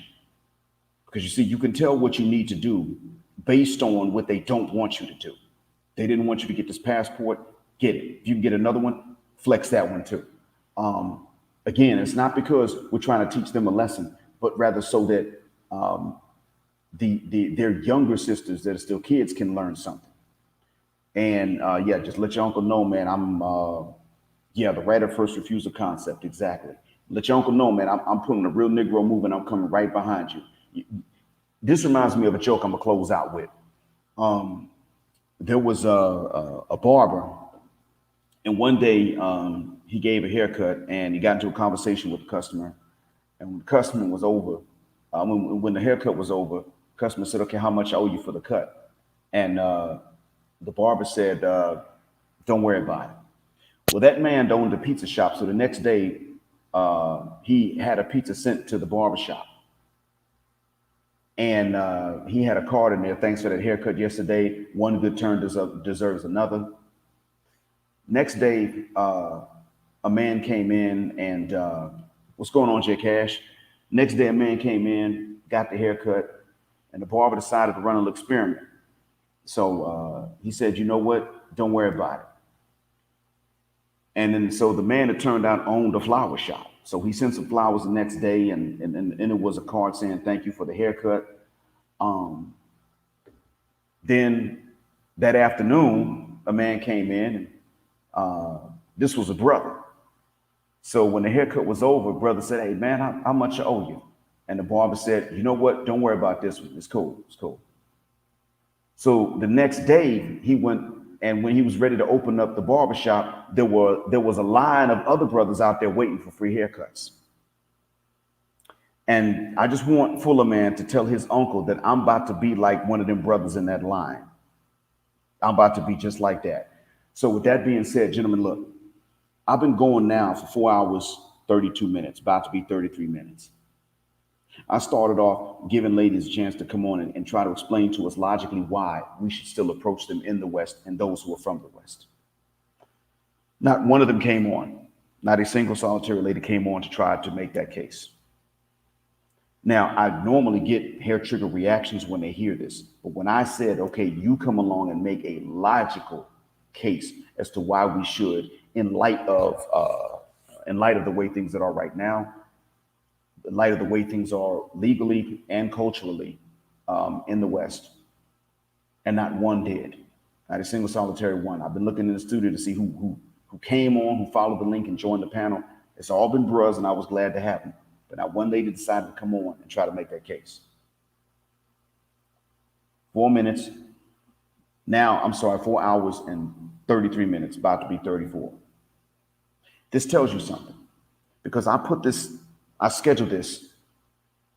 Because you see, you can tell what you need to do based on what they don't want you to do. They didn't want you to get this passport, get it. If you can get another one, flex that one too. Again, it's not because we're trying to teach them a lesson, but rather so that their younger sisters that are still kids can learn something. And yeah, just let your uncle know, man. Yeah, the right of first refusal concept, exactly. Let your uncle know, man. I'm putting a real Negro move, and I'm coming right behind you. This reminds me of a joke I'm gonna close out with. There was a barber, and one day he gave a haircut, and he got into a conversation with the customer. And when the customer was over, when the haircut was over, the customer said, "Okay, how much I owe you for the cut?" And the barber said, "Don't worry about it." Well, that man owned a pizza shop, so the next day he had a pizza sent to the barber shop, and he had a card in there. "Thanks for that haircut yesterday. One good turn deserves another." Next day, a man came in and what's going on, Jay Cash? Next day, a man came in, got the haircut, and the barber decided to run a little experiment. So he said, "You know what? Don't worry about it." And then so the man, it turned out, owned a flower shop. So he sent some flowers the next day, and it was a card saying, "Thank you for the haircut." Then that afternoon, a man came in, and this was a brother. So when the haircut was over, brother said, "Hey man, how much I owe you?" And the barber said, "You know what? Don't worry about this one. It's cool. It's cool." So the next day he went, and when he was ready to open up the barber shop, there was a line of other brothers out there waiting for free haircuts. And I just want Fuller Man to tell his uncle that I'm about to be like one of them brothers in that line. I'm about to be just like that. So with that being said, gentlemen, look, I've been going now for 4 hours, 32 minutes, about to be 33 minutes. I started off giving ladies a chance to come on and try to explain to us logically why we should still approach them in the West and those who are from the West. Not one of them came on. Not a single solitary lady came on to try to make that case. Now, I normally get hair trigger reactions when they hear this, but when I said, "Okay, you come along and make a logical case as to why we should, in light of the way things that are right now, in light of the way things are legally and culturally in the West," and not one did, not a single solitary one. I've been looking in the studio to see who came on, who followed the link and joined the panel. It's all been bros, and I was glad to have them. But not one lady decided to come on and try to make that case. 4 minutes. Now, I'm sorry, 4 hours and 33 minutes, about to be 34. This tells you something, because I scheduled this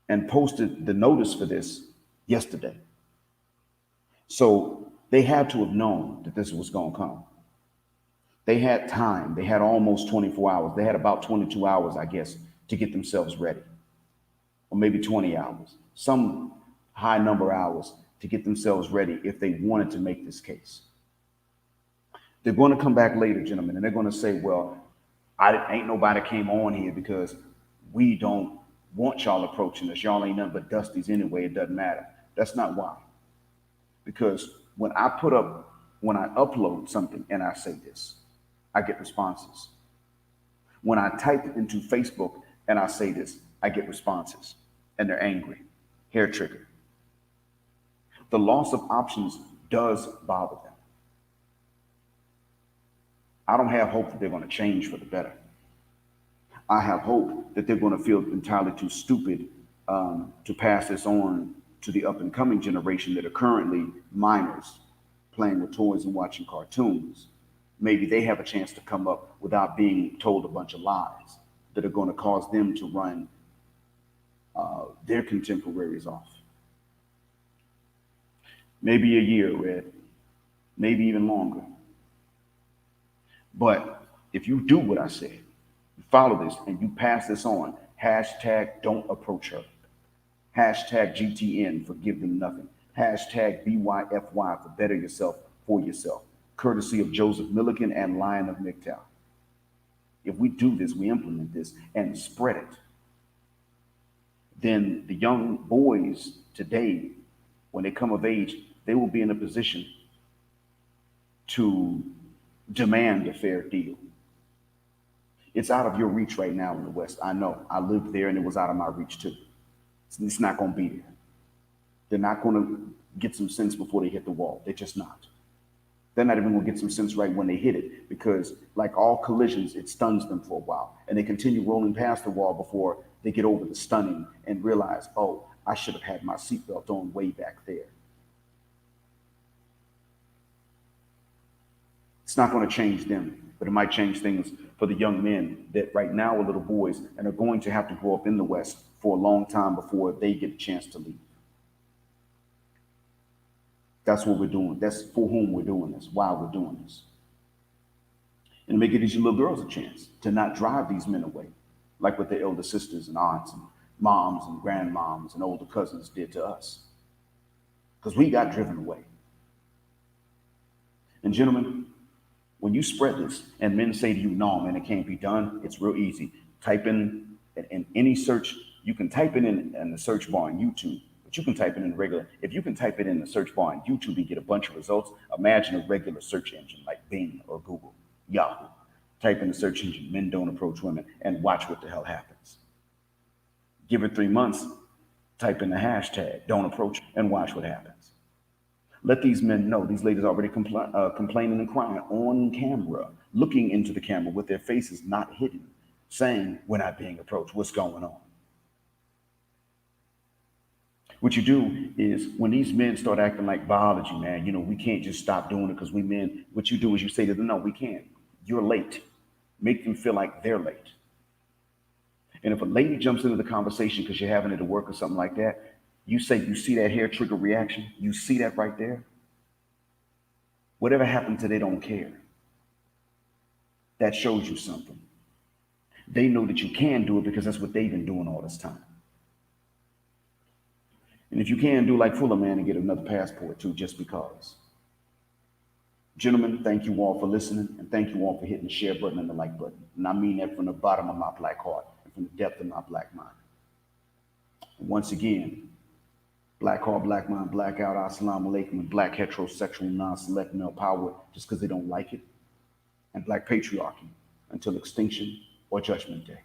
and posted the notice for this yesterday. So They had to have known that this was going to come. They had time. They had almost 24 hours. They had about 22 hours, I guess, to get themselves ready, or maybe 20 hours, some high number of hours to get themselves ready if they wanted to make this case. They're going to come back later, gentlemen, and they're going to say, well, ain't nobody came on here because we don't want y'all approaching us. Y'all ain't nothing but dusties anyway. It doesn't matter. That's not why. Because when I upload something and I say this, I get responses. When I type it into Facebook and I say this, I get responses, and they're angry, hair triggered. The loss of options does bother them. I don't have hope that they're going to change for the better. I have hope that they're going to feel entirely too stupid to pass this on to the up and coming generation that are currently minors, playing with toys and watching cartoons. Maybe they have a chance to come up without being told a bunch of lies that are going to cause them to run their contemporaries off. Maybe a year, Red, maybe even longer. But if you do what I said, you follow this and you pass this on, hashtag don't approach her, hashtag GTN for give them nothing, hashtag BYFY for better yourself for yourself, courtesy of Joseph Milliken and Lion of MGTOW. If we do this, we implement this and spread it, then the young boys today, when they come of age, they will be in a position to demand a fair deal. It's out of your reach right now in the West. I know. I lived there and it was out of my reach too. It's not going to be there. They're not going to get some sense before they hit the wall. They're just not. They're not even going to get some sense right when they hit it, because like all collisions, it stuns them for a while and they continue rolling past the wall before they get over the stunning and realize, oh, I should have had my seatbelt on way back there. It's not going to change them, but it might change things for the young men that right now are little boys and are going to have to grow up in the West for a long time before they get a chance to leave. That's what we're doing. That's for whom we're doing this, why we're doing this. And make it these little girls a chance to not drive these men away, like what their elder sisters and aunts and moms and grandmoms and older cousins did to us. Because we got driven away. And gentlemen, when you spread this and men say to you, no, man, it can't be done, it's real easy. Type in any search. You can type it in the search bar on YouTube, but you can type it in regular. If you can type it in the search bar on YouTube and get a bunch of results, imagine a regular search engine like Bing or Google, Yahoo. Type in the search engine, men don't approach women, and watch what the hell happens. Give it 3 months, type in the hashtag, don't approach, and watch what happens. Let these men know, these ladies already complaining and crying on camera, looking into the camera with their faces not hidden, saying, we're not being approached, what's going on? What you do is when these men start acting like biology, man, we can't just stop doing it because we men, what you do is you say to them, no, we can't. You're late. Make them feel like they're late. And if a lady jumps into the conversation because you're having it at work or something like that, you say, you see that hair trigger reaction? You see that right there? Whatever happened to they don't care. That shows you something. They know that you can do it because that's what they've been doing all this time. And if you can, do like Fuller Man and get another passport too, just because. Gentlemen, thank you all for listening, and thank you all for hitting the share button and the like button. And I mean that from the bottom of my black heart and from the depth of my black mind. And once again, black heart, black mind, blackout, assalamu alaikum, and black heterosexual non-select male power just because they don't like it, and black patriarchy until extinction or judgment day.